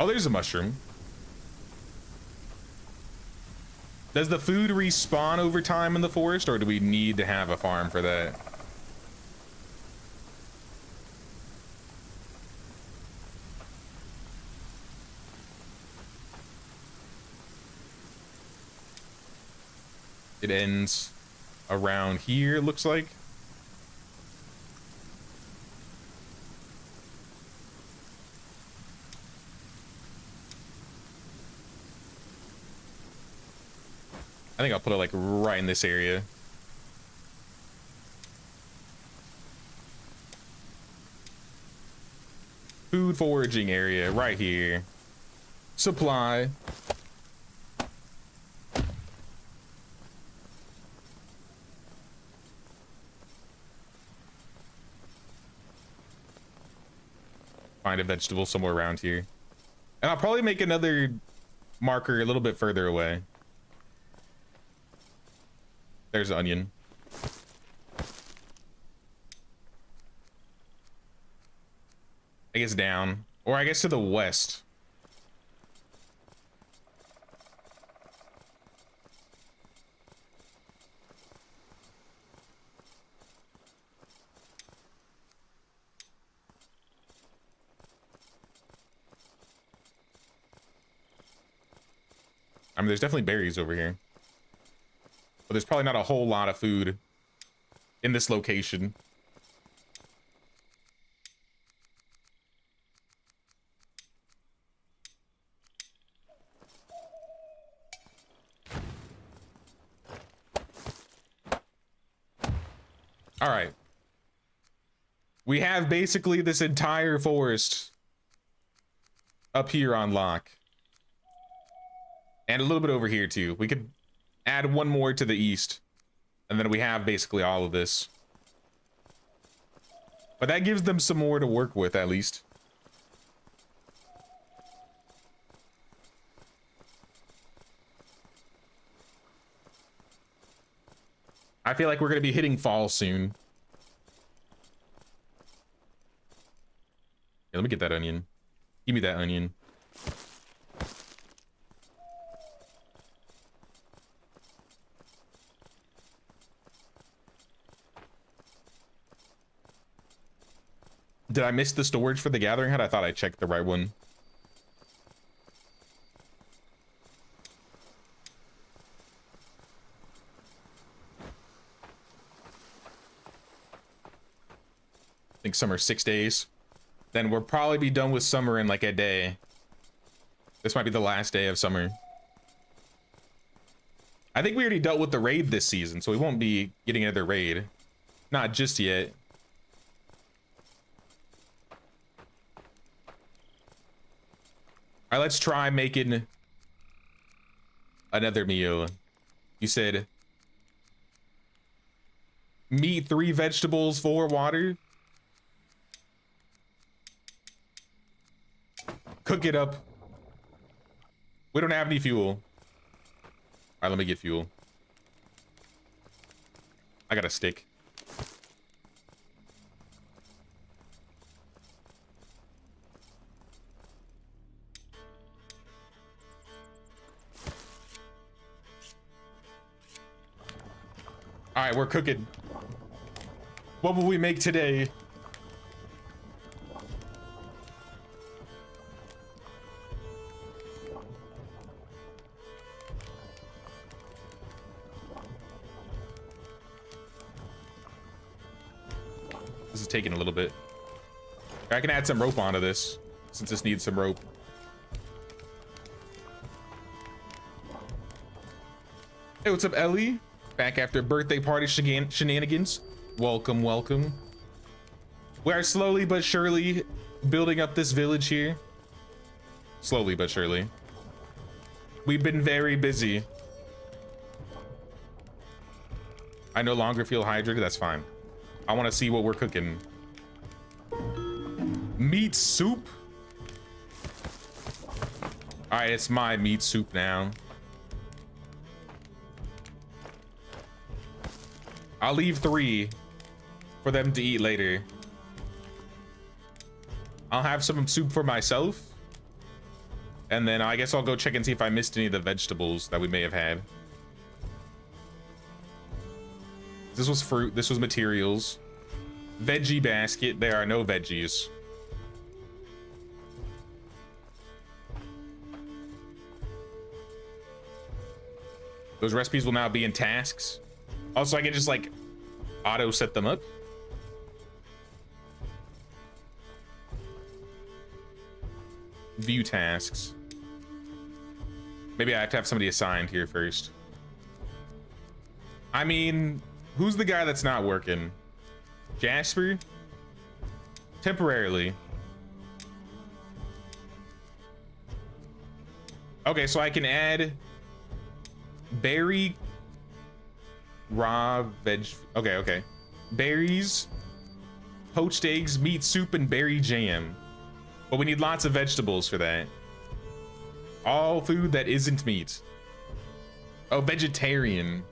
Oh, there's a mushroom. Does the food respawn over time in the forest, or do we need to have a farm for that? It ends around here, looks like. I think I'll put it like right in this area. Food foraging area right here. Supply. Find a vegetable somewhere around here. And I'll probably make another marker a little bit further away. There's an onion. I guess down. Or I guess to the west. I mean, there's definitely berries over here. But there's probably not a whole lot of food in this location. All right. We have basically this entire forest up here on lock. And a little bit over here too. We could Add one more to the east. And then we have basically all of this. But that gives them some more to work with, at least. I feel like we're going to be hitting fall soon. Here, let me get that onion. Give me that onion. Did I miss the storage for the gathering hut? I thought I checked the right one. I think summer 6 days. Then we'll probably be done with summer in like a day. This might be the last day of summer. I think we already dealt with the raid this season, so we won't be getting another raid. Not just yet. All right, let's try making another meal. You said meat, 3 vegetables, 4 water. Cook it up. We don't have any fuel. All right, let me get fuel. I got a stick. All right, we're cooking. What will we make today? This is taking a little bit. I can add some rope onto this since this needs some rope. Hey, what's up, Ellie? Back after birthday party shenanigans. Welcome, welcome. We are slowly but surely building up this village here. Slowly but surely. We've been very busy. I no longer feel hydrated. That's fine. I want to see what we're cooking. Meat soup. All right, it's my meat soup now. I'll leave 3 for them to eat later. I'll have some soup for myself. And then I guess I'll go check and see if I missed any of the vegetables that we may have had. This was fruit. This was materials. Veggie basket. There are no veggies. Those recipes will now be in tasks. Also, I can just like auto set them up. View tasks. Maybe I have to have somebody assigned here first. I mean, who's the guy that's not working? Jasper? Temporarily. Okay, so I can add berry, raw veg. Okay. Berries, poached eggs, meat soup, and berry jam. But we need lots of vegetables for that. All food that isn't meat. Oh, vegetarian.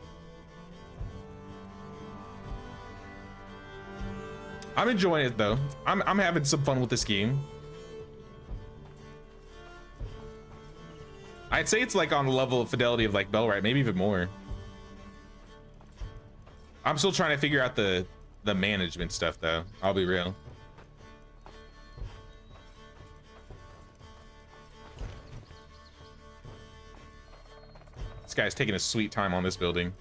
I'm enjoying it though. I'm having some fun with this game. I'd say it's like on the level of fidelity of like Bellwright, maybe even more. I'm still trying to figure out the management stuff though. I'll be real. This guy's taking a sweet time on this building.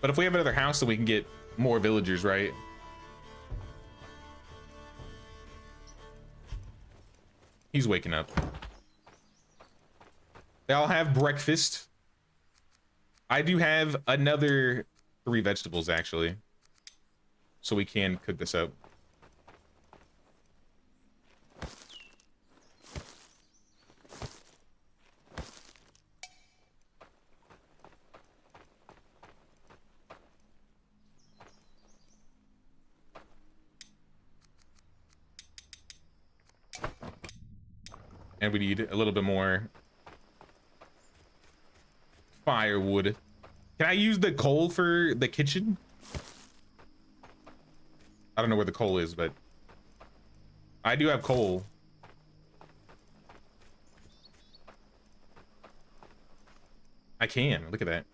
But if we have another house, then we can get more villagers, right? He's waking up. They all have breakfast. I do have another 3 vegetables, actually. So we can cook this up. And we need a little bit more firewood. Can I use the coal for the kitchen? I don't know where the coal is, but I do have coal. I can. Look at that.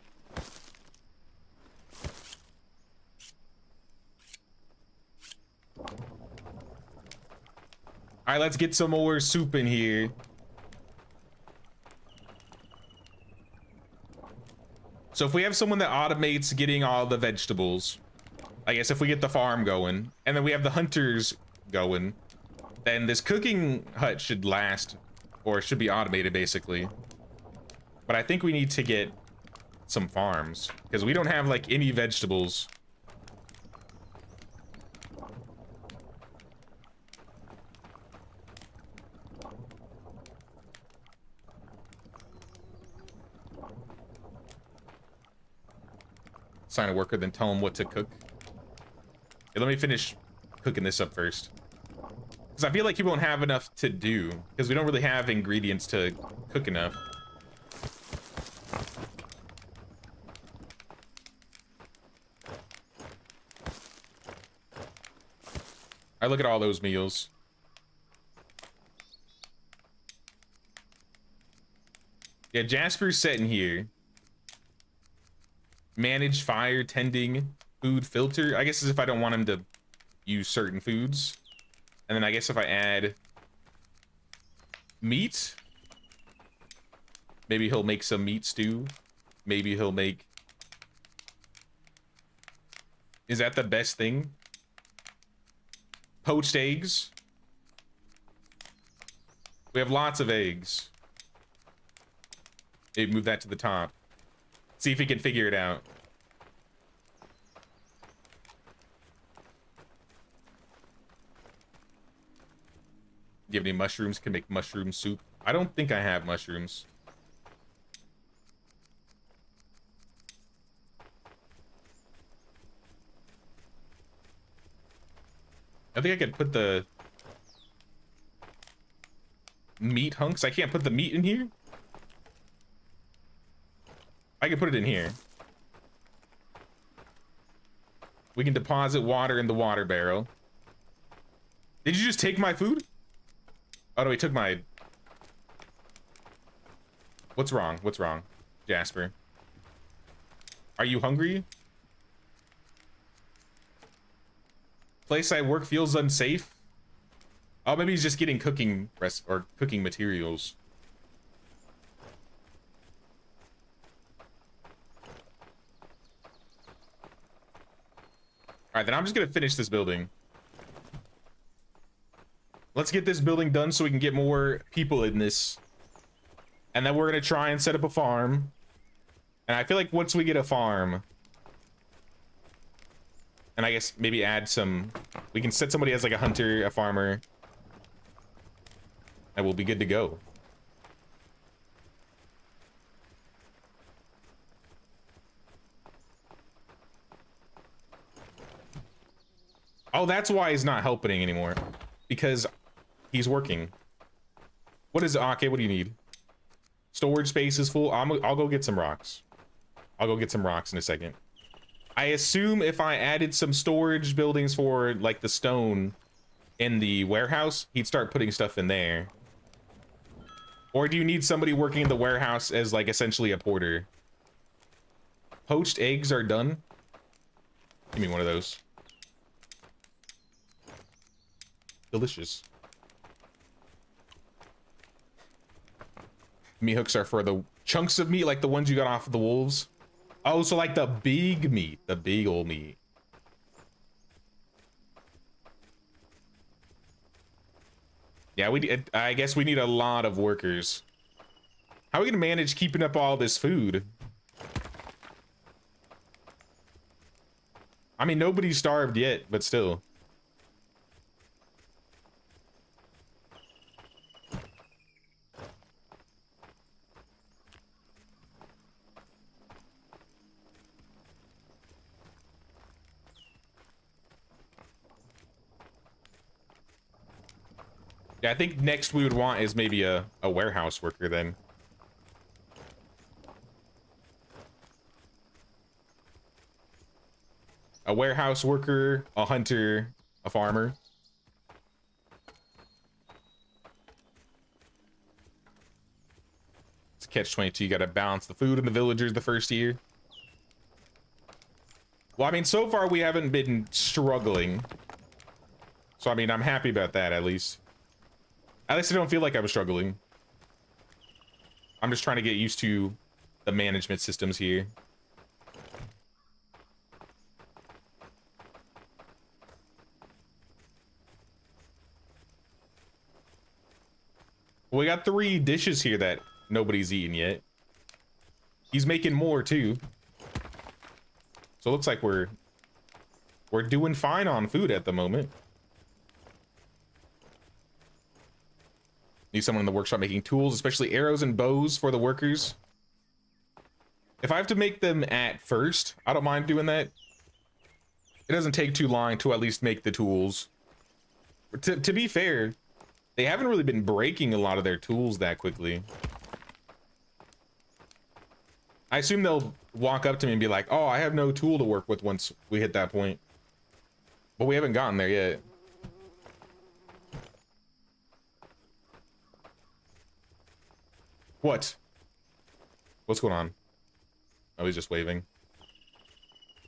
All right, let's get some more soup in here. So if we have someone that automates getting all the vegetables, I guess if we get the farm going, and then we have the hunters going, then this cooking hut should last, or should be automated basically. But I think we need to get some farms, because we don't have like any vegetables. Assign a worker, then tell them what to cook. Hey, let me finish cooking this up first. Because I feel like you won't have enough to do, because we don't really have ingredients to cook enough. I look at all those meals. Yeah, Jasper's sitting here. Manage fire, tending, food filter. I guess as if I don't want him to use certain foods. And then I guess if I add meat, maybe he'll make some meat stew. Maybe he'll make... Is that the best thing? Poached eggs. We have lots of eggs. Maybe move that to the top. See if he can figure it out. Do you have any mushrooms? Can make mushroom soup. I don't think I have mushrooms. I think I could put the meat hunks. I can't put the meat in here. I can put it in here. We can deposit water in the water barrel. Did you just take my food? Oh no, he took my... What's wrong? What's wrong, Jasper? Are you hungry? Place I work feels unsafe. Oh, maybe he's just getting cooking or cooking materials. All right, then I'm just gonna finish this building. Let's get this building done so we can get more people in this. And then we're gonna try and set up a farm. And I feel like once we get a farm, and I guess maybe add some, we can set somebody as like a hunter, a farmer, and we'll be good to go. Oh, that's why he's not helping anymore. Because he's working. What is it? Okay, what do you need? Storage space is full. I'll go get some rocks. I'll go get some rocks in a second. I assume if I added some storage buildings for like the stone in the warehouse, he'd start putting stuff in there. Or do you need somebody working in the warehouse as like essentially a porter? Poached eggs are done. Give me one of those. Delicious. Meat hooks are for the chunks of meat, like the ones you got off of the wolves. Oh, so like the big meat, the big old meat. Yeah, I guess we need a lot of workers. How are we gonna manage keeping up all this food? I mean, nobody's starved yet, but still. Yeah, I think next we would want is maybe a warehouse worker then. A warehouse worker, a hunter, a farmer. It's catch-22. You got to balance the food and the villagers the first year. Well, I mean, so far we haven't been struggling. So, I mean, I'm happy about that, at least. At least I don't feel like I'm struggling. I'm just trying to get used to the management systems here. We got 3 dishes here that nobody's eaten yet. He's making more, too. So it looks like we're doing fine on food at the moment. Need someone in the workshop making tools, especially arrows and bows for the workers. If I have to make them at first, I don't mind doing that. It doesn't take too long to at least make the tools. To be fair, they haven't really been breaking a lot of their tools that quickly. I assume they'll walk up to me and be like, oh, I have no tool to work with once we hit that point. But we haven't gotten there yet. What? What's going on? Oh, he's just waving.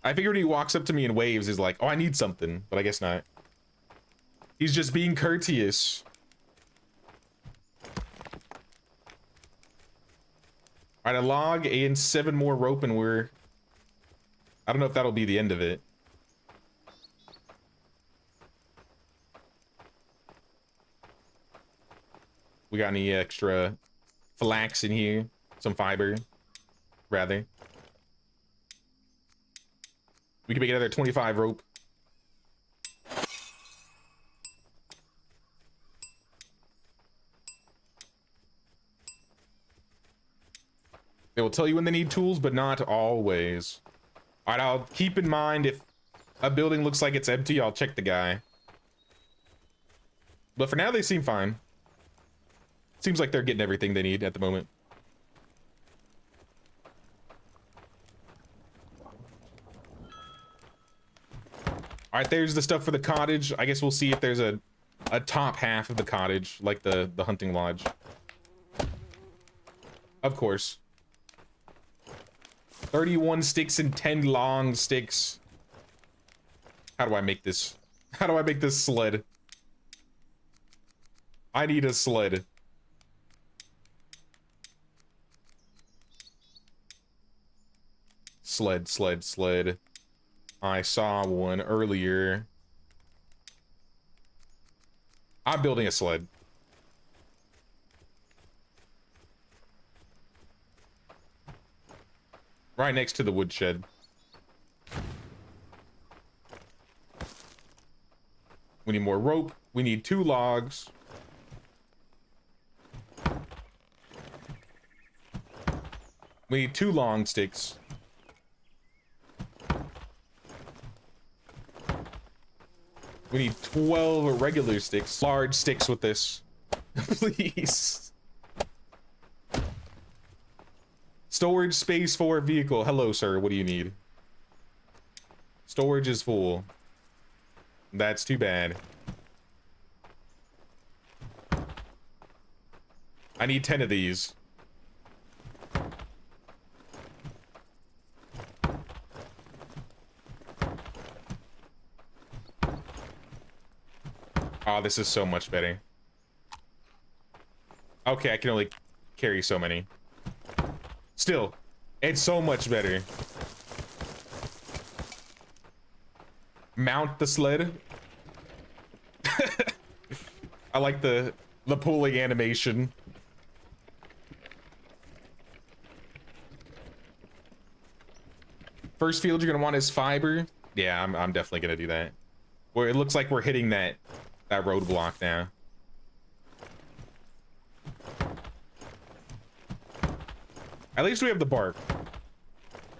I figured he walks up to me and waves, he's like, oh, I need something, but I guess not. He's just being courteous. All right, a log and 7 more rope, and I don't know if that'll be the end of it. We got any extra flax in here? Some fiber, rather. We can make another 25 rope. They will tell you when they need tools, but not always. All right, I'll keep in mind if a building looks like it's empty, I'll check the guy. But for now, they seem fine. Seems like they're getting everything they need at the moment. All right, there's the stuff for the cottage. I guess we'll see if there's a top half of the cottage, like the hunting lodge. Of course. 31 sticks and 10 long sticks. How do I make this? How do I make this sled? I need a sled. Sled, sled, sled. I saw one earlier. I'm building a sled. Right next to the woodshed. We need more rope. We need 2 logs. We need 2 long sticks. We need 12 regular sticks. Large sticks with this. Please. Storage space for a vehicle. Hello, sir. What do you need? Storage is full. That's too bad. I need 10 of these. Oh, this is so much better. Okay, I can only carry so many. Still, it's so much better. Mount the sled. I like the pulling animation. First field you're gonna want is fiber. Yeah, I'm definitely gonna do that. Where it looks like we're hitting that roadblock now. At least we have the bark.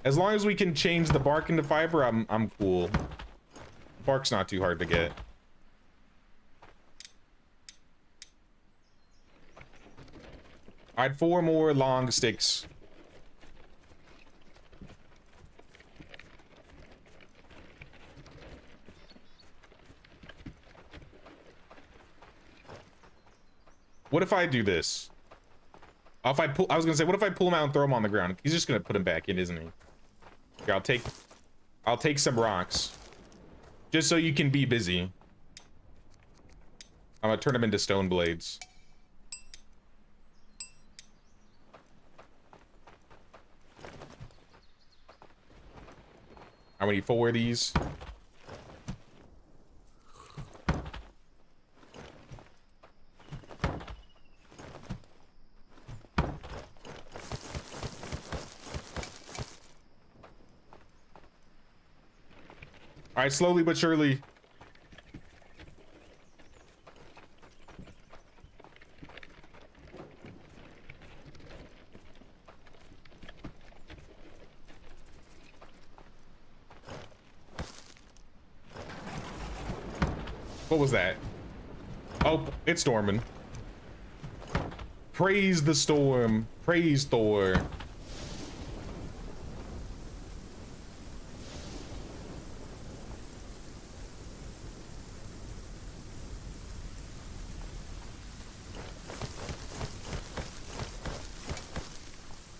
As long as we can change the bark into fiber, I'm cool. Bark's not too hard to get. I had 4 more long sticks. What if I do this? If I pull, I was gonna say, what if I pull him out and throw him on the ground? He's just gonna put him back in, isn't he? Here, I'll take some rocks. Just so you can be busy. I'm gonna turn them into stone blades. I need 4 of these. All right, slowly but surely. What was that? Oh, it's storming. Praise the storm. Praise Thor.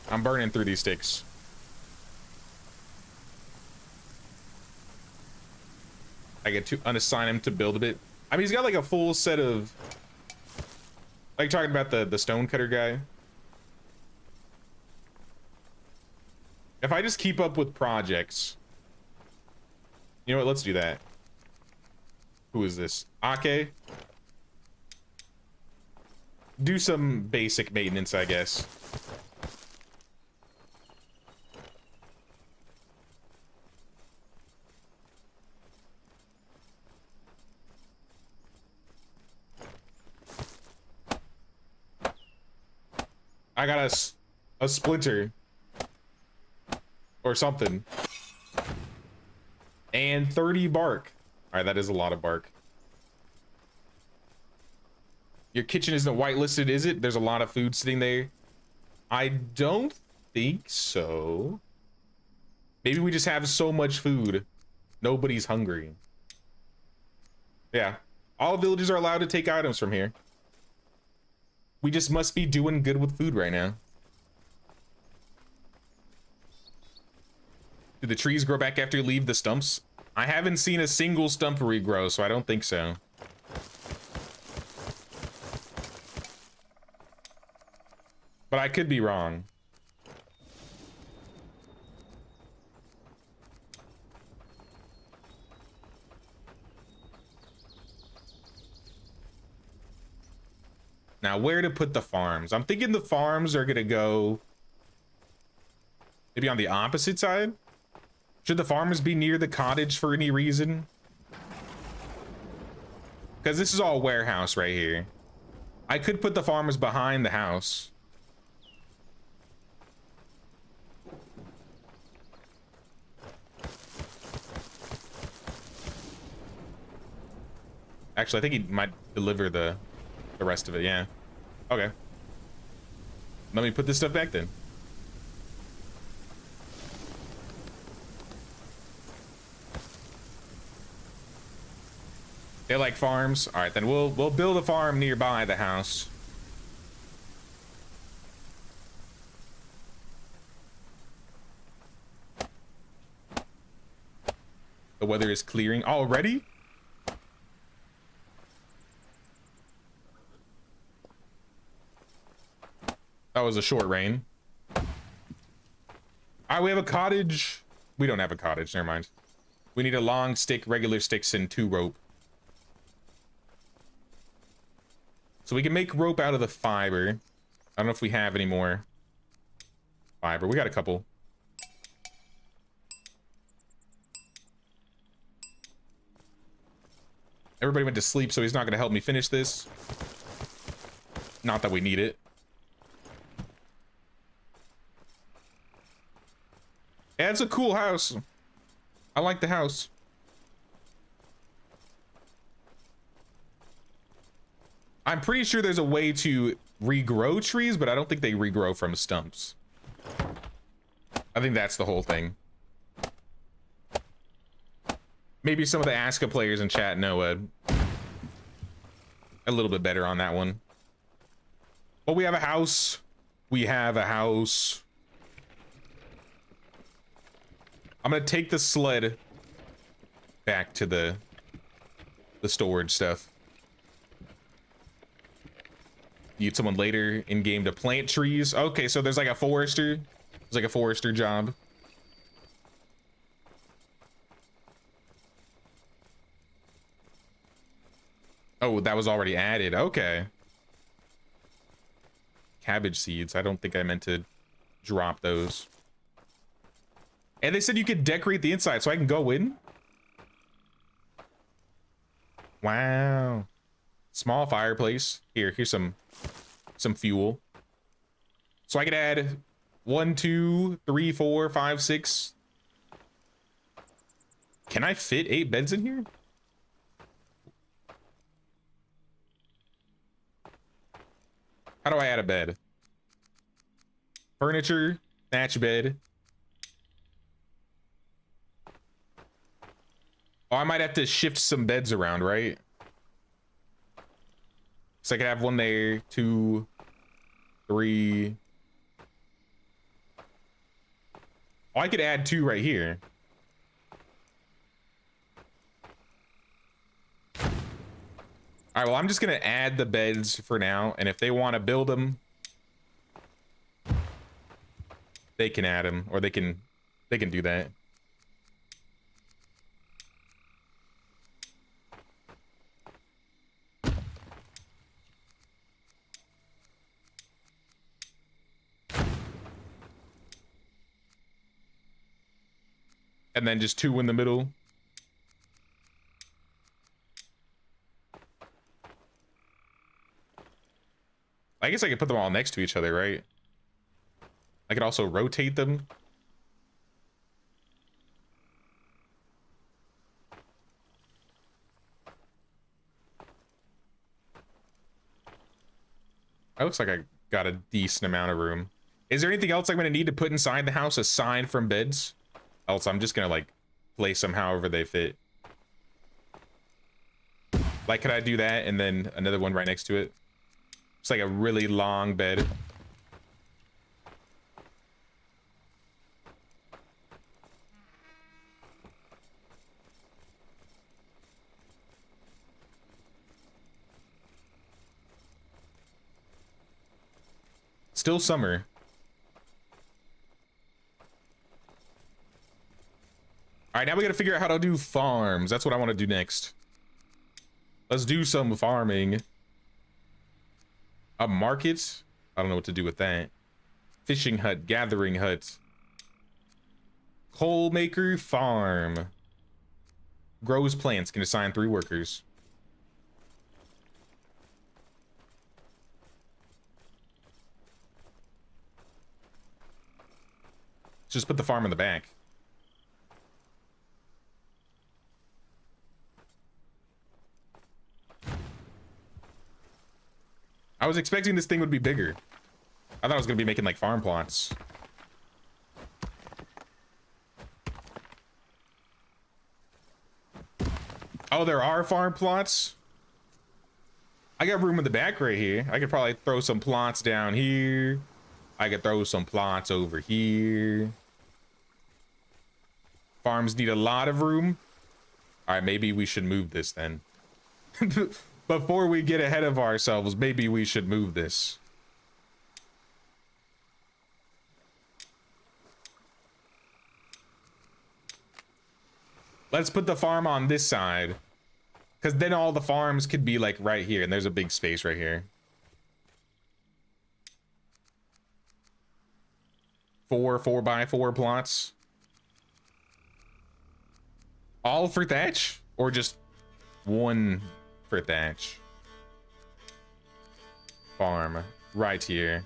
I'm burning through these sticks. I get to unassign him to build a bit. I mean, he's got like a full set of, like talking about the stone cutter guy. If I just keep up with projects, you know what? Let's do that. Who is this? ASKA. Do some basic maintenance, I guess. I got a splinter or something, and 30 bark. All right, that is a lot of bark. Your kitchen isn't whitelisted, is it? There's a lot of food sitting there. I don't think so. Maybe we just have so much food, nobody's hungry. Yeah, all villages are allowed to take items from here. We just must be doing good with food right now. Do the trees grow back after you leave the stumps? I haven't seen a single stump regrow, so I don't think so. But I could be wrong. Now, where to put the farms? I'm thinking the farms are gonna go maybe on the opposite side. Should the farmers be near the cottage for any reason? Because this is all warehouse right here. I could put the farmers behind the house. Actually, I think he might deliver the rest of it, yeah. Okay. Let me put this stuff back then. They like farms? All right, then we'll build a farm nearby the house. The weather is clearing already? That was a short rain. All right, we have a cottage. We don't have a cottage, never mind. We need a long stick, regular sticks, and 2 rope. So we can make rope out of the fiber. I don't know if we have any more fiber. We got a couple. Everybody went to sleep, so he's not going to help me finish this. Not that we need it. Yeah, it's a cool house. I like the house. I'm pretty sure there's a way to regrow trees, but I don't think they regrow from stumps. I think that's the whole thing. Maybe some of the ASKA players in chat know a little bit better on that one. But we have a house. We have a house. I'm gonna take the sled back to the storage stuff. Need someone later in game to plant trees. Okay, so there's like a forester. There's like a forester job. Oh, that was already added. Okay. Cabbage seeds. I don't think I meant to drop those. And they said you could decorate the inside, so I can go in. Wow. Small fireplace. Here's some fuel. So I could add 1, 2, 3, 4, 5, 6. Can I fit 8 beds in here? How do I add a bed? Furniture, thatch bed. Oh, I might have to shift some beds around, right? So I could have one there, 2, 3. Oh, I could add 2 right here. All right, well, I'm just gonna add the beds for now, and if they want to build them, they can add them, or they can do that. And then just 2 in the middle. I guess I could put them all next to each other, right? I could also rotate them. That looks like I got a decent amount of room. Is there anything else I'm gonna need to put inside the house aside from beds? Else I'm just gonna like place them however they fit. Like, could I do that and then another one right next to it? It's like a really long bed. Still summer. All right, now we gotta figure out how to do farms. That's what I want to do next. Let's do some farming. A market? I don't know what to do with that. Fishing hut, gathering hut. Coal maker, farm. Grows plants, can assign 3 workers. Just put the farm in the back. I was expecting this thing would be bigger. I thought I was gonna be making like farm plots. Oh, there are farm plots? I got room in the back right here. I could probably throw some plots down here. I could throw some plots over here. Farms need a lot of room. All right, maybe we should move this then. Before we get ahead of ourselves, maybe we should move this. Let's put the farm on this side. Because then all the farms could be like right here. And there's a big space right here. 4 4x4 plots. All for thatch? Or just 1 for thatch? Farm right here.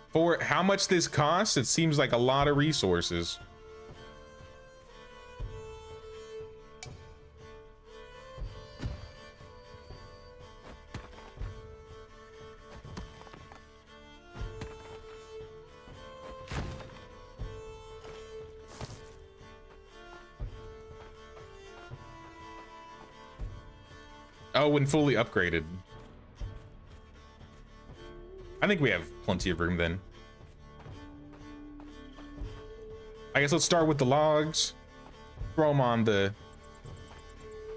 For how much this costs, it seems like a lot of resources. Oh, when fully upgraded. I think we have plenty of room then. I guess let's start with the logs. Throw them on the...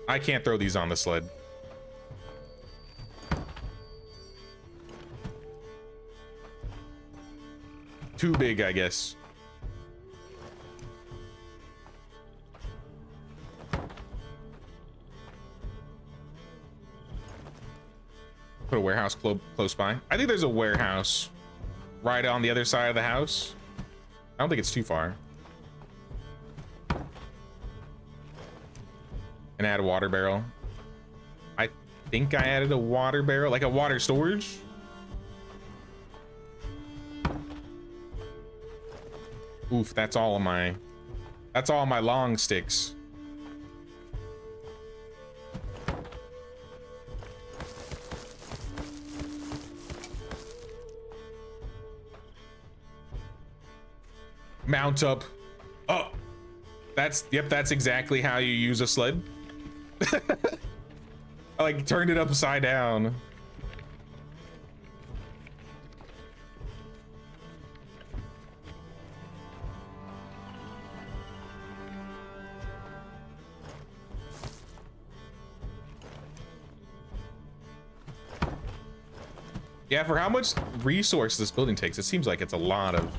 I can't throw these on the sled. Too big, I guess. Put a warehouse close by. I think there's a warehouse right on the other side of the house. I don't think it's too far. And add a water barrel. I think I added a water barrel, like a water storage. Oof, that's all my long sticks. Mount up. Oh, that's exactly how you use a sled. I like turned it upside down. Yeah, for how much resource this building takes, it seems like it's a lot of...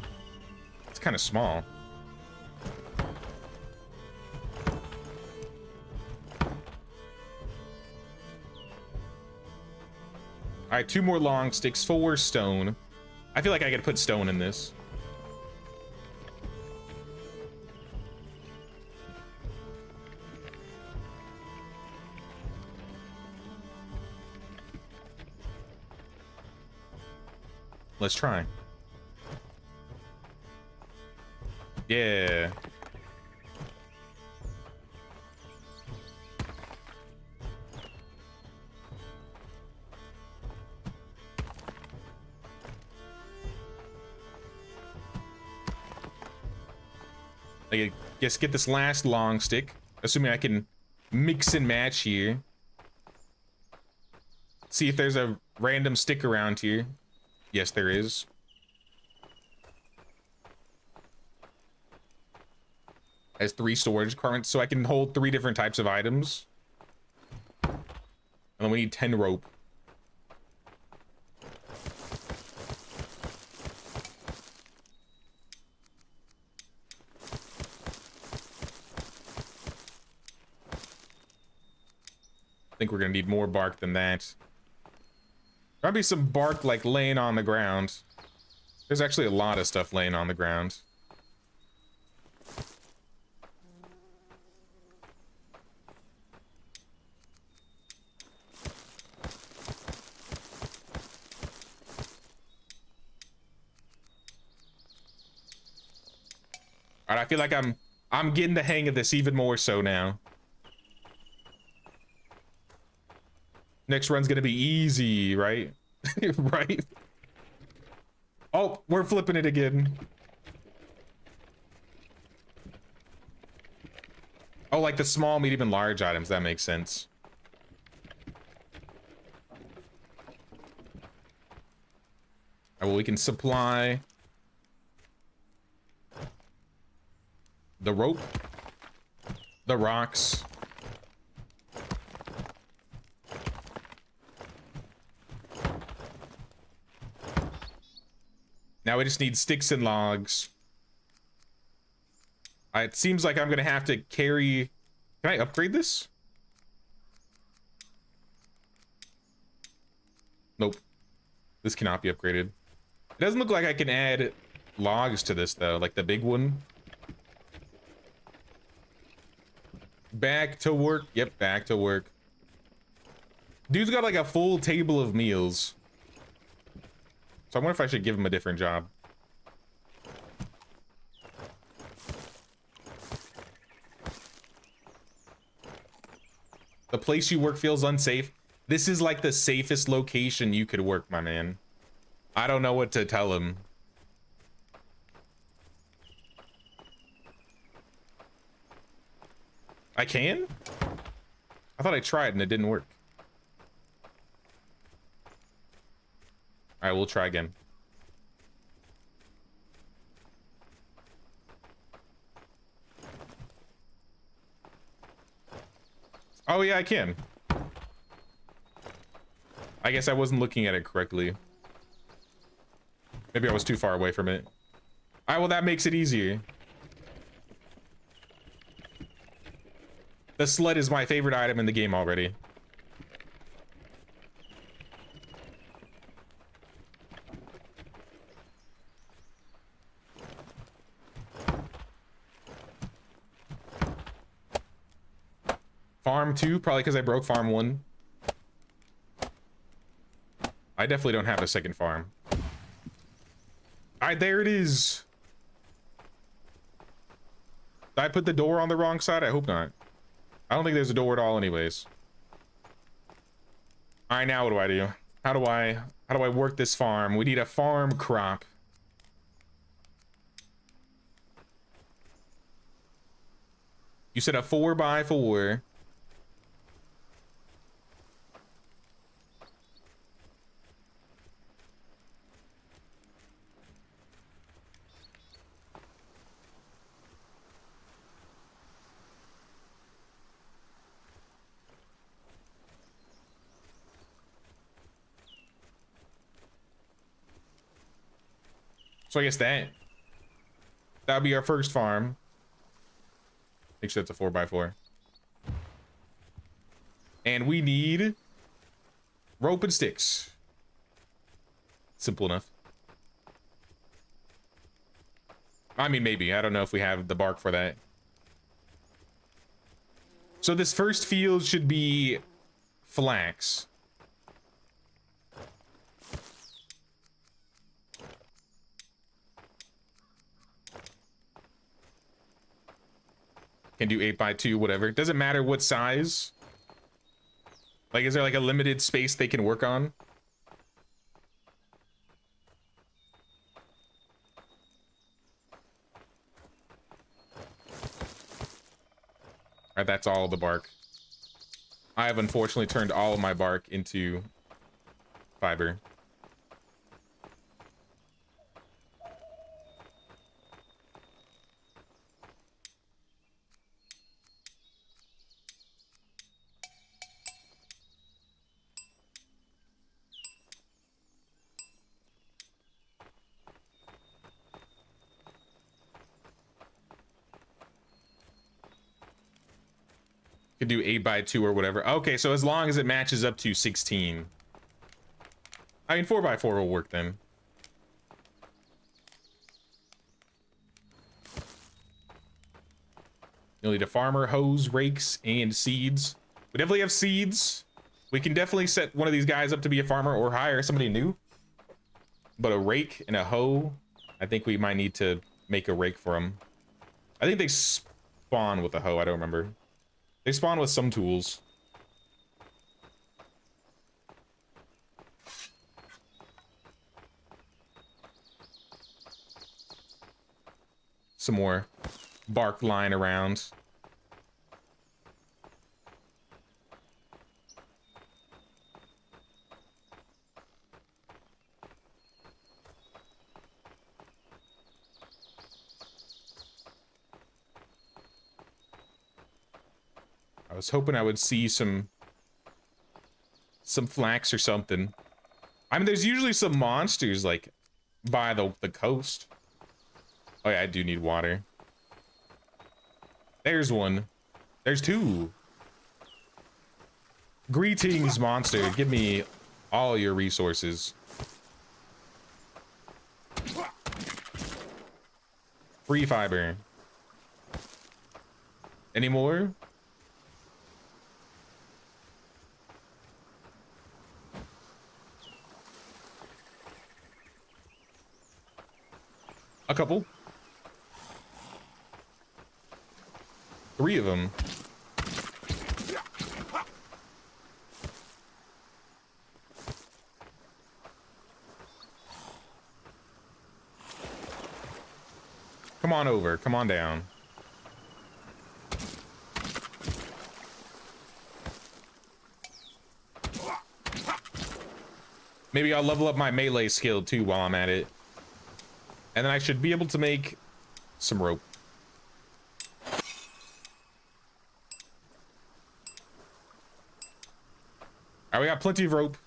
It's kind of small. All right, 2 more long sticks, 4 stone. I feel like I could put stone in this. Let's try. Yeah. I guess get this last long stick, assuming I can mix and match here. See if there's a random stick around here. Yes, there is. Has 3 storage compartments, so I can hold 3 different types of items. And then we need 10 rope. I think we're gonna need more bark than that. Probably some bark like laying on the ground. There's actually a lot of stuff laying on the ground. All right, I feel like I'm getting the hang of this even more so now. Next run's gonna be easy, right? Right? Oh, we're flipping it again. Oh, like the small, medium, and large items. That makes sense. All right, well, we can supply the rope, the rocks. Now we just need sticks and logs. It seems like I'm gonna have to carry... Can I upgrade this? Nope. This cannot be upgraded. It doesn't look like I can add logs to this though, like the big one. Back to work. Yep, back to work. Dude's got like a full table of meals. So I wonder if I should give him a different job. The place you work feels unsafe. This is like the safest location you could work, my man. I don't know what to tell him. I can? I thought I tried and it didn't work. All right, we'll try again. Oh yeah, I can. I guess I wasn't looking at it correctly. Maybe I was too far away from it. All right, well, that makes it easier. The sled is my favorite item in the game already. Farm 2, probably because I broke farm 1. I definitely don't have a second farm. All right, there it is. Did I put the door on the wrong side? I hope not. I don't think there's a door at all anyways. All right, now what do I do? How do I work this farm? We need a farm crop. You said a 4x4. So I guess that'll be our first farm. Make sure that's a 4x4. And we need rope and sticks. Simple enough. I mean, maybe. I don't know if we have the bark for that. So this first field should be flax. Can do 8x2, whatever. Doesn't matter what size. Like, is there like a limited space they can work on? Alright, that's all the bark. I have unfortunately turned all of my bark into fiber. Could do 8x2 or whatever. Okay, so as long as it matches up to 16. I mean, 4x4 will work then. You'll need a farmer, hose, rakes, and seeds. We definitely have seeds. We can definitely set one of these guys up to be a farmer or hire somebody new. But a rake and a hoe, I think we might need to make a rake for them. I think they spawn with a hoe, I don't remember. They spawn with some tools. Some more bark lying around. I was hoping I would see some flax or something. I mean, there's usually some monsters like by the coast. Oh yeah, I do need water. There's one. There's two. Greetings, monster. Give me all your resources. Free fiber. Any more? A couple. 3 of them. Come on over. Come on down. Maybe I'll level up my melee skill too while I'm at it. And then I should be able to make some rope. All right, we got plenty of rope.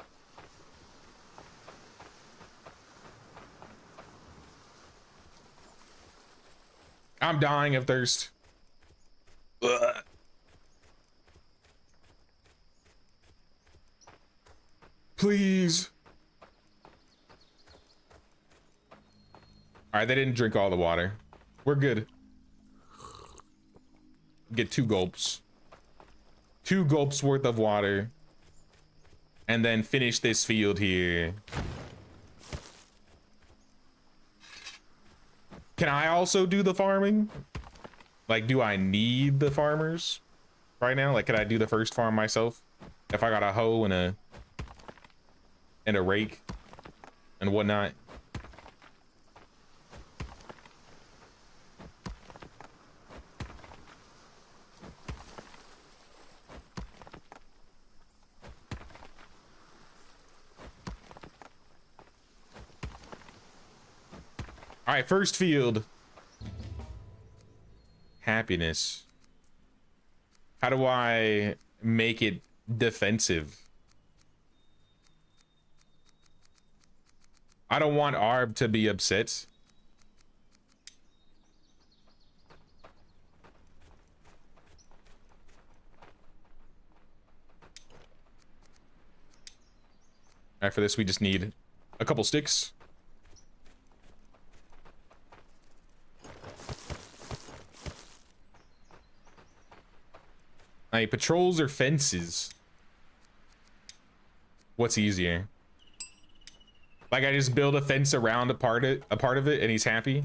I'm dying of thirst. Ugh. Please. All right, they didn't drink all the water. We're good. Get 2 gulps. 2 gulps worth of water. And then finish this field here. Can I also do the farming? Like, do I need the farmers right now? Like, could I do the first farm myself? If I got a hoe and a rake and whatnot. All right, first field. Happiness. How do I make it defensive? I don't want Arb to be upset. All right, for this, we just need a couple sticks. Like, patrols or fences? What's easier? Like, I just build a fence around a part of it and he's happy?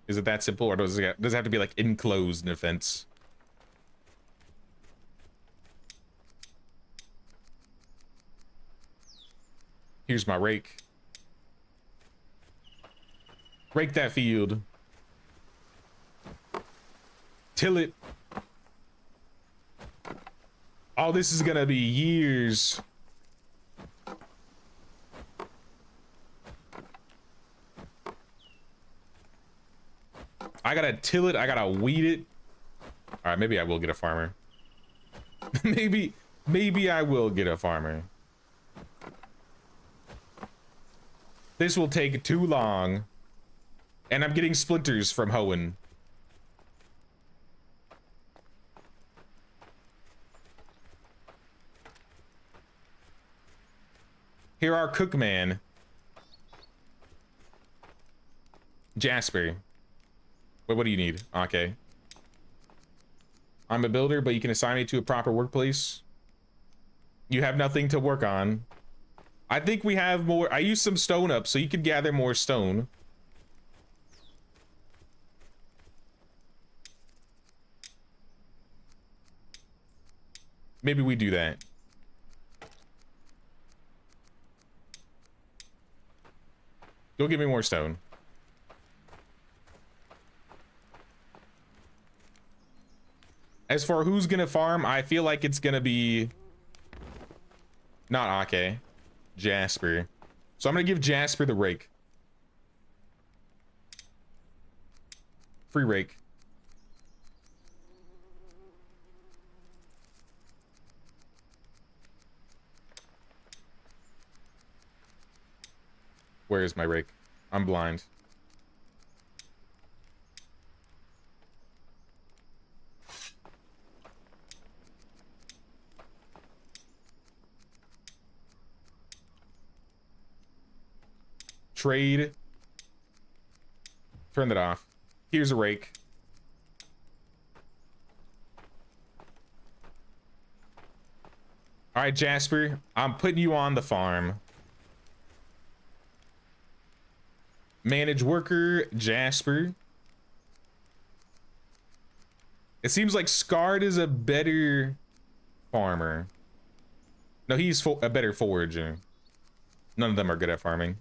Is it that simple, or does it have to be like enclosed in a fence? Here's my rake. Rake that field. Till it. Oh, this is gonna be years. I gotta till it, I gotta weed it. All right, maybe I will get a farmer. maybe I will get a farmer. This will take too long. And I'm getting splinters from hoeing. Here are Cookman. Jasper. Wait, what do you need? Okay. I'm a builder, but you can assign me to a proper workplace. You have nothing to work on. I think we have more. I used some stone up, so you could gather more stone. Maybe we do that. Go get me more stone. As for who's gonna farm, I feel like it's gonna be not Ake, Jasper. So I'm gonna give Jasper the rake. Free rake. Where is my rake? I'm blind. Trade. Turn that off. Here's a rake. All right, Jasper, I'm putting you on the farm. Manage worker, Jasper. It seems like Scarred is a better farmer. No, he's a better forager. None of them are good at farming.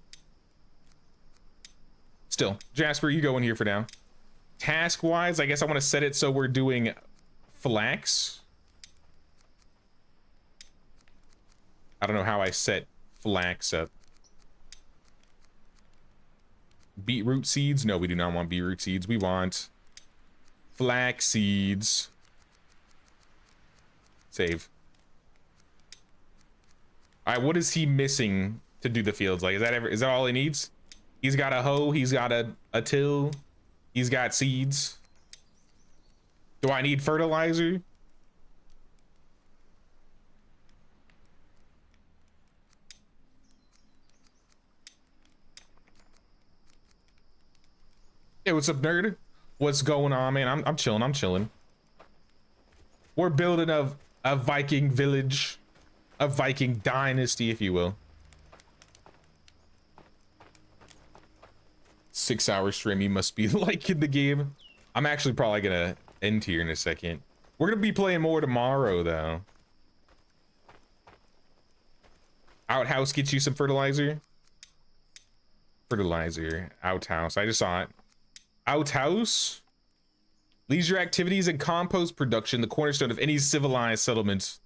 Still, Jasper, you go in here for now. Task-wise, I guess I want to set it so we're doing flax. I don't know how I set flax up. beetroot seeds. No, we do not want beetroot seeds. We want flax seeds. Save. All right, what is he missing to do the fields? Like, is that all he needs? He's got a hoe, he's got a till, he's got seeds. Do I need fertilizer? Hey, what's up, nerd? What's going on, man? I'm chilling, I'm chilling. We're building a Viking village, a Viking dynasty, if you will. 6-hour stream, you must be liking the game. I'm actually probably gonna end here in a second. We're gonna be playing more tomorrow, though. Outhouse gets you some fertilizer. Fertilizer, outhouse. I just saw it. Outhouse. Leisure activities and compost production, the cornerstone of any civilized settlement.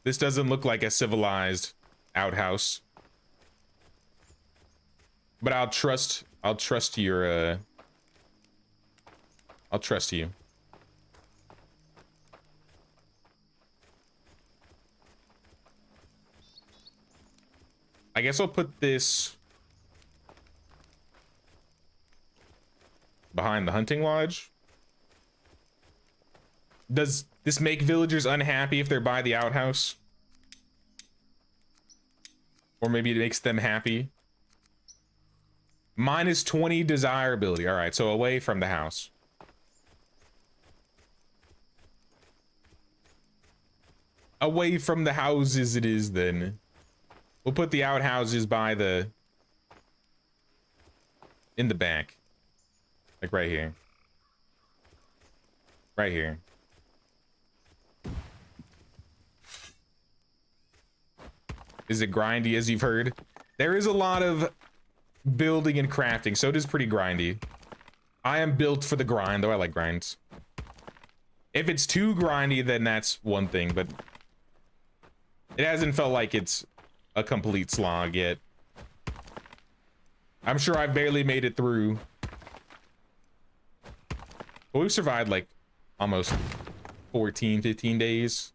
This doesn't look like a civilized outhouse. But I'll trust your I'll trust you. I guess I'll put this behind the hunting lodge. Does this make villagers unhappy if they're by the outhouse? Or maybe it makes them happy. Minus 20 desirability. All right, so away from the house. Away from the houses it is then. We'll put the outhouses by the... in the back. Like right here. Right here. Is it grindy as you've heard? There is a lot of building and crafting, so it is pretty grindy. I am built for the grind, though I like grinds. If it's too grindy, then that's one thing, but it hasn't felt like it's a complete slog yet. I'm sure I've barely made it through. But we've survived like almost 14, 15 days.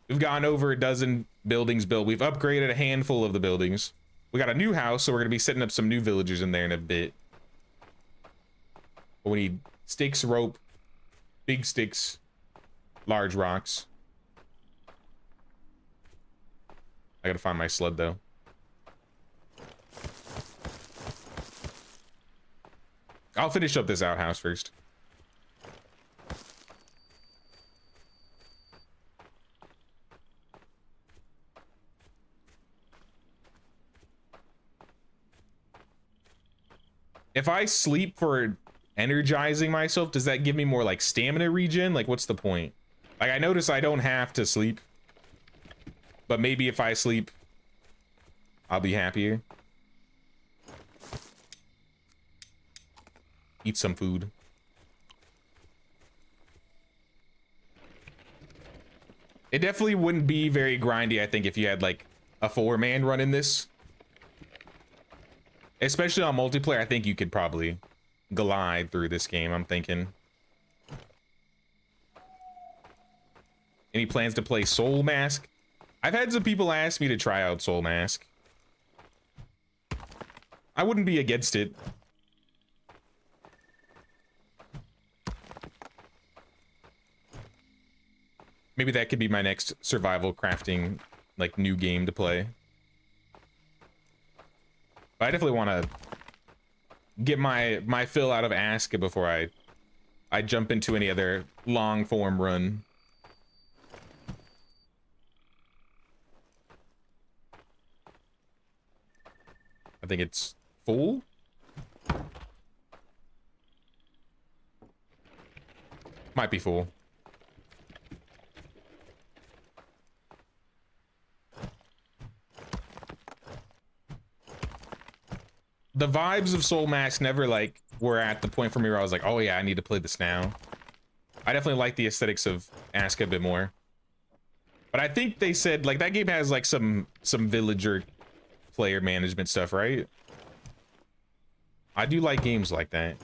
We've gotten over a dozen buildings built. We've upgraded a handful of the buildings. We got a new house, so we're gonna be setting up some new villagers in there in a bit. But we need sticks, rope, big sticks, large rocks. I gotta find my sled though. I'll finish up this outhouse first. If I sleep for energizing myself, does that give me more like stamina regen? Like, what's the point? Like, I notice I don't have to sleep, but maybe if I sleep, I'll be happier. Eat some food. It definitely wouldn't be very grindy, I think, if you had like a 4-man running this. Especially on multiplayer, I think you could probably glide through this game, I'm thinking. Any plans to play Soul Mask? I've had some people ask me to try out Soul Mask. I wouldn't be against it. Maybe that could be my next survival crafting, like, new game to play. But I definitely want to get my fill out of ASKA before I jump into any other long form run. I think it's full. Might be full. The vibes of Soul Mask never like were at the point for me where I was like, oh yeah, I need to play this now. I definitely like the aesthetics of ASKA a bit more. But I think they said like that game has like some villager player management stuff, right? I do like games like that.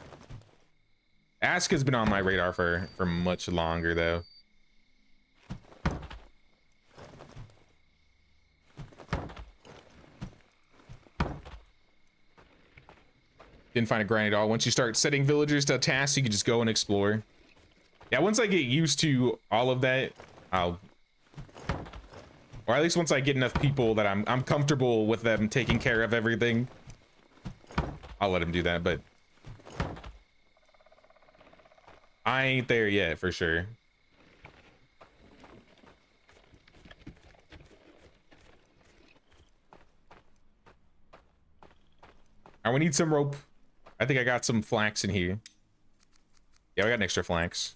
ASKA's been on my radar for much longer though. Didn't find a grind at all. Once you start setting villagers to tasks, you can just go and explore. Yeah, once I get used to all of that, or at least once I get enough people that I'm comfortable with them taking care of everything, I'll let them do that, but I ain't there yet for sure. All right, we need some rope. I think I got some flax in here. Yeah, we got an extra flax.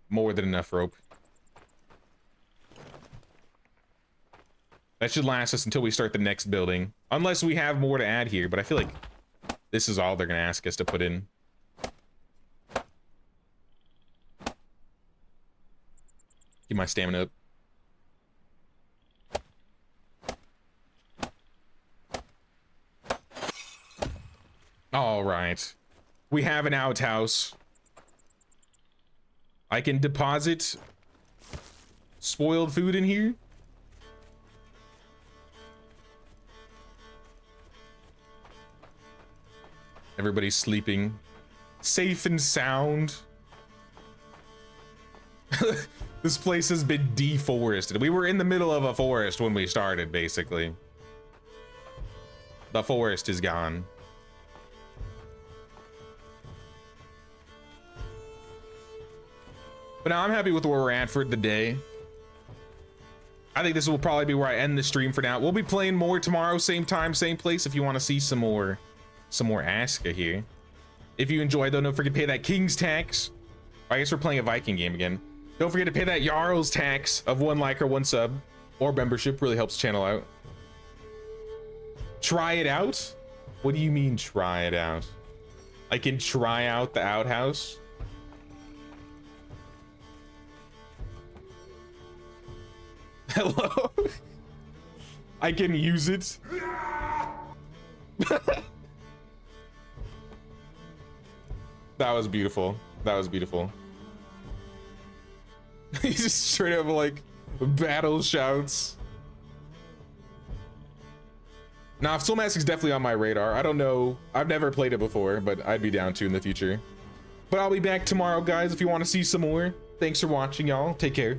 More than enough rope. That should last us until we start the next building. Unless we have more to add here, but I feel like this is all they're gonna ask us to put in. Keep my stamina up. All right. We have an outhouse. I can deposit spoiled food in here. Everybody's sleeping. Safe and sound. This place has been deforested. We were in the middle of a forest when we started, basically. The forest is gone. But now I'm happy with where we're at for the day. I think this will probably be where I end the stream for now. We'll be playing more tomorrow, same time, same place, if you want to see some more ASKA here. If you enjoyed though, don't forget to pay that King's tax. I guess we're playing a Viking game again. Don't forget to pay that Jarl's tax of 1 like or 1 sub or membership. Really helps the channel out. Try it out? What do you mean try it out? I can try out the outhouse? Hello? I can use it? That was beautiful. That was beautiful. He's just straight up like battle shouts. Nah, Soul Mask is definitely on my radar. I don't know. I've never played it before, but I'd be down to in the future. But I'll be back tomorrow, guys, if you want to see some more. Thanks for watching, y'all. Take care.